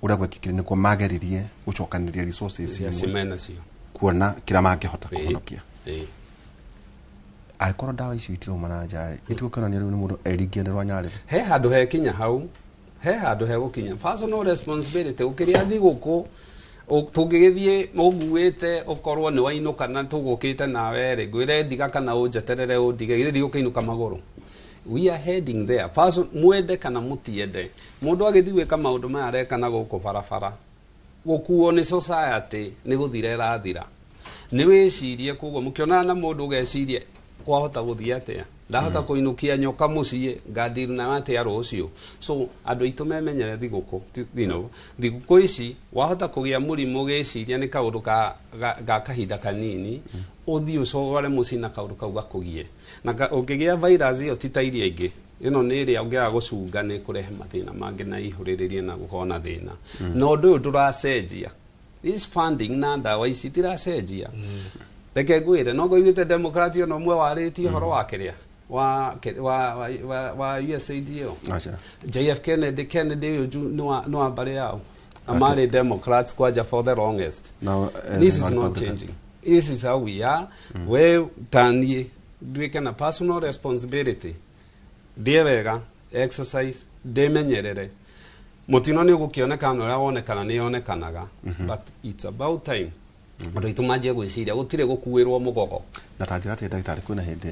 uria gwekikire nikuo mageririe gucokaniria resources cimenacio kuona kira mangihota kuhonokia aikoro ndawa icio itirauma na njari itigukionania riu ni mundu eringienderwa nyarire he handu he kinya hau he handu he gukinya personal responsibility ukiria thiguku tungigithie muguite ukorwo ni wainuka na tugukite nawe ri ngwire ndiga kana unjeterere undige githiri ukiinuka maguru we are heading there person mwende kana mutiende mundu agithiweka maundu maya arekana guku barabara gukuo ni society ni guthira irathira ni wicirie kuguo mukiona na mundu ugecirie kwahota guthia atia ndahota kuinukia nyoka mucie ngadiru na atia rucio so andu itu memenyere thiguku thiguku ici wahota kugia murimu geciria ni kaundu ga kahinda kanini uthii ucogore muci na kaundu kau gakugie na ungigia virus iyo titairia ingi ino ni iria ungiaga gucunga ni kurehe mathina mangi na ihuriririe na gukorwo thina no undu uyu nduracenjia this funding na ndawa ici tiracenjia reke ngwire no ngoigite democracy no mwe warĩtie horo wa kiria wa USAID JF Kennedy no ambare yao amari Democrats kwaja for the longest this is not changing this is how we are we tanie duike na personal responsibility diewega exercise demenyerere mutino ni gukionekana ura wonekana ni yonekanaga but it's about time andu itumaje gwiciria gutire gukuirwo mugogo na tanjira te ndagitari kwina hindi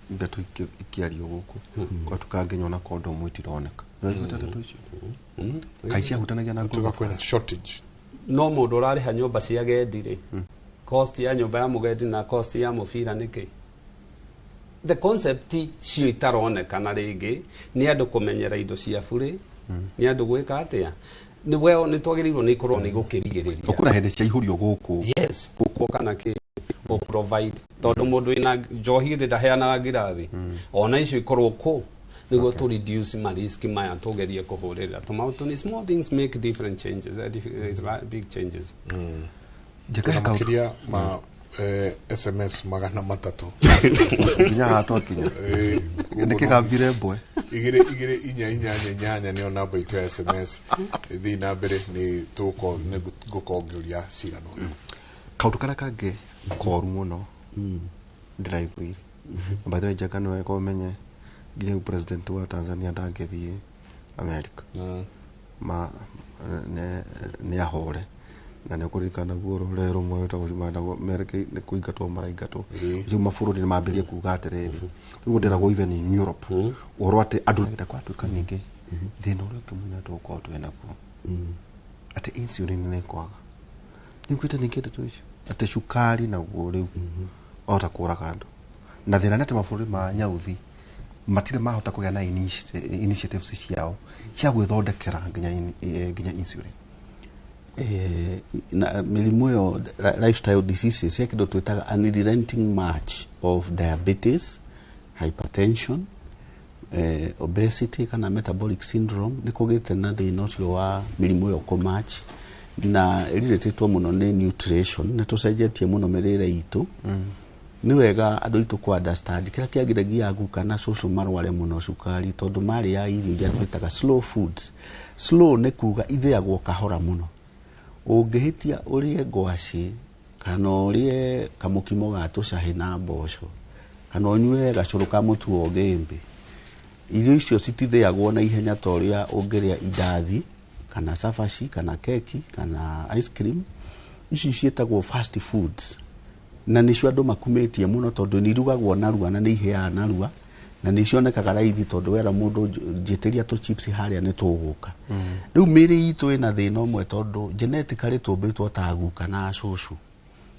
ndeto ikiario guku kwa tukangenywa na kondo mwitironeka no itatatu icio kaisia hutanagia na tuka kwina shortage no mundu urariha nyumba cia gendire cost ya nyumba ya mugendi na cost ya mufira niki the concept cio itaronekana ringi ni andu kumenyera indo cia bure ni andu gwika atia ni weo ni twagirirwo ni ikorwo ni gukirigiriria ukuna hende cia ihurio guku yes guku kana ki o provide tondu mundu ina njohi thi ndaheanaga ngirathi ona icio ikorwo ku niguo to reduce my risk maya tugerie kuhurira tumautu ni small things make different changes big changes jeka kakiria ma SMS magana matatu nginya hatokinya ndikigambire mbwe igire inya ni ona namba itu ya SMS thi na mbere ni tuko ni gukongiuria cigano kaundu kara kange koru muno ndiraiguire by the way jeka no eko menye nginya president wa Tanzania ndangethie America ma ne ahore na ne kurikana guoro rero mwe ta gujimana America ne kuingatwo maraingatwo yo mafururi mambirie kuga atiriri riu ndira go even in Europe oro ati andu ngita kwatuka ningi thina uria kimuna to ko twena ku ati insulin ne kwaga nikwita nikete tu icio ati shukari na guo riu ota kura kandu na thina nete mafururi ma nyauthi matire mahota kugea na initiatives ciao cia gwithondekera nginya insulin na milimu yo lifestyle diseases yakido twitaga unrelenting march of diabetes, hypertension, obesity kana metabolic syndrome nikugite na thina ucio wa milimu yo ko march na related muno ni nutrition ne tucenjetie muno mirire itu ni wega andu itu ku understand kira kiagiragia guka na social marware muno cukari tondu mari ya irio ya twitaga slow foods slow ne kuga itheagwo kahora muno ungihitia urie ngwaci kana urie kamukimo ga tucahi na mboco kana unywe gacuru ka mutu o gembe irio icio cititheagwo na ihenya toria ungiria indathi kana safashi kana keki kana ice cream ici cietagwo fast foods na nicio andu makumetie muno tondu ni rugagwo narua na ni iheaga narua na nä cionekaga raithi tondå wera må ndå njä ria tå chips harä a nä tå gå ka rä u mä rä itå ä na thä na å mwe tondå genetically tå mbä two ta guka na cåcå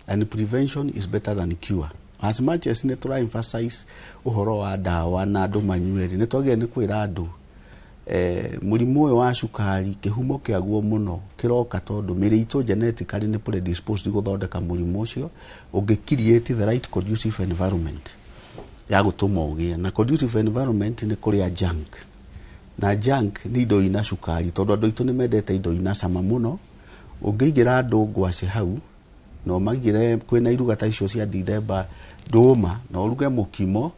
and prevention is better than cure as much as nä tå ra emphasize å horo wa ndawa na andå manyueri nä twagä nä kwä ra andå må rimå å yå wa cukari kä humo kä aguo må no kä roka tondå mä rä itå genetically nä predisposed gå thondeka må rimå å cio å ngä create the right conducive environment ya gutuma ugie na conducive environment ni kuria junk na junk ni indo ina cukari tondu andu itu ni mendete indo ina cama muno ungiigira andu ngwaci hau no magire kwina iruga ta icio cia Dithemba nduma na uruge mukimo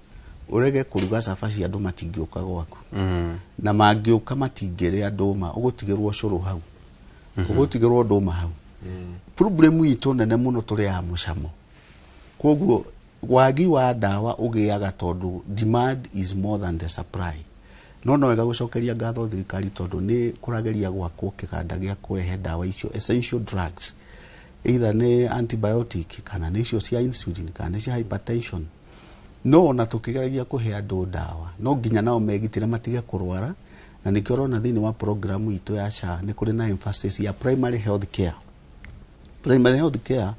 urege kuruga cabaci andu matingiuka gwaku na mangiuka matingire nduma ugutigirwo curu hau ugutigirwo nduma hau problem itu nene muno turi ya mucamo koguo wagi wa dawa ugiaga tondu demand is more than the supply no wega gucokeria ngatho thirikari tondu ni kurageria gwakwo kiganda gia kurehe dawa icio essential drugs either ni antibiotic kana ni icio cia insulin kana ni cia hypertension no na tukigeragia kuhe andu dawa no nginya nao megitire matige kurwara na nikio rona thini wa programu itu ya SHA ni kuri na emphasis ya primary health care. Primary health care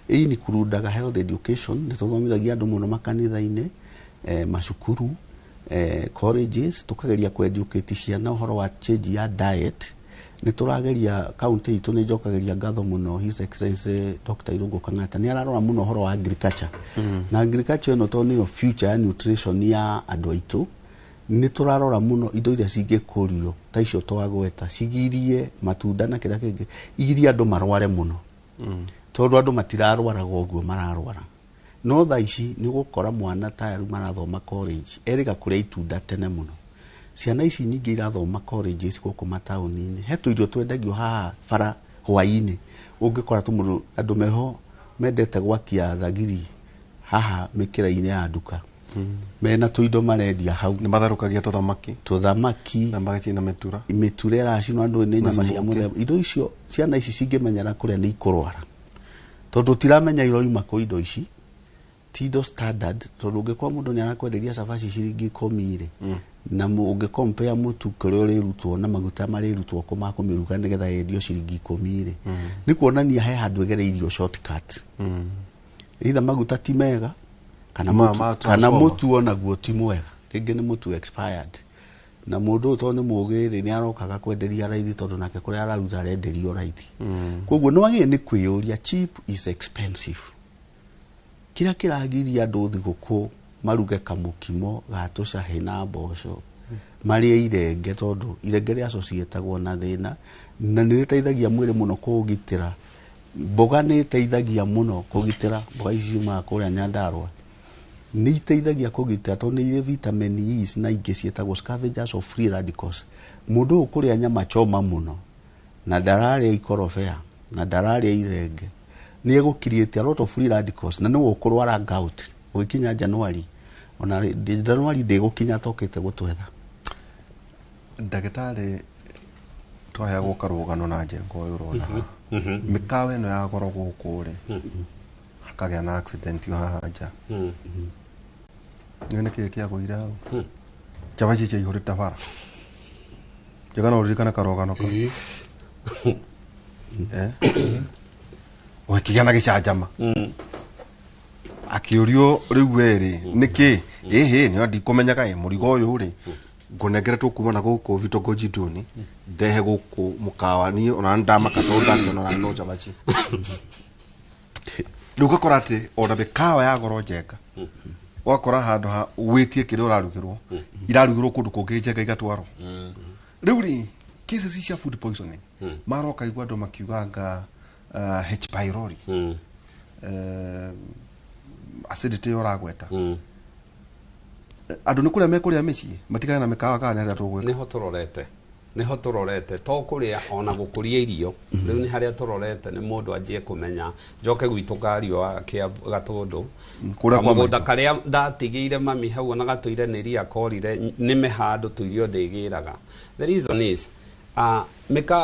ni kurudaga health education ni tuthomithagia andu muno makanitha-ini macukuru colleges tukageria ku educate ciana uhoro wa change ya diet ni turageria county itu ni njokageria ngatho muno His Excellency Dr. Irungu Kang'ata ni ararora muno uhoro wa agriculture na agriculture no to ni future ya nutrition ya andu aitu ni turarora muno indo iria cingikurio ta icio twagweta cigirie matunda na kira kingi igirie andu marware muno tondu andu matirarwara goguo mararwara no tha ici ni gukora mwana tayaru marathoma college eriga kuria itunda tene muno ciana ici nyingi irathoma colleges guku matauni-ini he tuirio twendagio haha bara hwaini ungikora tu andu meho mendete gwakia thagiri haha mikira-ini ya nduka mena tuindo marendia hau ni matharukagia tuthamaki na magacina mitura iracinwo andu ni nyama cia muthemba indo icio ciana ici cingimenyera kuria ni ikurwara tondu tiramenya iroima ku indo ici tido standard tondu ungikwa mundu ni arakwenderia cabaci ciringi 10 ri na ungicompare mutu kuria urirutwo na maguta marirutwo ko makumiruga nigetha yendio ciringi 10 ri ni kuonania he handu egereirio shortcut either maguta ti mega kana mutu ona guo ti mwega ringi ni mutu expired na mundu to ni mugiri ni arokaga kwenderia raithi tondu nake kuria araruta arenderio raithi koguo no agi ni kwiyuria cheap is expensive kira kiragiria andu thiguku maruge kamukimo gatuca hena mboco mari irenge tondu irenge ria associatagwo na thina na ni riteithagia mwiri muno kugitira mboga ni teithagia muno kugitira mboga ici ma kuria Nyandarua ni teithagia kugitira tondu ni vitamin E na ingi cietagwo scavengers of free radicals mundu ukuria nyama choma muno na ndararia ikorobea na ndararia irenge ni egukiriete a lot of free radicals na no ukurwara gout ugikinya January ona January ndigukinya tokete gutwetha ndagitari twaya gukarugano na njengo uyu rona mikawe no ya goro gukure akagea na accident yo haja ni niki kia kuira chabachi che ihore tafara jagana urikana karogano ka wakigana gicajama akiurio riu weri niki ni ndi kumenyaga murigo uyu ri ngunegeretwo kuma na guku vitongoji duni ndehe guku mukawa ni ona ndama katonda ona no chabachi ruga korate ona bikawa ya goro jenga wakora handu ha witie kire urarugirwo irarugirwo kundu kungi jenga igatwaro riu ri cases cia food poisoning maroka igwa ndo makiuganga H pylori acidity oragweta andu nikuria mekuria micii matikana na mikawa kana nda tugweka niho turorete to kuria ona gukuria irio riu ni haria turorete ni mundu ajie kumenya njoke gwitu gario akia gatundu mugunda karia ndatigire mami hau na gatuire ni ria korire ni mehandu tuirio ndigiraga the reason is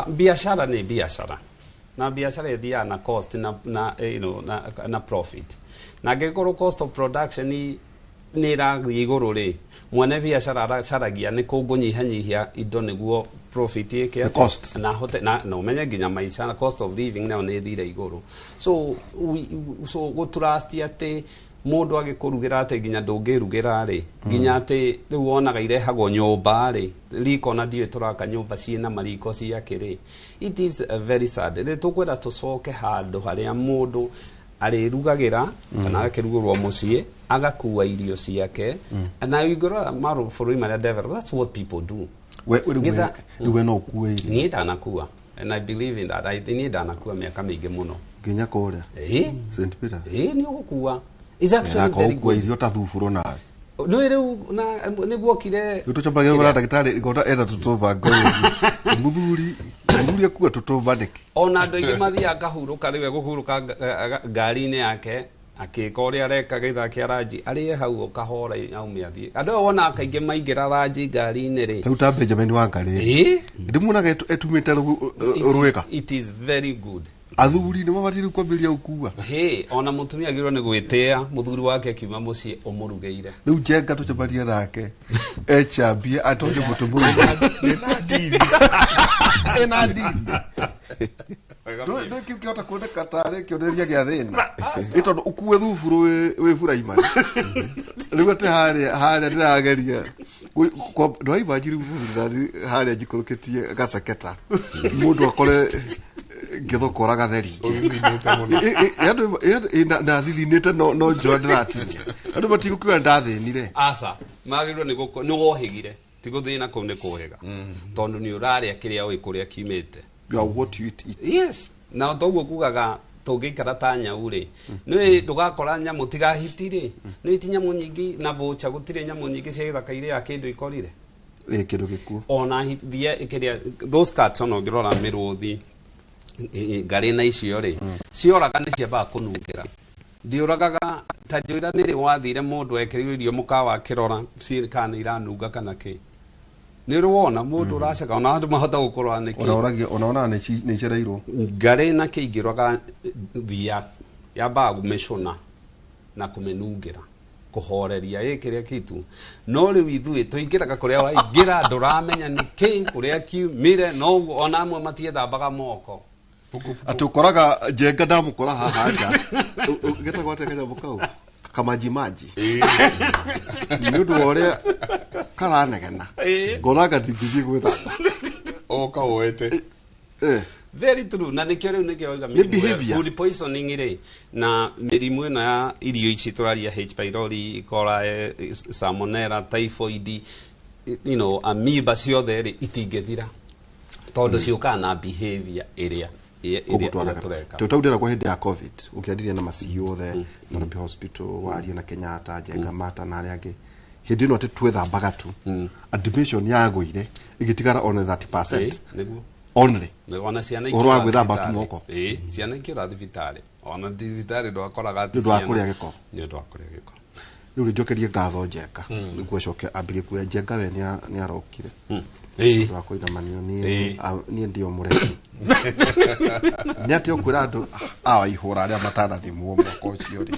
biashara ni biashara na biashara ithia na cost na profit na ngekoro cost of production nä rathiä igå rå rä mwene biacara aracaragia nä kå ngå nyihanyihia indo nä guo profit ä na å menye nginya maica na cost of living nayo nä thire igå rå so gå trust atä må ndå agä kå rugä ra atä nginya ndå ngä rugä ra rä nginya atä rä u wonaga irehagwo nyå mba rä riko na ndiå tå raka nyå mba ciä mariko ciakä rä it is very sad rä tå kwenda tå coke handå harä a må ndå arä rugagä ra kana agakä rugå rwo må ciä agakua irio ciake na igå rora marå bå rå ri marä a that's what people do we no ukue irio niä ndanakua and I believe in that niä ndanakua mä aka mä ingä må no nginya kå rä a St. Peter nä å gå kua irio ta thuburo nawe nä rä u nä guokire tå cambagia gå ra ndagätarä ngona enda tå tå mba muthuri akua tå tå mba nä kä ona andå aingä mathiaga kahurå ka rä we gå hurå ka ngari-inä yake akä ka å rä a areka gä tha kä aranji arä e hau å kahora aumä athiä andå aya wona kaingä maingä ra ranji ngari-inä rä rä u ta Benjamin Wangarä ndä muonaga etumä te rwä ga it is very good athuri nä mabatiä kwambä ria gå kua ona må tumia agä rwo nä gwä tä a må thuri wake akiuma må ciä å må rugä ire rä u njenga tå cambania nake ecambie atonye må tå må ena ndini no kiu kiota kuoneka tarä kä onereria gä a thä na ä tondå å kue thuburu wä buraimari rä u atä harä ndä rageria ndå aimanjiri harä a njikå rå kä tie gaceketa må ndå akore ngä thokora gatheri na thithinä te no njoa ndä ratinia andå matigå kiuga ndathä nire aca magä rwo nä wohä gire tigå thä na kå u nä kå hä ga tondå nä å rarä a kä rä a å ä kå rä a kiumä te yes na toguo kugaga tå ikara ta nyau rä nä ndå gakora nyamå tigahiti rä nä ti nyamå nyingä na vocha gå tirä nyamå nyingä cia gä thaka irä a kä ndå ikorire kä ndå gä kuo ona thia kä rä a those cats ona å ngä rora mä rå thi ngarä na icio rä cioraga nä ciambaga kå nungä ra ndä å ragaga ta njå ira nä rä wathire må ndå ekä rä irio må kawa akä rora kana nä iranunga kana kä nä rä wona må ndå å raceka ona andå mahota gå korwo onaona nä icereirwo ngarä na kä ingä rwaga thia yambaga gå mä cåna na kå mä nungä ra kå horeria ä kä rä a kitu no rä u ithuä tå ingä raga kå rä a waingä ra ndå ramenya nä kä kå rä a kiumä re noguo ona amwe matiethambaga moko atä å koraga njenga ndamå kora haha nja getagwo atä kanyamå kau kamajimaji nä å ndå wa å rä a karanegena ngona ngatingithiä gwä thamba o kawoete very true na nikio riu nikio oiga food poisoning ri na mirimu ino ya irio ici turaria H pylori cholera salmonella typhoid amoeba ciothe ri itingithira tondu ciukaga na behavior iria tutaudira kwa hindi ya covid ukiandiria na maciu othe Nairobi hospital waria na Kenyatta Njenga Mata na aria angi hindi ino ati twethambaga tu admission yagwire igitigara on 30% only ona ciana urwa gwithamba tu moko ciana ikira thibitari ona thibitari ndo akoraga ati ndo akuria giko ndo akuria giko riu njokerie ngatho Njenga niguo coke ambirie kuya Njenga we ni arokire ndo akoina manio ni ndio mureki ni ati okwira andu ihura aria matanathimwo moko ucio ri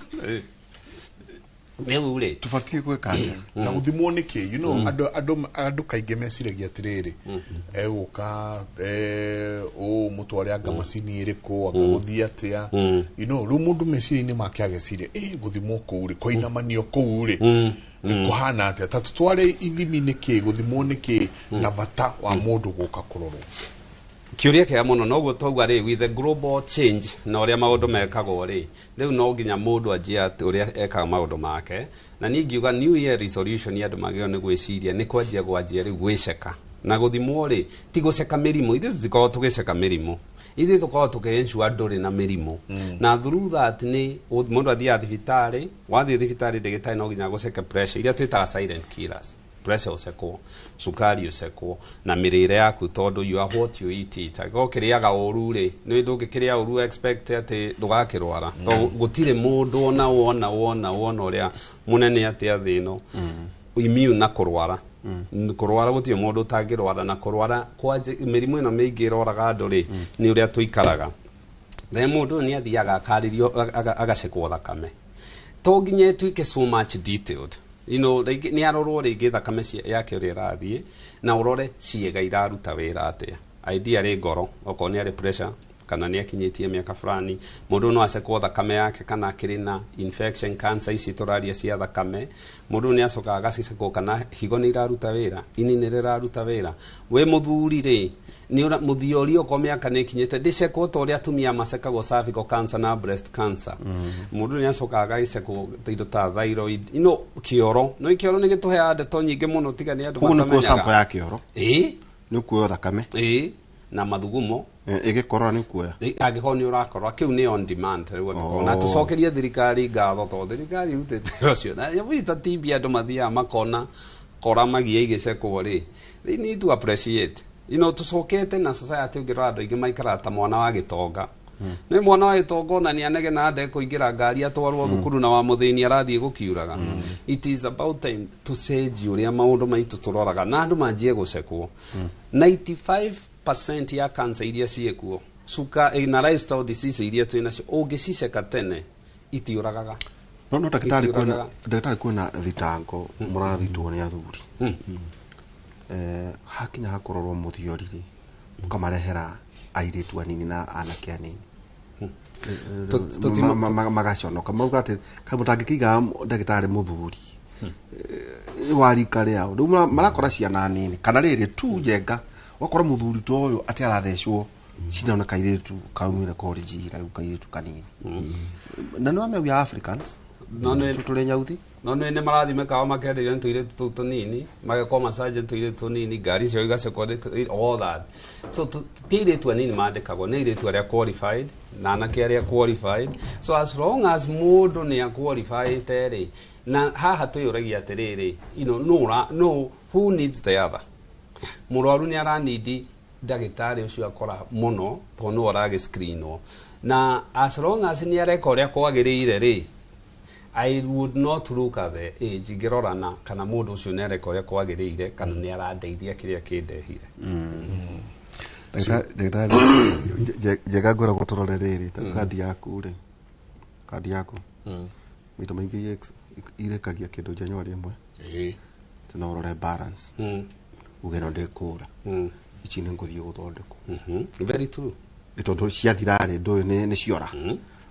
riu ri tubatie gwika na guthimwo niki andu kaingi meciragia atiriri eguka mutware anga macini iriku akaguthia atia riu mundu meciria-ini make ageciria guthimwo kuu ri koinamanio kuu ri kuhana atia ta tutware ithimi niki guthimwo niki na bata wa mundu guka kurorwo kiuria kia muno noguo twauga ri with the global change na uria maundu mekagwo ri riu no nginya mundu anjia uria ekaga maundu make na ni ngiuga new year resolution ya andu magio ni gwiciria ni kwanjia riu gwiceka na guthimwo ri ti guceka mirimu ithu tikorwo tugiceka mirimu ithu tukorwo tukiensure nduri na mirimu na through that ni mundu athia thibitari wathie thibitari ndagitari no nginya guceka pressure iria twitaga silent killers pressure usekwo sukari usekwo na mirire yaku tondu you are what you eat go kiriaga uru ri ni ndungikiria uru expect ati ndugakirwara to gutire mundu ona uria munene ati athino immune na kurwara kurwara gutire mundu tangirwara na kurwara kwa mirimu ino mingi iroraga andu ri ni uria tuikaraga the mundu ni athiaga akaririo agacekwo thakame to nginya tuike so much detailed ni arorwo ringi thakame yake uri rathie na urore ciega iraruta wira atia idea ri ngoro oko ni ari pressure kana ni akinyitie miaka fulani mundu no acekwo thakame yake kana akiri na infection cancer ici turaria cia thakame mundu ni acoka agacicekwo kana higo ni iraruta wira ini ni riraruta wira we muthuri ri ni muthiorio ko miaka ni kinyite ndicekwo to ria atumia macekagwo cervical cancer na breast cancer mundu ni acoka agacekwo thindo ta thyroid kioro no kioro ni gituhea ndeto nyingi muno tigani andu matamenya ko sample ya kioro ni kuoya thakame na mathugumo igikorora ni kuoya agikorwo ni urakorwa kiu ni on demand na tucokerie thirikari ngatho to thirikari rutete rocio na yita tibia andu mathia makona kora magia igicekwo ri they need to appreciate tucokete na society ngiro andu ingi maikara ta mwana wa gitonga ni mwana wa gitonga na ni anege na ande kuingira ngari atwarwo thukuru na wa muthini arathie gukiuraga it is about time to sage uria maundu maitu turoraga na andu manjie gucekwo 95% ya cancer iria ciekuo suka na lifestyle disease iria twina cio ungiciceka tene itiuragaga no daktari kuna thitango murathitwo ni athuri hakinya hakororwo muthiorire mukamarehera airitu anini na anake anini magaconoka mauga ati kamutagikiga daktari muthuri warika riao riu marakora ciana nini kana riri tu jenga wakora muthuri to uyu ati arathecwo cina na kairitu kaumire college ira kairitu kanini na no ame we Africans no tule nyauthi no ne marathi mekawa makenderia ntuire tunini mageko massage ntuire tunini gari cio igacekwo all that so tire tu anini mandikagwo ne ire tu aria qualified na anake aria qualified so as long as mundu ni qualified tere na haha tuyuragia atiriri no who needs the other murwaru ni aranidi dagitari ucio akora muno to no arage screenwo na as long as ni areka uria kwagirire ri I would not look at the age ngirorana kana mundu ucio ni areka uria kwagirire kana ni arandeithia kiria kindehire daktari jega gora gutororereri kadi yaku ri kadi yaku mito maingi irekagia kindu njanywa rimwe tunorore balance ugeno ndekura ichi ni nguthie guthondekwo very true itondo ciathirare ndo ni ciora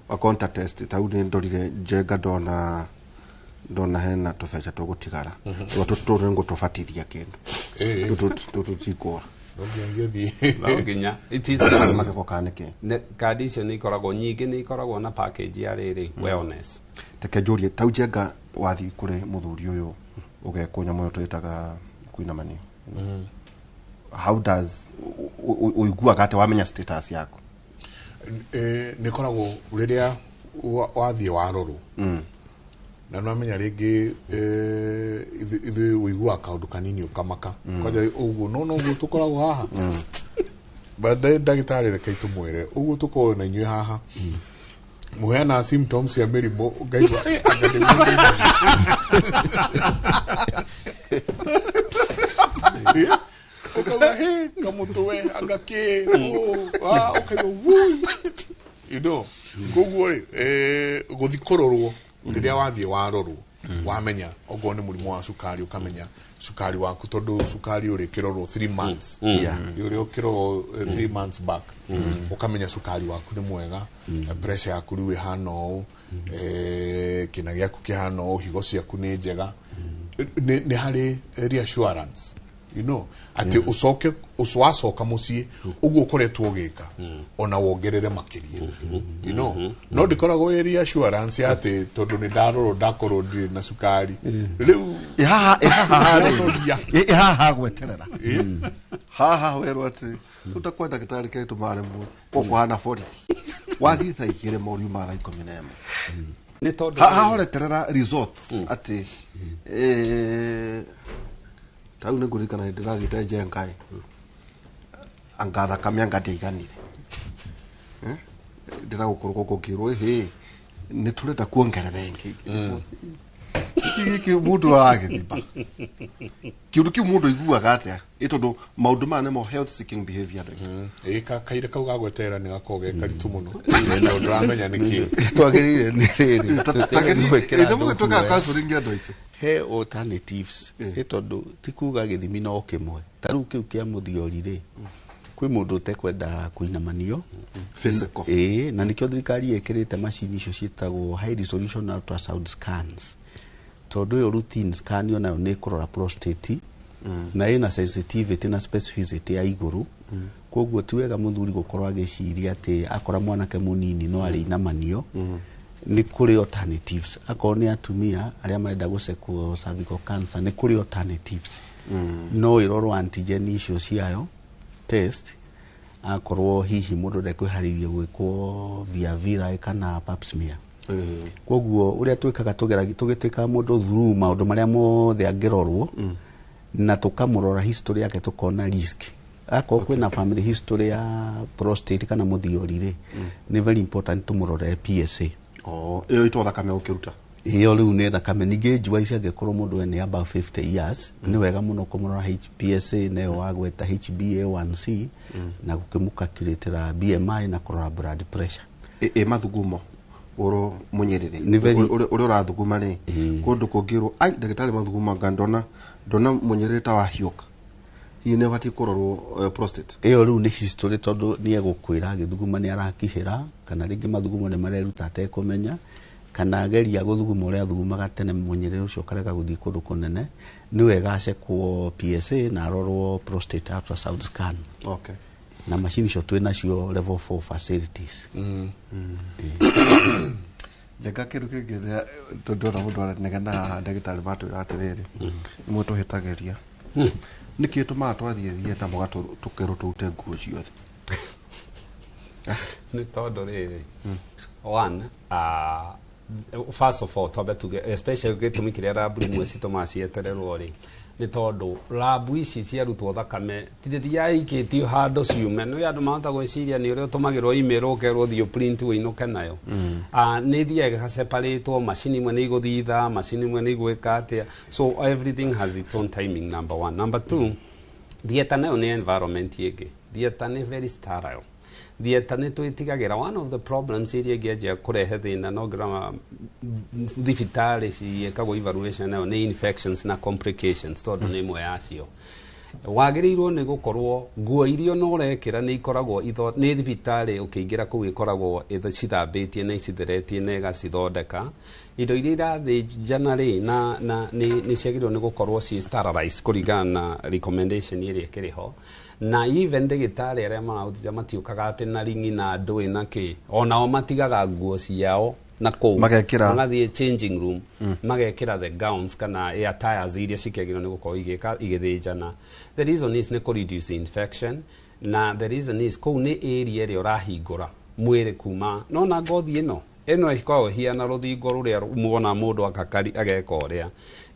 wa contact test tau ni ndorire njenga ndona hena tofecha tugutigara tutore ngo tofatithia kindu tutikora nginya it is makako kaneke kadi icio ni ikoragwo nyingi ni ikoragwo na package ya riri wellness teke njurie tau njenga wathi kure muthuri uyu ugekwo nyamo twitaga kuinamania how does uigua gate wamenya status yako ni koragwo riria wathie waroro na no amenya ringi ithe uigua kaundu kanini ukamaka kwaja uguo no uguo tukoragwo haha baadaye dagitari reke itumwire uguo tukorwo na inywe haha muheana symptoms ya mirimo ngaigua okaga he kamutwe agake okaga wui koguo guthikororwo riria wathie warorwo wamenya ogo ni murimo wa sukari ukamenya sukari waku tondu sukari uri kirorwo 3 months uri kirorwo 3 months back ukamenya sukari waku ni mwega pressure yaku riwe hano kina gyaku kihano higo ciaku ni njega ni hari reassurance ati ucoke uswacoka mucii uguo koretwo gika ona wongerere makiria no ndikoragwo reassurance ati tondu ni ndaroro ndakorwo ndi na sukari riu haha gweterera haha werwo ati utakwenda gitari kaitu mare mu kokuhana 40 wathi thaikire moriu ma 11 ni tondu haha horeterera results ati tau negurikana ndirathite njengai angatha kamyanga ndiganire ndiragukorwo gukirwo he ni turenda kuongerera ingi Kiki mudu wake tipa. Kiundu kiu mundu iguaga atia itondo maundu mane mo health seeking behavior ika kaire kau gagwetera ni gakoge karitu muno na ndramenya niki twagirire ni riri tagirire ndio toka counseling ando ite he alternatives itondo tikuga githimi no kimwe taru kiu kia muthiori ri kwi mundu utekwenda kuinamanio physical na nikio thirikari ekirite machine icio cietagwo high resolution ultrasound scans tondu yo routine scan yo nayo ni kurora prostate na ina sensitivity na specificity ya iguru koguo tiwega muthuri gukorwa agiciria ati akora mwanake munini no ari inamanio ni kuri alternatives akoni atumia aria marenda gucekwo cervical cancer ni kuri alternatives no iroro antigen icio ciayo test akorwo hihi mundu ndekwiharirie gwikwo via vira kana pap smear koguo uria twikaga tugiteka mundu through maundu maria mothe angirorwo na tukamurora history yake tukona risk ako kwina family history ya prostate kana muthiori ri ni very important tumurore PSA iyo ito thakame ukiruta iyo riu ne thakame ninge njua ici angikorwo mundu ene about 50 years ni wega muno kumurora PSA nayo wagweta HbA1c na gukimukakiritira BMI na kurora blood pressure mathugumo oro munyerere uri urathuguma ri kundu kungirwo ai ndagitari mathuguma ngandona ndona munyerere ta wahiuka he never ti kurorwo prostate iyo riu ni history tondu ni egukwira githuguma ni arakihira kana ringi mathugumo ni mareruta atekumenya kana ageria guthuguma uria thugumaga tene munyerere ucio karega guthii kundu kunene ni wega acekwo PSA na arorwo prostate ultrasound scan okay na machine icio twina cio level 4 facilities Jaga kiru kigithia ndona mundu aranegana ndagitari matwira atiriri imwe tuhitagiria niki tuma twathie thieta mugato tukero tute nguo ciothe ni todo riri one first of all tobe tuge especially gitumikire rabu mwesi tomacietererwo ri ni tondu rabu ici ciarutwo thakame tithia ikitio hando ciume no yandu mahota gwiciria ni uria utumagirwo email ukerwo thio print winuke nayo ni thiaga ga separate machine imwe ni iguthitha machine imwe ni igwika atia so everything has its own timing number 1 number 2 thieta nayo ni environment yege thieta ni very sterile thieta ni twitigagira one of the problems iria ngeja kurehe thina no grama thibitari ciekagwo evaluation nayo ni infections na complications tondu ni imwe yacio wagirirwo ni gukorwo nguo irio no rekira ni ikoragwo ni thibitari ukiingira kuu ikoragwo cithambitie na icitheretie na igacithondeka indo iria irathĩnjana rĩ na ni ciagirwo ni gukorwo ci sterilized kuringana na recommendation iria ikiriho na even ndagitari aria marautija matiukaga ati na ringi na ndui na ki onao matigaga nguo ciao na kou magathie changing room magekira the gowns kana attires iria cikegirwo ni gukorwo igithĩnjana the reason is ni reduce infection na the reason is kou ni area ĩrĩa ũrahingũra mwĩrĩ kuma no na ngothi ĩno ikoragwo hiana rũthingo rũrĩa muona mũndũ ageka ũrĩa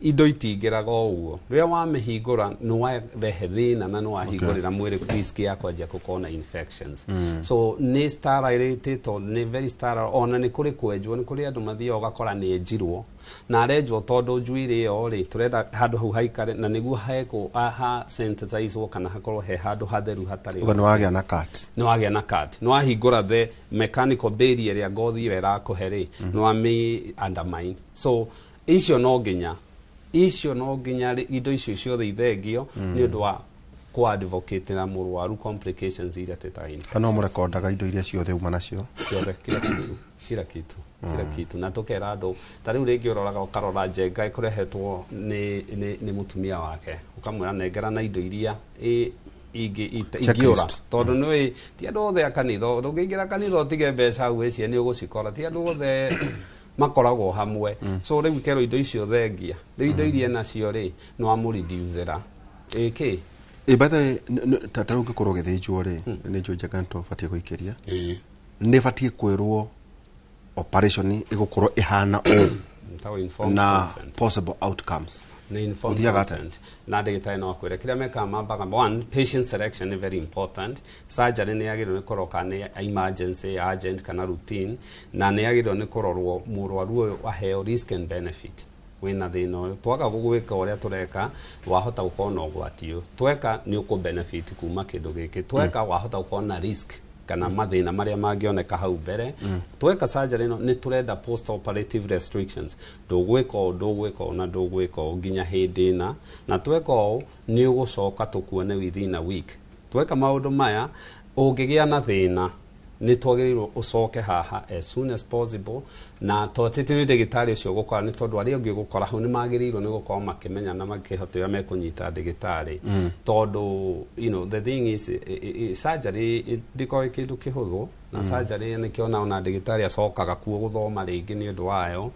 indo itingĩraga ũguo rĩrĩa wamĩhingũra nĩ warehe thĩna na nĩ wahingũrĩra mwĩrĩ risk ya kwanjia gũkorwo na infections so nĩ sterile tondũ nĩ very sterile ona nĩ kũrĩ kwenjwo nĩ kũrĩ andũ mathiaga ũgakora nĩ enjirwo na arenjwo tondũ njuĩrĩ ĩyo rĩ tũrenda handũ hau haikare na nĩguo hekwo sensitizwo kana hakorwo he handũ hatheru hatarĩ nĩ wagĩa na cut nĩ wagĩa na cut nĩ wahingũra the mechanical barrier ĩrĩa ngothi ĩyo ĩrakũhe rĩ nĩ wamĩ undermine so icio no nginya indo icio ciothe ithengio nĩ ũndũ wa ku-advocate na mũrwaru complications iria tũtaine kana mũrekondaga indo iria ciothe uma nacio ciothe kila kitu na tukera andũ ta rĩu rĩngĩ ũroraga ũkarora njenga ĩkũrehetwo nĩ mũtumia wake ũkamwĩra nengera na indo iria ingĩũra tondũ nĩ ti andũ othe a kanitha ndũngĩingĩra kanitha ũtige mbeca hau ĩcio nĩ ũgũcikora ti andũ othe makoragwo hamwe so rĩu kerwo indo icio thengia rĩu indo iria nacio rĩ no amũreducera ĩkĩ bathe tata ũngĩkorwo gĩthĩnjwo rĩ nĩ njũ njega nĩtũbatiĩ gũikĩria nĩ batiĩ kwĩrwo operation ĩgũkorwo ĩhana na possible outcomes ni informed consent na ndagĩtarĩ no akwĩre kĩrĩa mekaga mambaga one patient selection ni very important surgery ni yagĩrĩirwo nĩ kũroka ni emergency urgent kana routine na ni yagĩrĩirwo nĩ kũrorwo mũrwaru ũyũ aheo risk and benefit wina thina uyu twaga gugwika uria tureka wahota gukona ugwatio tweka ni uku benefit kuma kindu giki tweka wahota gukona risk kana mathina maria mangioneka hau mbere tweka surgery no ni turenda post operative restrictions ndugwika na ndugwika nginya hindina na tweka ni ugucoka tukuone within a week tweka maundu maya ungigia na thina ni twagirirwo ucoke haha as soon as possible na totitiri ndagitari ucio gukora ni tondu ari ungi gukora hu ni magirirwo ni gukora makimenya na makihotera mekunyita ndagitari tondu the thing is surgery ndiko kindu kihuthu na surgery ni kiona ona ndagitari acokaga kuo guthoma ringi ni undu wayo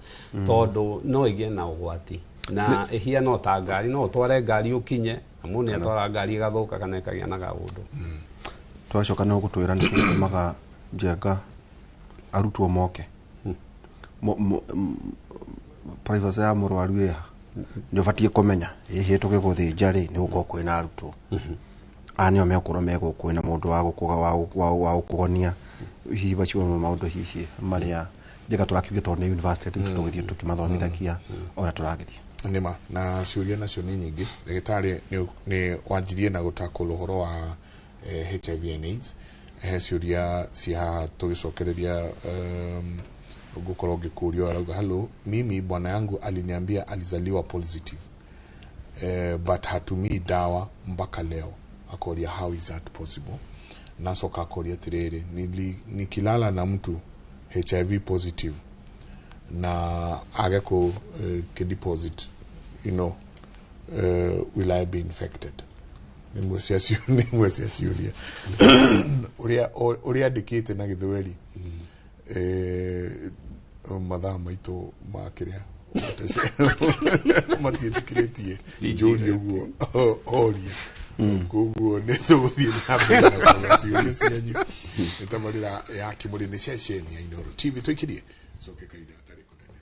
tondu no igie na ugwati na ihia no ta ngari no tware ngari ukinye amuni atwara ngari igathuka kana ikagia na gaundu twacoka no gutwira ni kumaga njenga arutwo moke privacy ya murwaru ya ni batie kumenya hihi tukiguthinja ri ni uko kwina arutwo ani o mekoro mego kwina mundu wa gukuga wa ukugonia hihi bacio maundu hihi maria njenga turakiuge to ni university tugithie tukimathomithagia ora turagithie nima na ciuria nacio ni nyingi ndagitari ni wanjirie na gutakula uhoro wa HIV and AIDS ciuria cia tugicokereria gukorwo ngikurio arauga hello mimi bwana yangu aliniambia alizaliwa positive but hatumii dawa mpaka leo akoria how is that possible nasoka akoria tirere nikilala na mtu HIV positive na ageko deposit will I be infected nimwesi asiuria uria ndikite na githweri mathaa maitu makiria matitikiritie njuri uguo oria kuguo ni tuguthie na mbere na ciuria cianyu nitamarira ya kimuri ni ceceni ya Inooro TV tuikirie soke kaida atari kunene.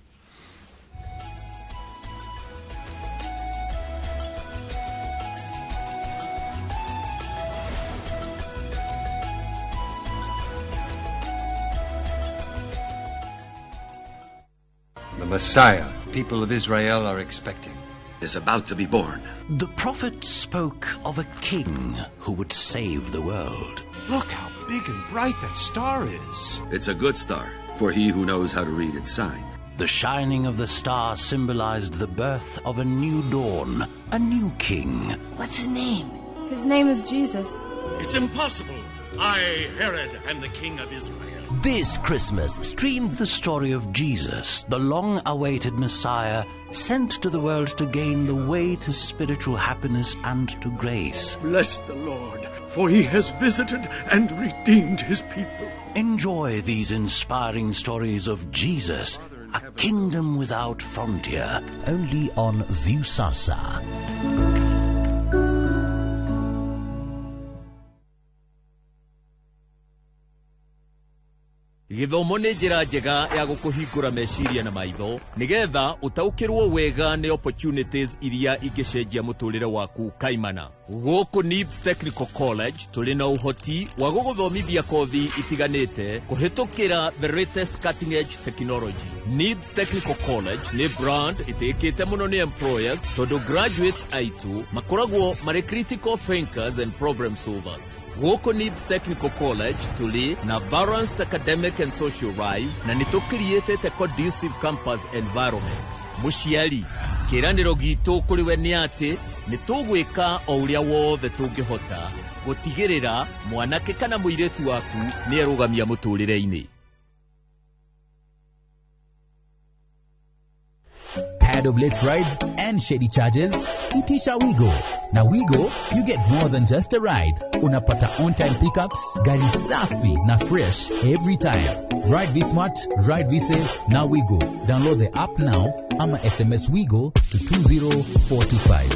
The Messiah, people of Israel are expecting, is about to be born. The prophet spoke of a king who would save the world. Look how big and bright that star is. It's a good star for he who knows how to read its sign. The shining of the star symbolized the birth of a new dawn, a new king. What's his name? His name is Jesus. It's impossible. I, Herod, am the king of Israel. This Christmas, stream the story of Jesus, the long-awaited Messiah, sent to the world to gain the way to spiritual happiness and to grace. Bless the Lord, for he has visited and redeemed his people. Enjoy these inspiring stories of Jesus, a kingdom without frontier, only on Viusasa. Githomo nĩ njĩra njega ya gũkũhingũra meciria na maitho nigetha ũtaũkĩrwo wega nĩ opportunities iria ingĩcenjia mũtũrĩre waku kaimana. Gũkũ NIBS Technical College tũrĩ na ũhoti wa gũgũthomithia kothi itiganĩte kũhĩtũkĩra the latest cutting edge technology. NIBS Technical College nĩ brand ĩtĩkĩte mũno nĩ employers tondũ graduates aitũ makoragwo marĩ critical thinkers and problem solvers. Gũkũ NIBS Technical College tũrĩ na balanced academic and social life na nĩ tũcreatĩte conducive campus environment. Mũciari, kĩĩranĩro gitũ kũrĩ we nĩ atĩ nĩ tũgwĩka o ũrĩa wothe tũngĩhota gũtigĩrĩra mwanake kana mũirĩtu waku nĩ erũgamia mũtũrĩre-inĩ. Tired of late rides and shady charges? Itisha Wigo. Now Wigo, you get more than just a ride. Unapata on-time pickups, gari safi na fresh every time. Ride V-Smart, ride V-Safe, now Wigo. Download the app now, ama SMS Wigo to 20425.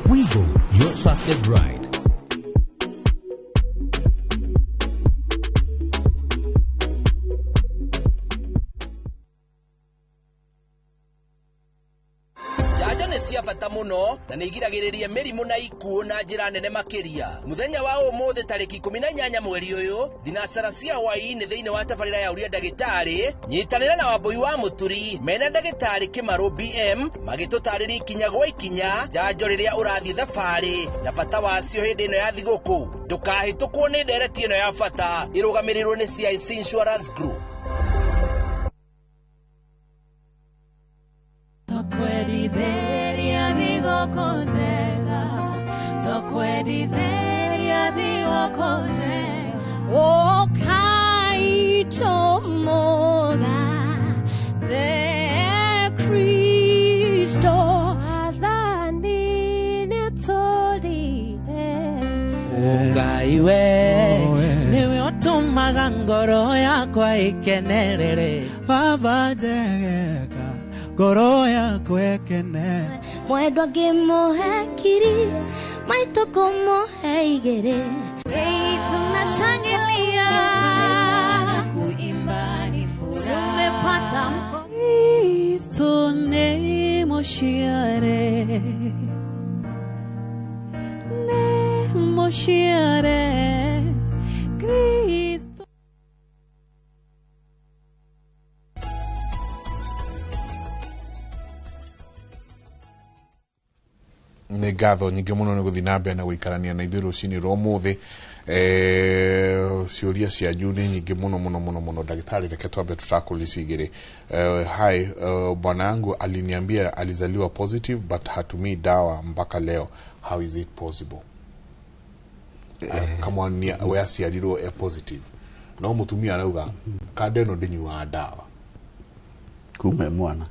Wigo, your trusted ride. nĩ cia bata mũno na nĩ igiragĩrĩria mĩrimũ na ikuũ na njĩra nene makĩria. Mũthenya wa ũmũthĩ tarĩki 18 mweri ũyũ, thinacara cia hwaĩ-inĩ thĩinĩ wa tabarĩra ya Uria Ndagĩtarĩ, nyitanĩra na Wambui wa Mũturi mena Ndagĩtarĩ Kĩmarũ BM magĩtũtarĩria ikinya gwa ikinya njanjo rĩrĩa ũrathiĩ thabarĩ na bata wacio hĩndĩ ĩno ya thigũkũ. Ndũkahĩtũkwo nĩ ndereti ĩno ya bata ĩrũgamĩrĩirwo nĩ CIC Insurance Group. Tokwendithĩria thigũkũ njega, tokwendithĩria thigũkũ njega. O kaito moga the Kristo athani nĩtũrire. Ngai we nĩwe ũtũmaga ngoro yakwa ĩkenerere. Baba njegeka ngoro yakwa ĩkenere. Mwendwa ngĩmũhe kiri, maitũ kũmũhe igĩrĩ. Tunashangilia kuimba ni furaha, tumepata Kristo nemoshiare, nemoshiare Kristo. nĩ ngatho nyingĩ mũno nĩ gũthiĩ na mbere na gũikarania na ithuĩ rũcinĩ rwa ũmũthĩ. Ciũria cianyu nĩ nyingĩ mũno. Daktari, reke twambe tutakuuliza igĩrĩ. Hi, bwana yangu aliniambia alizaliwa positive but hatumii dawa mpaka leo. How is it possible? Kama ni we aciarirwo positive no mutumia arauga kandeno ndĩnyuaga dawa kume mwana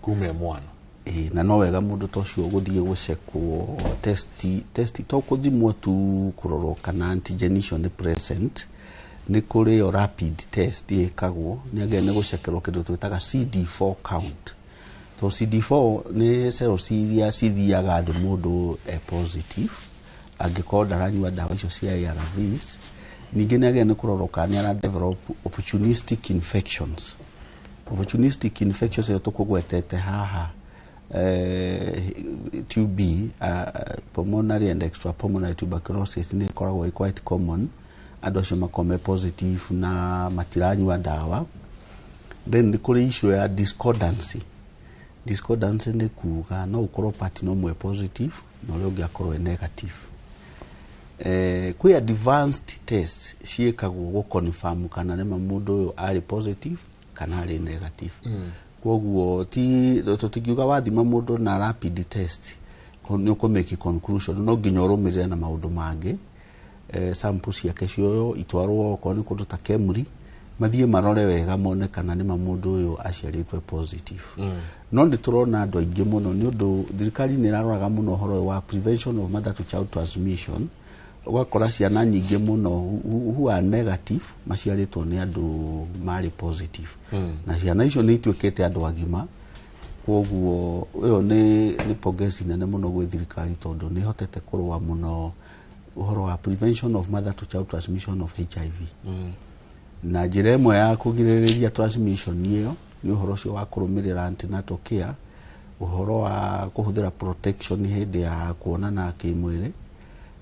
na no wega mundu tocio guthie gucekwo testi to kuthimwo tu kurorwo kana antigen icio ni present ni kuri yo rapid test ikagwo ni agene gucekerwo kindu twitaga CD4 count. To CD4 ni cells iria cithiaga thĩ mundu positive angĩkorwo ndaranyua dawa icio cia ARVs. Ningĩ ni agene kurorwo kana ara develop opportunistic infections. Opportunistic infections ĩyo tukugwetete haha TB, pulmonary and extrapulmonary tuberculosis ni koragwo quite common. Andũ acio makome positive na matiranyua dawa. Then ni kuri issue ya discordancy. Discordancy ni kuga no ukorwo part no mwe positive no rĩo ngĩakorwo negative. Kwi advanced test ciĩkagwo go confirm kana nĩ mũndũ ũyũ ari positive kana ari negative. Koguo tũtingiuga wathima mũndũ na rapid test nĩ ũkũmake conclusion no nginya ũrũmĩrĩre na maũndũ mangĩ. Sample ciake cio itwarwo okorwo nĩ kũndũ ta Kemri mathiĩ marore wega mone kana nĩ mũndũ ũyũ aciarĩtwe positive. No nĩ tũrona andũ aingĩ mũno nĩ ũndũ thirikari nĩ ĩraroraga mũno ũhoro wa prevention of mother to child transmission. Ugakora ciana nyingĩ mũno who are negative maciarĩtwo nĩ andũ marĩ positive. Na ciana icio nĩ ituĩkĩte andũ agima. Koguo ũyũ nĩ pongezi nene mũno gwĩ thirikari tondũ nĩ hotete kũrũa mũno ũhoro wa prevention of mother to child transmission of HIV. Na njĩra ĩmwe ya kũgirĩrĩria transmission ĩyo nĩ ũhoro ũcio wa kũrũmĩrĩra antenatal care, ũhoro wa kũhũthĩra protection hĩndĩ ya kuonana kĩmwĩrĩ.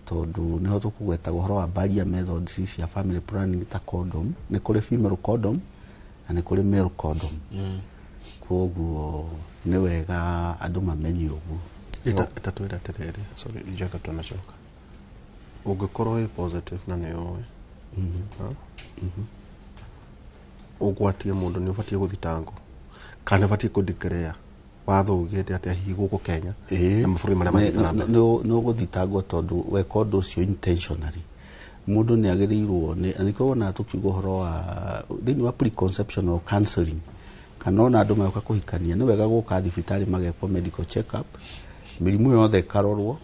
Tondu niho tukugweta ũhoro wa barrier methods cia family planning ta condom. Nĩ kũrĩ female condom na nĩ kũrĩ male condom. Koguo nĩ wega andũ mamenye ũguo. Itatwĩra atĩrĩrĩ, sorry njaka tunacoka. Ũngĩkorwo wĩ positive na nĩ ũĩ ũgwatie mũndũ nĩ ũbatiĩ gũthitangwo kana ũbatiĩ kũdeclare watho ugĩte atĩ hihi gũkũ Kenya na mabũrũri marĩa mathitangwo no gũthitangwo tondũ weka ũndũ ũcio intentionally. Mũndũ nĩ agĩrĩirwo nĩ kuona tukiuga ũhoro wa thĩinĩ wa preconception or counseling kana ona andũ mayoka kũhikania nĩ wega gũka thibitarĩ magekwo medical check up, mĩrimũ yothe ikarorwo,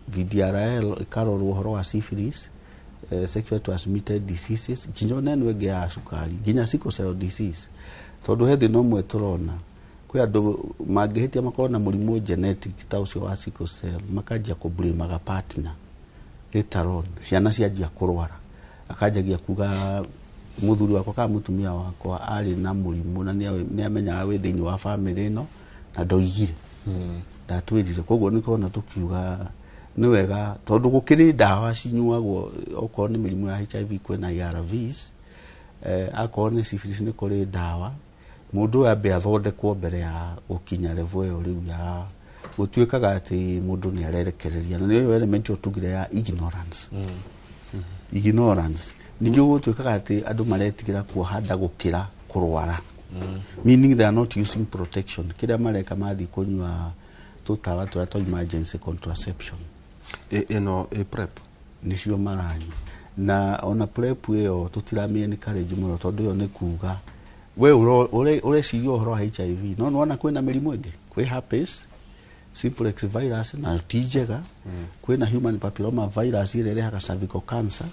VDRL ikarorwo, ũhoro wa syphilis, sexually transmitted diseases, nginya nene wege ya cukari, nginya sickle cell disease. Tondũ hethi no mwe tũrona kwĩ andũ mangĩhĩtia makorwo na mũrimũ genetic ta ũcio wa sickle cell makanjia kũblame partner later on, ciana cianjia kũrwara akanjagia kuga mũthuri wakwa kana mũtumia wakwa arĩ na mũrimũ na nĩ amenyaga wĩ thĩinĩ wa family ĩno na ndoigire. ndatwirire koguo nikona tukiuga ni wega tondu gukiri ndawa cinyuagwo okorwo ni mirimu ya HIV kwena ARVs akorwo ni syphilis ni kuri ndawa mundu ambe athondekwo mbere ya gukinya level iyo riu ya gutuikaga ati mundu ni arerekereria na niyo element otugire ya ignorance ignorance ningi gutuikaga ati andu maretigira kuohanda gukira kurwara meaning they are not using protection kira mareka mathi kunywa tutawa to emergency contraception prep nicio maranyi na ona prep iyo tutiramie ni courage muno tondu yo ni kuga we ure cirio horo HIV no wana kwina mirimu ingi kwi herpes simplex virus na tijega kwina human papilloma virus ile irehaga cervical cancer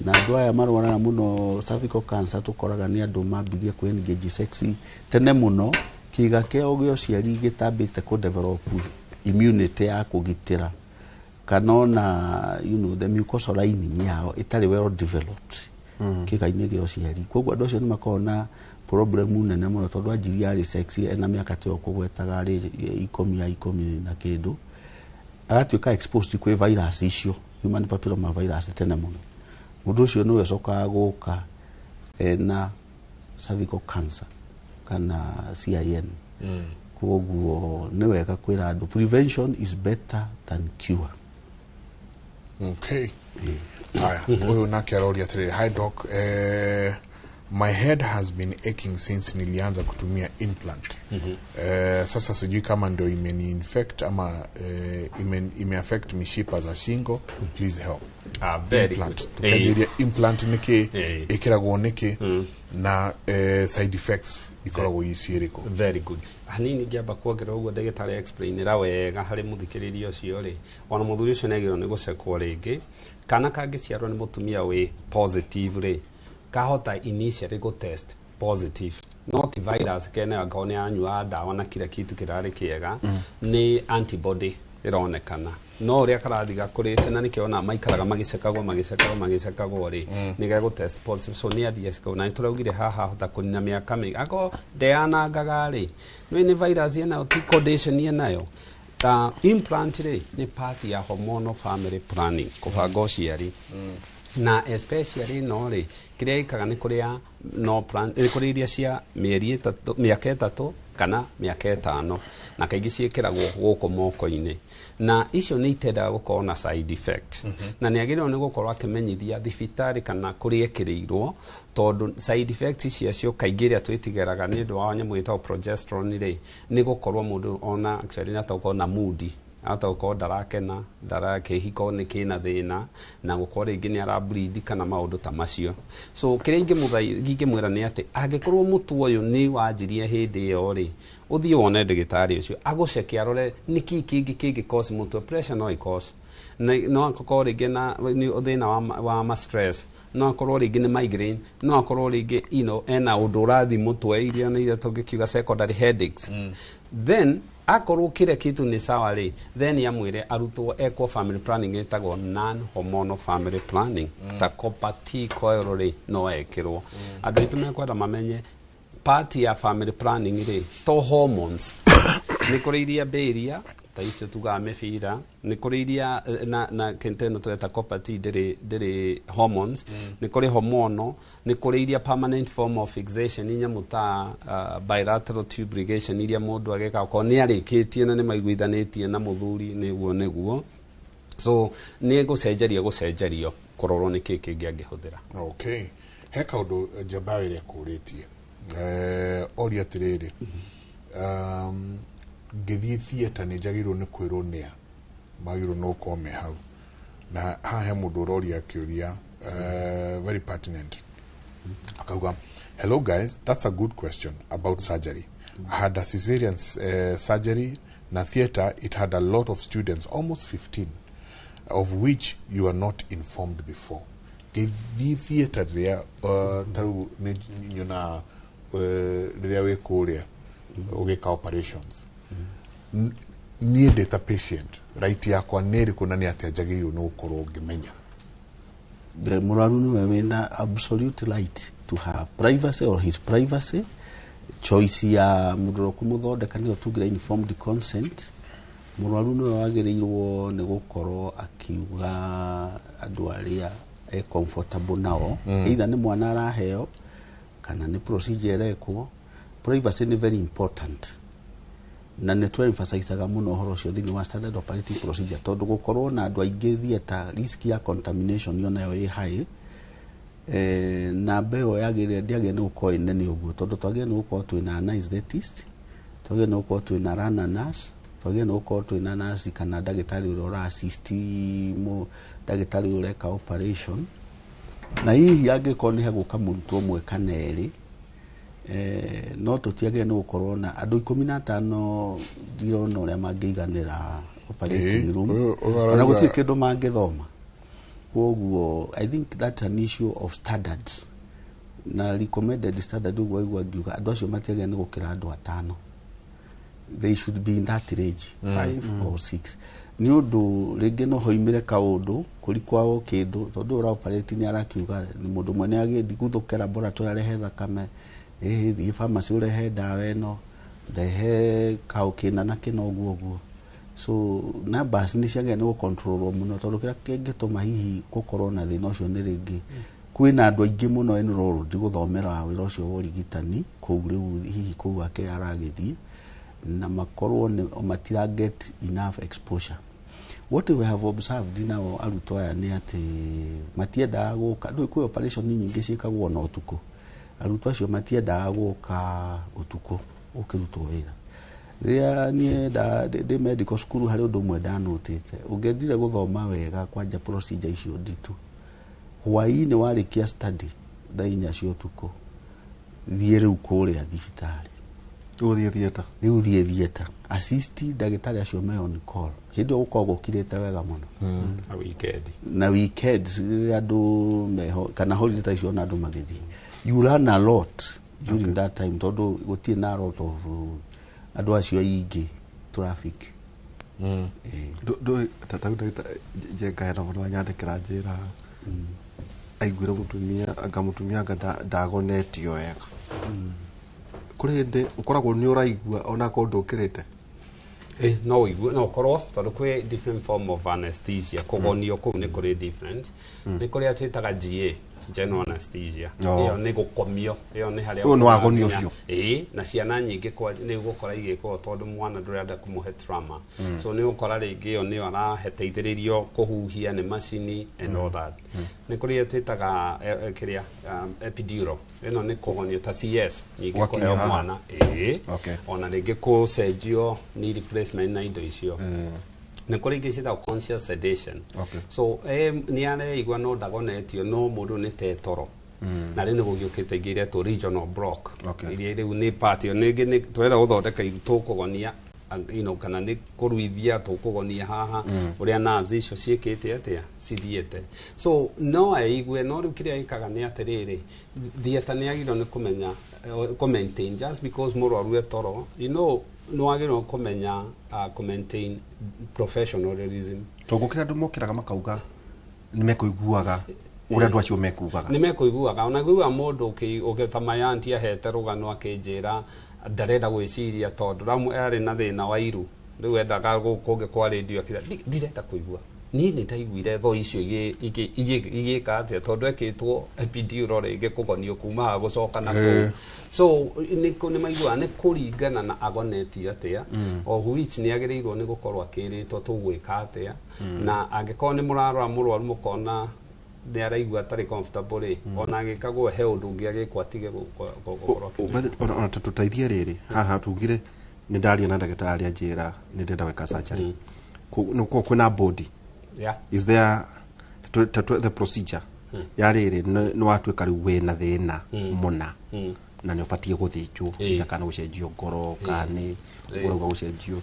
na andu aya marwara muno cervical cancer tukoraga ni andu mambirie ku engage sex tene muno kiga keo gyo ciari gitambite ku develop immunity ya kugitira kanona the mucosal lining yao itari well developed kiga ine gyo ciari koguo andu acio ni makona problem nene muno tondu anjiri ya sex ena miaka tyo kugwetaga ri 10 na kindu agatuika exposed kwi virus icio human papilloma virus tene muno mundu ucio no ecoka guka na cervical cancer kana CIN koguo ni wega kwira andu prevention is better than cure. Okay. Haya, huyu nake aroria tiri. Hi doc, my head has been aching since nilianza kutumia implant. Sasa sijui kama ndio imeni infect ama ime affect mishipa za shingo. Please help. Very implant. good. Tukajiria implant niki ikiragwo niki na side effects ikoragwo isiriko. Very good. Hanini giamba kuongerera uguo ndagitari explainira wega hari muthikiririo cio ri ona muthuri ucio negiro ni gucekwo ringi kana kangiciarwo ni mutumia we positive ri kahota initially go test positive not virus kene agone anyua dawa na kila kitu kirari kiega ni antibody ironekana no uria karathiga kurite na nikiona maikaraga magicekagwo ri niga go test positive so ni athie ko na turaugire haha hota kunina miaka mingi ako deana ngagari ni virus ina ti condition nayo ta implant ri ni part ya hormonal family planning kubanga uciari na especially no ri kiria ikaga ni kuria no plan ni kuria iria cia miaka 3 kana miaka 5 na kaingi ciikiragwo guko moko-ini na icio ni itendaga gukorwo na side effect na ni agirwo ni gukorwo akimenyithia thibitari kana kuria kirirwo tondu side effects cio kaingi ria twitigeraga ni ndu wa nyamu itao progesterone ri ni gukorwo mundu ona actually na toko na mood ata uko darakena darake hiko ni kina thina na gukorwo ringi ni ara bleed kana maundu ta macio so kiria ingi mwira ni ati angikorwo mutu uyu ni wanjirie hindi yo ri uthie wone ndagitari ucio aguceke arore niki kingi cause mutu pressure no cause no akorwo ringi na thina wa ma stress no akorwo ringi ni migraine no akorwo ringi ena undu urathi mutwe iria ni iria tungikiuga secondary headaches then akorwo kire kitu ni sawa ri then yamwire arutwo equal family planning etagwo non hormonal family planning ta copati coil ri no ekirwo andu itu mekwenda mamenye part ya family planning ri to hormones ni kuriria beria ta icio tuga mefira ni kuriria na kenteno tuleta copati dere hormones ni kuri hormono ni kuriria permanent form of fixation inya muta bilateral tube ligation iria mundu ageka ko ni arikitie na ni maiguithanitie na muthuri niguo so ni gucenjerio kororo ni kiki ngiangihũthĩra. Okay, he kaundu Jabari ria kuritie ori atiriri ngithie theater ni njagirwo ni kwirwo nia magirwo no kome hau na hahe mundu uroria akiuria very pertinent akauga hello guys, that's a good question about surgery. I had a cesarean surgery na theater. It had a lot of students, almost 15, of which you are not informed before. Give theater there taru nyona ria we kuria ugeka operations ni data patient right yakwa neri kuna ni atajagio no ukoro ngimenya the muraru ni wena absolute right to have privacy or his privacy choice ya mudoro kumuthondeka ni otugira informed consent Mũrwaru nĩwe wagĩrĩirwo nĩ gũkorwo akiuga andũ arĩa comfortable nao, either nĩ mwana araheo kana nĩ procedure ĩrekwo. Privacy nĩ very important, na nĩ twa-emphasize-aga mũno ũhoro ũcio thĩinĩ wa standard operating procedure, tondũ gũkorwo na andũ aingĩ theatre, risk ya contamination onayo ĩ high. Namba ĩyo ndĩagĩrĩire nĩ gũkorwo ĩ nene ũguo, tondũ twagĩrĩire nĩ gũkorwo twĩna anesthetist, twagĩrĩire nĩ gũkorwo twĩna runner nurse, twagĩrĩire nĩ gũkorwo twĩna nurse kana ndagĩtarĩ ũrĩa ũra-assist ndagĩtarĩ ũrĩa ũreka operation. Na hihi angĩkorwo nĩ hegũka mũrutwo ũmwe kana erĩ, no tũtiagĩrĩire nĩ gũkorwo na andũ 15 ndirona ũrĩa mangĩiganĩra operating room, ona gũtirĩ kĩndũ mangĩthoma. Koguo I think that's an issue of standards, na recommended standard ũguo aigua ngiuga andũ acio matiagĩrĩire nĩ gũkĩra andũ 5. They should be in that range, 5 or 6. Ni ũndũ rĩngĩ no hoimire kaũndũ kũri kwao kĩndũ, tondũ ũra operate nĩ arakiuga nĩ mũndũ mwene agĩthi guthũke laboratory arehe thakame, thiĩ pharmacy ũrehe ndawa ĩno, ndehe kaũ kĩna na kĩna ũguo. So numbers nĩ ciagĩrĩire nĩ gũcontrolwo mũno, tondũ kĩrĩa kĩngĩtũma hihi gũkorwo na thĩna ũcio nĩ rĩngĩ kwĩna andũ aingĩ mũno enrolled gũthomera wĩra ũcio wa ũrigitani kũu rĩu hihi kũu ake aragĩthiĩ, na makorwo matira get enough exposure. What we have observed nao arutwo aya nĩ atĩ matiendaga gũka, kwĩ operation nyingĩ ciĩkagwo na ũtukũ. Arutwo acio matiendaga gũka ũtukũ ũkĩrutwo wĩra. Rĩrĩa niĩ ndĩ medical school harĩ ũndũ ũmwe ndanotĩte, ũngĩendire gũthoma wega kwanja procedure icio nditũ, hwaĩ-inĩ warĩkia study thaa 4 cia ũtukũ, thiĩ rĩu kũrĩa thibitarĩ, rĩu thiĩ theatre, assist ndagĩtarĩ acio me on call. Hĩndĩ ĩyo gũkoragwo gũkirĩte wega mũno. Na weekend rĩrĩa andũ meho kana holiday icio na andũ magĩthiĩ, you learn a lot during that time, tondũ gũtirĩ na lot of andũ acio aingĩ traffic. Njenga hena mũndũ wanyandĩkĩra njĩra aiguire mũtumia anga ndagonetio wega. Kũrĩ hĩndĩ ũkoragwo nĩ ũraigua ona korwo ndũkĩrĩte. No ũigue, no ũkorwo, tondũ kwĩ different form of anesthesia. Kũgonio kũu nĩ kũrĩ different. Nĩ kũrĩa twĩtaga GA, general anesthesia. Ĩyo nĩ gũkomio, ĩyo nĩ harĩa ũyũ nĩ wagonio biũ. Na ciana nyingĩ nĩ gũkora igĩkwo tondũ mwana ndũrenda kũmũhe trauma. So nĩ gũkora rĩngĩ ĩyo nĩyo arateithĩrĩrio kũhuhia nĩ macini and all that. Nĩ kũrĩa twĩtaga kĩrĩa epidural. Ĩno nĩ kũgonio ta CS nyingĩ kũheo mwana. Ona rĩngĩ kũcenjio ni replacement na indo icio. Nĩ kũrĩ ingĩ ciĩtagwo conscious sedation. So nĩ areigua no ndagonetio, no mũndũ nĩ tetoro. Na rĩu nĩ gũgĩũkĩte ingĩ iretwo regional block. Iria rĩu nĩ part yo nĩ tũrenda gũthondeka tũkũgonia, kana nĩ kũruithia tũkũgonia haha ũrĩa nerves icio ciĩkĩte atĩa cithiĩte. So no aigue, no rĩu kĩrĩa gĩkaga nĩ atĩrĩrĩ, theatre nĩ agĩrĩirwo nĩ kũmenya maintain, just because mũrwaru etoro, no agĩrĩirwo kũmenya maintain professionalism. Tũgũkĩra andũ mokĩraga makauga nĩ mekũiguaga ũrĩa andũ acio mekugaga. Nĩ mekuiguaga, ona guoya mũndũ ũgĩtamaya anti ahete rũgano akĩnjĩra ndarenda gwĩciria tondũ ramu arĩ na thĩna wa iru, rĩu endaga gũkũ kwa radio akĩra ndirenda kũigua. Niĩ nĩ ndaiguire tho icio igĩka atĩa tondũ ekĩtwo epidural rĩngĩ kũgonio kuma gũcoka na kũu. So nĩ maiguaga nĩ kũringana na agonetio atĩa, o which nĩ agĩrĩirwo nĩ gũkorwo akĩrĩtwo tũgwĩka atĩa, na angĩkorwo nĩ mũrarora mũrwaru mũkona nĩ araigua atarĩ comfortable rĩ, ona agĩkagwo he ũndũ ũngĩ agĩkwo atige gũkorwo akĩrĩtwo. Ona tũteithie rĩrĩ, haha tugire nĩ ndaria na ndagĩtarĩ anjĩra nĩ ndĩrenda gwĩka surgery. Kwĩna body. Is there the procedure ya rĩrĩ nĩ watuĩka rĩu wĩna thĩna mũna na nĩ ũbatiĩ gũthĩnjwo kana gũcenjio ngoro kana ũrauga gũcenjio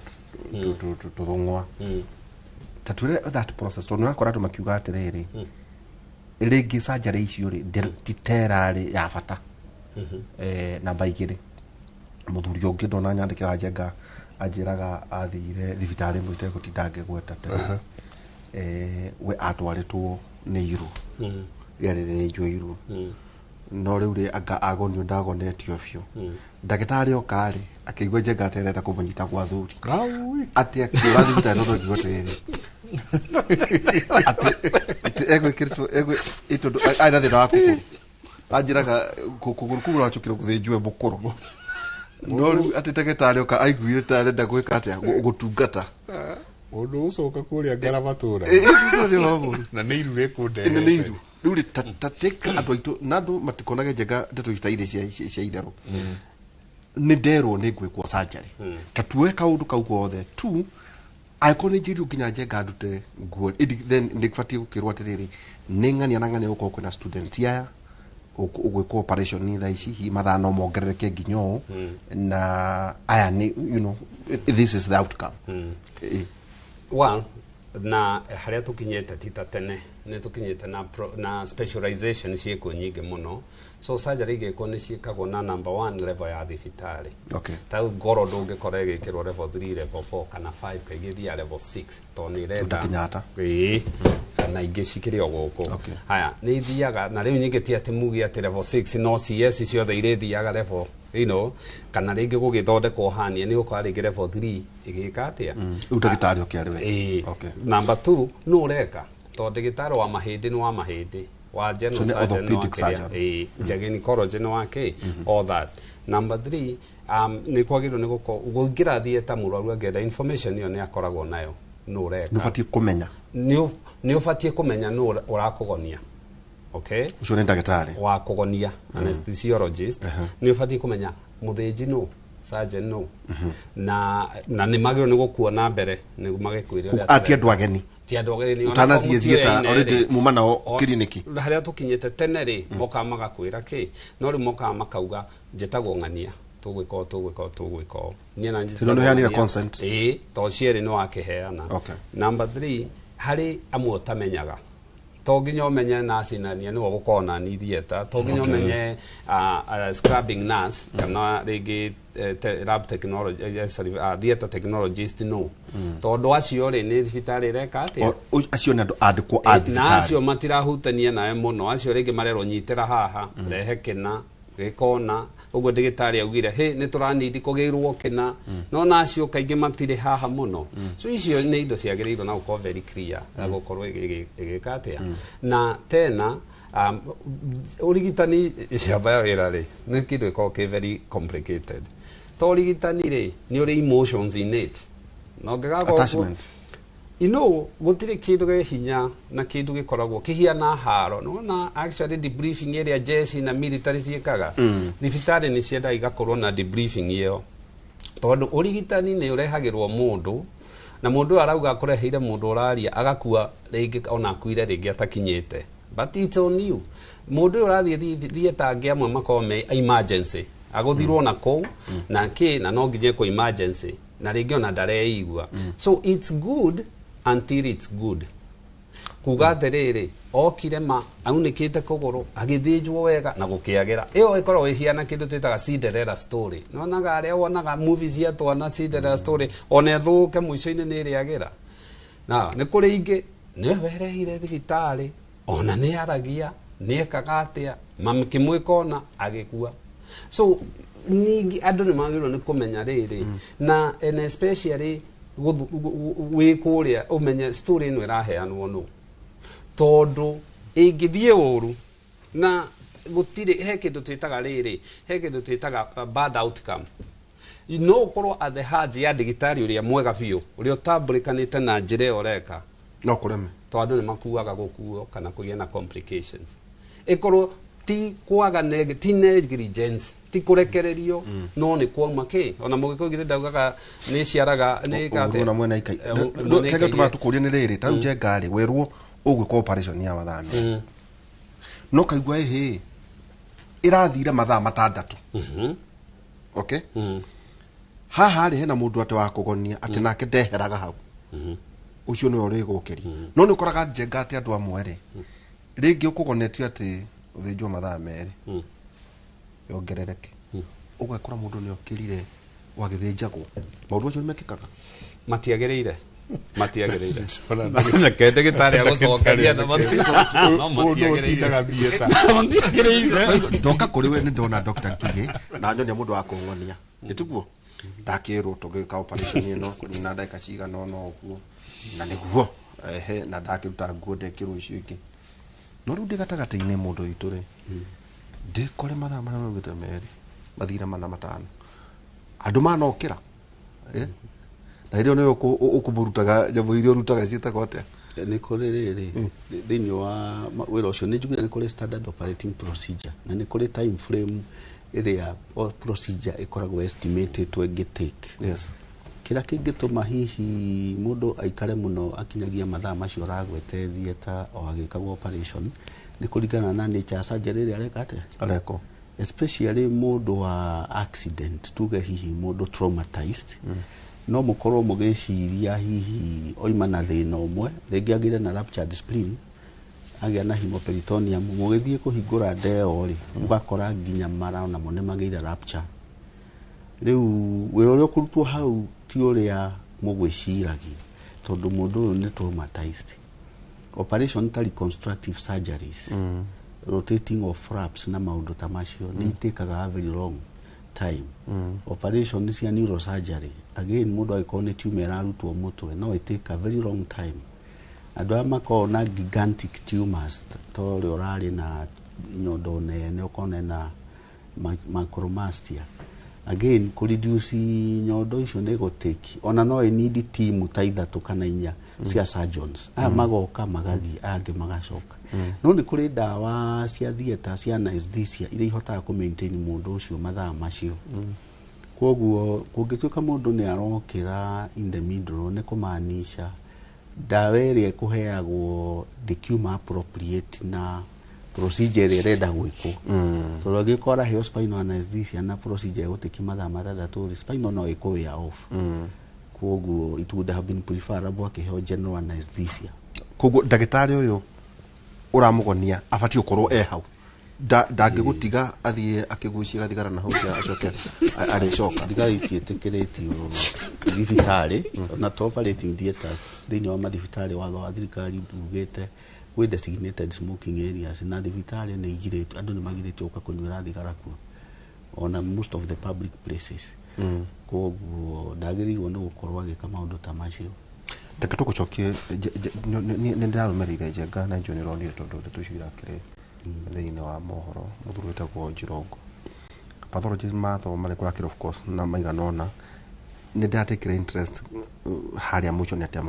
tũthũng'wa. Tatwĩre that process, tondũ nĩwakora andũ makiuga atĩrĩrĩ, rĩngĩ surgery icio rĩ titerarĩ ya bata. Namba 2, mũthuri ũngĩ ndona nyandĩkĩra Njenga anjĩraga athire thibitarĩ ĩmwe itegũtinda ngĩgweta tene, we atwarĩtwo nĩ iru rĩarĩ rĩnjwo iru, no riu ri anga agonio ndagonetio biũ ndagĩtarĩ okari akĩigua Njenga aterenda kũmũnyita gwa thuri atĩ akĩũra thibitarĩ no ngĩgua tĩrĩ atĩ egwĩkĩrĩtwo aina thĩna wa kũgũrũ anjĩraga kũgũrũ kũu ũracũkĩrwo gũthĩnjwo mũkũrũ no rĩu atĩ ndagĩtarĩ oka aiguire ta arenda gwĩka atĩa gũtungata ũndũ ũcoka kũrĩa ngarabatũra na nĩ iru rĩkũndehete nĩ iru rĩu rĩ ta take andũ aitũ na andũ matikonage Njenga ndeto ita irĩ cia itherũ nĩ nderwo nĩ ngwĩkwo surgery ta tuoe kaũndũ kau gothe tu angĩkorwo nĩ njĩrio nginya Njenga ndute nguo then nĩ batiĩ gũkĩrwo atĩrĩrĩ nĩ ng'ania na ng'ania gũkorwo kwĩna student aya ũgwĩkwo operation thaa ici mathaa no mongerereke nginya ũũ na aya nĩ you know this is the outcome well na harĩa tũkinyĩte tita tene nĩ tũkinyĩte na specialization ciĩkuo nyingĩ mũno so surgery igĩkwo nĩ ciĩkagwo na number 1 level ya thibitarĩ ta ngoro ndũngĩkora ĩgĩkĩrwo level 3 level 4 kana 5 kaingĩ thia level 6 to nĩ renda na ingĩ cikĩrĩ o gũkũ haya nĩ ithiaga na rĩu nyingĩ ti atĩ mugi atĩ level 6 no CS ciothe irĩthiaga level you know kana rĩngĩ gũgĩthondekwo hania nĩ gũkorwo rĩngĩ level 3 ĩgĩka atĩa rĩu ndagĩtarĩ okĩarĩ number 2 no ũreka to ndagĩtarĩ wa mahĩndĩ nĩ wa mahĩndĩ wa general surgeon gynecology no wake all that number 3 nĩ kwagĩrĩirwo nĩ gũkĩra thieta mũrwaru angĩenda information ĩyo nĩ akoragwo nayo no ũreka nĩ ũbatiĩ kũmenya nĩ ũbatiĩ kũmenya nũ ũrakũgonia ucio nĩ ndagĩtarĩ wa kũgonia anesthesiologist nĩ ũbatiĩ kũmenya mũthĩnji nũ surgeon nũ na nĩ magĩrĩirwo nĩ gũkuona mbere nĩguo magĩkwĩre ati andũ ageni ti andũ ageni ũtanathiĩ thieta already muma nao kiriniki harĩa tũkinyĩte tene rĩ moka magakwĩra kĩ no rĩu moka makauga njĩtagwo ng'ania tũgwĩka niĩ na njĩtagwo consent to cierĩ nĩ wakĩheana number 3 harĩ amwe ũtamenyaga to nginya ũmenye nurse nania nĩwe gũkorwo na ni thieta to nginya ũmenye scrubbing nurse kana rĩngĩ lab technology theater technologist no tondũ acio rĩ nĩ thibitarĩ reka atĩa acio nĩ andũ andĩkwo a thibitarĩ na acio matirahutania nawe mũno acio rĩngĩ marerwo nyitĩra haha rehe kĩna gĩkona ũguo ndagĩtarĩ augire hey nĩ tũranidi kũgĩrwo kĩna no nacio kaingĩ matirĩ haha mũno so icio nĩ indo ciagĩrĩirwo na gũkorwo very clear gũkorwo ĩgĩka atĩa na tena ũrigitani ciamba wĩra rĩ nĩ kĩndũ gĩkoragwo kĩ very complicated to ũrigitani rĩ nĩ ũrĩ emotions in it no ngĩgakorwo gũtirĩ kĩndũ gĩ hinya na kĩndũ gĩkoragwo kĩhiana haro no actually debriefing ĩrĩa jeshi na military ciĩkaga thibitarĩ nĩ ciendaga igakorwo na debriefing ĩyo tondũ ũrigitani nĩ ũrehagĩrwo mũndũ na mũndũ arauga akũreheire mũndũ ũraria agakua rĩngĩ ona akuire rĩngĩ atakinyĩte but it's on you mũndũ ũyũ ũrathiĩ thieta angĩ amwe makorwo me emergency agũthirwo na kũu na na no nginya kũ emergency na rĩngĩ ona ndareigua so it's good until it's good kuga atĩrĩrĩ okire ma aunĩkĩte kũgũrũ agĩthĩnjwo wega na gũkĩagĩra ĩyo ĩkoragwo ĩhiana kĩndũ twĩtaga Cinderella story nonaga arĩa wonaga movies cia twana Cinderella story ona ĩthũke mũico-inĩ nĩ ĩrĩagĩra na nĩ kũrĩ ingĩ nĩ wereire thibitarĩ ona nĩ aragia nĩ ekaga atĩa mamĩkĩmwĩka ona agĩkua so ningĩ andũ nĩ magĩrĩirwo nĩ kũmenya rĩrĩ na especially wĩ kũrĩa ũmenye story ĩno ĩraheanwo nũ tondũ ĩngĩthiĩ ũru na gũtirĩ he kĩndũ twĩtaga rĩrĩ he kĩndũ twĩtaga bad outcome no ũkorwo at the hands ya ndagĩtarĩ ũrĩa mwega biũ ũrĩa ũtambũrĩkanĩte na njĩra ĩyo ũreka no kũreme to andũ nĩ makuaga gũkuo kana kũgĩa na complications ĩkorwo ti kwaga ti negligence ti kũrekererio no nĩ kwauma kĩ ona mũgĩkũyũ githĩ ndaugaga nĩ ciaraga nĩ gate ona mwena ikai kega tũmakũria nĩ rĩrĩ ta Njenga rĩ werwo ũgwĩka operation ya mathami no kaigua ĩhĩ ĩrathire mathaa 6 okay haha rĩ hena mũndũ ate wa kũgonia atĩ nake ndeheraga hau ucio nĩ ũrĩ gũkĩri no nĩ ũkoraga Njenga atĩ andũ amwe rĩ rĩngĩ ũkũgonetio atĩ ũthĩnjwo mathaa 2 yongerereke ũgakora mũndũ nĩ okĩrire wagĩthĩnjagwo maũndũ acio nĩ mekĩkaga matiagĩrĩire matiagĩrĩire nyake ndagĩtarĩ agũcokeria na matiagĩrĩire ndoka kũrĩ we nĩ ndona Dr. Ngigĩ na nyonia mũndũ wa kũng'onia nĩtiguo ndakĩrwo tũgĩka operation ĩno na ndagĩka cigana ũna ũguo na nĩguo na ndakĩruta nguo ndekĩrwo icio ingĩ no rĩu ndĩ gatagatĩ-inĩ mũndũ witũ rĩ ndĩkore mathaa marĩa maugĩte merĩ mathire mana matano andũ manokĩra na hĩndĩ ĩyo nĩwe ũkũmũrutaga nyamũ iria ũrutaga ciĩtagwo atĩa nĩ kũrĩ rĩrĩ thĩinĩ wa wĩra ũcio nĩ njugire nĩ kũrĩ standard operating procedure na nĩ kũrĩ time frame ĩrĩa procedure ĩkoragwo estimated ĩngĩtake kĩrĩa kĩngĩtũma hihi mũndũ aikare mũno akinyagia mathaa macio ũragwete theatre o agĩkagwo operation nĩ kũringana na nature surgery ĩrĩa areka especially mũndũ wa accident tuge hihi mũndũ traumatized no mũkorwo mũgĩciria hihi oima na thĩna ũmwe rĩngĩ agĩre na ruptured spleen agĩa na hemoperitoneum mũgĩthiĩ kũhingũra ndeo rĩ ũgakora nginya mara namo nĩ magĩire rupture rĩu wĩra ũrĩa ũkũrutwo hau ti ũrĩa mũgwĩciragia tondũ mũndũ ũyũ nĩ traumatized operation ta reconstructive surgeries rotating of flaps na maũndũ ta macio nĩ itĩkaga very long time operation cia neurosurgery again mũndũ agĩkorwo nĩ tumor ĩrarutwo mũtwe no itĩka very long time andũ arĩa makoragwo na gigantic tumors ta ũrĩa ũrarĩ na nyondo nene ũkona na macromastia again kũreduce nyondo icio nĩ gũtĩki ona no need team ta ithatũ kana inya cia surgeons aya magoka magathiĩ angĩ magacoka no nĩ kũrĩ ndawa cia theatre cia anesthesia iria ihotaga kũ maintain mũndũ ũcio mathaa macio kwoguo kũngĩtuĩka mũndũ nĩ arokĩra in the middle nĩ kũmaanisha ndawa ĩrĩa ĩkũheagwo ndĩkiuma appropriate na procedure ĩrĩa ĩrenda gwĩkwo tondũ angĩkora heo spinal anesthesia na procedure ĩgũtĩki mathaa matandatũ spinal no ĩkũ wear off kwoguo it would have been preferable akĩheo general anesthesia kwoguo ndagĩtarĩ ũyũ ũramũgonia abatiĩ gũkorwo hau ndangĩgũtiga athiĩ akĩgucia gathigara na hau acoke arĩcoka thigara itiĩtĩkĩrĩtio thibitarĩ na to operating theatres thĩinĩ wa mathibitarĩ watho wa thirikari ugĩte gwĩ designated smoking areas na thibitarĩ nĩ igirĩtio andũ nĩ magirĩtio gũka kũnyuĩra thigara kuo ona most of the public places kwoguo ndagĩrĩirwo nĩ gũkorwo agĩka maũndũ ta macio reke tũgũcokie nĩ ndĩrarũmĩrĩire njenga na njo nĩronire tondũ ndeto icio irakĩrĩ thĩinĩ wa mohoro mũthuri wĩtagwo Njirongo pathologist mathoma marĩ kũrakĩra of course na maigana ũna nĩ ndatekĩra interest harĩa mũico nĩ atĩa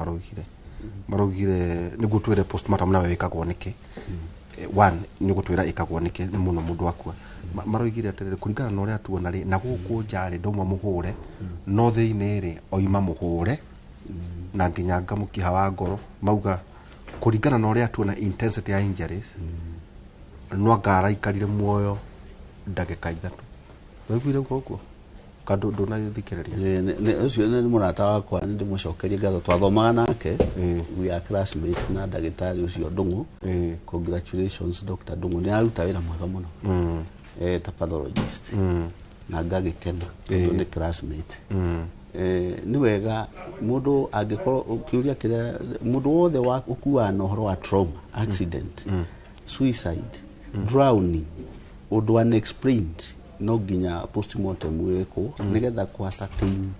maraugire nĩguo twĩre postmortem nawe wĩkagwo nĩkĩ one nĩ gũtwĩra ĩkagwo nĩkĩ nĩ mũno mũndũ wakua maraugire atĩrĩrĩ kũringana na ũrĩa tuona rĩ na gũkũ njarĩ ndauma mũhũre no thĩinĩ rĩ oima mũhũre na nginya ngamũkiha wa ngoro mauga kũringana na ũrĩa tuona intensity ya injuries no ngaraikarire muoyo ndagĩka ithatũ waiguire ũguo kandũ ndũnathikĩrĩria ũcio nĩ mũrata wakwa nĩ ndĩmũcokerie ngatho twathomaga nake we are classmates na ndagĩtarĩ ũcio Ndung'u congratulations Dr. Ndung'u nĩ aruta wĩra mwega mũno ta pathologist na ngagĩkena tondũ nĩ classmate nĩ wega mũndũ angĩkorwo ũkĩũria kĩrĩa mũndũ wothe ũkuaga na ũhoro wa trauma accident suicide drowning ũndũ unexplained no nginya postmortem wĩkwo nĩgetha kũ ascertain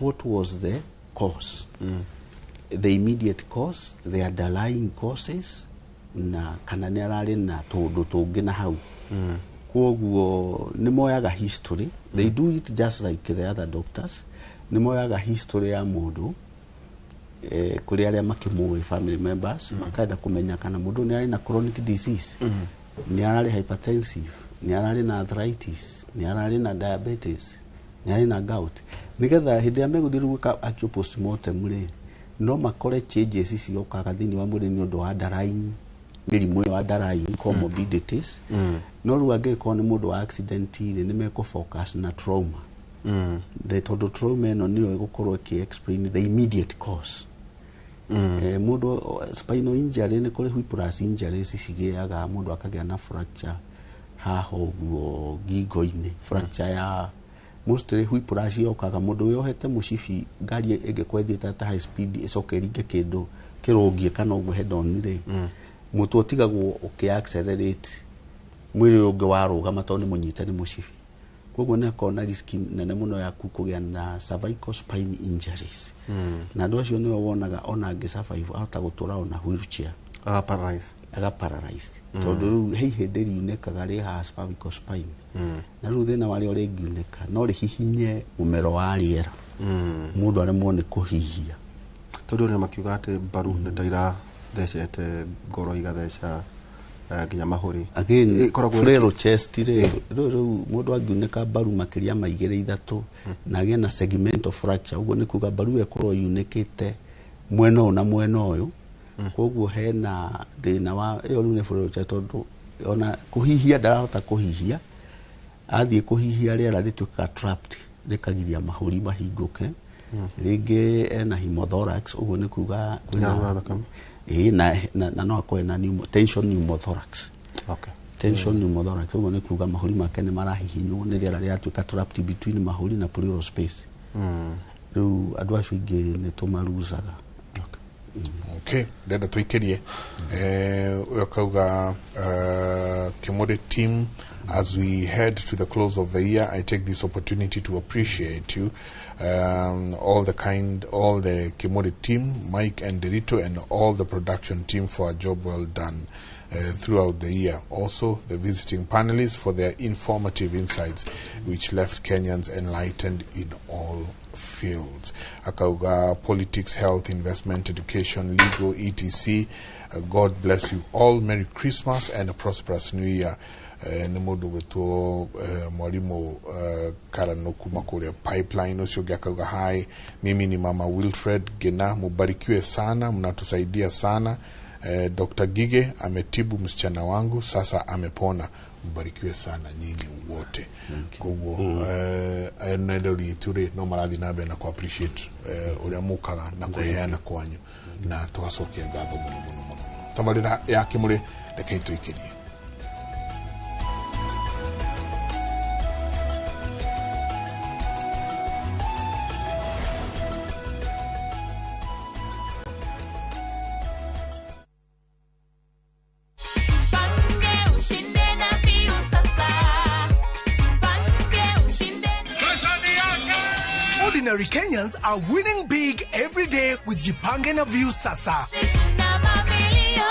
what was the cause the immediate cause the underlying causes na kana nĩ ararĩ na tũndũ tũngĩ na hau kwoguo nĩ moyaga history they do it just like the other doctors nĩ moyaga history ya mũndũ kũrĩ arĩa makĩmũĩ family members makaenda kũmenya kana mũndũ nĩ arĩ na chronic disease nĩ ararĩ hypertensive nĩ ararĩ na arthritis nĩ ararĩ na diabetes nĩ ararĩ na gout nĩgetha hĩndĩ ĩrĩa megũthiĩ gwĩka actual postmortem rĩ no makore changes ciokaga thĩinĩ wa mwĩrĩ nĩ ũndũ wa underlying mĩrimũ ĩyo underlying comorbidities no rĩu angĩkorwo nĩ mũndũ wa accident rĩ nĩ mekũfocus na trauma tondũ trauma ĩno nĩyo ĩgũkorwo ĩkĩ-explain the immediate cause mũndũ spinal injury nĩ kũrĩ whiplash injuries cigĩaga mũndũ akagĩa na fracture haha ũguo ngingo-inĩ fracture mostly whiplash yokaga mundu yohete mucibi ngari ingĩkwethĩte ta high speed icoke ringe kindu kirungie kana ũgwe head on ri mutu otigagwo accelerate mwiri ungi warugama tondu munyite ni mucibi koguo ne kona risk nene muno ya kugĩa na cervical spine injuries na andu acio nĩo wonaga ona angĩ survive ahota gũtũra ona wheelchair aga paralyzed tondu hei hĩndĩ riunĩkaga rĩ ha cervical spine na rĩu thĩna warĩo rĩngiunĩka no rĩhihinye mũmero wa rĩera mũndũ aremwo nĩ kũhihia tondu nĩ makiuga atĩ mbaru nĩ ndaira thecete ngoro igatheca nginya mahuri again frail chest rĩu mũndũ angiunĩka mbaru makĩria ma 2-3 na agĩe na segmental fracture ũguo nĩ kuga mbaru ĩkorwo yunĩkĩte mwena ũyũ na mwena ũyũ koguo hena thĩna wa ĩyo rĩu nĩ frail chest tondu ona kuhihia ndarahota kuhihia athiĩ kuhihia rĩera rĩtuĩkaga trapped rĩkagiria mahũri mahingũke rĩngĩ ena hemothorax ũguo nĩ kuga na no akoe na tension pneumothorax tension pneumothorax ũguo nĩ kuga mahũri make nĩ marahihinywo nĩ rĩera rĩatuĩka trapped between mahũri na pleural space rĩu andũ acio ingĩ nĩ tũmaruzaga Okay, ndenda tuikirie ukauga Kimode team, as we head to the close of the year, I take this opportunity to appreciate you, all the Kimode team, Mike and Derito, and all the production team for a job well done throughout the year. Also, the visiting panelists for their informative insights, which left Kenyans enlightened in all fields. Akauga politics, health, investment, education, legal, etc. God bless you all. Merry Christmas and a prosperous New Year. Nemudu wetu mwalimu Karanoku Makuria pipeline usiogi akauga hai. Mimi ni Mama Wilfred Gena, mubarikiwe sana, mnatusaidia sana. Dr. Gige ametibu msichana wangu, sasa amepona. Mbarikiwe sana nyinyi wote. Kugo nendo liture no maradhi nabe na ku appreciate uria mukaga na kuheana kwanyu na twacokia ngatho muno. Tabarira ya Kimure reke tuikirie. Ordinary Kenyans are winning big every day with Jipange na View Sasa.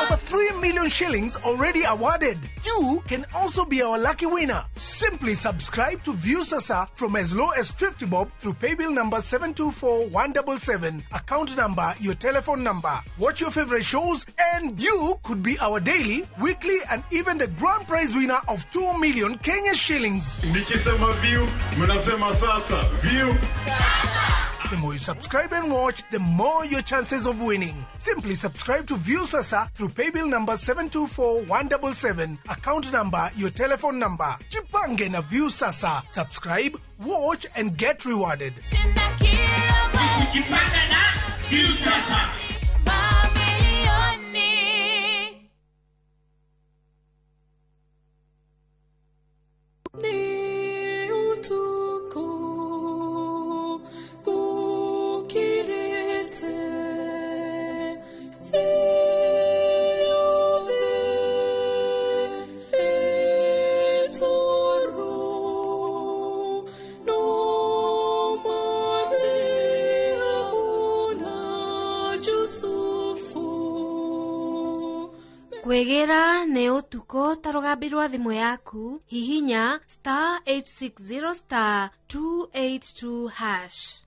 Over 3 million shillings already awarded. You can also be our lucky winner. Simply subscribe to View Sasa from as low as 50 bob through paybill number 724-177, account number, your telephone number. Watch your favorite shows and you could be our daily, weekly and even the grand prize winner of 2 million Kenya shillings. Nikisema View, mnasema sasa. View Sasa. The more you subscribe and watch, the more your chances of winning. Simply subscribe to View Sasa through paybill number 724-177, account number, your telephone number. Jipange na View Sasa. Subscribe, watch and get rewarded. Jipange na View Sasa. Kwegera ne utuko tarogambirwa thimu yaku hihinya *860*282#.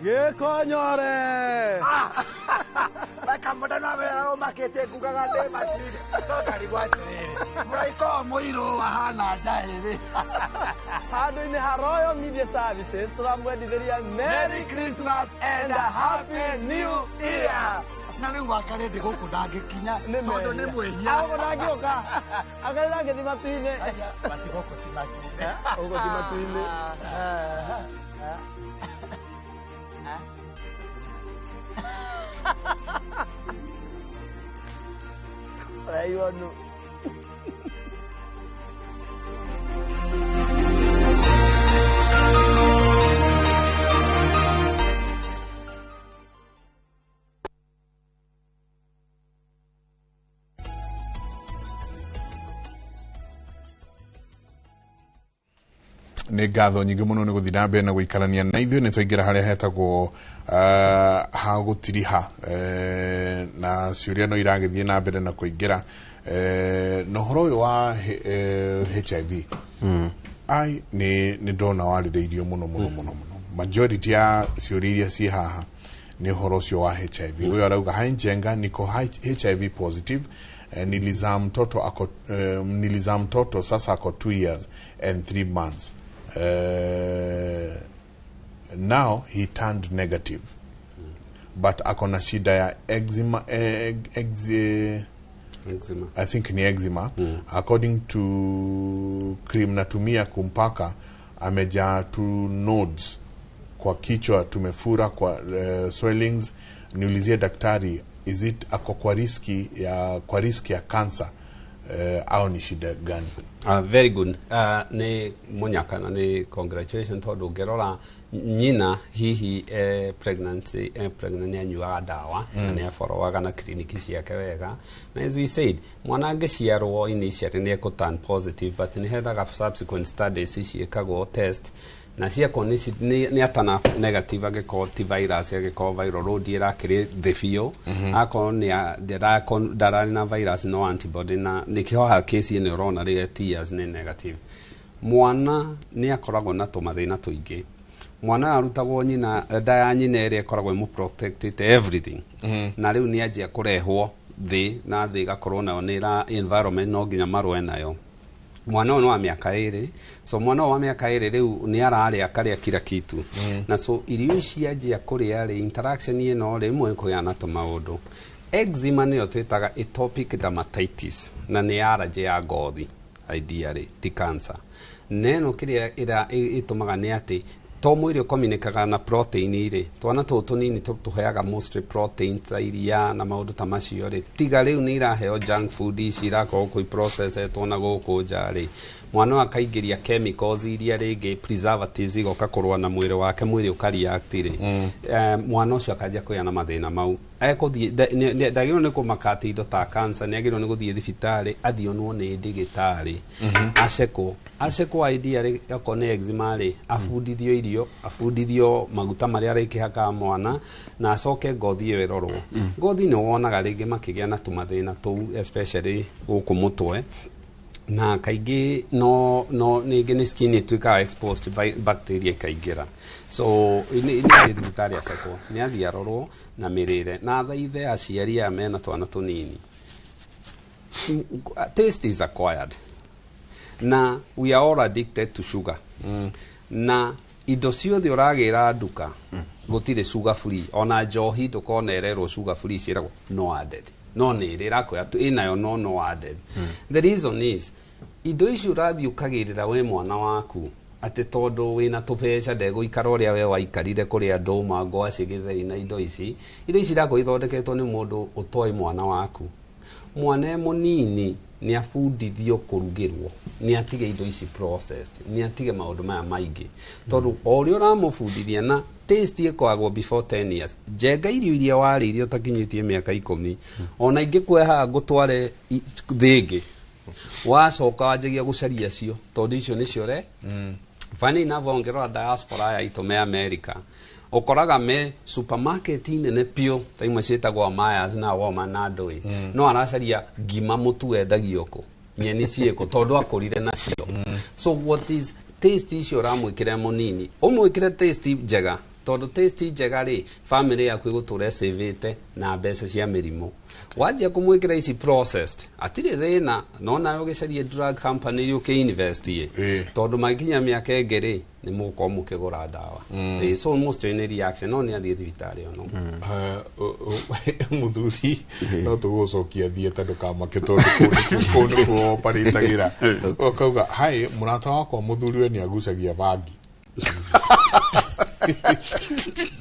Gekonyore Baka mudana wera makete kugaga de matri to kari gwatirire muraiko muiro wahana jaire hadu ni Haroyo Media Services turamwendithĩria Merry Christmas and a Happy New Year. Na rĩu wakarete gũkũ ndangĩkinya tondũ nĩ mwĩhia agũkũ ndangĩũka agarĩra ngĩthi matu-inĩ basi gũkũ ti matu-inĩ Aiyo no. nä ngatho nyingä må no nä gå thiä na mbere na gå ikarania na ithuä nä twaingä harä a hetagwo ha gå tiriha na ciå no iragä thiä na mbere na kå ingä ra na å horo å yå wa HIV ai nä ndona warä rä irio må no majority ya ciå ria iria ciä haha nä å horo å cio wa HIV å yå arauga hainjenga niko HIV positive nilizaa mtoto sasa ako 2 years and 3 months. Now he turned negative, but akona shida ya eczema, I think ni eczema. According to cream natumia kumpaka amejaa 2 nodes kwa kichwa, tumefura kwa swellings. Niulizie daktari, is it ako kwa riski ya cancer au ni shida gani? Very good. Ni munyaka na ni congratulations todo gerora nyina hihi pregnant anyuaga dawa na ni aforowaga na kliniki ciake wega, na as we said mwana angĩciarwo initially ni turn positive, but ni hedaga subsequent studies ciĩkagwo test na ciako ni atana negative agĩkorwo ti virus, agĩkorwo viral load ĩrakĩrĩ thĩ biũ, akorwo ni ndararĩ na virus no antibody, na nĩkĩo ha case ĩno ũrona rĩrĩa tears ni negative. Mwana ni akoragwo na tũmathĩna tũingĩ. Mwana arutagwo nyina nda ya nyina ĩrĩa ĩkoragwo ĩmũ protected everything, na rĩu ni anjia kũrehwo thĩ, na thĩ ĩgakorwo nayo nĩ environment no nginya marũe nayo. Mwana no wa miaka 2, so mwana wa miaka 2 riu ni ararĩa akarĩa kila kitu, na so irio ici anjia kũrĩa rĩ interaction ĩno rĩ mwe kũyana tũmaũndũ. Eczema nĩyo twĩtaga atopic dermatitis, na nĩ allergy ya ngothi ideally ti cancer. Neno kĩrĩa ĩtũmaga nĩ atĩ to mwĩrĩ ũkominĩkaga na protein rĩ, twana tũtũ nini tũheaga mostly protein ta iria na maũndũ ta macio rĩ, tiga rĩu nĩ iraheo junk food ici irakorwo kũi processed na gũkũ nja rĩ, mwana akaingĩria chemicals iria rĩngĩ preservatives igoka kũrũa na mwĩrĩ wake, mwĩrĩ ũkareact rĩ, mwana ũcio akajia kũgĩa na mathĩna mau. Ndagĩrĩirwo nĩ kũmaka atĩ indo ta cancer, nĩ agĩrĩirwo nĩ gũthiĩ thibitarĩ athionwo nĩ ndagĩtarĩ acekwo idea rĩ okorwo nĩ eczema rĩ, abundithio irio, abundithio maguta marĩa arĩkĩhaka mwana, na acoke ngothi ĩyo ĩrorwo. Ngothi nĩ wonaga rĩngĩ makĩgĩa na tũmathĩna tũu especially gũkũ mũtwe, na kaingĩ no ningĩ nĩ skin ĩtuĩkaga exposed bacteria ikaingĩra, so nĩ thibitarĩ acekwo, nĩ athiĩ arorwo na mĩrĩre, na thaithe aciari aya mena twana tũnini. Taste is acquired, na we are all addicted to sugar, na indo ciothe ũragĩra nduka gũtirĩ sugar free, ona njohi ndũkonererwo sugar free ciĩragwo no added, no nĩ ĩrĩ ĩrakwĩra ĩnayo no added. The reason is indo ici ũrathiĩ ũkagĩrĩra we mwana waku atĩ tondũ wĩna tũbeca ndegũikara ũrĩa we waikarire kũrĩa ndũma ngwacĩ gĩtheri na indo ici irakorwo ithondeketwo nĩ mũndũ ũtoĩ mwana waku. Mwana mũnini ni abundithio kũrugĩrwo, ni atige indo ici processed, ni atige maũndũ maya maingĩ, tondũ o ũrĩa ũramũbundithia na taste ĩkoragwo before 10 years. Njenga irio iria warĩire ũtakinyĩtie mĩaka 10, ona ingĩkweha ngũtware thĩngĩ wacoka wanjagia gũcaria cio, tondũ icio nĩcio funny enough ongerera diaspora ya itũme America ukoraga me supermarket nene pio ta imwe ciĩtagwo Myers na Walmart na ndoi, no aracaria ngima mũtu endagio kũ, nyeni ciĩkũ, tondũ akũrire nacio. So what is taste icio ũramwĩkĩra mũnini, ũmwĩkĩre taste njega, tondũ taste njega rĩ family yaku ĩgũtũra savete na mbeca cia mĩrimũ. Wajia kũmwĩkĩra ici processed atirĩ thĩna, no nayo ũgĩcaria drug company ũkĩ invest tondũ magikinya mĩaka ĩngĩ rĩ nĩ mũgũkorwo mũkĩgũra ndawa. So almost any reaction no nĩ athiĩ thibitarĩ ono. Mũthuri no tũgũcokia thieta ndũkamake tondũ kũu nĩ kuo operĩtagĩra. Ũkauga hai mũrata wakwa mũthuri we nĩ agucagia bangi.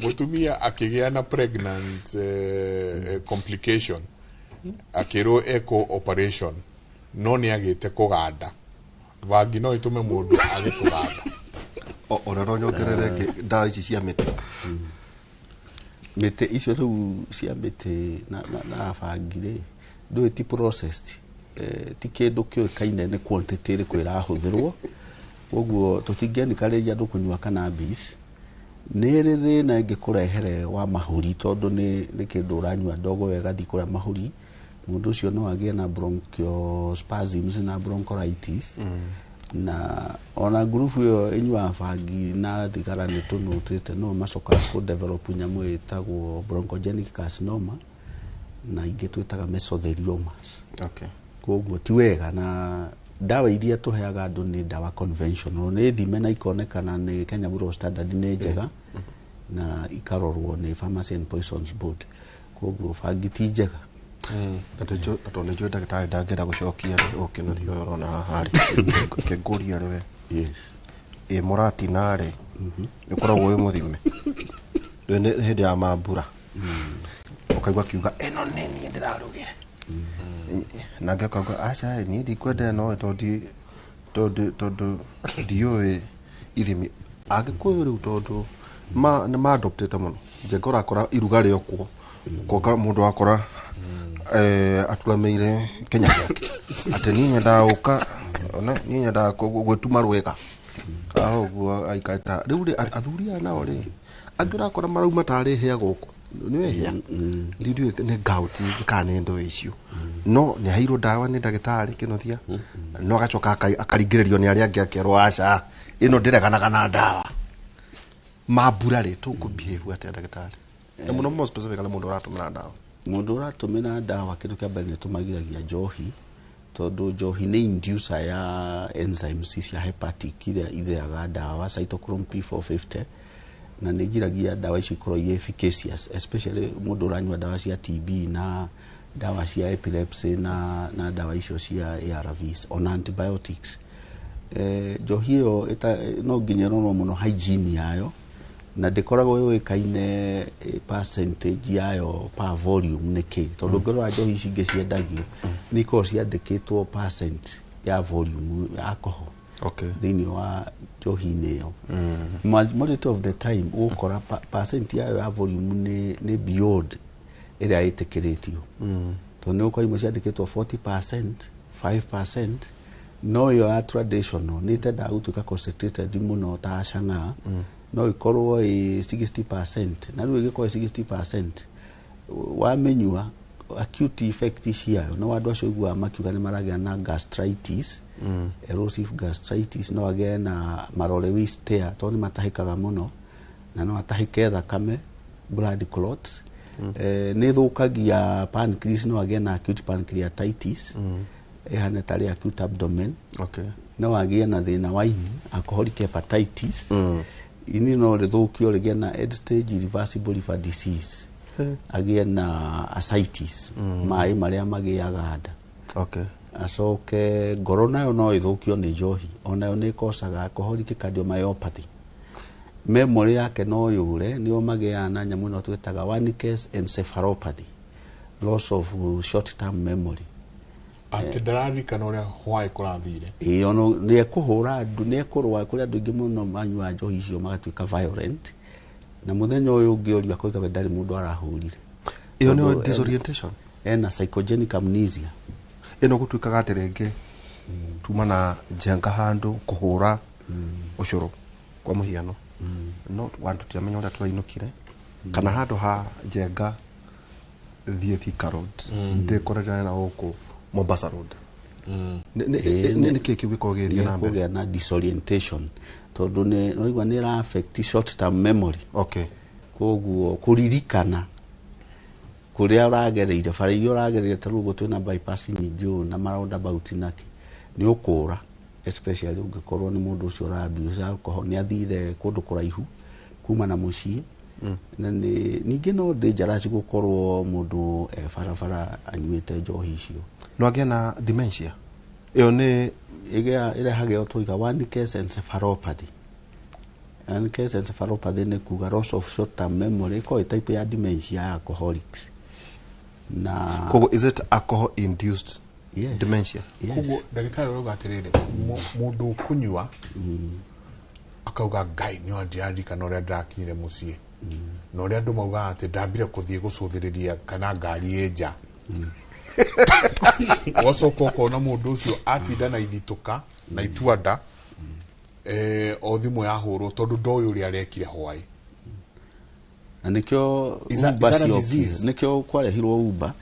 Mutumia akigea na pregnant complication akirwo eco operation no ni agite kuganda vangi no itume mundu agikuganda orero nyokerere ndawa ici cia miti miti icio riu cia miti na vangire do ti processed ti kindu kioikaine ni quantity ri kwira huthirwo koguo tutingenikarĩria andũ kũnyua cannabis nĩ rĩ thĩna ĩngĩkũrehere wa mahũri tondũ nĩ kĩndũ ũranyua ndogo wega thi kũrĩa mahũri mũndũ ũcio no agĩe na bronchospasms na bronchitis na ona group ĩyo ĩnyuaga bangi na thigara nĩ tũnũtĩte no macoka kũdevelop nyamũ ĩtagwo bronchogenic carcinoma na ingĩ twĩtaga mesotheliomas koguo ti wega na dawa iria tuheaga andu ni dawa conventional ni thime na ikonekana ni Kenya Bureau of Standard ni njega na ikarorwo ni Pharmacy and Poisons Board koguo fagiti njega Ndo nä ndagätarä ndangä gucokia å kä no thio orona haharä kä ngå ria rä we ä må ratinarä nä koragwo wä må thime nä hä ndä ya mambura å kaigua kiuga ä no nä niä ndä rarå gä re nake akauga aca niä ndikwenda no tondå ndiå ithimi angä kå rä u tondå nä maadoptete må no njenga å rakora iruga rä okwo koka må ndå wakora aturameire Kenya yake ati niĩ nyendaga gũka niĩ nyendaga gwĩtuma rwega ahoguo aikata rĩu athuri aya nao rĩ angĩ ũrakora marauma tarĩ hĩa gũkũ nĩ wehĩa ndiũĩ nĩ gout kana nĩ ndo icio no nĩ aheirwo ndawa nĩ ndagĩtarĩ kĩnothia no agacoka akaringĩrĩrio nĩ arĩa angĩ akerwo aca ĩno ndĩreganaga na ndawa mambura rĩ tũkũbehave atĩa ndagĩtarĩ mũno mũno specifically mũndũ ũratũmĩra ndawa mundu uratumira ndawa kindu kia mbere nitumagiragia njohi tondu njohi ni inducer ya enzymes cia hepatic iria itheaga ndawa cytochrome P450 na nigiragia ndawa icio ikorwo i efficacious especially mundu uranywa ndawa cia TB na ndawa cia epilepsy na ndawa icio cia ARVs on antibiotics njohi yo no nginya no muno hygiene yayo na ndikoragwo yoikaine percentage yayo per volume niki tondu ngoro njohi ici ingĩ ciendagio niko ciandĩkĩtwo percent ya volume ya alcohol thĩinĩ wa njohi-inĩ ĩyo majority of the time ũgũkora percent yayo ya volume nĩ beyond ĩrĩa ĩtĩkĩrĩtio tondu nĩ ũkora imwe ciandĩkĩtwo 40% 5% no yo ya traditional nĩ tendaga gũtuĩka concentrated mũno ta cang'aa no ikorwo 60% na rĩu ĩgĩkorwo 60% wamenyua acute effect ciayo no andũ acio iguaga makiuga nĩ maragĩa na gastritis erosive gastritis no agĩe na marore stare tondũ matahĩkaga mũno na no atahĩke thakame blood clots nĩ thũkagia pancreas no agĩe na acute pancreatitis ehana tarĩ acute abdomen no agĩe na thĩna wa ini alcoholic hepatitis ini no rithukio rĩgĩe na end stage irreversible liver disease agĩe na ascites maĩ marĩa magĩaga nda acoke ngoro nayo no ĩthũkio nĩ njohi onayo nĩ ĩkocaga alcoholic cardiomyopathy memory yake no yũre nĩo magĩaga na nyamũ ĩno twĩtaga Wernicke's encephalopathy loss of short term memory ati ndaririkana ũrĩa hwaĩ kũrathire ono nĩ ekũhũra andũ nĩ ekũrũa kũrĩ andũ aingĩ mũno manyua njohi icio magatuĩka violent na mũthenya ũyũ ũngĩ ũria koiga we ndarĩ mũndũ arahũrire iyo nĩ disorientation na psychogenic amnesia ĩno gũtuĩkaga atĩ rĩngĩ tuma na njenga handũ kũhũra ũcũrũ kwa mũhiano no wantu tiamenya ũrĩa tũrainũkire kana handũ ha njenga thiĩ Thika Road ndĩkorera na gũkũ Mombasa Road nĩ kĩĩ gĩkoragwo gĩthiĩ na mbere na disorientation tondu no igua nĩ ra affect short term memory koguo kuririkana kuria ũragereire bara iria ũragereire ta rĩu gũtwĩ na bypass nyingĩ na roundabout naki nĩ ũkũra especially ũngĩkorwo nĩ mũndũ ũcio ũra alcohol nĩ athire kũndũ kũraihu kuma na mũciĩ na ningĩ no dangerous gũkorwo mũndũ barabara anyuĩte njohi icio no agĩa na dementia iyo nĩ ĩrehagĩra tũiga Wernicke's encephalopathy Wernicke's encephalopathy nĩ kuga loss of short term memory ko type ya dementia ya alcoholics na kogo is it alcohol induced yes. dementia? Kogo ndagitari uga atiriri mundu kunywa akauga ngai ni ondiari kana uria ndakinyire mucii no uria andu mauga ati ndambire kuthie gucuthiriria kana ngari enja wacoka ukona mundu ucio atinda na ithituka na ituanda o thimu yahurwo tondu ndoyo uria arekire hwai na nikyo Uber cio nikyo kwarehirwo Uber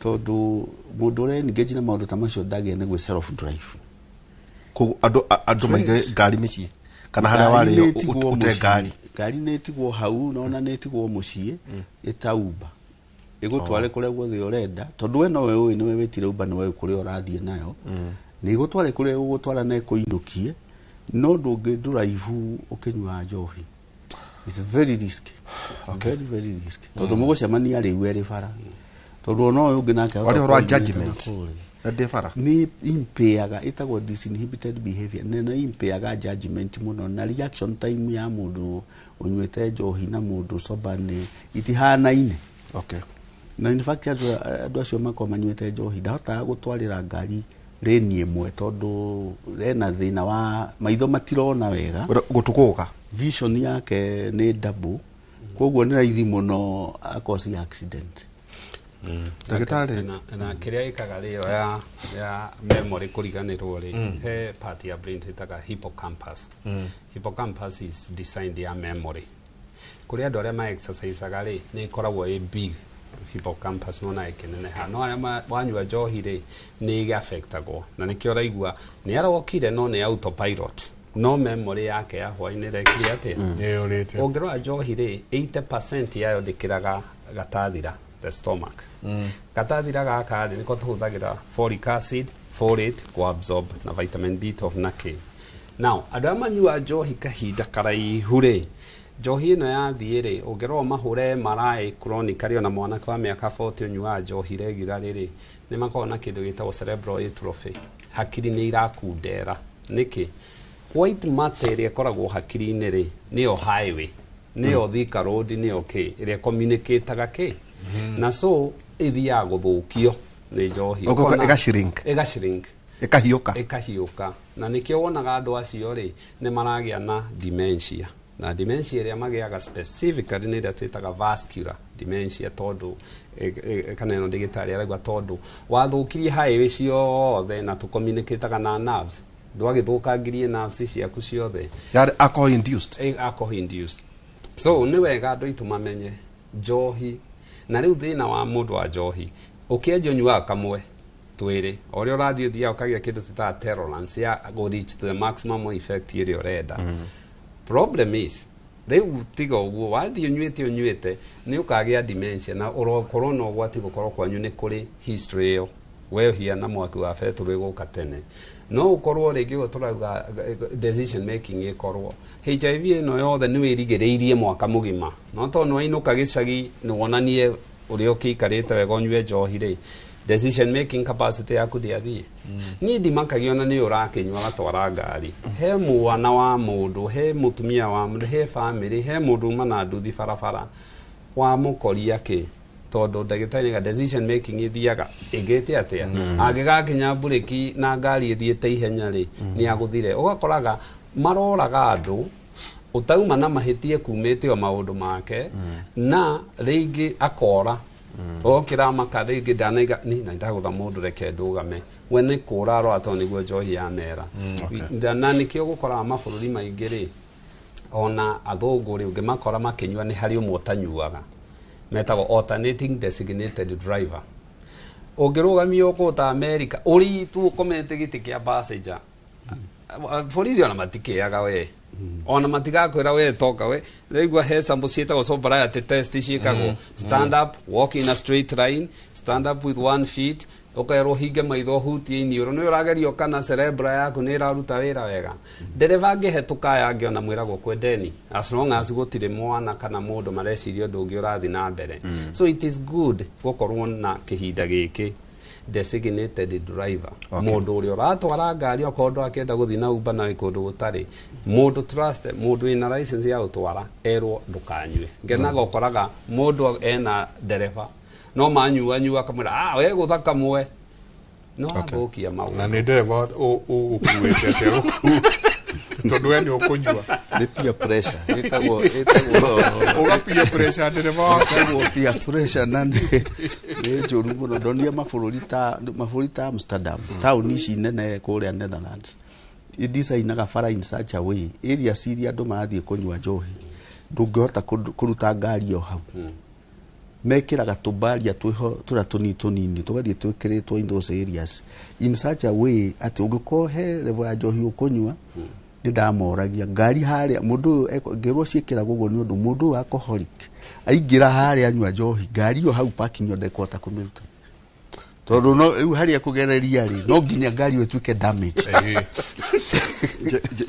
tondu mundu uria engage na maundu ta macio ndagie nigwe self drive kogo andu maige ngari micii kana haria wari ute ngari netigwo hau nona netigwo mucii eta Uber igutware kuria guothe urenda tondu we no we ni wetire Uber ni we kuria urathie nayo ni igutware kuria ugutwara na kuinukie no ndungi drive ukinywa njohi. It's very risky. Okay. Very risky. Tondu mugucemania riu eri bara tondu no uyu nginake wari ro judgment ade bara ni impaired itagwo disinhibited behavior na impaired judgment muno na reaction time ya mundu unywete njohi na mundu soba ni itihanaine. Okay. Na in fact andu acio makoma nywete njohi ndahota gutwarira ngari reni imwe tondu rena thina wa maitho matirona wega gutukuga vision yake ni double koguo ni raithi muno akosi accident. Ndagitari na kiria ikaga rio ya memory kuriganirwo ri he part ya brain itaga hippocampus. Hippocampus is designed ya memory kuria andu aria ma exercise aga ri ni ikoragwo i big hippocampus no na ikenene ha no aria wanyua njohi ri ni affectagwo na nikio raigua ni arokire no ni autopilot no memory yake ya hwaini rekire atia yurite ongirwa njohi ri 80% yayo ndikiraga gatathira the stomach gatathira gaka ri niko tuhuthagira folic acid folate ko absorb na vitamin B12 na K. Now andu amanyua njohi kahinda karaihu ri njohi ino yathie ri ongirwa mahure marai chronic ari ona mwana kwa miaka 40 unyua njohi regularly ri ni makona kindu gitagwo cerebral atrophy hakiri ni irakundera niki white matter iria koragwo hakiri-ini ri niyo highway niyo Thika road niyo ki iria communicateaga ki na so ithia guthukio ni njohi igashrink ikahiuka na nikio wonaga andu acio ri ni maragia na dementia na dementia iria magiaga specifically ni iria twitaga vascular dementia tondu kana no ndigitari aragwa tondu wathukirie highway ciothe na tu communicateaga na nerves ndwagithukangirie nerves ciaku ciothe yari alcohol induced so ni wega andu itu mamenye njohi na riu thina wa mundu wa njohi ukienja nyua kamwe twiri oria urathio thia ukagia kindu cita tolerance ya go reach to the maximum effect iria urenda problem is riu tiga uguo wathio nywete ni ukagia dementia na urokorwo no gwati gukorwo kwanyu ni kuri history yo we hia na mwaki wa fetu riguka tene no ukorwo ringi uturauga decision making ikorwo HIV ino yothe ni wirigiriirie mwaka mugima no to no inuka gicagi ni wonanie urio kikarite wega unywe njohi ri decision making capacity yaku ndiathie ni ndimakagiona ni urakinywa gatwara ngari he mwana wa mundu he mutumia wa mundu he family he mundu mana nduthi barabara wa mukoria ki tondu ndagitari ga decision making ithiaga igete atia agigakinya bureki na ngari ithiete ihenya ri ni aguthire ugakoraga maroraga andu utauma na mahitie kumete o maundu make na ringi akora okira makaringi ndanaiga ni ndagutha mundu reke ndugame we ni kuraro atoni gwo njohi ya mera na nikio gukora mabururi maingi ri ona athungu ri ungimakora makinywa ni hari umwe utanyuaga metagwo alternating designated driver ungirugamio kuta America uri tu komete giti kia passenger borithi ona matikiaga we ona matigakwira we toka we rigwa he sample cietagwo sobriety test ciekagwo stand up walk in a straight line stand up with 1 foot ukaerwo hinge maitho hutie iniuru ni uragerio kana cerebral yaku ni iraruta wira wega ndereva ngihetuka yangi ona mwiragwo kwendeni as long as gutire mwana kana mundu marecirio ndungi urathi na mbere so it is good gukorwo na kihinda giki designated driver mundu uri uratwara ngari okondo akenda guthi na Uber na ikundu gutari mundu trust mundu ina license ya utwara erwo ndukanywe ngena gokoraga mundu ena dereva no manyua kamera we guthaka mwe no agokia mau na ni ndereva ukuwete cia tondu we ni ukunyua ni peer pressure itagwo uga peer pressure ndereva itagwo peer pressure na ni njuru muno ndonia mabũrũri ta Amsterdam tauni ici nene kũrĩa Netherlands designaga bara in such a way area ciria andũ marathiĩ kũnyua njohi ndũngĩhota kũruta ngari o hau mekĩraga tũbaria tũrĩa tũnini tũgathiĩ twĩkĩrĩtwo in those areas in such a way atĩ ũngĩkorwo he level ya njohi ũkũnyua nĩ ndamoragia ngari harĩa mũndũ ngĩrwo ciĩkĩragwo ũguo nĩ ũndũ mũndũ alcoholic aingĩra harĩa anyua njohi ngari o hau parking yothe kũhota kũmĩruta tondũ no rĩu harĩa kũgereria rĩ no nginya ngari ĩyo ĩtuĩke damage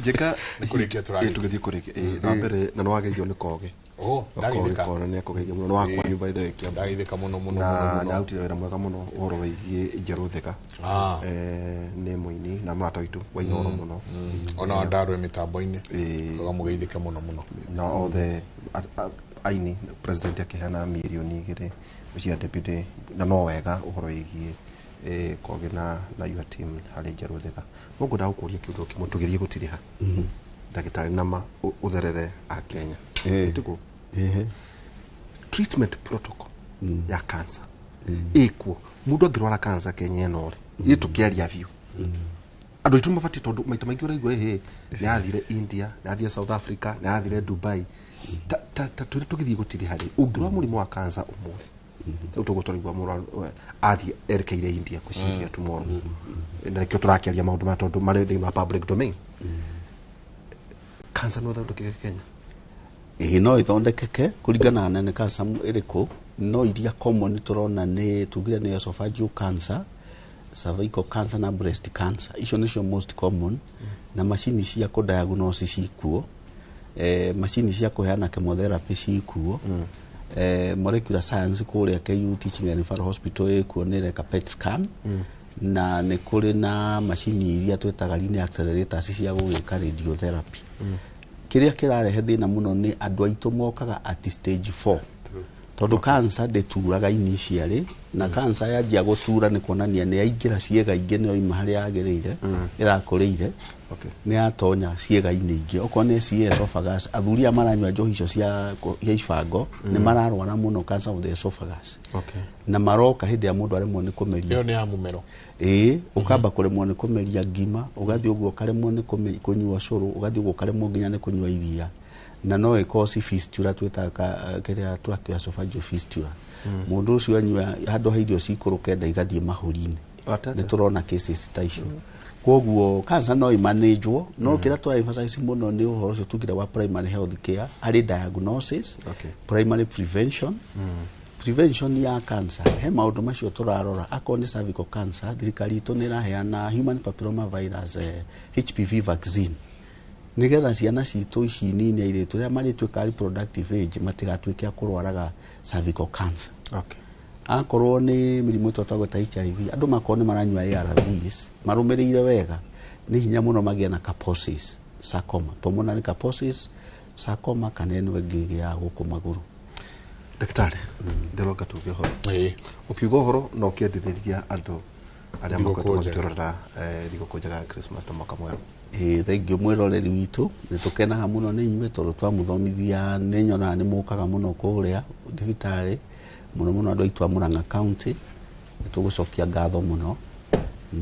jeka nĩkũrĩkia tũgĩthiĩ kũrĩkia na mbere na nĩwageithio nĩ koge ndagithĩka na nĩakũgeithia mũno nĩwakwanyu by the way ndagithĩka mũno na nĩarutire wĩra mwega mũno ũhoro wĩgiĩ Njerũ Thika nĩ mũini na mũrata witũ wa Inooro mũno ona ndarwe mĩtambo-inĩ mũgeithĩke mũno na othe aini president akĩheana mirioni 2 cia deputy na no wega ũhoro wĩgiĩ koge na your team harĩ Njerũ Thika mũngũ ndagũkũria kĩũndũ kĩmwe tũgĩthiĩ gũtiriha ndagĩtarĩ nama ũtherere a Kenya tiguo treatment protocol ya cancer ikuo mũndũ angĩrwara cancer Kenya ĩno rĩ tũkĩaria biũ andũ aitũ mabatiĩ tondũ maita maingĩ ũraigua nĩathire India nĩathire South Africa nĩathire Dubai tũgĩthiĩ gũtiriha rĩ ũngĩrwara mũrimũ wa cancer ũmũthĩ utogotolibwa mura athi erekeire India kuciria tomorrow na kyo turakiaria maundu ma tondu mari thĩinĩ wa public domain cancer no thondekeke Kenya no ithondekeke kuringana na nene cancer ĩrĩkũ no iria common turona nĩ tugire nĩ esophageal cancer cervical cancer na breast cancer icio nĩcio most common na macini cia diagnose cikuo macini cia kuheana chemotherapy cikuo molecular science kũrĩa KU Teaching and Referral Hospital ĩkuonere ka PET scan na nĩ kũrĩ na macini iria twĩtaga linear accelerators cia gũgĩka radiotherapy kĩrĩa kĩrarehe thĩna mũno nĩ andũ aitũ mokaga at stage 4 tondũ cancer ndĩturaga initially na cancer yanjia gũtura nĩ kuonania nĩ yaingĩra ciĩga ingĩ nĩ oima harĩa yagĩrĩire ĩrakũrĩire nĩ yatonya ciĩga-inĩ ingĩ okorwo nĩ CA esophagus athuria maranyua njohi icio cia ibango nĩ mararwara mũno cancer of the esophagus na maroka hĩndĩ ya mũndũ aremwo nĩ kũmeria ĩyo nĩ ya mũmero ukamba kuremwo nĩ kũmeria ngima ugathii ũguo karemwo nĩ kũnyua cũrũ ugathii ũguo karemwo nginya nĩ kũnyua iria na no ĩkosi fistula twĩtaga kĩrĩa twakĩoya esophageal fistula mũndũ ũcio anyua handũ ha irio cikũrũka enda igathiĩ mahũri-inĩ nĩ tũrona cases ta icio koguo cancer no imanagwo no kĩrĩa twa emphasize mũno nĩ ũhoro ũcio tugire wa primary health care harĩ diagnosis primary prevention prevention ya cancer he maũndũ macio tũrarora akorwo nĩ cervical cancer thirikari itũ nĩ ĩraheana human papilloma virus HPV vaccine nigetha ciana citũ ici nini airĩtu rĩrĩa marĩtuĩka reproductive age matigatuĩke a kũrwaraga cervical cancer akorwo nĩ mĩrimũ twĩtagwo ta HIV andũ makorwo nĩ maranyua ARVs marũmĩrĩire wega nĩ hinya mũno magĩe na Kaposis sarcoma pulmonary Kaposis sarcoma kana ĩno ĩngĩ ya gũkũ magũrũ daktari nderoga tuge horo ukiuga horo no kiendithĩria andũ arĩa makoretwo makĩrora thigũkũ njega ya Christmas na mwaka mwerũ thengiũ mwĩroreri witũ nĩ tũkenaga mũno nĩ inyuĩ tondũ twamũthomithia nĩ nyonaga nĩ mũkaga mũno kũrĩa thibitarĩ mũno mũno andũ aitũ a Murang'a County nĩ tũgũcokia ngatho mũno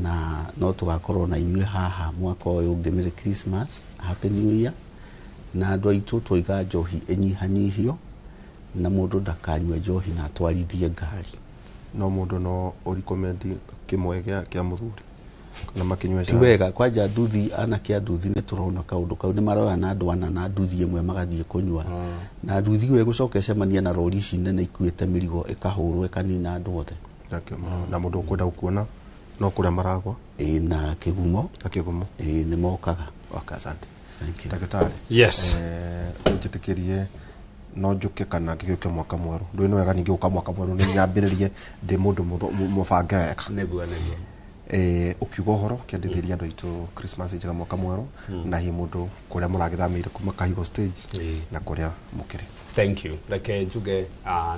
na no tũgakorwo na inyuĩ haha mwaka ũyũ ũngĩ Merry Christmas Happy New Year na andũ aitũ tũiga njohi ĩnyihanyihio na mũndũ ndakanyue njohi na atwarithie ngari no mũndũ no recommend kĩmwe kĩa mũthuri na makinywe ti wega kwanja nduthi anake a nduthi nĩ tũrona kaũndũ kau nĩ maroya na andũ ana na nduthi ĩmwe magathiĩ kũnyua na nduthi ĩyo ĩgũcoka ĩcemania na rori ici nene ikuĩte mĩrigo ĩkahũrwo ĩkanina andũ othe na mũndũ ũkwenda gũkuona no kũrĩa maragwa na kĩgumo nĩ mokaga asante ndagĩtarĩ ũnjĩtĩkĩrie no njuke kana ngĩgĩũke mwaka mwerũ ndũĩ nĩ wega ningĩ ũka mwaka mwerũ nĩ nyambĩrĩrie ndĩ mũndũ mũbange wega nĩguo ukiuga horo kiandithiria andu aitu Christmas njega mwaka mweru na hi mundu kuria muragithamire kuma Kahigo stage na kuria mukiri. Thank you. Reke njuge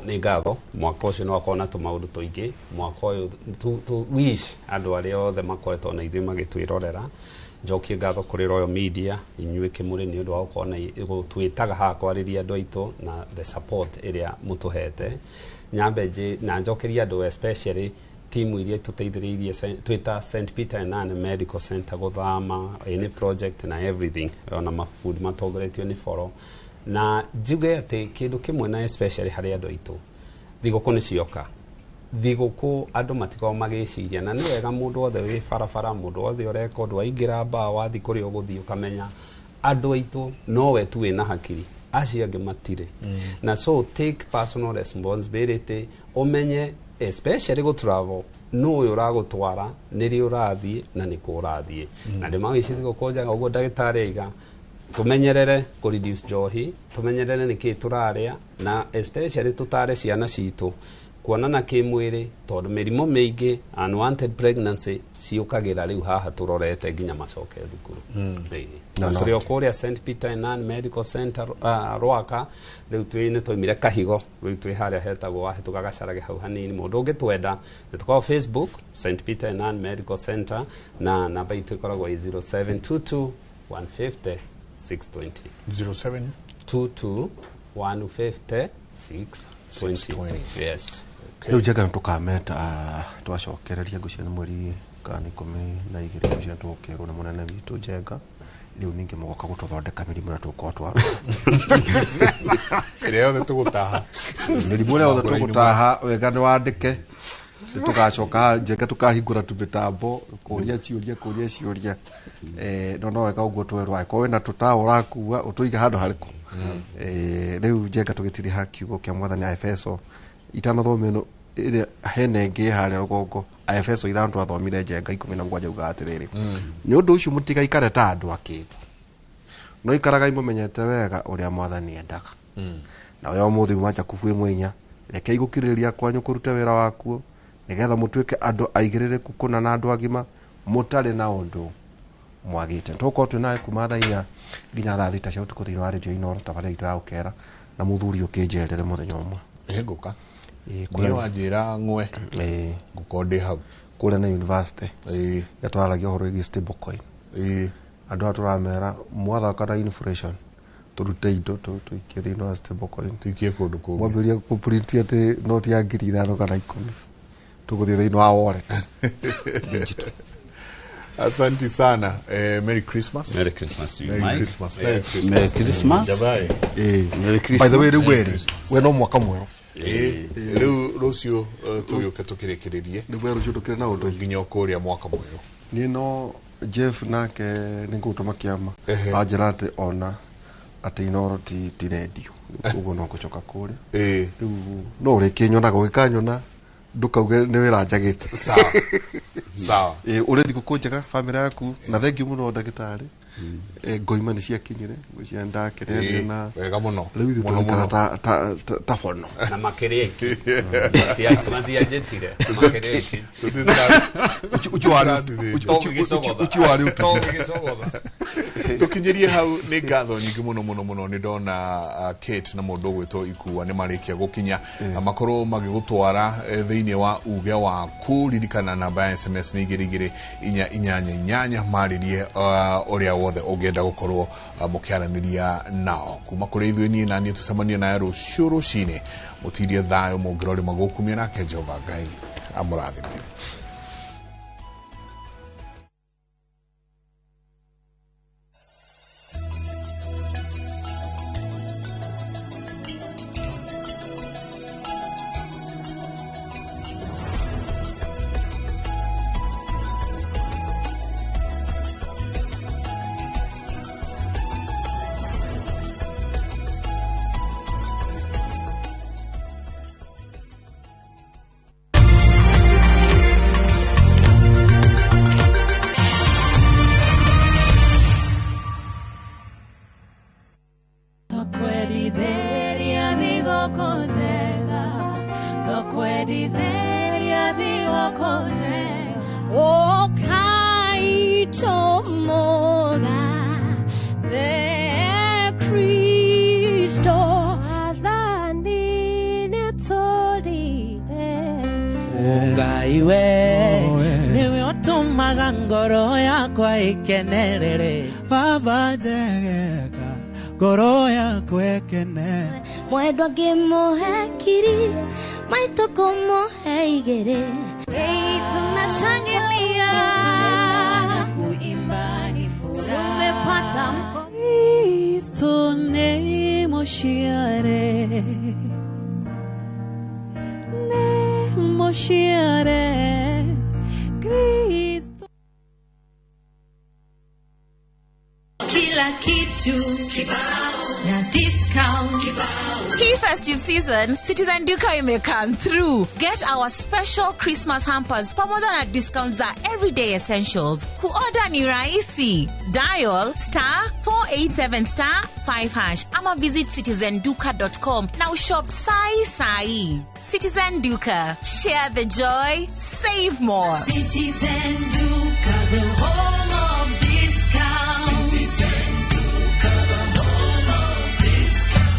nĩ ngatho mwaka ũcio no akorwo na tũmaũndũ tũingĩ mwaka ũyũ tu wish andũ arĩa othe makoretwo na ithuĩ magĩtwĩrorera njokie ngatho kũrĩ Royal Media inyuĩ Kĩmũrĩ nĩ ũndũ wa gũkorwo na gũtwĩtaga haha kwarĩria andũ aitũ na the support ĩrĩa mũtũhete nyambe na njokeria andũ especially timu iria tuteithĩrĩirie twĩta St Peter and Anne Medical Center gũthama any project na everything ona mafood matongoretio nĩ foro na njuge atĩ kĩndũ kĩmwe na especially harĩ andũ aitũ thigũkũ nĩ cioka thigũkũ andũ matikoragwo magĩciria na nĩ wega mũndũ wothe wĩ barabara mũndũ wothe ũreka ũndũ waingĩra mbaa wathiĩ kũrĩa ũgũthiĩ ũkamenya andũ aitũ nowe tu wĩna hakiri acio angĩ matirĩ na so take personal responsibility ũmenye especially go travel no ũyũ ũragũtwara nĩrĩ ũrathiĩ na nĩkũ ũrathiĩ na ndĩmawĩcirie gũkũnjaga ũguo ndagĩtarĩ aiga tumenyerere ku reduce njohi tumenyerere nĩkĩ tũrarĩa na especially tutare ciana citũ kuonana kĩmwĩrĩ tondũ mĩrimũ mĩingĩ unwanted pregnancy ciũkagĩra rĩu haha tũrorete nginya macoke thukuru na tũrĩ kũrĩa St Peter and Anne Medical Center Rwaka rĩu twĩne twaimire Kahigo rĩu twĩ harĩa hetagwo wahĩtũka gacarage hau hanini mũndũ ũngĩtwenda nĩtũkoragwo Facebook St Peter and Anne Medical Center na namba itũ ĩkoragwo 0722 150 620 0722 150 620 yes. Riu njega tukameta twacokereria ngucia nĩ mweri kana 12 ngucia tukerwo na munene witu njega riu ningi mugoka gututhondeka mirimu na tuko twara ire yothe tugutaha mirimu ire yothe tugutaha wega ni wandike tugacoka njega tukahingura tumitambo kuria ciuria no wega uguo twerwa ko wena tutaura kuwa utuiga handu hariku riu njega tugitiri hakiugo kia mwathani Efeso itano thomeno ire henenge harĩa rũgongo Efeso ithandu athomire njega 17 uga atiriri ni undu ucio mutiga ikare ta andu akĩndu no ikaraga imumenyete wega uria mwathani endaga na yo muthi macha kufu imwenya reke igukiriria kwanyu kurute wira wakuo nigetha mutuike andu aigĩrĩrĩku kuna na andu agima mutari na undu mwagite toko tunaye kumathainya nginya thaa thita cia utuko thĩinĩ wa radio Inoro tabarĩra itu ya ukera na muthuri ukinjerere muthenya umwe nguka kule wajira ngwe ngukode hau kule na university gatwaragia horo igi stable coin andu aturamera mwatha kana inflation turute indo tuikie thĩinĩ wa stable coin tuikie kundu kũngĩ mwambiria kuprint ati noti ya 5,000 kana 10 tuguthie thĩinĩ wa wallet Asante sana. Merry Christmas. Merry Christmas to you, Merry Mike. Christmas. Merry Christmas. Merry Christmas. Jabai. Merry Christmas. By the way, we no mwaka mweru. Leo Rocio tuyoke tukirekererie. Ni weru cyo tukire na undu nginya kuria mwaka mweru. Ni no Jeff nake ningutuma kiama. Ajerate ona ati Inoro ti radio. Ugo no kuchoka kuria. No reke nyona gwikanyona ndukauge ni wira njagite. Sawa. Sawa. Uri thikũ njega family yaku na thank you muno ndagĩtarĩ. Ngoima nĩ ciakinyire ngucia ndakĩrĩa na wega mũno. Muno ta fono. Na makĩrĩki. Tiatia jetire makĩrĩki. Uchiwari tukinyerie hau nĩ ngatho nyingĩ mũno nĩ ndona Kate na mũndũ gwĩtwo Ikuwa nĩ marĩkia gũkinya makorwo magĩgũtwara thĩinĩ wa uge wa kũririkana namba ya SMS nĩ 2288 marĩrie ũrĩa wothe ũngĩenda gũkorwo mũkĩaranĩria nao kuma kũrĩ ithuĩ niĩ na niĩ tũcemanie nawe rũciũ rũcinĩ mũtirie thayũ mũngĩrori magũkumia nake Jehova Ngai amũrathime. utumaga ngoro yakwa ikenerere baba njegeka ngoro yakwa ikene mwendwa ngĩmũhe kiri maitũ kũmũhe igĩrĩ tunashangilia na kuimba ni furaha tumepata mkono Kristo nemoshiare Kristo kila kitu kibao na discount kibao. Hii festive season, Citizen Duka may come through. Get our special Christmas hampers pamoja na discounts za everyday essentials. Kuorder ni rahisi. Dial *487*5# ama visit citizenduka.com na ushop sai. Citizen Duka. Share the joy, save more. Citizen Duka, the home of discount. Citizen Duka, the home of discount.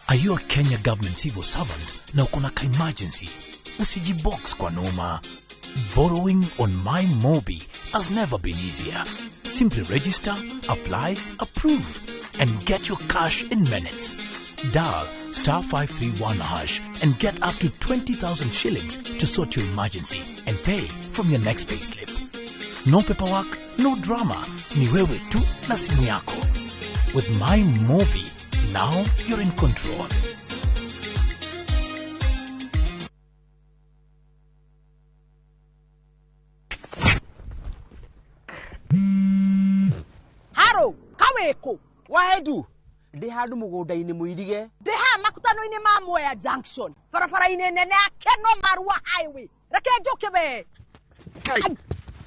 Are you a Kenya government civil servant na uko na emergency? Usijibox kwa noma. Borrowing on MyMobi has never been easier. Simply register, apply, approve, and get your cash in minutes. Dial *531# and get up to 20,000 shillings to sort your emergency and pay from your next payslip. No paperwork, no drama. Ni wewe tu na simu yako. With MyMobi, now you're in control. Haro, kaweko. Wahedu. Ndi handu mugunda-ini muirige. Ndi ha makutano-ini ma Mwea Junction. Farafara-ini nene ya Keno Marua Highway. Reke njoke be.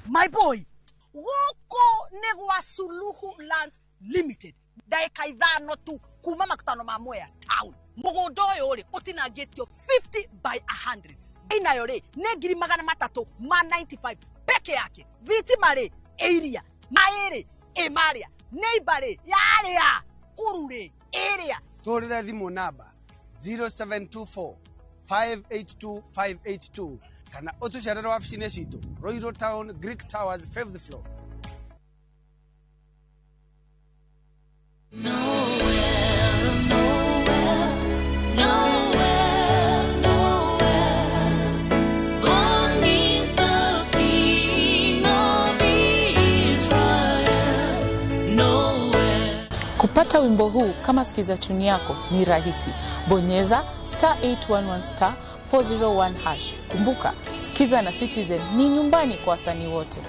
My boy. Woko negwa Suluhu Land Limited. Daika ithano tu kuma makutano ma Mwea Town. Mugunda uyu ri utinangitio 50/100. Inayo ri ne ngiri magana matatu ma 95 peke yake. Thitima ri area maere emaria neighbor yaria kurure area Torira thimu namba 0724 582 582 kana utucerera wabici-inĩ citũ Royal Town Greek Towers 5th floor. Kupata wimbo huu kama sikiza tuni yako ni rahisi. Bonyeza *811*401#. Kumbuka, sikiza na Citizen ni nyumbani kwa wasanii wote.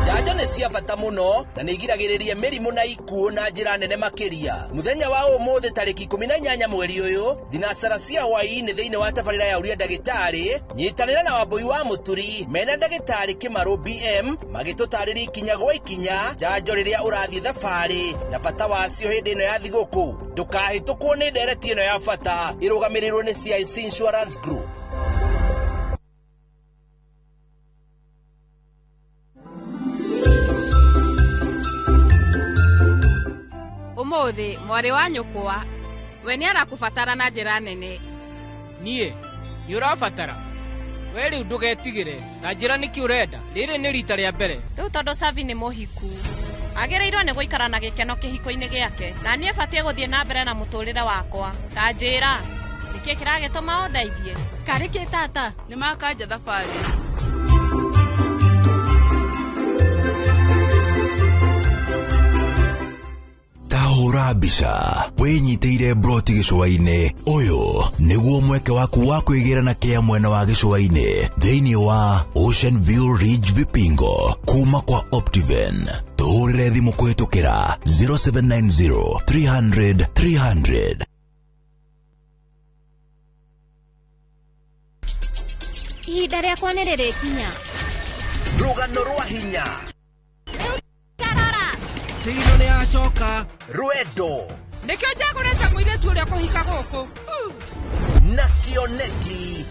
Jajo nĩ cia bata mũno na nĩ igiragĩrĩria mĩrimũ na ikuũ na njĩra nene makĩria. Mũthenya wa ũmũthĩ tarĩki 18 mweri ũyũ, thinacara cia hwaĩ-inĩ thĩinĩ wa tabarĩra ya Uria Ndagĩtarĩ, nyitanĩra na Wambui wa Mũturi mena Ndagĩtarĩ Kĩmarũ BM magĩtũtarĩria ikinya gwa ikinya njanjo rĩrĩa ũrathiĩ thabarĩ na bata wacio hĩndĩ ĩno ya thigũkũ. Ndũkahĩtũkwo nĩ ndereti ĩno ya bata ĩrũgamĩrĩirwo nĩ CIC Insurance Group. Umuthi mwari wa nyukwa we ni arakubatara na njira nene. Nie ni urabatara we riu ndugetigire na njira niki urenda riri ni rita ria mbere riu tondu Savi ni muhiku agireirwo ni guikara na gikeno kihiko-ini giake na nie batie guthie na mbere na muturire wakwa ta njira niki kiragituma undeithie kariki tata ni makanja thabari Tahura mbica winyiteire broti gicua-ini uyu niguo mweke waku wa kwigirana kia mwena wa gicua-ini thiini wa Ocean View Ridge Vipingo kuma kwa Optiven. Tuhurire thimu kuhitukira 0790 300 300. Ihinda rĩakwa nĩ rĩrĩkinya. Rũgano rwa hinya Tigino ni acoka Rwendo nikio njagurite muiretu uria kuhika guku na kioneki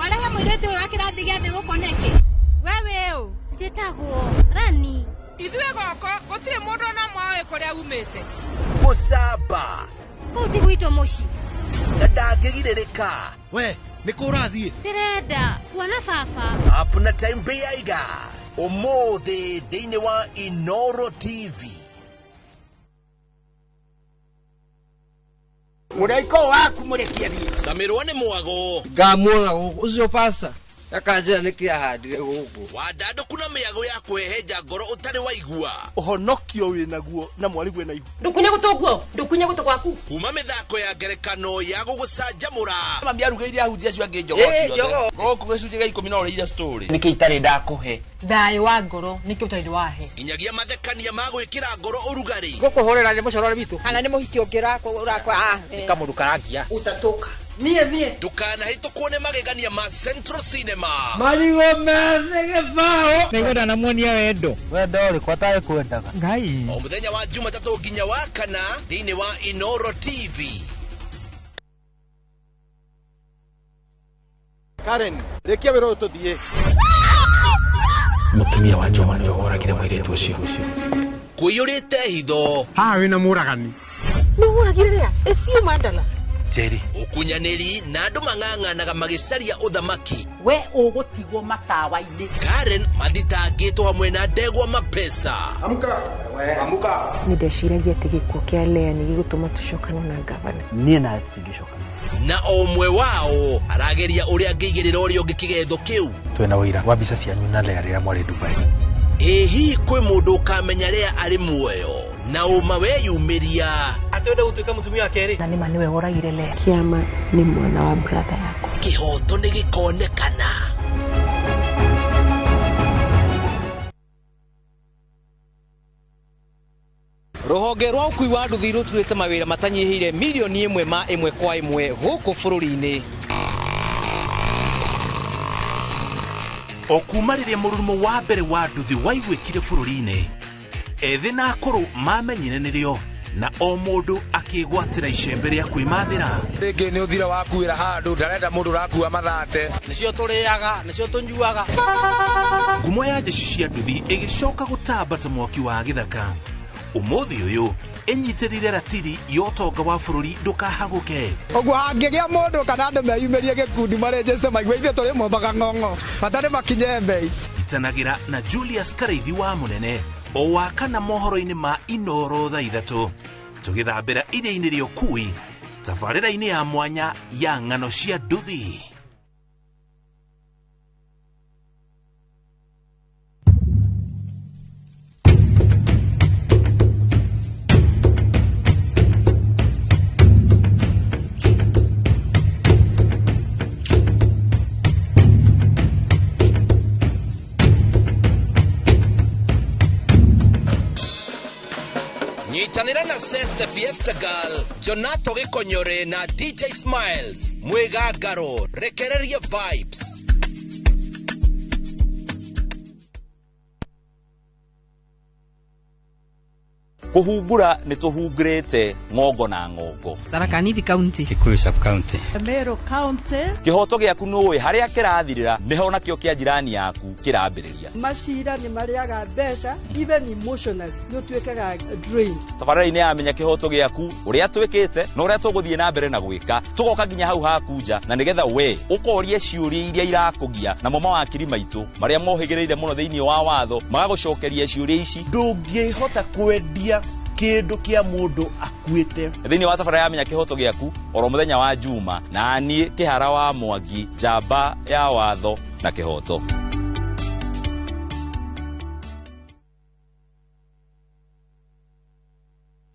wala muiretu wa kirathi gia thi guku neki wewe u njĩtagwo Rani Ithuĩ goko gũtirĩ mũndũ ona mwawe kũrĩa umĩte. Mũcamba Kũu ti gwitũ mũciĩ. na ndangĩgirĩrĩka. We, nĩ kũ ũrathiĩ? Ndĩrenda kuona baba. Up na time pay aiga ũmũthĩ thĩinĩ wa Inoro TV. Mũraiko waku mũrekia thiĩ. Samirwa nĩ mwago. Ngamwona ũcio pasa. Akanjira nĩ kĩahandire gũkũ. Wandandũ kuna mĩago ya kwehenja ngoro ũtarĩ waigua. Ũhonokio wĩnaguo na mwarigwe na igu. Ndukunye gũtũguo, ndukunye gũtũ gwaku. Kuma mĩthako ya ngerekano ya gũgũcanjamũra. Mami arugĩire ahunjia acio angĩ njogo ciothe. Gũkũ gĩcunjĩ gĩa 10 no ũrĩire story. Nĩkĩ itarĩ ndakũhe. Thayũ wa ngoro nĩkĩ ũtarĩ wahe. Nginyagia mathekania ma gwĩkĩra ngoro ũrugarĩ. Gũkũhorera nĩ mũcorore witũ. Kana nĩ mũhiki ũngĩrakwa ũrakwa. Nĩ kamũndũ karangia. Utatoka. Niĩ. Ndũkanahĩtũkwo nĩ magegania ma Central Cinema. Marigo meze gĩbao. Nĩgũra na muonia wendo. Wendo ũrĩkũ atarĩ kwendaga. Ngai. O mũthenya wa Jumatatũ nginya wa Kana thĩinĩ wa Inoro TV. Karen, rekia wĩra ũyũ tũthiĩ. Mũtumia wa Joma nĩwe woragire mũirĩtu ũcio. Kũiyũrĩte hitho. Haha wĩna mũragani. Nĩ ũragire rĩa? Ĩcio mandala. Jerry. Ũkunyanĩri na andũ mang'ang'anaga magĩcaria ũthamaki. We ũgũtigwo matawa-inĩ. Karen mathitangĩtwo hamwe na Ndegwa Mapesa. Amuka. Nĩ ndeciragia atĩ gĩkuũ kĩa Lea nĩ gĩgũtũma tũcokane na ngavana. Niĩ nawe tũtingĩcokana. Na o ũmwe wao arageria ũrĩa angĩigĩrĩra ũrĩa ũngĩ kĩgetho kĩu. Twĩna ũira wa mbica cianyu na Lea rĩrĩa mwarĩ Dubai. Ĩhi kwĩ mũndũ ũkamenya Lea arĩ muoyo na ũma weyumĩria. Atwenda gũtuĩka mũtumia wa kerĩ. Na nĩma nĩwe woragire Lea. Kĩama nĩ mwana wa brother yako. Kĩhoto nĩ gĩkonekana. Rũhonge rwa ũkui wa nduthi rũturĩte mawĩra matanyihĩire milioni 1 kwa 1 gũkũ bũrũri-inĩ. O kuma rĩrĩa mũrurumo wa mbere wa nduthi waiguĩkire bũrũri-inĩ, ethĩ na akũrũ mamenyire nĩrĩo na o mũndũ akĩgwatĩra icembe rĩa kwĩmathĩra. Rĩngĩ nĩ ũthira wakuĩra handũ ndarenda mũndũ ũrakua mathate. Nĩcio tũrĩaga, nĩcio tũnyuaga. Ngumo ya njeci cia nduthi ĩgĩcoka gũtamba ta mwaki wa gĩthaka. Ũmũthĩ ũyũ ĩnyitĩrĩire ratiri ya ũtonga wa bũrũri ndũkahagũke. Ũguo hangĩgĩa mũndũ kana andũ meyumĩrie gĩkundi marĩnjĩcite maigua ithuĩ tũrĩ mwambaga ng'ong'o hatarĩ makinye mbei. Itanagĩra na Julius Karaithi wa Mũnene o wakana mohoro-inĩ ma Inoro thaa 3 tũgĩthambĩra iria-inĩ rĩa ũkui tabarĩra-inĩ ya mwanya ya ng'ano cia nduthi. Nyitanĩra na Seste Fiesta Girl, Jonato Gĩkonyore na DJ Smiles, Mwĩgangaro, rekereria vibes. Kũhumbũra nĩ tũhumbũrĩte ng'ongo na ng'ongo. Tharaka Nithi County. Kikuyu Sub County. Meru County. Kĩhoto gĩaku nũĩ harĩa kĩrathirĩra nĩho nakĩo kĩa jirani yaku kĩrambĩrĩria. Macira nĩ marĩaga mbeca, even emotionally nĩ ũtuĩkaga drained. Tabarĩra-inĩ ya menya kĩhoto gĩaku ũrĩa twĩkĩte na ũrĩa tũgũthiĩ na mbere na gwĩka tũgoka nginya hau hakunja na nĩgetha we ũkorie ciũria iria irakũgia na mo mawakiri maitũ marĩa mohĩgĩrĩire mũno thĩinĩ wa watho magagũcokeria ciũria ici. Ndũngĩhota kwendia kĩndũ kĩa mũndũ akuĩte. Thĩinĩ wa tabarĩra ya menya kĩhoto gĩaku oro mũthenya wa Juma na niĩ Kĩhara wa Mwangi, njamba ya watho na kĩhoto.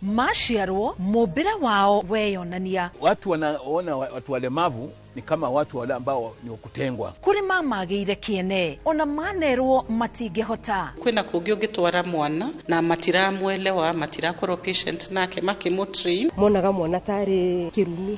Maciarwo mũmbĩre wao weyonania. Watu wanaona watu walemavu ni kama watu wale ambao ni wakutengwa. Kuri mamagĩire kĩene ona manerwo matingĩhota. Kwĩna kũngĩ ũngĩtwara mwana na matiramwelewa, matirakorwo patient nake makĩmũtrain. Monaga mwana tarĩ kĩrumi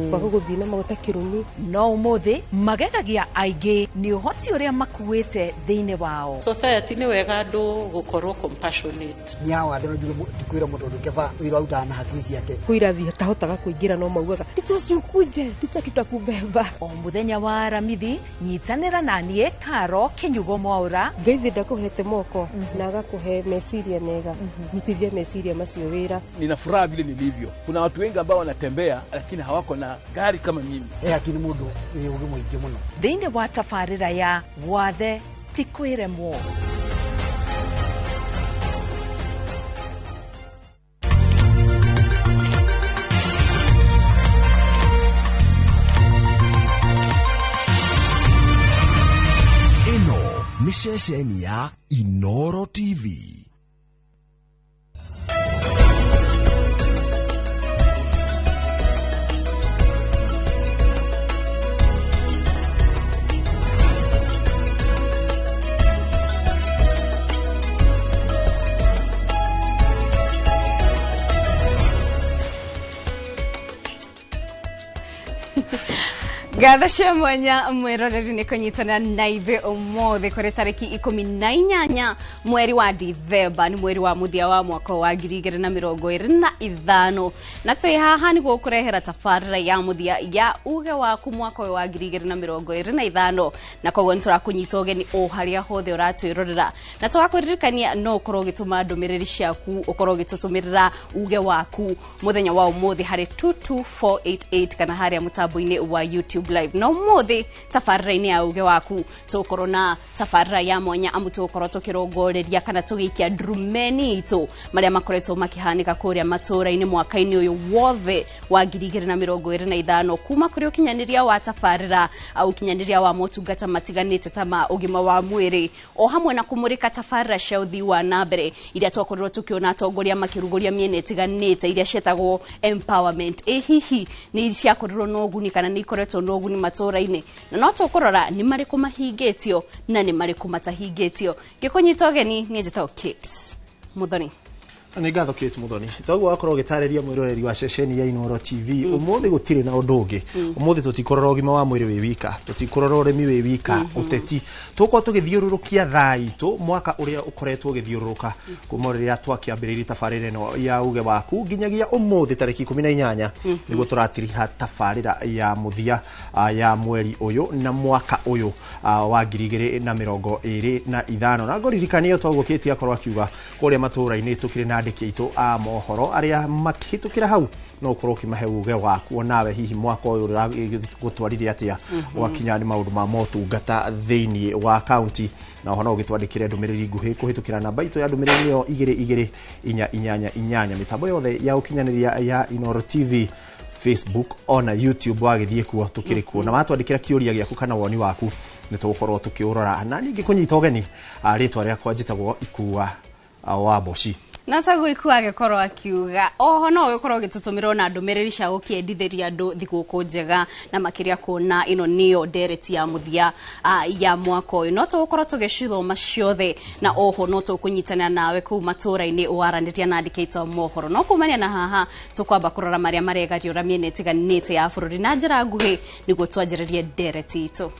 kwaga gũthiĩ na maguta kĩrumi. No ũmũthĩ magegagia aingĩ nĩ ũhoti ũrĩa makuĩte thĩinĩ wao. Society nĩ wega andũ gũkorwo compassionate. Nyawa thĩno njuge kwĩra mũndũ ndũkeba wĩra ũta na haki ciake. Kwĩra thiĩ tahotaga kũingĩra no maugaga nditasukuje nditatutakumbe December. O muthenya wa aramithi nyitanira nanie Karo Kinyugo Mwaura Ngeithi ndakuhete moko na agakuhe meciria mega nitithie meciria macio wira. Nina furaha vile nilivyo. Kuna watu wengi ambao wanatembea lakini hawako na gari kama mimi. Akini mundu ugi muingi muno. thiini wa tafarira ya wathe tikwiremwo. Ni ceceni ya Inoro TV. Gatha cia mwanya mwiroreri ni kunyitana na ithe umuthi kuri tariki 18 mweri wa Dithemba ni mweri wa muthia wa mwaka wa 2025 na twi haha ni gukurehera tafarira ya muthia ya uge waku mwaka wa 2025 na koguo niturakunyita ugeni o haria hothe uratwirorera na twakuririkania no ukorwo gituma ndumiriri ciaku ukorwo gitutumirira uge waku muthenya wa umuthi hari 22488 kana haria mutambo-ini wa YouTube live no muthi tafarira-ini ya uge waku tukorwo na tafarira ya mwanya amu tukorwo tukirongoreria kana tugikia drumeni itu maria makoretwo makihanika kuria matura-ini mwaka-ini uyu wothe wa 2025 kuma kuri ukinyaniria wa tafarira au ukinyaniria wa motungata matiganite tama ugima wa mwiri o hamwe na kumurika tafarira cia uthii wa nambere iria twakorirwo tukiona atongoria makiruguria miene itiganite iria cietagwo empowerment hihi ni ciakorirwo no uguni kana ni ikoretwo no uguni matura-ini na no tukurora ni mariku mahingitio na ni mariku matahingitio gikunyita ugeni ni njitao Kate Muthoni. Ni gatho Kate Muthoni. Toguo akorwo gitariria mwiroreri wa ceceni ya Inoro TV umuthi gutire na undu ungi. Umuthi tutikorora ugima wa mwiri wi wika, tutikorora urimi wi wika, uteti. Tuko tugithiururukia thaitu mwaka uria ukoretwo ugithiururuka kuma riria twakiambiriria tafarira no ya uge waku nginyagia umuthi tariki 18 niguo turatiriha tafarira ya muthia ya mweri uyu na mwaka uyu wa 2025 na ngoririkania toguo Kate akorwo akiuga kuria matura-ini tukire na andiki a mohoro aria makihitukira hau no ukorwo kimahe uge waku nawe hihi mwaka uyu gutwarire atia wakinya ni maundu ma motungata thiini wa county na hono ugitwandikire ndumiriri nguhi kuhitukira namba itu ya ndumiriri yo 2288 mitambo yothe ya ukinyaniria ya Inoro TV, Facebook ona YouTube wagithie kuo tukiri kuo na watwandikira kiuria giaku kana woni waku ni tugukorwo tukiurora na ningi kunyita ugeni ritwa riakwa njitagwo Ikua wa Boshi na tagu ikuage korwo akiuga oho no ukorwo gitutumirwo na ndumiriri cia gukiendithiria andu thiguku njega na makiria kuona ino niyo ndereti ya muthia ya mwaka uyu no tugukorwo tugicithoma ciothe na oho no tukunyitana nawe ku matura-ini waraniria na andikaita mohoro no kumania na haha tukwamba kurora maria maregario ra miene tiganite ya bururi na njira nguhi niguo twanjiririe ndereti itu.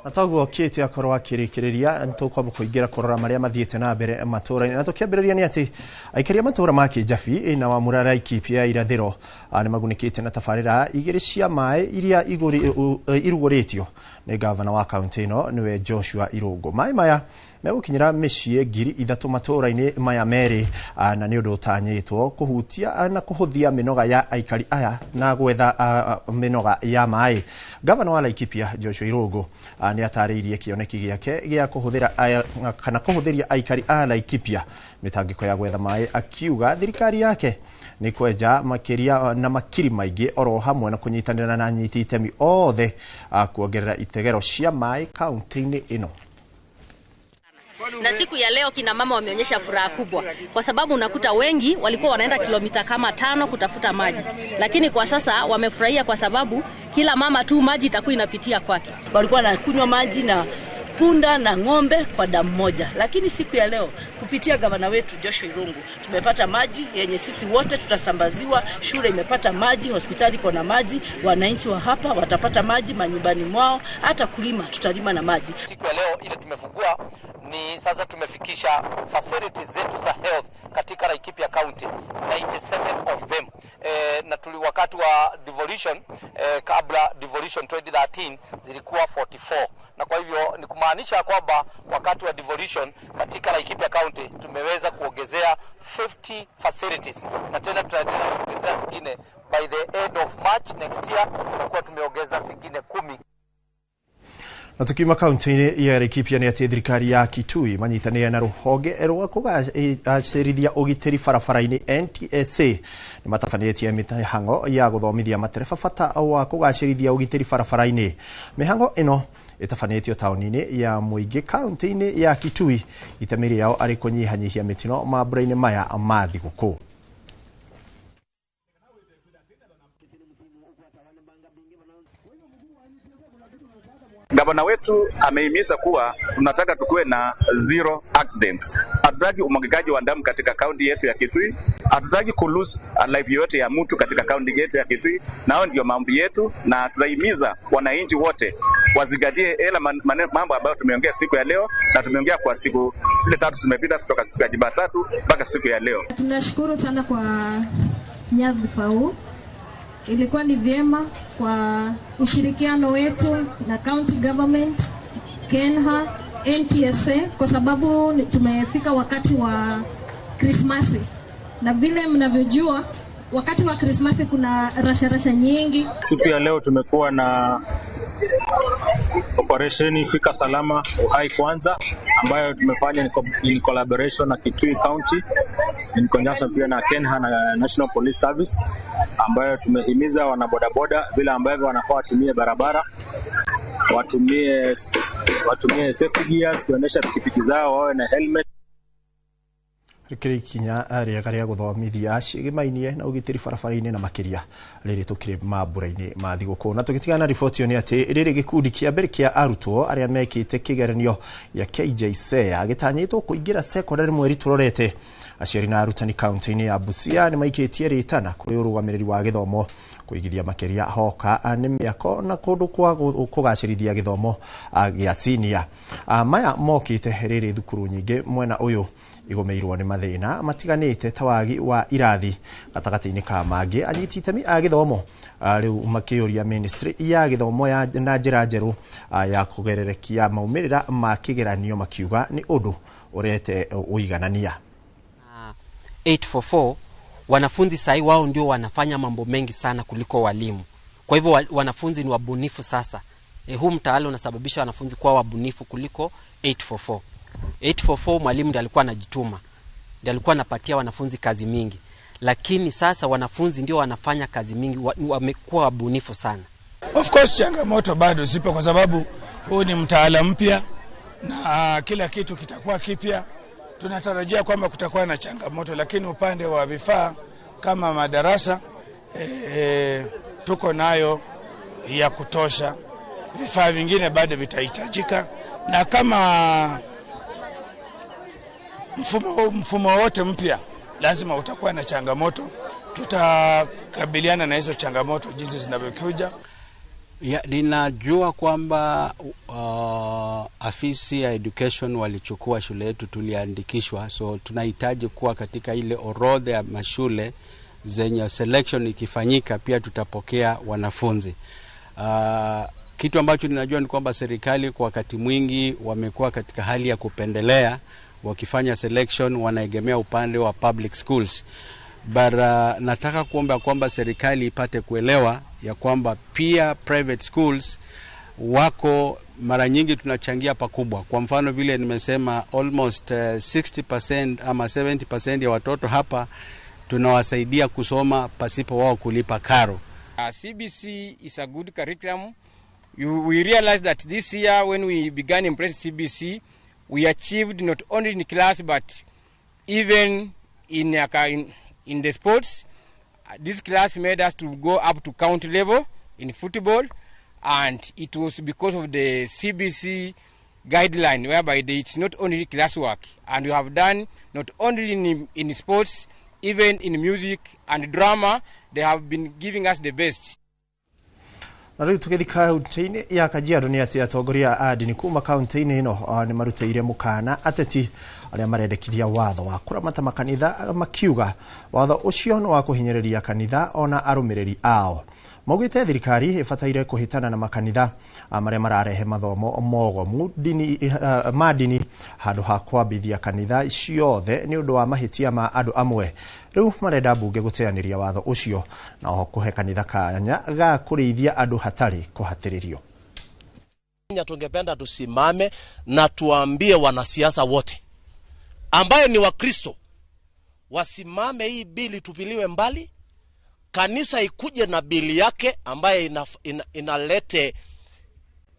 Ataguo Kate akorwo akirikiriria ntukwamba kuingira kurora maria mathiete na mbere matura na tukiambiriria ni ati aikaria matura ma Kijabi na wa Murara Ikipia irathiro ni magunikite na tafarira igiri cia mai iria irugoretio ni gavana wa county no niwe Joshua Irungu. Mai maya megukinyira mishie 3 matura-ini maya meri na ni undu utanyitwo kuhutia na kuhuthia minoga ya aikari aya na gwetha minoga ya mai. Gavana wa Laikipia Joshua Irungu ni atariirie kioneki giake gia kuhuthira kana kuhuthiria aikari a Laikipia mitangiko ya gwetha mai akiuga thirikari yake ni kweja makiria na makiri maingi oro hamwe na kunyitanira na nyiti itemi othe kuongerera itegero cia mai county-ini ino. Na siku ya leo kina mama wameonyesha furaha kubwa, kwa sababu unakuta wengi walikuwa wanaenda kilomita kama 5 kutafuta maji, lakini kwa sasa wamefurahia kwa sababu kila mama tu maji itakuwa inapitia kwake. Walikuwa wanakunywa maji na punda na ng'ombe kwa damu moja, lakini siku ya leo kupitia gavana wetu Joshua Irungu tumepata maji yenye sisi wote tutasambaziwa. Shule imepata maji, hospitali iko na maji, wananchi wa hapa watapata maji manyumbani mwao, hata kulima tutalima na maji. Siku ya leo ile tumefungua ni sasa tumefikisha facilities zetu za health katika Laikipia County 97 of them. Na wakati wa devolution kabla devolution 2013 zilikuwa 44, na kwa hivyo ni kumaanisha kwamba wakati wa devolution katika Laikipia County tumeweza kuongezea 50 facilities, na tena tutaendelea kuongezea zingine. By the end of March next year tutakuwa tumeongeza zingine 10. Na tukima kaunti ya Laikipia ni ati thirikari ya Kitui manyitanĩire na ruhonge rwa kũgacĩrithia ũgitĩri barabara-inĩ NTSA nĩ matabanĩtie mĩhang'o ya gũthomithia matereba bata wa kũgacĩrithia ũgitĩri barabara-inĩ. Mĩhang'o ĩno ĩtabanĩtio taũni-inĩ ya Mũingĩ kaunti-inĩ ya Kitui, itemi rĩao arĩ kũnyihanyihia mĩtino mambura-inĩ maya ma thigũkũ. Gavana wetu amehimiza kuwa tunataka tukue na zero accidents. Hatutaki umwagikaji wa damu katika kaunti yetu ya Kitui. Hatutaki kulose life yote ya mtu katika kaunti yetu ya Kitui. Nao ndio mambo yetu, na tunahimiza wananchi wote wazingatie ile mambo ambayo tumeongea siku ya leo, na tumeongea kwa siku zile 3 zimepita kutoka siku ya Jumatatu mpaka siku ya leo. Tunashukuru sana kwa nyadhifa huu. Ilikuwa ni vyema kwa ushirikiano wetu na county government, KENHA, NTSA, kwa sababu tumefika wakati wa Krismasi. Na vile mnavyojua wakati wa Krismasi kuna rasha nyingi. Siku ya leo tumekuwa na operation Fika Salama Uhai Kwanza, ambayo tumefanya in collaboration na Kitui County, in conjunction pia na KENHA na National Police Service, ambayo tumehimiza wanabodaboda vile ambavyo wanafaa watumie barabara, watumie safety gears, kuendesha pikipiki zao, wawe na helmet. Rikiri kinya rĩega rĩa gũthomithia cigĩmainie na ũgitĩri barabara-inĩ na makĩria rĩrĩ tũkĩrĩ mambura-inĩ ma thigũkũ. Na tũgĩtigana riboti nĩ atĩ rĩrĩ gĩkundi kĩa mbere kĩa arutwo arĩa mekĩte kĩgeranio gĩa KJSEA gĩtanyĩtwo kũingĩra secondary mweri tũrorete. Aciari na arutani kaunti-inĩ ya Busia nĩ maikĩtie rĩtana kũrĩ ũrũgamĩrĩri wa gĩthomo kũigithia makĩria hoka nĩ mĩako na kũndũ kwa kũgacĩrithia gĩthomo gĩa senior. Maya mokĩte rĩrĩ thukuru nyingĩ mwena ũyũ igũmĩirwo nĩ mathĩna matiganĩte ta wagi wa irathi gatagatĩ-inĩ ka mangĩ. Anyiti itemi a gĩthomo rĩu makĩũria ministry ya gĩthomo na njĩra njerũ ya kũgererekia maumĩrĩra ma kĩgeranio, makiuga nĩ ũndũ ũrete ũiganania. 844 wanafunzi sahi wao ndio wanafanya mambo mengi sana kuliko walimu. Kwa hivyo wanafunzi ni wabunifu sasa. Huu mtaala unasababisha wanafunzi kuwa wabunifu kuliko 844. 844 mwalimu ndiye alikuwa anajituma, ndiye alikuwa anapatia wanafunzi kazi mingi, lakini sasa wanafunzi ndio wanafanya kazi mingi, wamekuwa wabunifu sana. Of course changamoto bado zipo kwa sababu huu ni mtaala mpya na kila kitu kitakuwa kipya. Tunatarajia kwamba kutakuwa na changamoto, lakini upande wa vifaa kama madarasa tuko nayo ya kutosha. Vifaa vingine bado vitahitajika, na kama mfumo wote mpya lazima utakuwa na changamoto. Tutakabiliana na hizo changamoto jinsi zinavyokuja. Ninajua kwamba afisi ya education walichukua shule yetu, tuliandikishwa, so tunahitaji kuwa katika ile orodha ya mashule zenye selection ikifanyika pia tutapokea wanafunzi. Kitu ambacho ninajua ni kwamba serikali kwa wakati mwingi wamekuwa katika hali ya kupendelea, wakifanya selection wanaegemea upande wa public schools. Nataka kuomba kwamba serikali ipate kuelewa ya kwamba pia private schools wako mara nyingi tunachangia pakubwa. Kwa mfano vile nimesema almost 60% ama 70% ya watoto hapa tunawasaidia kusoma pasipo wao kulipa karo. CBC is a good curriculum. We realize that this year when we began implementing CBC, we achieved not only in class but even in the sports. This class made us to go up to county level in football, and it was because of the CBC guideline whereby it's not only classwork, and we have done not only in sports, even in music and drama. They have been giving us the best. Na riu tugithi kaunti-ini ya Kajiado ni ati atongoria a ndini kuma kaunti-ini ino ni maruteire mukana ateti aria marendekithia watho wa kuramata makanitha makiuga watho ucio no wa kuhinyiriria kanitha ona arumiriri ao. Maugite thirikari ifataire kuhitana na makanitha maria mararehe mathomo mogomu madini handu ha kwambithia kanitha ciothe ni undu wa mahitia ma andu amwe. Riu marenda bunge guteaniria watho ucio na oho kuhe kanitha kanya ga kurithia andu hatari kuhatiririo. Tungependa tusimame na tuambie wanasiasa wote ambaye ni Wakristo wasimame, hii bili tupiliwe mbali. Kanisa ikuje na bili yake ambaye inalete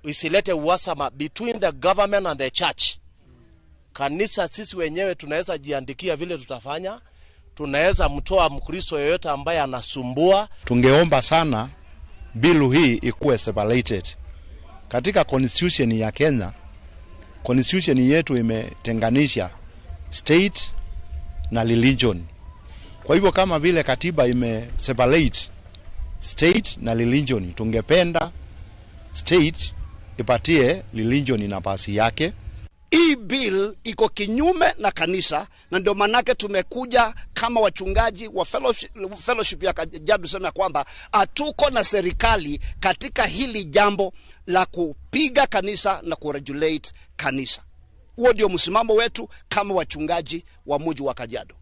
isilete uhasama between the government and the church. Kanisa sisi wenyewe tunaweza jiandikia vile tutafanya. Tunaweza mtoa Mkristo yoyote ambaye anasumbua. Tungeomba sana bilu hii ikuwe separated. Katika constitution ya Kenya, constitution yetu imetenganisha state na religion. Kwa hivyo kama vile katiba separate state na religion, tungependa state ipatie religion nafasi yake. Hii bill iko kinyume na kanisa, na ndio manake tumekuja kama wachungaji wa fellowship ya Kajiado sema kwamba hatuko na serikali katika hili jambo la kupiga kanisa na kuregulate kanisa. Huo ndio msimamo wetu kama wachungaji wa mji wa Kajiado.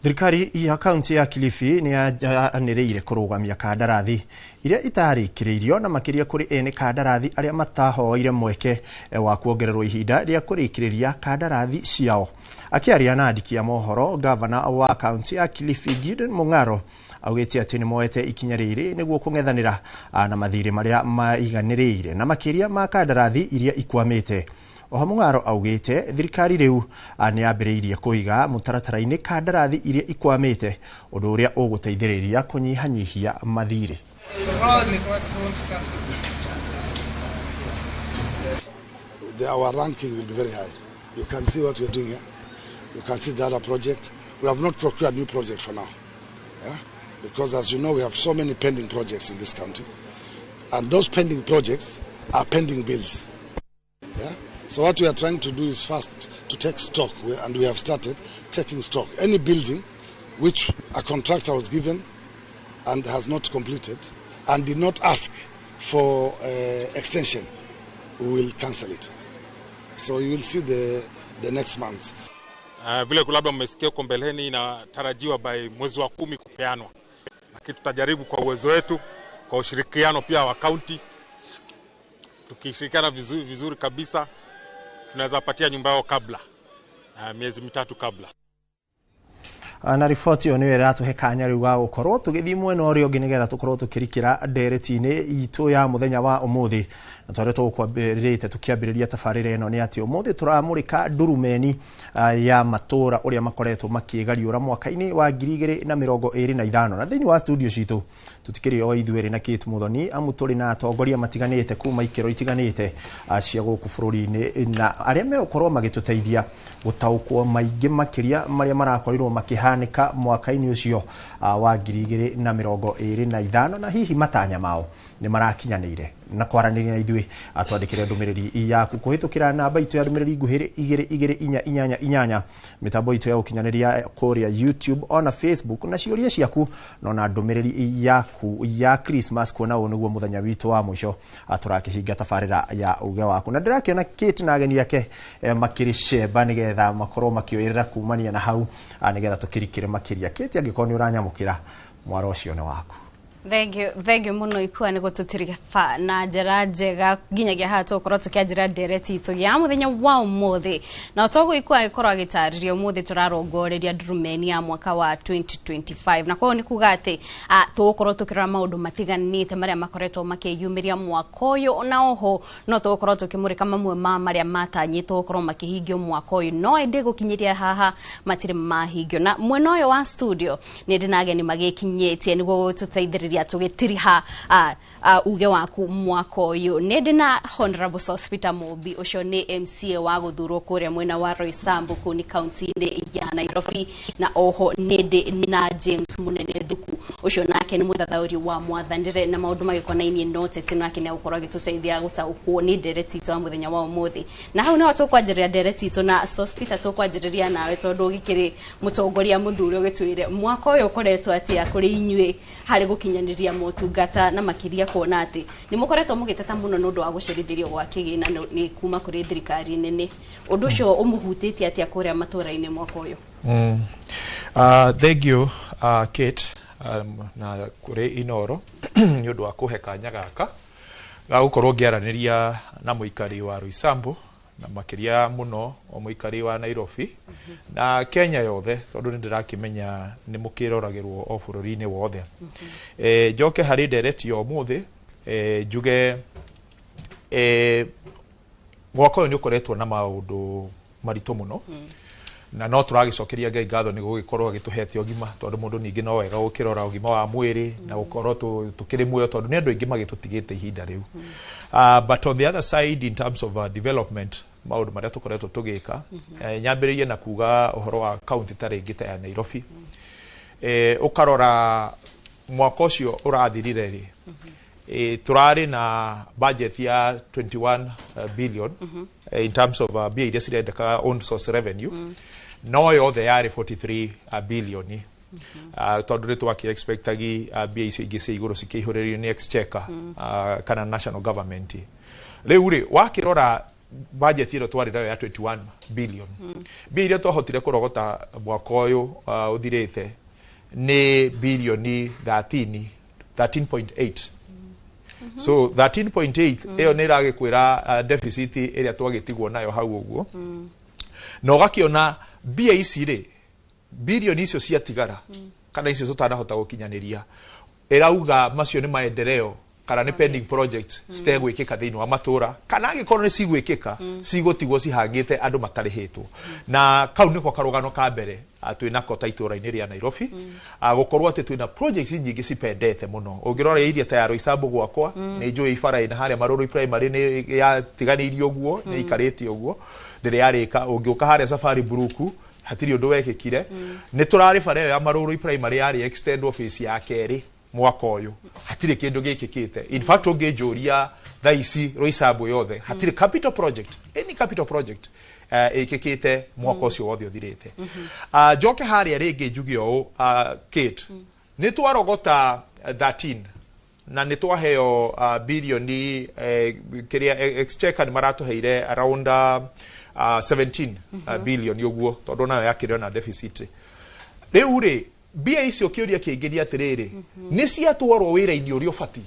Thirikari ya kaunti ya Kilifi ni yaniriire kurugamia kandarathi iria itarikiririo na makiria kuri ene kandarathi aria matahoire mweke wa kuongererwo ihinda ria kurikiriria kandarathi ciao. Akiaria na andiki ya mohoro, gavana wa kaunti ya Kilifi Gideon Mung'aro augite ati ni moete ikinya riri niguo kungethanira na mathiri maria maiganiriire na makiria ma kandarathi iria ikwamite. Oho Mung'aro augite thirikari riu ni ambiriirie kuiga mutaratara-ini kandarathi iria ikwamite undu uria uguteithiriria kunyihanyihia mathiri. Our ranking will be very high. You can see what we are doing here. You can see the other project. We have not procured new projects for now. Yeah? Because as you know, we have so many pending projects in this county. And those pending projects are pending bills. Yeah? So what we are trying to do is first to take stock, and we have started taking stock. Any building which a contractor was given and has not completed and did not ask for extension, we will cancel it. So you will see the next month. Vile labda mmesikia huko mbeleni inatarajiwa by mwezi wa 10 kupeanwa. Lakini tutajaribu kwa uwezo wetu, kwa ushirikiano pia wa county. Tukishirikiana vizuri kabisa, tunaweza patia nyumba yao kabla miezi 3 kabla. Na ripoti yo niwe ratuhe kanya riu ga gukorwo tugithi mwena urio ngi nigetha tukorwo tukirikira ndereti-ini itu ya muthenya wa umuthi na tware tukwambirite tukiambiriria tafarira ino ni ati umuthi turamurika ndurumeni ya matura uria makoretwo makigariura mwaka-ini wa 2025 na thiini wa studio citu tutikiri o ithueri na Kate Muthoni amuturi na atongoria matiganite kuma ikero itiganite cia guku bururi-ini na aria megukorwo magituteithia gutaukwo maingi makiria maria marakorirwo makihanika mwaka-ini ucio wa 2025 na hihi matanya mao ni marakinyanire na kwaraniria na ithui atwandikire ndumiriri yaku kuhitukira namba itu ya ndumiriri nguhiri 2244 mitambo itu ya ukinyaniria kuria YouTube ona Facebook na ciuria ciaku no na ndumiriri yaku ya Christmas kuona uyu niguo muthenya witu wa mwisho aturakihinga tafarira ya uge waku na ndirakiona Kate na ageni yake makiri sheba nigetha makorwo makioirira kumania na hau nigetha tukirikire makiria Kate angikorwo ni uranyamukira mwaro ucio ni waku. Thank you muno ikua ni gututirika fa na njira njega nginyagia hato korwo tukianjira ndereti itu ya muthenya wa umuthi na togo ikua ikorwo agitariria umuthi turarongoreria ndurumeni ya mwaka wa 2025 na kwao ni kuga ati tugukorwo tukirora maundu matiganite maria makoretwo makiyumiria mwaka uyu na oho no tugukorwo tukimurika mamwe ma maria matanyitwo gukorwo makihingio mwaka uyu no ende gukinyiria haha matire mahingio na mwena uyu wa studio ni ndinage ni magikinyetie niguo gututeithiriria tugitiriha uge waku mwaka uyu nende na Honorable Sospita Mobi ucio ni MCA wa guthurwo kuria mwena wa Roysambu kuni county-ini ya Nairobi na oho nende na James Munene Thuku ucio nake ni muthathauri wa mwathanire na maundu magikonainie note tino nake ni gukorwo gituteithia gutaukwo ni ndereti itu muthenya wa umuthi na hau no tukwanjiria ndereti itu na Sospita tukwanjiriria nawe tondu gikiri mutongoria muthuri ugitwire mwaka uyu ukoretwo atia kuri inyue hari gukinyaniria motungata na makiria kuona ati ni mukoretwo mugiteta muno nundu wa gucerithirio gwa kigina ni kuma kuri thirikari nene undu ucio umuhutĩtie atia kuria matura-ini mwaka uyu. Thank you Kate na kuri Inoro ni undu wa kuhe kanya gaka ga gukorwo ngiaraniria na muikari wa Roysambu na makiria muno o muikari wa Nairobi na Kenya yothe tondu ni ndirakimenya ni mukiroragirwo o bururi-ini wothe njoke hari ndereti yo muthi njuge mwaka uyu ni ukoretwo na maundu marito muno na no turagicokeria Ngai ngatho ni gugikorwo agituhete ogima tondu mundu ningi no wega gukirora ogima wa mwiri na gukorwo tukiri muoyo tondu ni andu aingi magitutigite ihinda riu but on the other side in terms of development maundu maria tukoretwo tugika nyambiririe na kuga uhoro wa county taringite ya Nairobi ukarora mwaka ucio urathirire ri turari na budget ya 21 billion in terms of bia iria cirendeka own source revenue no yothe yari 43 billion tondu ni twakiexpectagi bia icio ingi cia iguru cikihuririo ni exchequer kana national government riu ri wakirora budget ino twari nayo ya 21 billion bia iria twahotire kurogota mwaka uyu uthirite ni bilioni 13.8 so 13.8 iyo ni iragikwira deficit iria twagitigwo nayo hau uguo no gakiona bia ici ri bilioni icio ciatigara kana icio tutanahota gukinyaniria irauga macio ni maendeleo kana ni pending project citegwikika thiini wa matura kana agikorwo ni cigwikika cigutigwo cihangite andu matarihitwo na kau niko karugano ka mbere twina kota itura-ini ria Nairobi gukorwo ati twina projects nyingi cipendete muno ungirora iria ta ya Roysambu gwakwa ni njui ibara ina haria Maruru primary ni yatiganirio guo ni ikarite uguo ndire yarika ungiuka haria Safari Buruku hatiri undu wekikire ni turari bara ya Maruru primary yari extend office ya keri mwaka uyu hatire kindu gikikite in fact ungijuria thaici Roysambu yothe hatire capital project any capital project ikikite mwaka ucio wothe uthirite njoke haria ringi njuge o Kate ni twarogota 13 na ni twaheo bilioni kiria exchequer ni maratuheire around 17 billion uguo tondu nayo yakirio na deficit riu ri bia icio kiuria kiingiria atiriri ni ciatwarwo wira-ini uria ubati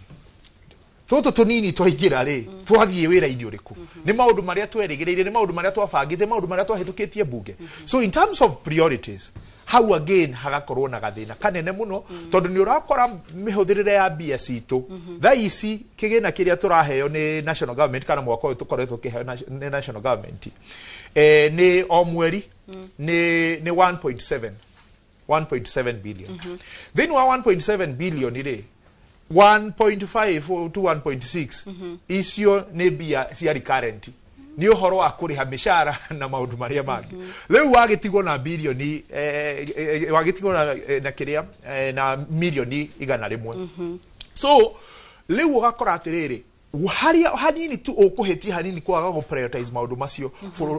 toto tunini twaingira ri twathie wira-ini uriku ni maundu maria twerigireire ni maundu maria twabangite maundu maria twahitukitie bunge so in terms of priorities how again hagakorwo na gathina kanene muno tondu ni urakora mihuthirire ya bia citu thaici kigina kiria turaheo ni national government kana mwaka uyu tukoretwo kiheo ni national government ni o mweri ni 1.7 billion then wa 1.7 billion ire 1.5 to 1.6 icio ni bia cia recurrent ni uhoro wa kuriha mishara na maundu maria mangi riu wagitigwo na bilioni wagitigwo na kiria na milioni 100 so riu ugakora atiriri haria hanini tu ukuheti hanini kwaga go prioritize maundu macio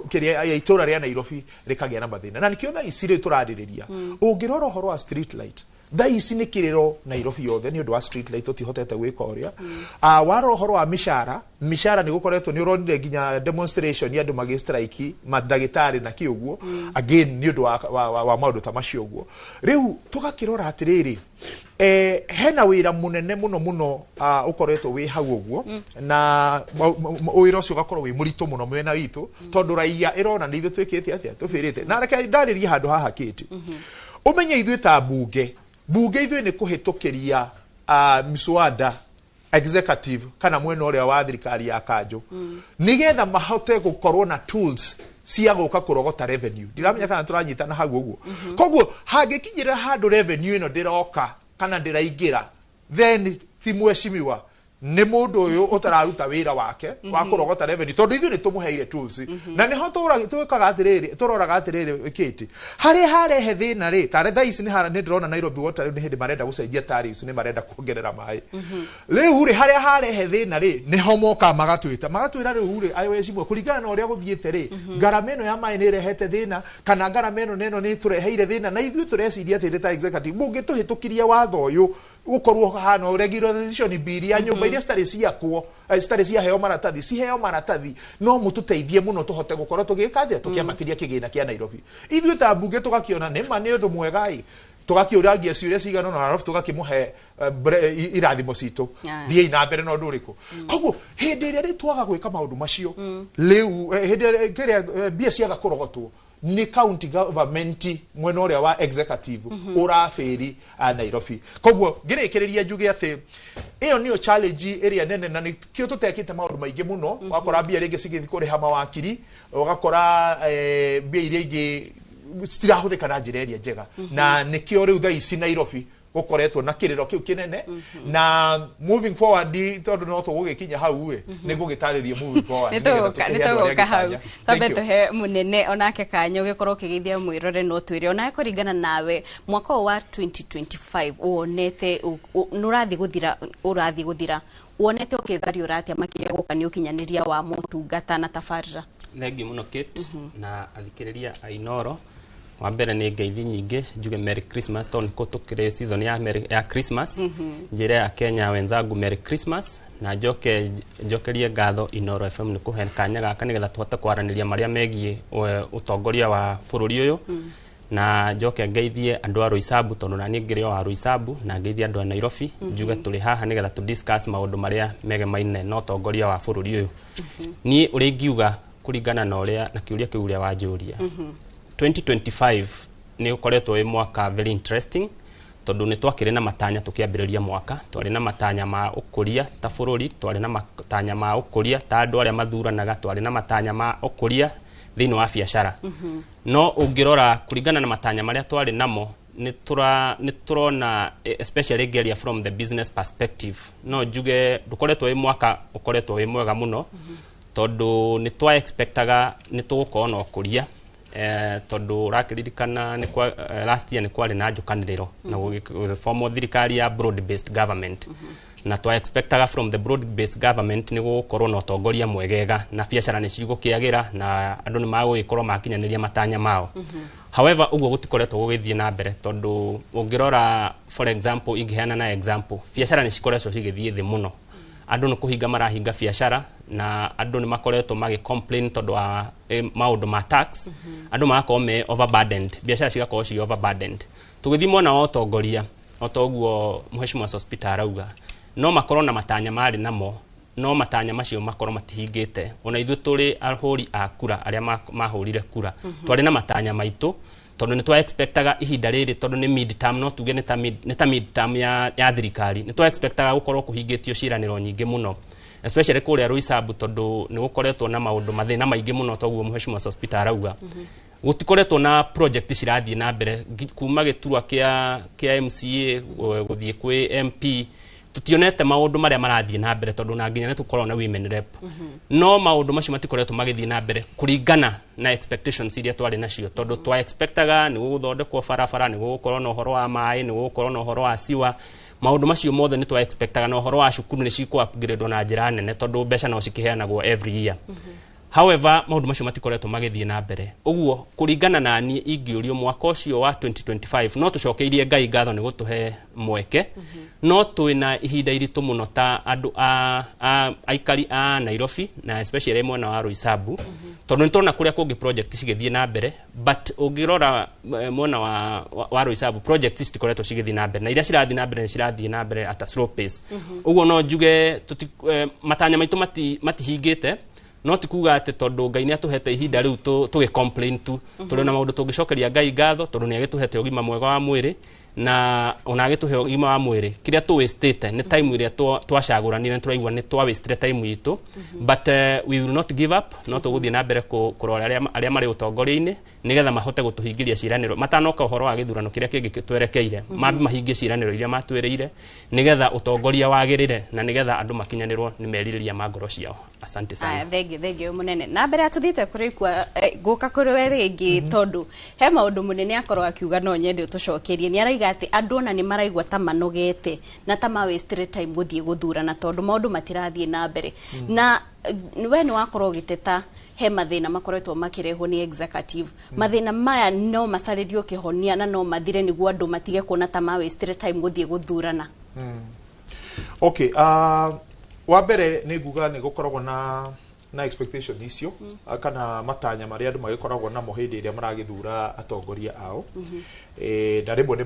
kiria ya itura ria Nairobi rikagia na mathina na nikio na isire turaririria ungirora uhoro wa street light tha ici nä kä rä ro Nairobi yothe nä å ndå wa street light tũtihotete gwä ka å rä a wara å horo wa mĩcara nä gå koretwo nä å ronire nginya demonstration ya andå magä strike mandagĩtarĩ na kä å guo again nä å ndå wa maå ndå ta macio å guo rä u tå gakä rora atä rä rä hena wä ra må nene må no må no å koretwo wä hau å guo na wä ra å cio å gakorwo wä må ritå må no mwena witå tondå raia ä rona nä ithuä twä kä te atä tå bä rä te na reke ndarä rie handå haha kä te å menye ithuä ta mbunge ithuä nä kå hä tå kä ria mswada executive kana mwena å rä a wa thirikari ya kanjå nä getha mahote gå korwo na tools cia gå ka kå rogota revenue ndiramenya kana tå ranyitana hau å guo koguo hangä kinyä ra handå revenue ä no ndä roka kana ndä raingä ra then ti mwecimiwa nä må ndå å yå å tararuta wä ra wake wa kå rogota revenue tondå ithuä nä tå må heire tools na nä ho tå kaga atä rä rä tå roraga atä rä rä kä tä harä harehe thä na rä tarä tha ici nä ndärona Nairobi Water nä hä ndä marenda gå cenjia tariffs nä marenda kuongerera maä rä u rä harä harehe thä na rä nä ho moka magatwä ra rä u rä ayocimwe kå ringana na å rä a gå thiä te rä ngarama ä no ya maä nä rehete thä na kana ngarama ä no nä tå reheire thä na ithuä tå reciria atä rä ta executive må ngä tå hä tå kirie watho å yå gå korwo hana regulation bill ya nyå iria citarä ciakwo citarä ciaheo maratathi ciheo maratathi no må tå teithie må no tå hote gå korwo tå gä ka atä tå kä ambatĩria kä gä na kä a Nairobi ithuä ta mbunge tå gakiona nä ma nä å ndå mwega tå gakä å rangia ciå cigana na arabu tå gakä må he irathimo citå thiäi na mbere na å ndå å rä kå koguo hä ndä ä rä a rä twaga gwä ka maå ndå macio rä u hä ndä ä rä a mbia ciaga kå rogotwo ni county government mwena å rä a wa executive å rabä Nairobi koguo ngä rä kä rä ria njuge atä ä yo nä yo challenge ä rä a nene na nä kä o tå tekä te maå ndå maingä må no wakora mbia rä ngä cigä thiä kå rä ha mawakiri ũgakora mbia iria ingä citirahå thä ka na njä ra ä rä a njega na nä kä o rä u tha ici Nairobi gukoretwo na kiriro kiu kinene na moving forward tondu no tugå gä kinya hau nä ngå gä tarä rie moving forward nä tå hau tambe tå he må nene onake kanya å gä korwo å kä geithia mwä rore no twä re onae kå ringana nawe mwaka wa 2025 wonete nä å rathiä gå thira wonete å kä gario ratia makiria gå kanä å kinyanä ria wa motungata na tabarä thengiå må no Kate na athikä rä ria Ainoro wa mbere nä ngeithi nyingä njuge Merry Christmas tondå nä kå tå kä rä season ya Christmas njä ra ya Kenya wenzangu Merry Christmas na njokerie ngatho Inoro FM nä kå he kanya gaka nä getha tå hote kwaranä ria marä a megiä å tongoria wa bå rå ri å yå na njoke ngeithie andå a Roysambu tondå naniä ngä rä o wa Roysambu na ngeithie andå a Nairobi njuge tå rä haha nä getha tå discuss maå ndå marä a megemaine na ũtongoria wa bå rå ri å yå niä å rä ngiuga kå ringana na å rä a na kä å ria kä u rä a wanjå ria 2025 nä å koretwo wä mwaka very interesting tondå nä twakärä na matanya tå kä ambä rä ria mwaka twarä na matanya ma å kå ria ta bå rå ri twarä na matanya ma å kå ria ta andå arä a mathuranaga twarä na matanya ma å kå ria thä inä wa biacara no å ngä rora kå ringana na matanya marä a twarä namo nä tå rona especially ngäria from the business perspective no njuge ndå koretwo wä mwaka å koretwo wä mwega må no tondå nä twa expectaga nä tå gå korwo na å kå ria tondå rakiririkana last year nä kwarä na njũkanĩrĩro na gũgĩformwo thirikari ya broad based government na twa expectaga from the broad based government nĩ gũkorwo na ũtongoria mwegega na biacara nĩ cigũkĩagĩra na andũ nĩ magũgĩkorwo makinyanĩria matanya mao however ũguo gũtikoretwo gũgĩthiĩ na mbere tondũ ũngĩrora for example ingĩheana na example biacara nĩ cikoretwo cigĩthiĩ thĩ mũno andũ nĩ kũhinga marahinga biacara na andũ nĩ makoretwo magĩ complain tondũ wa maũndũ ma tax andũ magakorwo me overburdened biacara cigakorwo ci overburdened tũgĩthiĩ mwena wa ũtongoria o ta ũguo Mheshimiwa Hospital arauga no makorwo na matanya marĩ namo no matanya macio makorwo matihingĩte ona ithuĩ tũrĩ ahũri a kura arĩa mahũrire kura twarĩ na matanya maitũ tondũ nĩ twa expectaga ihinda rĩrĩ tondũ nĩ mid term no tuge nĩ ta mid term ya thirikari nĩ twa expectaga gũkorwo kũhingĩtio ciĩranĩro nyingĩ mũno especially kũrĩa Roysambu tondũ nĩ gũkoretwo na maũndũ mathĩna maingĩ mũno toguo Mheshimiwa Hospital arauga gũtikoretwo na project cirathiĩ na mbere kuma gĩturwa kĩa MCA gũthiĩ kwĩ MP tutionete maũndũ marĩa marathiĩ na mbere tondũ na nginya nĩ tũkorwo na women rep no maũndũ macio matikoretwo magĩthiĩ na mbere kũringana na expectations iria twarĩ nacio tondũ twa expectaga nĩ gũgũthondekwo barabara nĩ gũgũkorwo na ũhoro wa maĩ nĩ gũgũkorwo na ũhoro wa siwa maũndũ macio mothe nĩ twa expectaga na ũhoro wa cukuru nĩ cikũ upgrade na njĩra nene tondũ mbeca no cikĩheanagwo every year however maundu macio matikoretwo magithie na mbere uguo kuringana na ni ingiurio mwaka ucio wa 2025 no tucokeirie Ngai ngatho ni gutuhe mweke no twina ihinda iritu muno ta andu aikari a Nairobi na especially mwena wa Roysambu tondu nitona kuria kungi project cigithie na mbere but ungirora mwena wa Roysambu project citikoretwo cigithie na mbere na iria cirathie na mbere ni cirathie na mbere at a slow pace uguo no njuge matanya maitu matihingite no tikuga ati tondu Ngai ni atuhete ihinda riu tuge complain tu turi na maundu tungicokeria Ngai ngatho tondu ni agituhete ugima mwega wa mwiri na ona agituhe ugima wa mwiri kiria tu wasted ni time iria twacagurani na turaigwa ni twa wasted time itu but we will not give up no tuguthie na mbere kurora aria mari utongori-ini nigetha mahote gutuhingiria ciraniro matanoka uhoro wa githurano kiria kingi twerekeire mambi mahingie ciraniro iria matwiriire nigetha utongoria wagirire na nigetha andu makinyanirwo ni meririria magoro ciao asante sana thengio munene na mbere atuthite kuri kwa guka kuri we ringi tondu he maundu munene akorwo akiuga no nyende utucokerie ni araiga ati andu ona ni maraigwa ta manogete na ta ma waste time guthie guthurana tondu maundu matirathie na mbere na we ni wakorwo giteta he mathina makoretwo makirehwo ni executive mathina maya no macaririo kihonia na no mathire niguo andu matige kuona ta ma waste time guthie guthurana okay wa mbere ni nguga ni gukoragwo na expectation icio kana matanya maria andu magikoragwo namo hindi iria maragithura atongoria ao na rimwe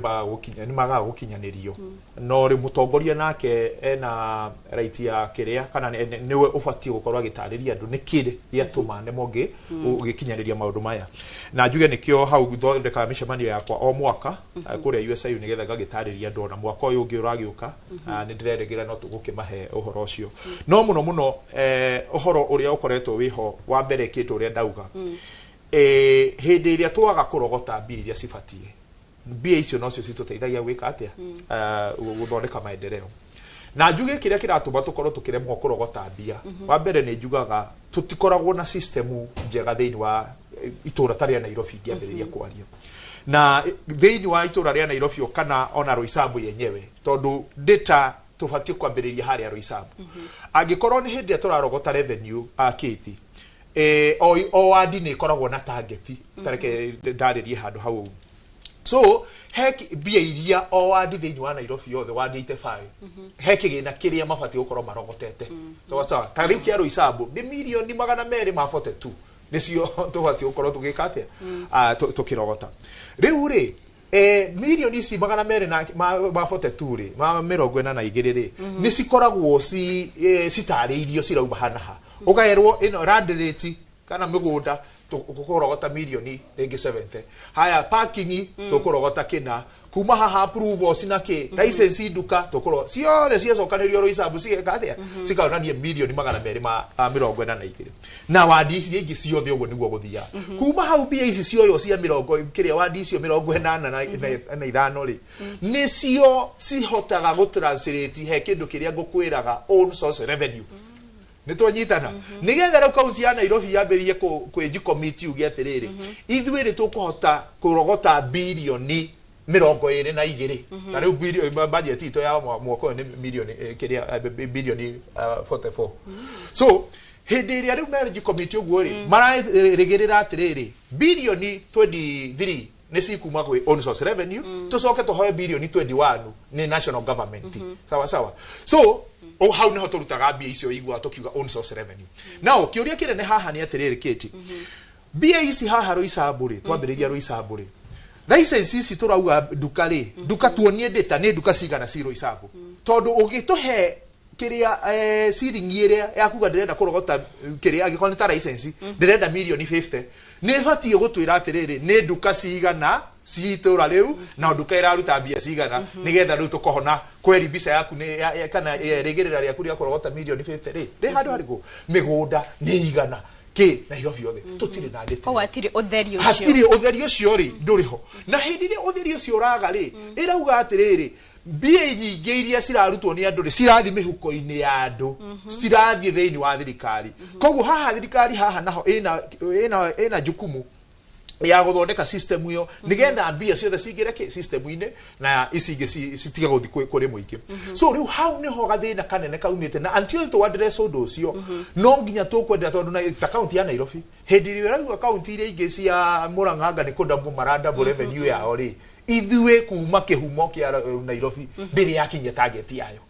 ni magaga gukinyanirio no ri mutongoria nake ena right ya kiria kana niwe ubatie gukorwo agitariria andu nikire giatuma ne monge ugikinyaniria maundu maya na njuge nikio hau guthondeka mishemanio yakwa o mwaka kuria USIU nigetha gagitariria andu na mwaka uyu ungi uragiuka ni ndireregira no tugukimahe uhoro ucio no muno uhoro uria ukoretwo wiho wa mbere kitu uria ndauga hindi iria twaga kurogota mbia iria cibatie mbia icio no cio cituteithagia gwika atia guthondeka maendeleo na njuge kiria kiratuma tukorwo tukiremwo kurogota mbia wa mbere ni njugaga tutikoragwo na system njega thiini wa itura taria Nairobi ngiambiriria kwaria na thiini wa itura ria Nairobi kana ona Roysambu yenyewe tondu data tubatie kwambiriria haria Roysambu angikorwo ni hindi turarogota revenue akiti o wadi ni koragwo na target tareke ndaririe handu hau so heki bia iria o wadi thiini wa Nairobi yothe wadi 85 heki gina kiria mabati gukorwo marogotete sawa tariu kia Roysambu ni milioni 242 nicio tubati gukorwo tugika atia tukirogota riu ri milioni ici 242 ri ma mirongo ina na igiri ri ni cikoragwo citariirio cirauma hanaha ugaerwo ino rand rate kana migunda tukurogota milioni ringi 70 haya parking tukurogota kina kuma haha approval sinake license duka tukoro ciothe ciacokanirio Roysambu cigeka atia cikaonania milioni 242 na wadi ici ingi ciothe uguo niguo guthia kuma hau bia ici cioyo cia mirongo kiria wadi icio 85 ri nicio cihotaga gutranslate he kindu kiria ngukwiraga own source revenue nitwanyitana nigetha ro county ya Nairobi yambiririe kwenji committee ugi atiriri ithuiri tukuhota kurogota bilioni 22 tariu budget ito ya mwako ni milioni kiria bilioni 44 so hindi iria riu energy committee uguo ri mararigirira atiriri bilioni 23 ni cikuma gwi own source revenue tucoke tuhoe bilioni 21 ni national government sawa so hau niho turutaga mbia icio igwa tukiuga own source revenue now kiuria kinene haha ni atiriri kiti mbia ici haha Roysambu ri twambiriria Roysambu ri license ici turauga duka ri duka tuonie data ni duka cigana ci Roysambu tondu ugituhe kiria siringi iria yakuga ndirenda kurogota kiria agikorwo ta license ndirenda milioni 50 ni batie gutwira atiriri ni duka cigana ciitura riu na duka iraruta mbia cigana nigetha riu tukohona kweri bisa yaku ni kana rigirira riaku ria kurogota milioni 50 ri handu hariku migunda ni igana ki Nairobi yothe tutire na ndete kwa atiri utheri ucio hatiri utheri ucio ri nduriho na hindi ri utheri ucio uraga ri irauga atiriri mbia nyingi iria cirarutwo ni andu ri cirathi mihuko-ini ya andu citirathie thiini wa thirikari koguo haha thirikari haha naho ina jukumu ya guthondeka system iyo nigenda mbia ciothe cingire ki system ine na icinge citiga guthi kuri muingi so riu hau niho gathina kanene kaumite na until to address undu ucio no nginya tukwenda tondu na account ya Nairobi hindi rio account ile ingi cia Murang'a ni kundambu maranda revenue yao ri ithuĩ kuma kihumo kia Nairobi ndiri yakinya target yayo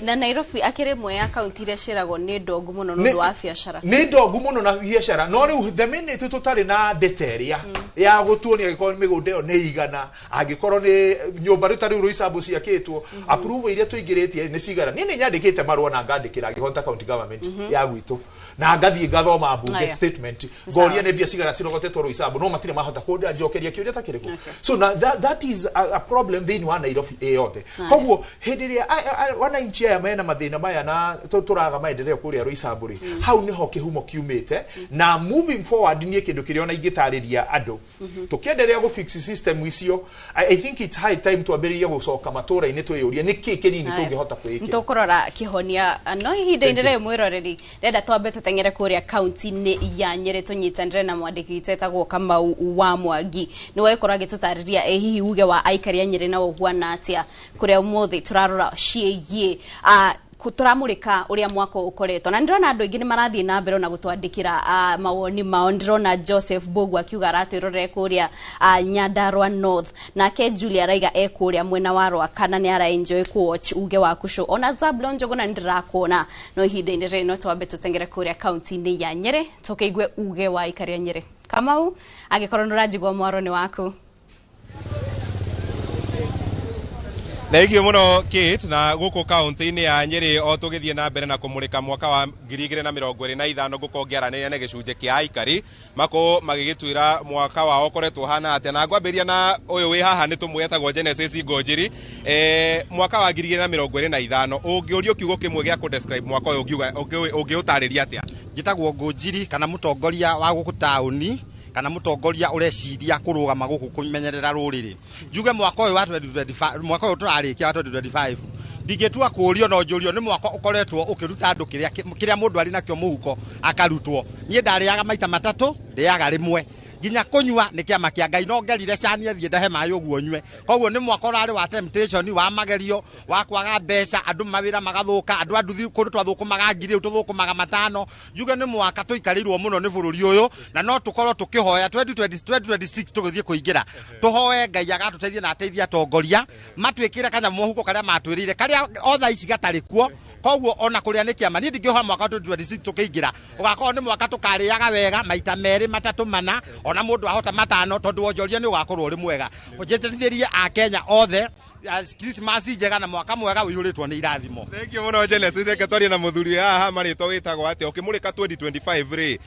na Nairobi akire mwe account ile ciragwo ni ndongu muno no wa biashara ni ndongu muno na biashara no riu the minute tutari na deteria ya gutuonia giko migunda yo ni igana agikorwo ni nyumba rutari ruisabu ciakitwo approve iria tuingiritie ni cigara ni nyandikite marua na ngandikira gihonta county government ya gwitu na ngathie ngathoma bunge statement goria ne bia cigara cirogotetwo ruisabu no matire mahota kuda njokeria kiuria takiriko so now that is a problem thini wa Nairobi yote koguo hindiria wananchi ya mena mathina maya na turaga maendeleo kuria ruisaburi hau niho kihumo kiumite na moving forward nie kindu kiria ona ingitariria andu tukiendelea go fix system icio I think it's high time to aberia gucoka matura ini twiyuria niki kinini tungihota kwiki ntukurora kihonia no ihinda indire mwiroreri renda twambe tutengere kuria county ni ya Nyeri tunyitanire na mwandiki itetagwo Kamau wa Mwangi ni waikora gitutariria hihi uge wa aikari a Nyeri na wohwana atia kuria umuthi turarora cieye kuturamurika uria mwako ukoretwo na ndrona andu ingi ni marathie na mbere na gutwandikira mawoni mao ndrona Joseph Bogu akiuga aratwirore kuria Nyandarua North nake Julia Raiga ekuria mwena wa Rwakana ni ara enjoy ku watch uge wa kusho ona Zablon Njoguna ndirakona no ihinda-ini rino twambe tutengere kuria county ni ya Nyeri tukeigwe uge wa ikaria Nyeri Kamau agikorwo nurajigwa mwaro ni waku Thengio muno Kate na guku county-ini ya Nyeri o tugithie na mbere na kumurika mwaka wa 2025 guko ngiaranĩria na gicunje kia aikari mako magigitwira mwaka wao koretwo hana atia na ngwambiria na uyu wi haha ni tumwetagwo Genesis Ngonjiri mwaka wa 2025 ungiurio kiugo kimwe gia ku describe mwaka uyu ungiutariria atia njitagwo Ngonjiri kana mutongoria wa guku tauni kana mutongoria ureciria kurugama guku kumenyerera ruriri njuge mwaka uyu wa 2025 mwaka uyu turarikia wa 2025 ndigetua kurio no njurio ni mwaka ukoretwo ukiruta andu kiria mundu ari nakio muhuko akarutwo nie ndariaga maita matatu ndiaga rimwe ginya kunywa ni kiama kia Ngai no ngerire cani athie ndahe mayo uguo nywe koguo ni mwaka urari wa temptation wa magerio wa kwaga mbeca andu mawira magathuka andu anduthi kundu twathukumaga ngiri ututhukumaga matano njuge ni mwaka tuikarirwo muno ni bururi uyu na no tukorwo tukihoya 2026 tugithie kuingira tuhoe Ngai agatuteithie na ateithia atongoria matwikire kana muhuko karia matwirire karia otha ici gatari kuo koguo ona kuria ni kiama ni ndingihoa mwaka 2026 tukiingira ugakorwo ni mwaka tukariaga wega maita meri matatu mana ona mundu ahota matano tondu wonjoria ni ugakorwo uri mwega ujeterithirie a Kenya othe Christmas njega na mwaka mwega uihuritwo ni irathimo Thank you muno Genesis reketoria na muthuri haha maritwo witagwo atia ukimurika 2025 ri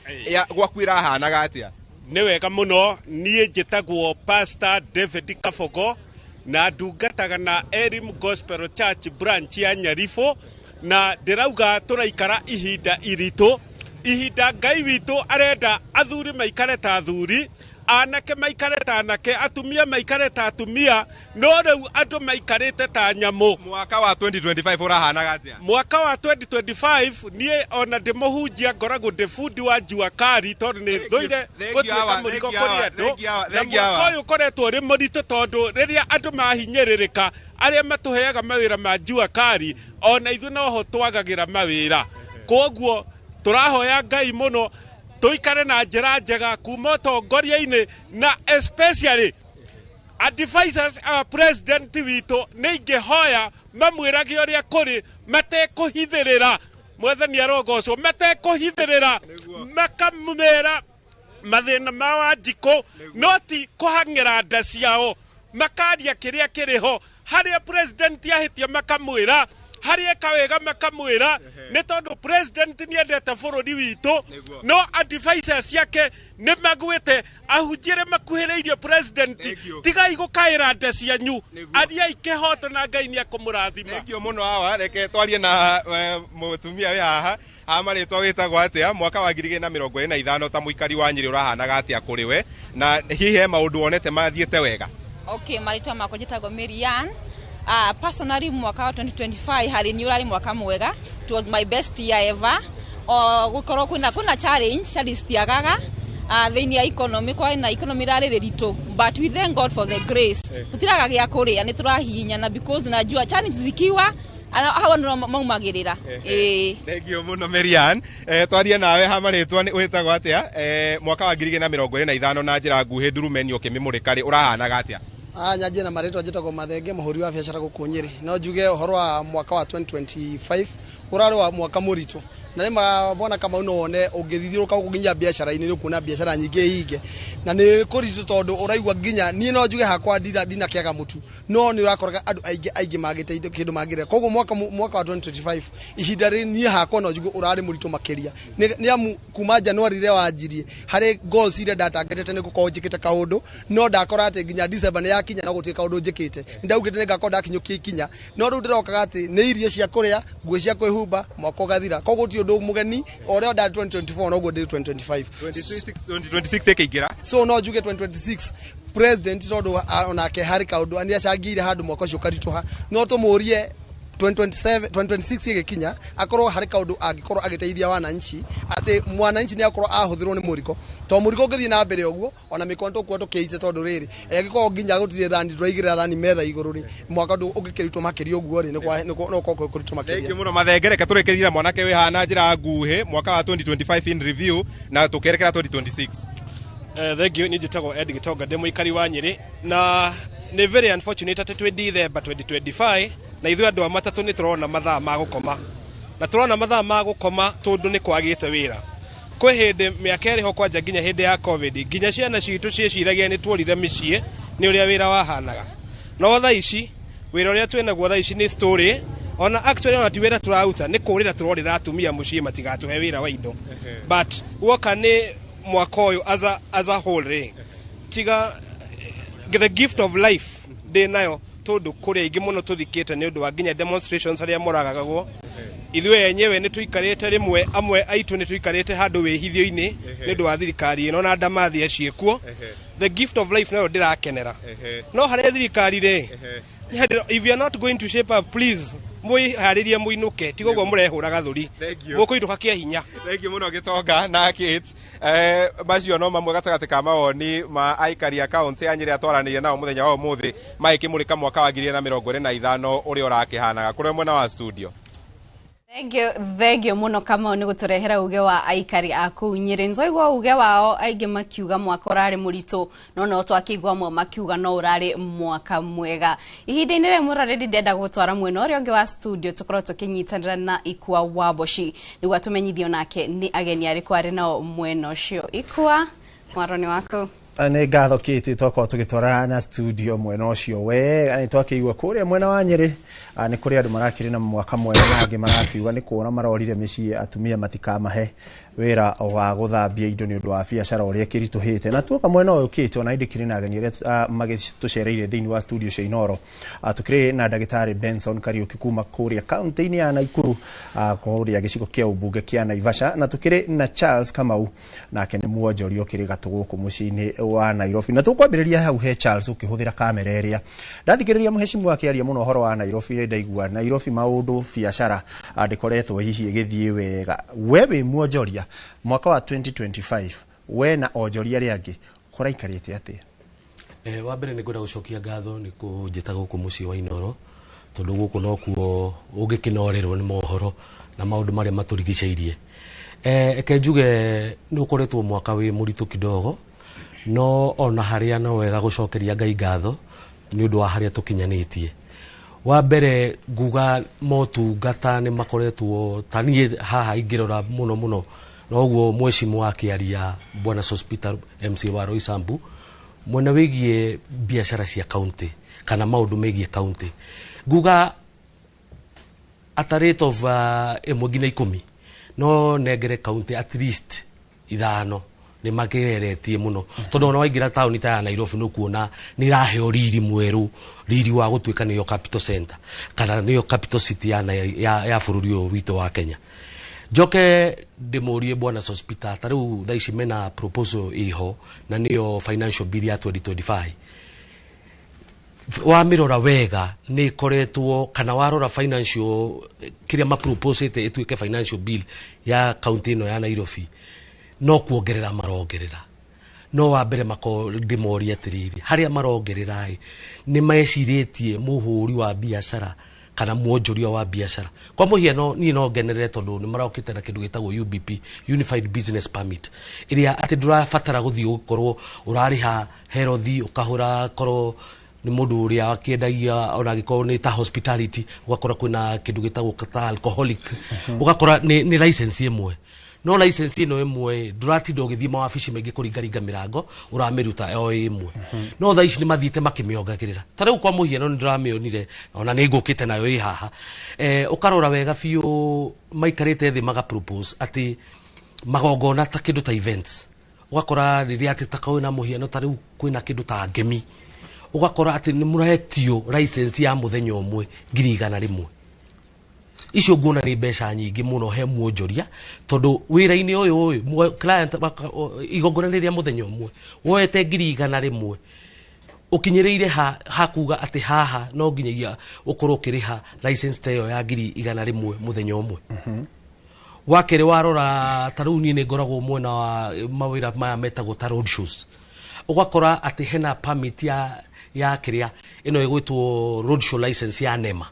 gwakwira hanaga atia ni wega muno nie njitagwo Pastor David Kafogo na ndungataga na Elim Gospel Church branch ya Nyarifo na ndirauga turaikara ihinda iritu ihinda Ngai witu arenda athuri maikare ta athuri anake maikare ta anake atumia maikare ta atumia no riu andu maikarite ta nyamu mwaka wa 2025 urahanaga atia mwaka wa 2025 nie ona ndimuhunjia ngoragwo ndi fundi wa njua kari tondu ni thuire gutuika murigo kuri andu na mwaka uyu koretwo ri muritu tondu riria andu mahinyiririka aria matuheaga mawira ma njua kari ona ithu noho twagagira mawira koguo turahoya Ngai muno tuikare na njira njega kuma utongoria-ini na especially advisors our president witu ni ingihoya mamwirage uria kuri matekuhithirira mwathani arogocwo matekuhithirira makamumera mathina ma wanjiko noti kuhangira nda ciao makaria kiria kiriho haria president ahitia makamwira haria kawega makamwira ni tondu president ni endete bururi witu no advisors yake ni magwite ahunjire makuhiriirio president tigai gukaira nda cianyu aria ikihota na Ngai ni akumurathima thengio muno hawa reke twarie na mutumia we haha amaritwa witagwo atia mwaka wa 2025 ta muikari wa Nyeri urahanaga atia kuri we na hihi maundu wonete mathiete wega okay maritwa makwa njitagwo Marian personally mwaka wa 2025 hari ni urari mwaka mwega it was my best year ever gukorwo kuna challenge stiagaga thiini ya economy kwa na economy rari rito, but we thank God for the grace. Tutiraga gya kuria ni turahihinyana because najua challenges zikiwa hawa ndio maumagirira. Thengio muno Marian. Twaria nawe hamaritwa ni witagwo atia mwaka wa 2025 na njira nguhi Ndurumeni ukimimurika ri urahanaga atia? Nyaje na maritwa njitagwo Mathenge muhuri wa biacara gukunyiri. No njuge uhoro wa mwaka wa 2025 urari wa mwaka muritu. Na nima bona kama unone ugithithiruka gukinya biacara-ini ni kuna biacara nyingi hinge na ni kuritu tondu uraigwa nginya ni no njuge hakwa dina kiaga mutu no ni urakoraga andu aingi magite kindu magire koguo mwaka wa 2025 ihinda ri ni hakwa no njuge urari muritu makiria ni amu kuma January ria wanjirie hari goals ire ndatangetete ni gukorwo njikite kaundu no ndakora ati nginya December ni yakinya no gutika kaundu njikite ndaugite ni ngakorwo ndakinyukia ikinya no riu ndirokaga ati ni irio cia kuria nguo cia kwihumba mwaka ugathira koguo ti undu mugeni ore oda 2024 no go 2025 2026 ekigira so no njuge 2026 president tondu onake hari kaundu ani acangire handu mwaka ucio karituha no tumurie 2026 igikinya akorwo hari kaundu angikorwo agiteithia wananchi ati mwananchi ni akorwo ahuthirwo ni muriko to muriko ngithii na mbere oguo ona mikonto kwa tukiite tondu riri egikorwo nginya gutire thani turaigirira thani metha iguru ri mwaka ndu ugikiritwo makiri oguo ri no kokwo kuritwo makiri thengio muno Mathengereke turekerira mwanake we hana njira nguhi mwaka wa 2025 in review na tukerekera 2026. Thengio ni njitagwo Ed Gitonga ndi muikari wa Nyeri na ni very unfortunate ati twi December 2025 na ithuĩ andũ matatũ nĩ tũrona mathaa ma gũkoma na tũrona mathaa ma gũkoma tondũ nĩ kwagĩte wĩra kwĩ hĩndĩ mĩaka ĩrĩ ho kwanja nginya hĩndĩ ya covid nginya ciana citũ ciĩciragia nĩ tuorire mĩciĩ nĩ ũrĩa wĩra wahanaga no thaa ici wĩra ũrĩa twĩnaguo thaa ici nĩ story ona actually ona ti wĩra tũraruta nĩ kũrĩra tũrorĩra atumia mũciĩ matigatũhe wĩra wa indo but woka nĩ mwaka ũyũ as a whole tiga the gift of life ndĩ nayo tondu kuria ingi muno tuthikite ni undu wa nginya demonstrations aria moragagwo ithuĩ enyewe ni tuikarite rimwe amwe aitu ni tuikarite handu wihithio-ini ni undu wa thirikari ino na ndamathi aciekuo the gift of life nayo ndirakenera no haria thirikari ri if you are not going to shape up please mwiharirie muinuke tigoguo murehuraga thuri mukuiruka kia hinya. Thengio muno Gitonga na Kate macio no mamwe gatagati ka mawoni ma aikari a kaunti ya Nyeri atwaranirie nao muthenya wa umuthi magikimurika mwaka wa 2025 uria urakihanaga kuria mwena wa studio. Thengio muno kama ni guturehera uge wa aikari a kuu Nyeri nzoigwa uge wao aingi makiuga mwaka urari muritu no twakigwa mo makiuga no urari mwaka mwega ihinda-ini rimwe raredi ndenda gutwara mwena uria ungi wa studio tukorwo tukinyitanira na Ikua Waboshi niguo tumenyithio nake ni ageni ariku ari nao mwena ucio. Ikua mwaroni wako ane ngatho Kiti twakorwo tugitwarana na studio mwena ucio wega ni twakigwa kuria mwena wa Nyeri ni kuria andu marakiri na mwaka mwega na angi marakiuga ni kuona marorire micii atumia matikamahe wira wa guthambia indo ni undu wa biacara uria kirituhite na tuka mwena uyu Kiti ona indikiri na ageni aria magitucereire thiini wa studio cia Inoro tukiri na ndagitari Benson Kariuki kuma kuria kaunti-ini ya Naikuru kuria gicigo kia ubunge kia Naivasha na tukiri na Charles Kamau nake ni muonjori ukiri gatuguku mucii-ini wa Nairobi na tukwambiriria hau he Charles ukihuthira kamera iria ndathikiriria muheshimu wake aria muno horo wa Nairobi ndaigua Nairobi maundu biacara ndikoretwo hihi igithie wega wewe muonjoria mwaka wa 2025 we na onjoria ri angi kuraikarite atia? Wa mbere ni ngwenda gucokia ngatho ni kunjita guku mucii wa Inoro tondu guku no kuo ungikinorerwo ni mohoro na maundu maria maturigiceirie eke njuge ni ukoretwo mwaka wi muritu kidogo no ona haria no wega gucokeria Ngai ngatho ni undu wa haria tukinyanitie. Wa mbere nguga motungata ni makoretwo tanie haha ingirora muno noguo mweshimu wake aria Bwana Hospital MC wa Roysambu mwena wigie biashara cia county kana maundu megie county nguga at a rate of 1:10 no negere county at least 5 ni mageretie muno tondu ona waingira town ta ya Nairobi no kuona ni raheo riri mweru riri wa gutwika niyo capital center kana niyo capital city ya bururi uyu witu wa Kenya. Joke demorie Bwana Hospital taru thaici mena proposal iho na niyo financial bill ya 2025 wa mirora wega ni koretwo kana warora financial kiria ma proposal itwike financial bill ya county no ya Nairobi no kuongerera marongerera no wa mbere mako ndimoria atiriri haria marongerera ni meciritie muhuri wa biashara kana muonjoria wa biashara kwa muhiano ni no ngenerere tondu ni marokite na kindu gitagwo UBP Unified Business Permit iria ati ndurabatara guthii gukorwo urariha herothi ukahura korwo ni mundu uria akiendagia ona gikorwo ni ta hospitality ugakora kwina kindu gitagwo ta alcoholic ugakora ni license imwe no license ino imwe nduratinda ugithii mawabici maingi kuringaringa mirango uramiruta o imwe no tha ici ni mathiite makimiongagirira ta riu kwa muhiano ni ndiramionire ona ni ngukite nayo i haha ukarora wega biu maikarite thi maga propose ati magongona ta kindu ta events ugakora riria ati takau na muhiano ta riu kwina kindu ta ngemi ugakora ati ni murahetio license ya muthenya umwe 100,000 icio nguona ni mbeca nyingi muno he muonjoria tondu wira-ini uyu client igongona riria muthenya umwe woete 100,000 ukinyireire hakuga ati haha no nginyagia ukorwo ukiriha license tayo ya 100,000 muthenya umwe wakere warora taruni ni ngoragwo mwena wa mawira maya metagwo ta road shows ugakora ati hena permit ya kiria ino igwitwo road show license ya NEMA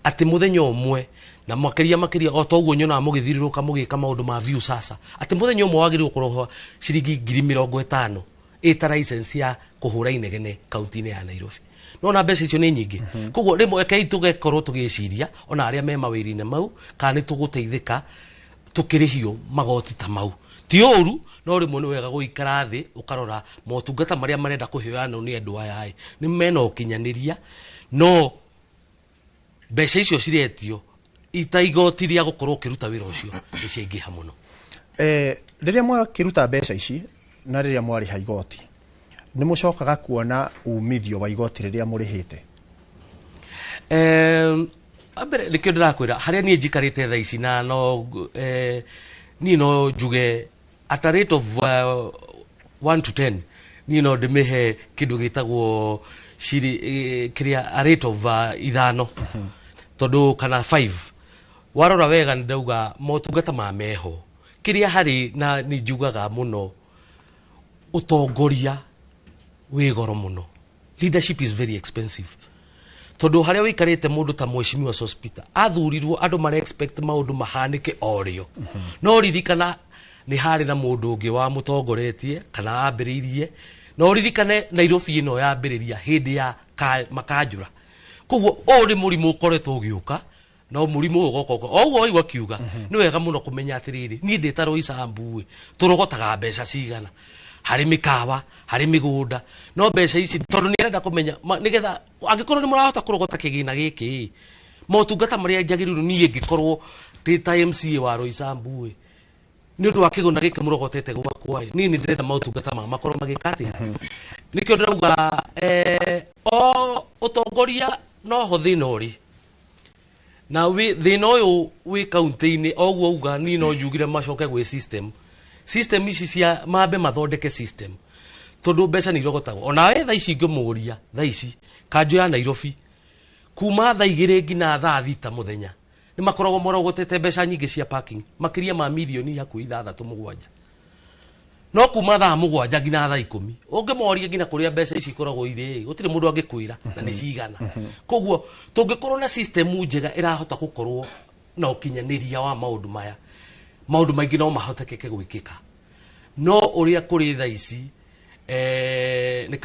ati muthenya umwe na makiria o to uguo nyona mugithiriruka mugika maundu ma view sasa ati muthenya umwe wagiri ukorwo ciringi 50,000 eta license ya kuhura inegene kaunti-ini ya Nairobi no na mbeca icio ni nyingi koguo rimwe kai tugekorwo tugiciria ona aria me mawiri-ini mau kana tuguteithika tukirihio magoti ta mau ti uru no rimwe ni wega guikara thi ukarora motungata maria marenda kuheana ni andu aya ni mena ukinyaniria no mbeca icio ciretio itaigotiria gukorwo kiruta wira ucio ni ciingiha muno riria mwakiruta mbeca ici na riria mwariha igoti ni mucokaga kuona umithio wa igoti riria murihite abere nikio ndirakwira haria nie njikarite tha ici na no ni no njuge at a rate of 1 to 10 ni no ndimihe kindu gitagwo shiri kiria a rate of 5 tondu kana 5 warora wega ndauga motungata ma meho kiria hari na ni njugaga muno utongoria wi goro muno leadership is very expensive tondu haria wikarite mundu ta Mheshimiwa Sospita athurirwo andu mara expect maundu mahanike orio no ririkana ni hari na mundu ungi wa mutongoretie kana ambiririe no ririkane Nairobi ino yambiriria hindi ya makanjura koguo uri murimu ukoretwo ugiuka no murimu ugokoko oguo igwa kiuga ni wega muno kumenya atiriri ni ndetaro isambu turogotaga mbeca cigana hari mikawa hari migunda no mbeca ici tondu ni arenda kumenya nigetha angikorwo ni murahota kurogota kigina giki motungata maria njagiriru ni ngikorwo ti ta MCA wa Roysambu ni undu wa kiguna giki murogotete gwakwa ni ndirenda motungata ma makorwo magikati nikio ndauga o utongoria no ho thina uri na we thina uyu wi kaunti-ini oguo uga ni no njugire macoke gwi system ici cia mambe mathondeke system tondu mbeca ni irogotagwo ona we tha ici ngimuria tha ici kanjo ya Nairobi kuma tha 2 ngina tha 6 muthenya ni makoragwo morogotete mbeca nyingi cia parking makiria ma milioni hakuhi 6-7 no kuma tha 7 ngina tha 10 ungemoria ngina kuria mbeca ici ikoragwo iri gutire mundu angikwira na ni cigana koguo tungikorwo na system njega irahota gukorwo na ukinyaniria wa maundu maya maundu maingi no mahotekeke gwikika no uria kuri tha ici ni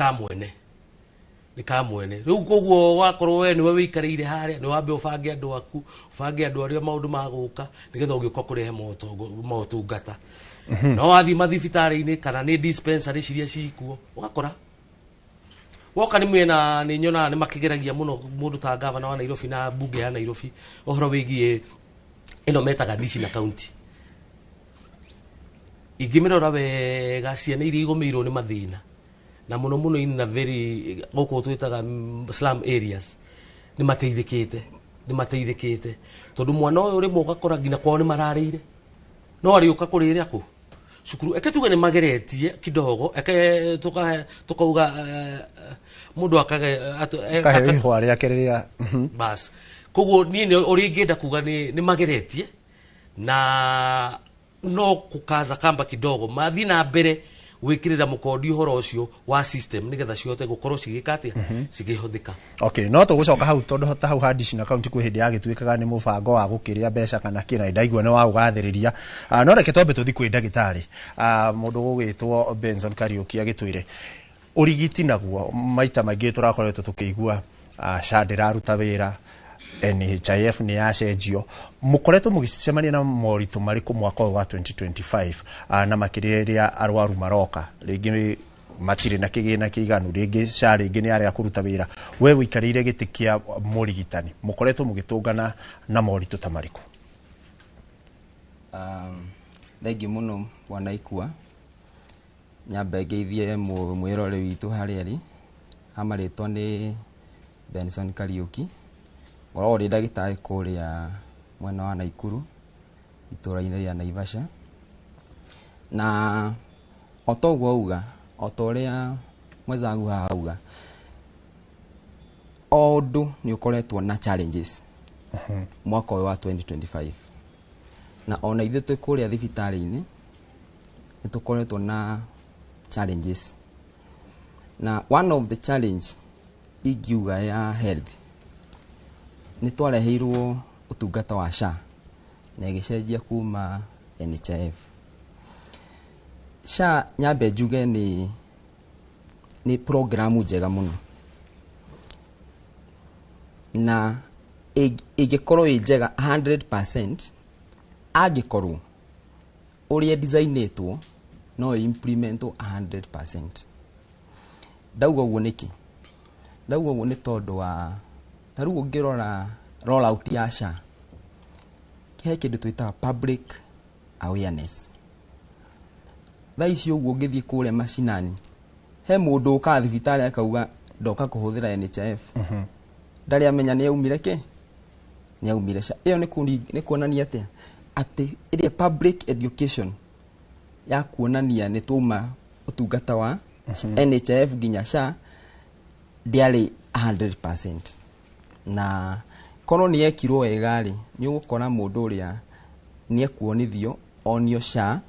kamwene riu koguo wakorwo we niwe wikarire haria ni wambe ubange andu aku ubange andu aria maundu maguka nigetha ugiuka kurehe motungata no wathi mathibitari-ini kana ni dispensary ciria cikuo ugakora woka ni mwena ni nyona ni makigeragia muno mundu ta governor wa Nairobi na bunge ya Nairobi ohoro wigie ino metaga dishi na county igimirora wega ciana iria igomeirwo ni mathina na muno muno in a very goko twitaga slum areas ni mateithikite tondu mwana uyu rimwe ugakora ngina kwao ni mararire no ari ukakurire aku cukuru eke tuge ni mageretie kidogo eke tukauga mundu akage kahe ihwa ria kereria bas koguo ni uri ngenda kuga ni mageretie na no kukaza kamba kidogo mathi na mbere gwikirira mukondi horo ucio wa system nigetha cihote gukorwo cigikate cigihuthika. Okay, no tugucoka hau tondu ta hau hadici na county kwi hindi yagituikaga ni mubango wa gukiria mbeca kana kina ndaigua ni wa ugathiriria. No reke twambe tuthi kwi ndagitari mundu gugwitwo Benson Kariuki agitwire urigiti naguo maita maingi turakoretwo tukigua SHA ndiraruta wira, NHIF ni yacenjio, mukoretwo mugicemania na moritu mariku mwaka wa 2025 na makiriria arwaru maroka ringi matire na kigina kiganu ringi SHA ringi ni aria kuruta wira, we wikarire gitikia murigitani mukoretwo mugitungana na moritu ta mariku? Thengi muno wanaikua nyambe ngeithie mwirore witu haria ri amaritwo ni Benson Kariuki oro ri ndagitari kuria mwena wa Naikuru itura-ini ria Naivasha, na otoguo uga otoria mwezangu hauga ondu ni ukoretwo na challenges mwaka wa 2025 na ona ithe twi kuria thibitari-ini ni tukoretwo na challenges, na one of the challenge igiuga ya health ni twareheirwo utungata wa SHA na igicenjia kuma NHIF. SHA nyambe njuge ni programu njega muno na igikorwo i njega 100% agikorwo uria designetwo no implementwo 100%. Ndauga uguo niki? Ndauga uguo ni tondu wa taru ungirora rollout ya SHA he kindu twitaga public awareness. Thaici uguo ngithii kuria macinani he mundu uka thibitari akauga ndoka kuhuthira NHIF ndari amenya ni aumire ki ni aumire SHA. Iyo ni kuonania atia ati ile public education ya kuonania ni tuma utungata wa NHIF ginya SHA ndiari 100%. Na kono ni ekirwo wega ri ni ugukora mundu uria ni ekuonithio onio SHA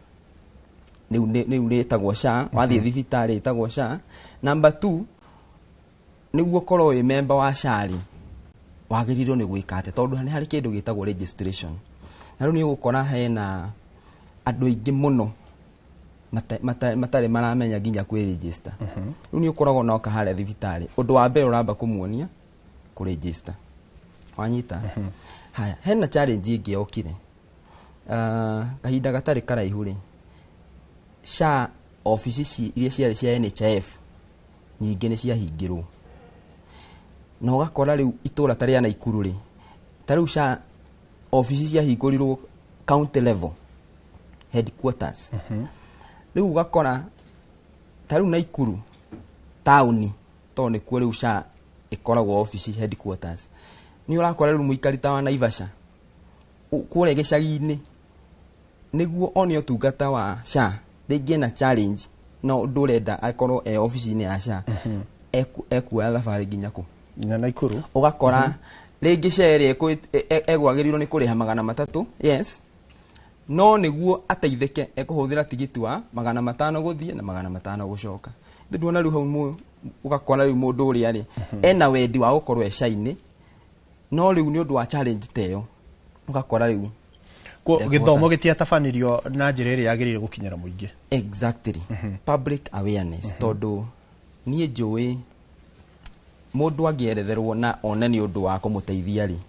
ni uretagwo SHA wathi thibitari itagwo SHA. Number 2 ni gukorwo we member wa SHA ri wagirirwo ni gwikate tondu ni hari kindu gitagwo registration, na ru ni ugukora hena andu aingi muno matare maramenya ginya kwi register. Ru ni ukoragwo no kahare thibitari undu wa mbere uramba kumuonia ku register wanyita. Haya, hena challenge ingi okire kahinda gatari karaihu ri SHA offices iria ciari cia NHIF nyingi ni ciahingirwo na ugakora riu itura tari ya Naikuru ri tariu SHA offices ciahingũrirwo county level headquarters. Riu ugakora tariu Naikuru town to ni kuo riu SHA ikoragwo office headquarters, ni urakora riu muikarita wa Naivasha kuria gicagi-ini niguo onio tungata wa SHA ringi na challenge no ndurenda akorwo office-ini ya SHA ekuoya thabari ginya ku na Naikuru ugakora ringi share egwagirirwo ni kuriha 300 yes no niguo ateithike ekuhuthira tigiti wa 500 guthie na 500 gucoka. Nduona riu hau ugakora riu mundu uria ri ena wendi wa gukorwo SHA-ini no riu ni undu wa challenge teyo ugakora riu githomo gitiatabanirio na njira iri yagirire gukinyira muingi. Exactly. Public awareness tondu nie njui mundu angieretherwo na one ni undu wa kumuteithia ri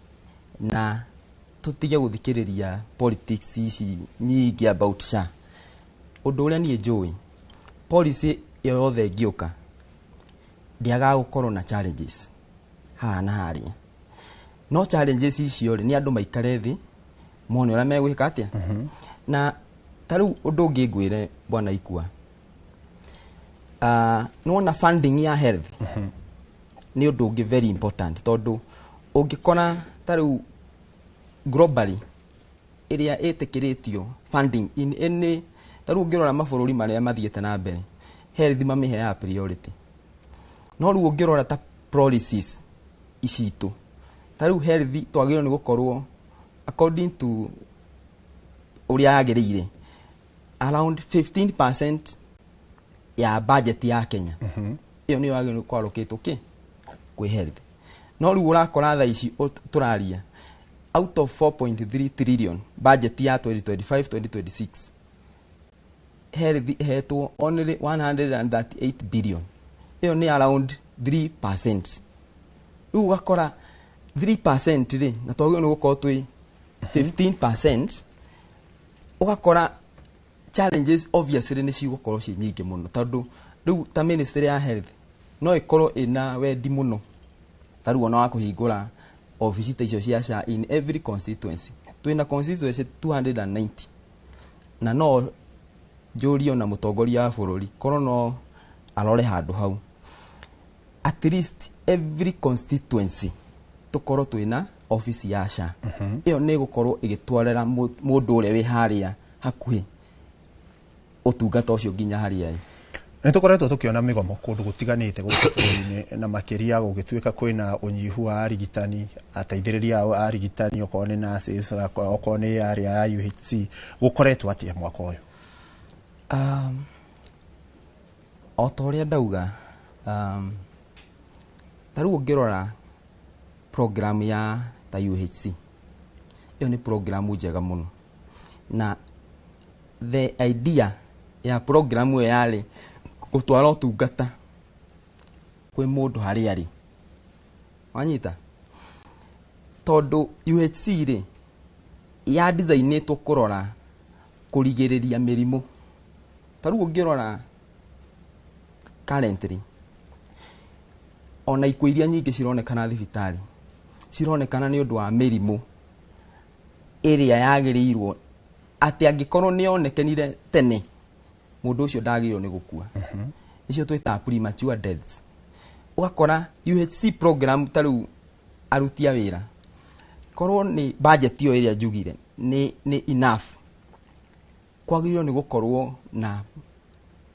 na tutige guthikiriria politics ici nyingi about SHA. Undu uria nie njui policy yothe ngiuka ndiaga gukorwo na challenges ha na haria no challenges icio ri ni andu maikare thi mone ora megwika atia. Na taru undu ungi ngwire bwana ikua nona funding ya health ni undu ungi very important tondu ungikora taru globally iria itikiritio funding in any taru ungirora mabururi maria mathiete na mbere health mamihe ya priority no ru ungirora ta policies icitu taru health twagirwo ni gukorwo according to uria agirire around 15% ya budget ya Kenya iyo niyo yagĩrĩirwo gũkorwo allocate kwĩ health no rĩu ũrakora thaa ici tũraria out of 4.3 trillion budget ya 2025-2026 health hetwo only 138 billion iyo ni around 3%. Rĩu ũgakora 3% rĩ na twagĩrĩirwo nĩ gũkorwo twĩ 15%. Ũgakora challenges obviously nĩ cigũkorwo ciĩ nyingĩ mũno tondũ rĩu ta ministry ya health no ĩkorwo ĩna wendi mũno ta rĩu ona wa kũhingũra office ta icio cia SHA in every constituency. Twĩna constituency 290 na no njũrio na mũtongoria wa bũrũri korwo no arore handũ hau at least every constituency tukorwo twĩna office ya SHA. Iyo nĩ gũkorwo ĩgĩtwarĩra mũndũ ũrĩa wĩ harĩa hakuhĩ ũtungata ũcio nginya harĩa. Nĩ tũkoretwo tũkĩona mĩgomo kũndũ gũtiganĩte gũkũ bũrũri-inĩ na makĩria gũgĩtuĩka kwĩna ũnyihu wa arigitani, ateithĩrĩria a arigitani okorwo nĩ nurses, okorwo nĩ area ya UHC. Gũkoretwo atĩa mwaka ũyũ? O ta ũrĩa ndauga ta rĩu ũngĩrora program ya ta UHC iyo nĩ program njega mũno na the idea ya program ĩyo yarĩ gũtwara ũtungata kwĩ mũndũ harĩa arĩ wanyita tondũ UHC rĩ ya designĩtwo kũrora kũrigĩrĩria mĩrimũ. Ta rĩu ũngĩrora currently ona ikuũ iria nyingĩ cironekana thibitarĩ cironekana nĩ ũndũ wa mĩrimũ ĩrĩa yagĩrĩirwo atĩ angĩkorwo nĩ yonekenire tene mũndũ ũcio ndagĩrĩirwo nĩ gũkua. Nicio twĩtaga premature deaths. Ũgakora UHC program ta rĩu aruti a wĩra korwo nĩ budget iyo ĩrĩa njugire nĩ enough kwagĩrĩirwo nĩ gũkorwo na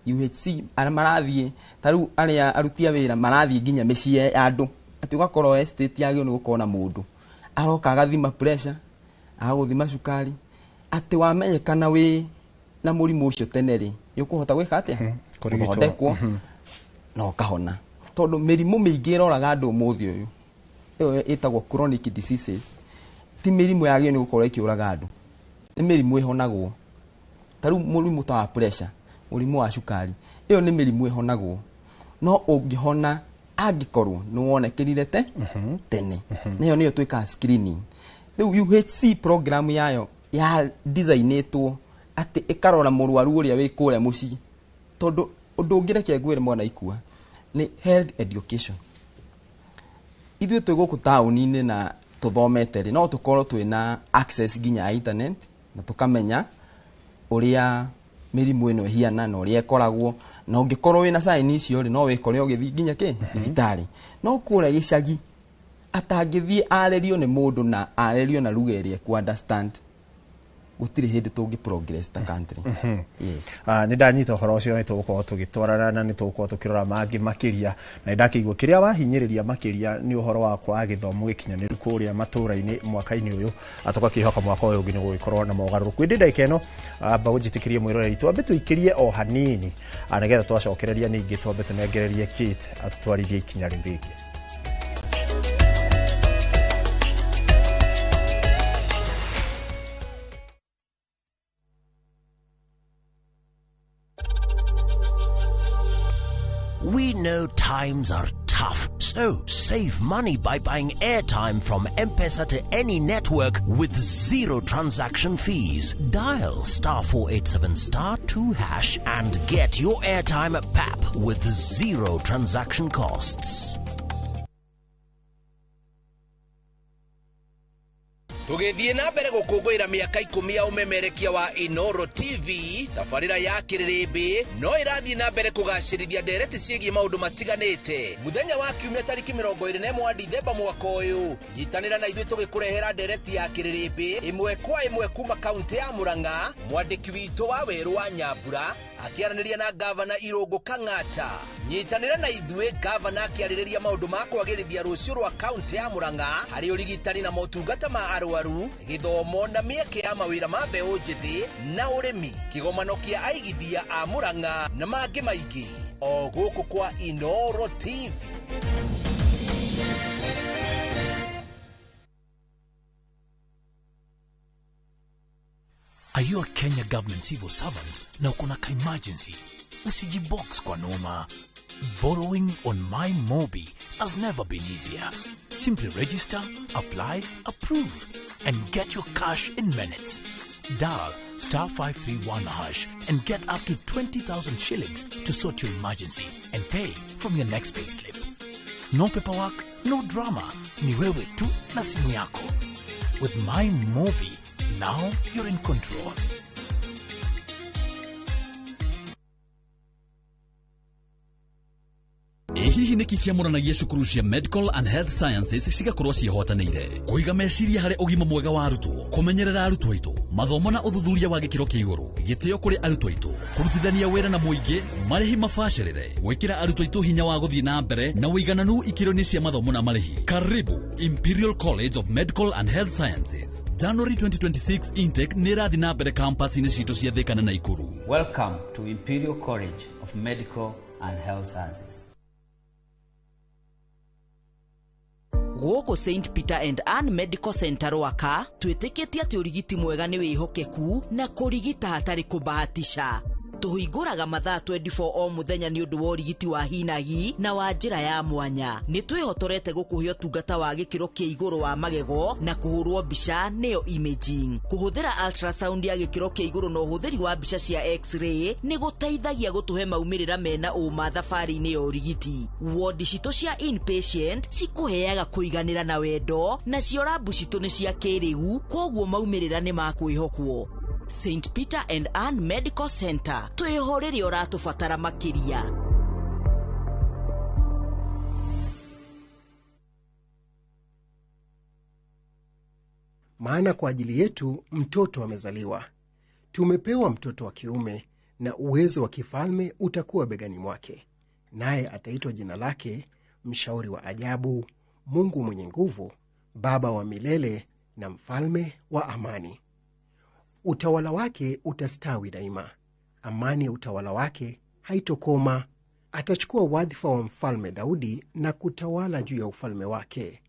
UHC arĩa marathiĩ ta rĩu arĩa aruti a wĩra marathiĩ nginya mĩciĩ ya andũ atĩ ũgakorwo estate yagĩrĩirwo nĩ gũkorwo na mũndũ aroka agathima pressure agagũthima cukari atĩ wamenyekana wĩ na mũrimũ ũcio tene rĩ nĩ ũkũhota gwĩka atĩa kũthondekwo na ũkahona tondũ mĩrimũ mĩingĩ ĩroraga andũ ũmũthĩ ũyũ ĩyo ĩtagwo chronic diseases ti mĩrimũ yagĩrĩirwo nĩ gũkorwo ĩkĩũraga andũ, nĩ mĩrimũ ĩhonagwo. Ta rĩu mũrimũ ta wa pressure, mũrimũ wa cukari, ĩyo nĩ mĩrimũ ĩhonagwo no ũngĩhona angĩkorwo nĩ wonekerire tene. Nayo nĩyo twĩkaga screening. Rĩu UHC program yayo ya designĩtwo atĩ ĩkarora mũrwaru ũrĩa wĩ kũrĩa mũciĩ, tondũ ũndũ ũngĩreke ngwĩre mwana ikua nĩ health education. Ithuĩ twĩ gũkũ taũni-inĩ na tũthomete rĩ no tũkorwo twĩna access nginya internet na tũkamenya ũrĩa mĩrimũ ĩno ĩhiana na ũrĩa ĩkoragwo, na ũngĩkorwo wĩna sign icio rĩ no wĩkore ũgĩthiĩ nginya thibitarĩ. No kũrĩa gĩcagi atangĩthiĩ arerio nĩ mũndũ na arerio na lugha ĩrĩa ku understand gũtirĩ hĩndĩ tũngĩ progress ta country. Yes. Nĩ ndanyita ũhoro ũcio nĩ tũgũkorwo tũgĩtwarana na nĩ tũgũkorwo tũkĩrora mangĩ makĩria, na nĩ ndakĩigua kĩrĩa wahinyĩrĩria makĩria nĩ ũhoro wa kwaga gĩthomo gĩkinyanĩru kũrĩa matũũra-inĩ mwaka-inĩ ũyũ, tũgakĩhoka mwaka ũyũ ũngĩ nĩ gũgĩkorwo na mogarũrũku. Ĩndĩ ndagĩka ĩno amba ũnjĩtĩkĩrie mwĩroreri twambe tũikĩrie o hanini nĩgetha twacokereria ningĩ twambe tũnengererie Kate atũtwarithie ikinya rĩu rĩngĩ. We know times are tough, so save money by buying airtime from M-Pesa to any network with zero transaction fees. Dial *487*2# and get your airtime PAP with zero transaction costs. Tugithie na mbere gũkũngũĩra mĩaka 10 ya ũmemerekia wa Inoro TV, tabarĩra ya Kĩrĩrĩmbĩ no ĩrathiĩ na mbere kũgacĩrithia ndereti ciĩgiĩ maũndũ matiganĩte. Mũthenya wa kiumia tarĩki 21 wa Dithemba mwaka ũyũ, nyitanĩra na ithuĩ tũgĩkũrehera ndereti ya Kĩrĩrĩmbĩ ĩmwe kwa ĩmwe kuma kaunti ya Murang'a. Mwandĩki witũ wa Werũ wa Nyambura akiaraniria na gavana Irungu Kang'ata. Nyitanira na ithue gavana akiarĩrĩria maũndũ ma kwagĩrithia rũciũ rwa kaunti ya Murang'a harĩ ũrigitani na motungata ma arwaru, gĩthomo na mĩeke ya mawĩra ma mbeũ njĩthĩ na ũrĩmi, kĩgomano kĩa aigithia a Murang'a na mangĩ maingĩ o gũkũ kwa Inooro TV. Are you a Kenya government civil servant na uko na emergency? Usijibox kwa noma. Borrowing on MyMobi has never been easier. Simply register, apply, approve, and get your cash in minutes. Dial *531# and get up to 20,000 shillings to sort your emergency and pay from your next payslip. No paperwork, no drama. Ni wewe tu na simu yako. With MyMobi, now you're in control. Hihi niki kiamũranagia cukuru cia Medical and Health Sciences cigakorwo ciĩhotanĩire kũiga meciria harĩ ũgima mwega wa arutwo, kũmenyerera arutwo aitũ, mathomo na ũthuthuria wa gĩkĩro kĩa igũrũ, gĩtĩo kũrĩ arutwo aitũ, kũrutithania wĩra na mũingĩ, marĩhi mabacĩrĩre, gwĩkĩra arutwo aitũ hinya wa gũthiĩ na mbere na ũigananu ikĩro-inĩ cia mathomo na marĩhi. Karibu Imperial College of Medical and Health Sciences. January 2026 intake nĩ ĩrathiĩ na mbere campus-inĩ citũ cia Thika na Naikuru. Welcome to Imperial College of Medical and Health Sciences. Gũkũ St Peter and Anne Medical Center Rwaka twĩtĩkĩtie atĩ ũrigiti mwega nĩ wĩhokeku na kũrigita hatarĩ kũbahatisha. Tũhingũraga mathaa 24 o mũthenya nĩ ũndũ wa ũrigiti wa hinahi na wa njĩra ya mwanya. Nĩ twĩhotorete gũkũhe ũtungata wa gĩkĩro kĩa igũrũ wa magego na kũhũrwo mbica nĩyo imaging. Kũhũthĩra ultrasound ya gĩkĩro kĩa igũrũ na ũhũthĩri wa mbica cia x-ray nĩ gũteithagia gũtũhe maumĩrĩra mena ũma thabarĩ-inĩ ya ũrigiti. Ward citũ cia inpatient cikũheaga kũiganĩra na wendo, na cio rabu citũ nĩ cia kĩrĩu, koguo maumĩrĩra nĩ ma kwĩhokwo. St Peter and Anne Medical Center, twĩhorere ũratũbatara makĩria. Maana kwa ajili yetu mtoto amezaliwa. Tumepewa mtoto wa kiume na uwezo wa kifalme utakuwa begani mwake. Naye ataitwa jina lake Mshauri wa Ajabu, Mungu Mwenye Nguvu, Baba wa Milele na Mfalme wa Amani. Utawala wake utastawi daima. Amani ya utawala wake haitokoma. Atachukua wadhifa wa Mfalme Daudi na kutawala juu ya ufalme wake.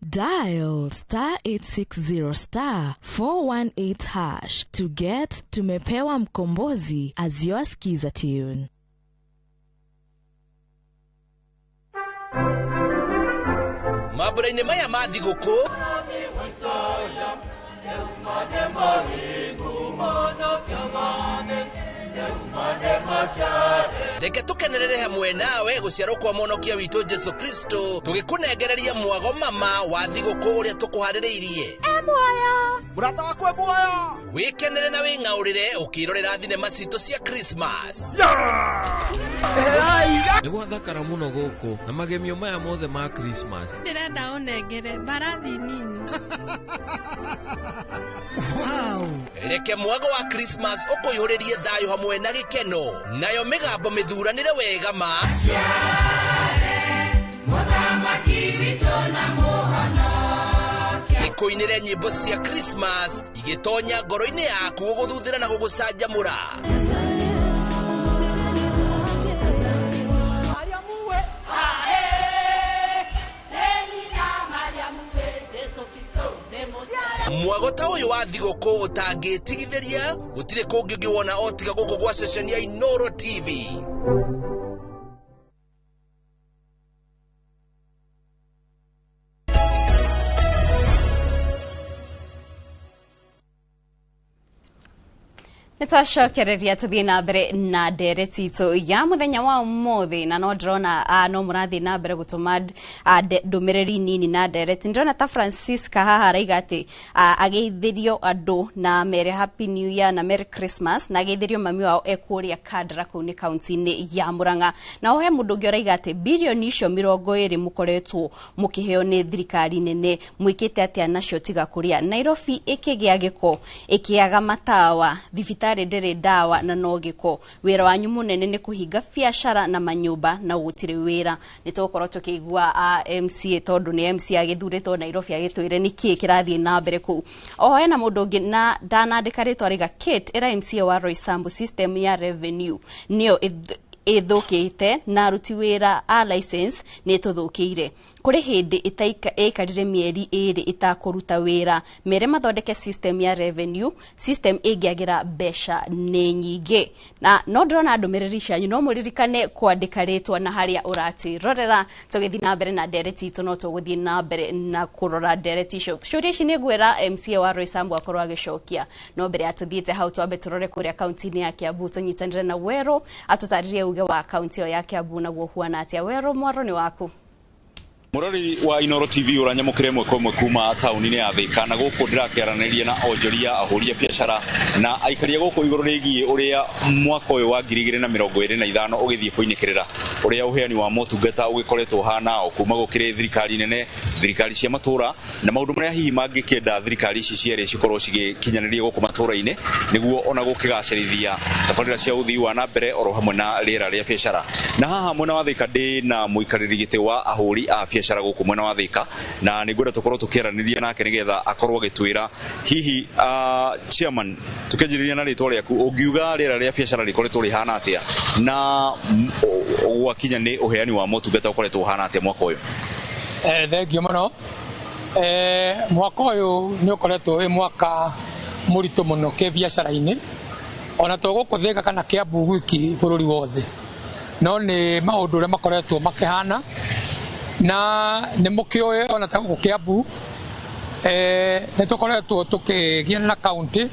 Dial *860 418# to get Tumepewa Mkombozi as your skiza tune. Maburaini maya ma thigũkũ reke tukenerere hamwe nawe gũciarwo kwa Mũhonokia witũ Jesu Kristo, tũgĩkũnengereria mwago mama wa thigũkũ ũrĩa tũkũharĩrĩirie. Muoyo mũrata wakwa muoyo, wĩkenere na wĩng'aũrĩre ũkĩrorera thinema citũ cia Christmas. Nĩ gwathakara mũno gũkũ na magemio maya mothe ma Christmas. Ndĩrenda ũnengere mbarathi nini. Reke mwago wa Christmas ũkũihũrĩrie thayũ hamwe na gĩkeno, nayo mĩgambo mĩthuranĩre wega ma Mũthamaki witũ na Mũhonokia, ĩkũinĩre nyĩmbo cia Christmas igĩtonya ngoro-inĩ yaku gũgũthuthĩra na gũgũcanjamũra. Mwago ta ũyũ wa thigũkũ ũtangĩtigithĩria, gũtirĩ kũngĩ ũngĩwona o tiga gũkũ gwa ceceni ya Inooro TV. Nĩtwacokereria tũthiĩ na mbere na ndereti itũ ya mũthenya wa ũmũthĩ, na no ndĩrona no mũrathiĩ na mbere gũtũma ndũmĩrĩri nini na ndereti. Ndĩrona ta Francisca haha arauga atĩ ageithĩrio andũ na mere happy new year na merry Christmas, na ageithĩrio mami wao ekũrĩa Kandara kũu nĩ kaunti-inĩ ya Mũrang'a. Na he mũndũ ũngĩ arauga atĩ bilioni icio 20 mũkoretwo mũkĩheo nĩ thirikari nene, mwĩkĩte atĩa nacio tiga kũrĩa Nairobi ĩkĩgĩa gĩko, ĩkĩaga matawa, thibitarĩ thibitarĩ ndĩrĩ ndawa na no gĩko. Wĩra wanyu mũnene nĩ kũhinga biacara na manyũmba na gũtirĩ wĩra. Nĩtũgũkorwo tũkĩigua MCA tondũ nĩ MCA agĩthurĩtwo Nairobi agĩtwĩre nĩkĩĩ kĩrathiĩ na mbere kũu. Oho hena mũndũ ũngĩ na ndanandĩka rĩtwa rĩga Kate era MCA wa Roysambu system ya revenue nĩyo ithũkĩte na aruti wĩra a license nĩ tũthũkĩire. Kũrĩ hĩndĩ ĩikarire mĩeri 2 ĩtakũruta wĩra. Mere mathondeke system ya revenue, system ĩngĩagĩra mbeca nĩ nyingĩ. Na no ndĩrona ndũmĩrĩri cianyu no mũririkane kwandĩka rĩtwa na harĩa ũratwĩrorera. Tũgĩthiĩ na mbere na ndereti itũ no tũgũthiĩ na mbere na kũrora ndereti icio. Ciũria ici nĩ ngwĩra MCA wa Roysambu akorwo agĩcokia. No mbere ya tũthiĩte hau twambe tũrore kũrĩa kaunti-inĩ ya Kiambu tũnyitanĩre na Wero atũtarĩrie uge wa kaunti ĩyo ya Kiambu naguo huana atĩa. Wero, mwaro nĩ waku. Murori wa Inoro TV uranyamukire mwe kuma tauni-inĩ ya Thika na gũkũ ndĩrakĩaranĩria na onjoria ahũri a biacara na aikaria gũkũ igũrũ rĩgiĩ ũrĩa mwaka ũyũ wa 2025 ũgĩthiĩ kũinĩkĩrĩra ũrĩa ũheani wa motungata ũgĩkoretwo hana kuma gũkĩrĩ thirikari nene, thirikari cia matũra na maũndũ marĩa hihi mangĩkĩenda thirikari ici cierĩ cikorwo cigĩkinyanĩria gũkũ matũra-inĩ nĩguo ona gũkĩgacĩrithia tabarĩra cia ũthii wa na mbere oro hamwe na rĩera rĩa biacara. Na haha mwena wa Thika ndĩ na mũikarĩri gĩtĩ wa ahũri a biacara gũkũ mwena wa Thika na nĩngwenda tũkorwo tũkĩaranĩria nake nĩgetha akorwo agĩtwĩra hihi chairman tukĩanjĩrĩria na rĩtwa rĩaku ũngiuga rĩera rĩa biacara rĩkoretwo rĩhana atĩa na gwakinya nĩ ũheani wa motungata ũkoretwo ũhana atĩa mwaka ũyũ? Thengio mũno. Mwaka ũyũ nĩ ũkoretwo wĩ mwaka mũritũ mũno kĩbiacara-inĩ ona to gũkũ Thika kana Kiambu gwiki bũrũri wothe, no nĩ maũndũ ũrĩa makoretwo makĩhana na nĩ mũkĩoe ona ta gũkũ Kiambu nĩ tũkoretwo tũkĩgĩa na kaunti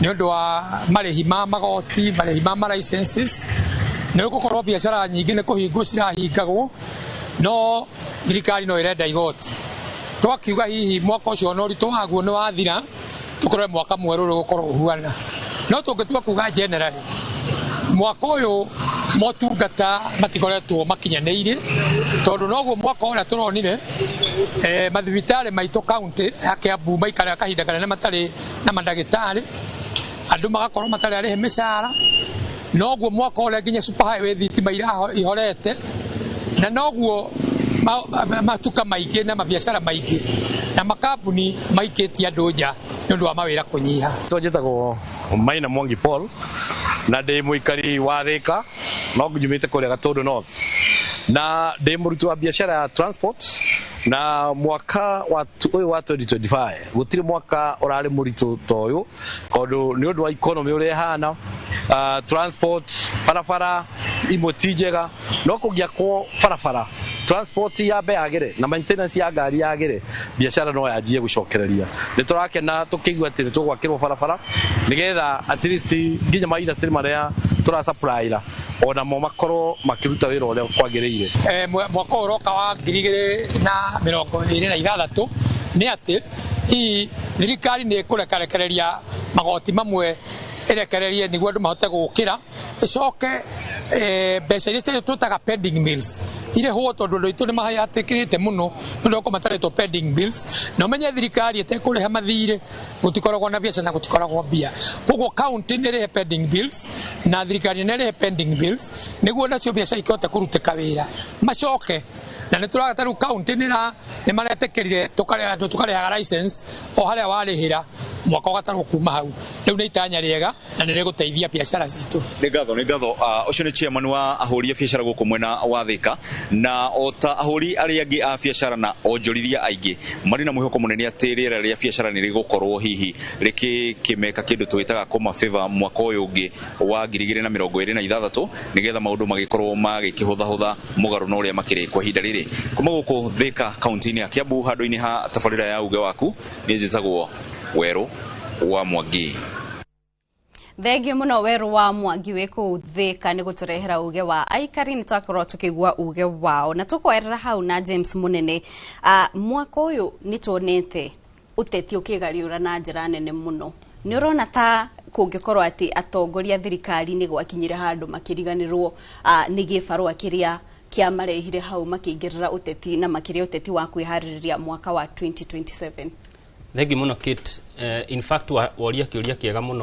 nĩ ũndũ wa marĩhi ma magoti, marĩhi ma licenses. Nĩ gũkorwo biacara nyingĩ nĩ kũhingwo cirahingagwo no thirikari no ĩrenda igoti. Twakiuga hihi mwaka ũcio no ũritũ waguo nĩ wathira tũkorwo mwaka mwerũ ũgũkorwo ũhuana, no tũngĩtua kuga generally mwaka ũyũ motungata matikoretwo makinyanĩire tondũ noguo mwaka ũrĩa tũronire mathibitarĩ maitũ kaunti ya Kiambu maikara kahinda kanene matarĩ na mandagĩtarĩ, andũ magakorwo matarĩ arĩhe mĩcara. Noguo mwaka ũrĩa nginya superhighway thitima ihorete na noguo matuka maingĩ na mabiacara maingĩ na makambuni maikĩtie andũ nja nĩ ũndũ wa mawĩra kũnyiha. Njĩtagwo Maina Mwangi Paul na ndĩ mũikari wa Thika no njumĩte kũrĩa Gatũndũ North na ndĩ mũruti wa biacara ya transport na mwaka ũyũ wa 2025 gũtirĩ mwaka ũrarĩ mũritũ ta ũyũ tondũ nĩ ũndũ wa economy ũrĩa ĩhana, transport barabara imwe ti njega, no kũngĩakwo barabara transport yambe yagĩre na maintenance ya ngari yagĩre biacara no yanjie gũcokereria. Nĩ tũrakena tũkĩigua atĩ nĩ tũgwakĩrwo barabara nĩgetha at least nginya ma-industry marĩa tũrasupplyra ona mo makorwo makĩruta wĩra ũrĩa kwagĩrĩire. Mwaka ũroka wa 2026 nĩ atĩ hihi thirikari nĩ ĩkũrekereria magoti mamwe ĩrekererie nĩguo andũ mahote gũkĩra, ĩcoke mbeca iria twĩtaga pending bills irĩhwo tondũ andũ aitũ nĩ mahatĩkĩrĩte mũno nĩ ũndũ matarĩtwo pending bills, na ũmenye thirikari ĩtekũrĩha mathirĩ gũtikoragwo na biacara na gũtikoragwo mbia. Koguo kaunti nĩ ĩrĩhe pending bills na thirikari nĩ ĩrĩhe pending bills nĩguo nacio biacara ikĩhote kũrutĩka wĩra macoke. Na nĩ tũragata rĩu kaunti nĩ maretĩkĩrire tũkarehaga license o harĩa warĩhĩra mwaka wa gatarũ kuma hau. Rĩu nĩ itanya rĩega na nĩ rĩgũteithia biacara citũ. Nĩ ngatho ũcio nĩ chairman wa ahũri a biacara gũkũ mwena wa Thika na o ta ahũri arĩa angĩ a biacara na onjorithia aingĩ marĩ na mwĩhoko mũnene atĩ rĩera rĩa biacara nĩ rĩgũkorwo hihi rĩkĩmeka kĩndũ twĩtaga kũma favor mwaka ũyũ ũngĩ wa 2026 nĩgetha maũndũ magĩkorwo magĩkĩhũthahũtha mũgarũ na ũrĩa makĩrĩ kwa ihinda rĩrĩ. Kuma gũkũ Thika kaunti-inĩ ya Kiambu handũ-inĩ ha tabarĩra ya uge waku nĩ njĩtagwo Werũ wa Mwangi. Thengio mũno Werũ wa Mwangi wĩ kũu Thika nĩ gũtũrehera uge wa aikari nĩ twakorwo tũkĩigua uge wao na tũkwerera hau na James Munene. Mwaka ũyũ nĩ tuonete ũteti ũkĩgariũra na njĩra nene mũno. Nĩ ũrona ta kũngĩkorwo atĩ atongoria thirikari nĩ gwakinyire handũ makĩriganĩrwo nĩ gĩbarũa kĩrĩa kĩamarehire hau makĩingĩrĩra ũteti na makĩria ũteti wa kwĩharĩrĩria mwaka wa 2027. Thengio mũno Kate, in fact woria kĩũria kĩega mũno